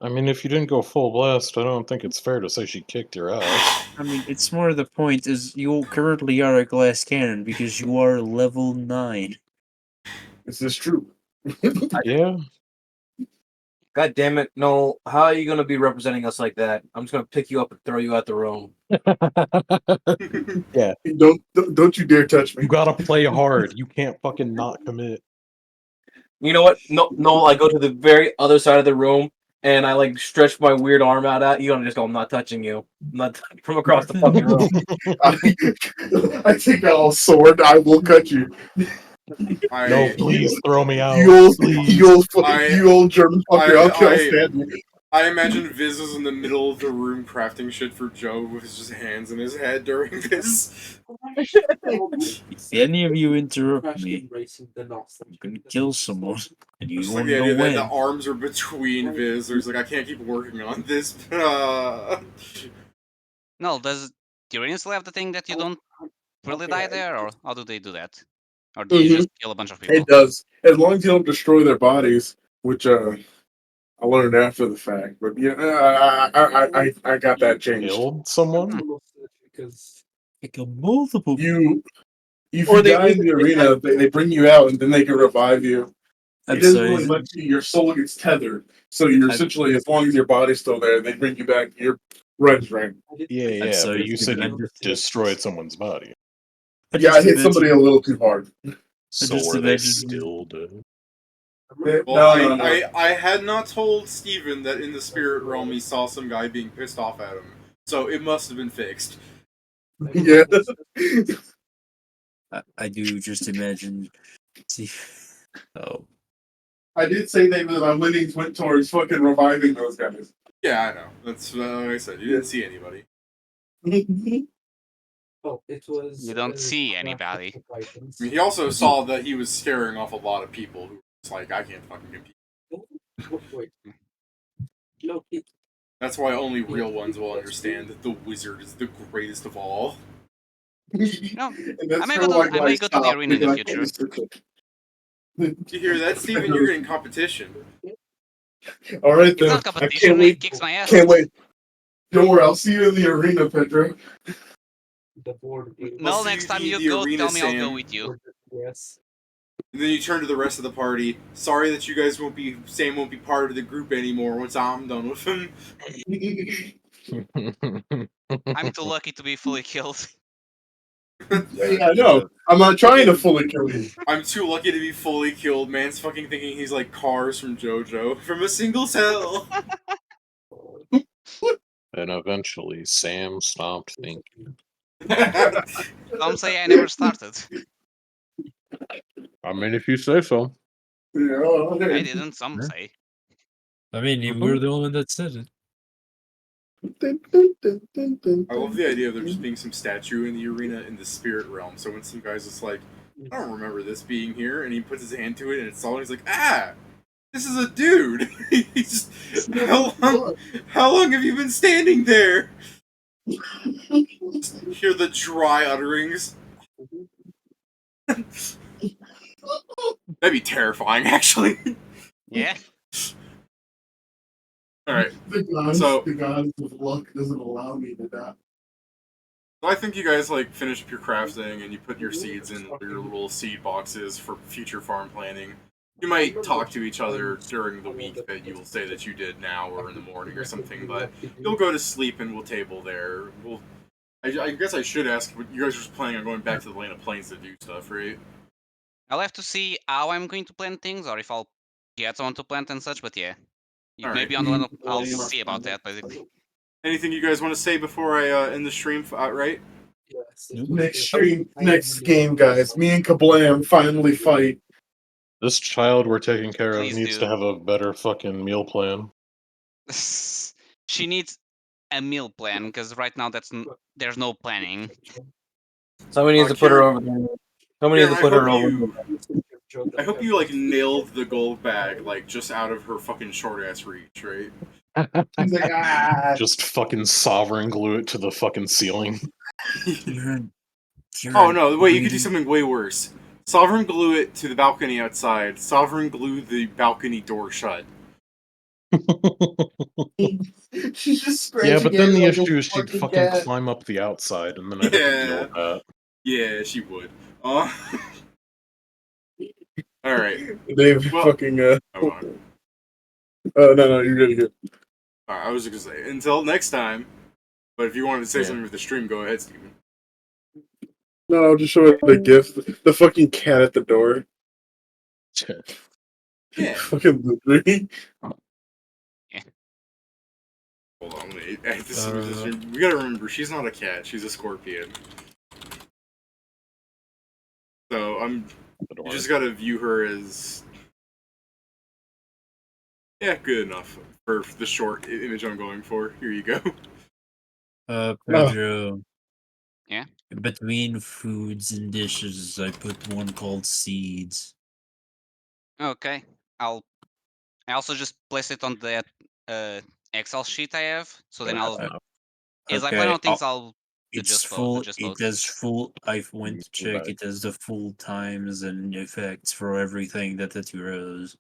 I mean, if you didn't go full blast, I don't think it's fair to say she kicked your ass. I mean, it's more the point is you currently are a glass cannon because you are level 9. Is this true? Yeah. God damn it, Noel. How are you gonna be representing us like that? I'm just gonna pick you up and throw you out the room. Yeah. Don't you dare touch me. You gotta play hard. You can't fucking not commit. You know what? No, I go to the very other side of the room and I like stretch my weird arm out at you and I just go, I'm not touching you. I'm not from across the fucking room. I take out a sword. I will cut you. No, please throw me out. You old, Please. you old German fucker. I'll stand you. I imagine Viz is in the middle of the room crafting shit for Joe with just hands in his head during this. If any of you interrupt me, I'm gonna kill someone, and you Just like won't the know idea that when. the arms are between Viz. There's like, I can't keep working on this. No, does the arena still have the thing that you don't really die there, or how do they do that? Or do you just kill a bunch of people? It does, as long as you don't destroy their bodies, which I learned after the fact. But yeah, I got that changed. Killed someone? I killed multiple people. If Or you they- die in the arena, they bring you out and then they can revive you. I'm It doesn't sorry. really let you. Your soul gets tethered, so you're I'm- essentially, as long as your body's still there, they bring you back. Your red's right. Yeah, sorry but you to said be- you destroyed someone's body. Yeah, I hit somebody a little too hard. So just are they imagine- still dead? Well, No. I had not told Steven that in the spirit realm he saw some guy being pissed off at him, so it must have been fixed. Yeah. I do just imagine. See, oh, I did say that my winnings went towards fucking reviving those guys. Yeah, I know. That's like I said. You didn't see anybody. It was. You don't see anybody. I mean, he also saw that he was scaring off a lot of people who was like, I can't fucking compete. Wait. No, That's why only real ones will understand that the wizard is the greatest of all. No, And that's I may sort go of to, I my may go to the stop, arena in the because I future. can't- Did you hear that, Steven? You're getting competition. All right, It's then. not I competition. can't He wait. kicks my ass. Can't wait. Don't worry, I'll see you in the arena, Pedro. the board game. No, see next time the you go, arena, tell me I'll Sam. go with you. Yes. And then you turn to the rest of the party. Sorry that you guys Sam won't be part of the group anymore once I'm done with him. I'm too lucky to be fully killed. Yeah, I know. I'm not trying to fully kill you. I'm too lucky to be fully killed. Man's fucking thinking he's like Cars from JoJo. From a single cell. And eventually, Sam stopped thinking. Some say I never started. I mean, if you say so. I didn't, some say. I mean, you were the only one that said it. I love the idea of there just being some statue in the arena in the spirit realm. So when some guy's just like, I don't remember this being here, and he puts his hand to it and it's solid, he's like, this is a dude. He's just, how long have you been standing there? Just hear the dry utterings. That'd be terrifying, actually. Yeah. Alright. The gods of luck doesn't allow me to die. So I think you guys finish up your crafting and you put your seeds in your little seed boxes for future farm planning. You might talk to each other during the week that you will say that you did now or in the morning or something, but you'll go to sleep and we'll table there. I guess I should ask, but you guys are just planning on going back to the Land of Plains to do stuff, right? I'll have to see how I'm going to plant things, or if I'll get someone to plant and such. But yeah, maybe on the line I'll see about that basically. Anything you guys want to say before I end the stream outright? Next stream, next game, guys. Me and Kablam finally fight. This child we're taking care of Please needs do. to have a better fucking meal plan. She needs a meal plan because right now there's no planning. Somebody needs to put her over there. Somebody needs to put her over there. I hope you like nailed the gold bag like just out of her fucking short ass reach, right? He's like, ah. Just fucking sovereign glue it to the fucking ceiling. Oh no, wait, you could do something way worse. Sovereign glue it to the balcony outside. Sovereign glue the balcony door shut. She's just scratching. Yeah, but then the like issue is she'd fucking cat. climb up the outside, and then I'd have to deal with that. Yeah, she would. Alright. Dave fucking hold on. no, you're good, you're good. Alright, I was just gonna say, until next time. But if you wanted to say something with the stream, go ahead, Steven. No, I'll just show it the gift. The fucking cat at the door. Yeah. Fucking Ludri. Hold on, wait. I have to see this stream. We gotta remember, she's not a cat, she's a scorpion. So, you just gotta view her as... Yeah, good enough for the short image I'm going for. Here you go. Pedro. Yeah? Between foods and dishes, I put one called seeds. Okay, I also just place it on that Excel sheet I have. So then as I plan on things, I'll It's adjust full. both. It has full. I went to check. It has the full times and effects for everything that it grows.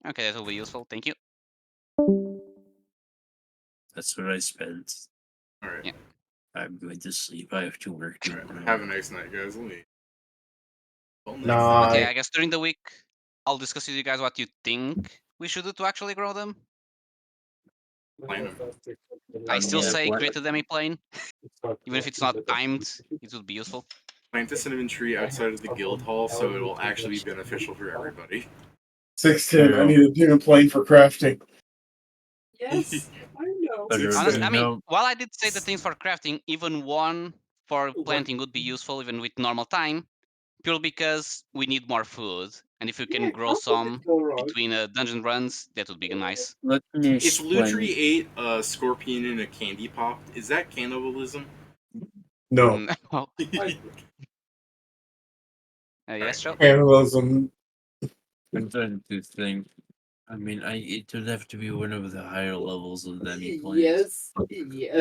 Okay, that will be useful. Thank you. That's what I spent. Alright. Yeah. I'm going to sleep. I have to work tomorrow. Have a nice night, guys. Let me... But yeah, I guess during the week, I'll discuss with you guys what you think we should do to actually grow them. Plan them. I still Yeah, say what? create a demi plane. Even if it's not timed, it would be useful. Plant a cinnamon tree outside of the guild hall so it will actually be beneficial for everybody. 610. I need a demon plane for crafting. Yes, I know. Honestly, I mean, while I did say the things for crafting, even one for planting would be useful even with normal time, purely because we need more food. And if we can grow some between dungeon runs, that would be nice. Let me If Ludri ate a scorpion in a candy pop, is that cannibalism? No. No. Yes, Joe? Cannibalism. I'm trying to think. I mean, it would have to be one of the higher levels of demi planes. Yes, yes.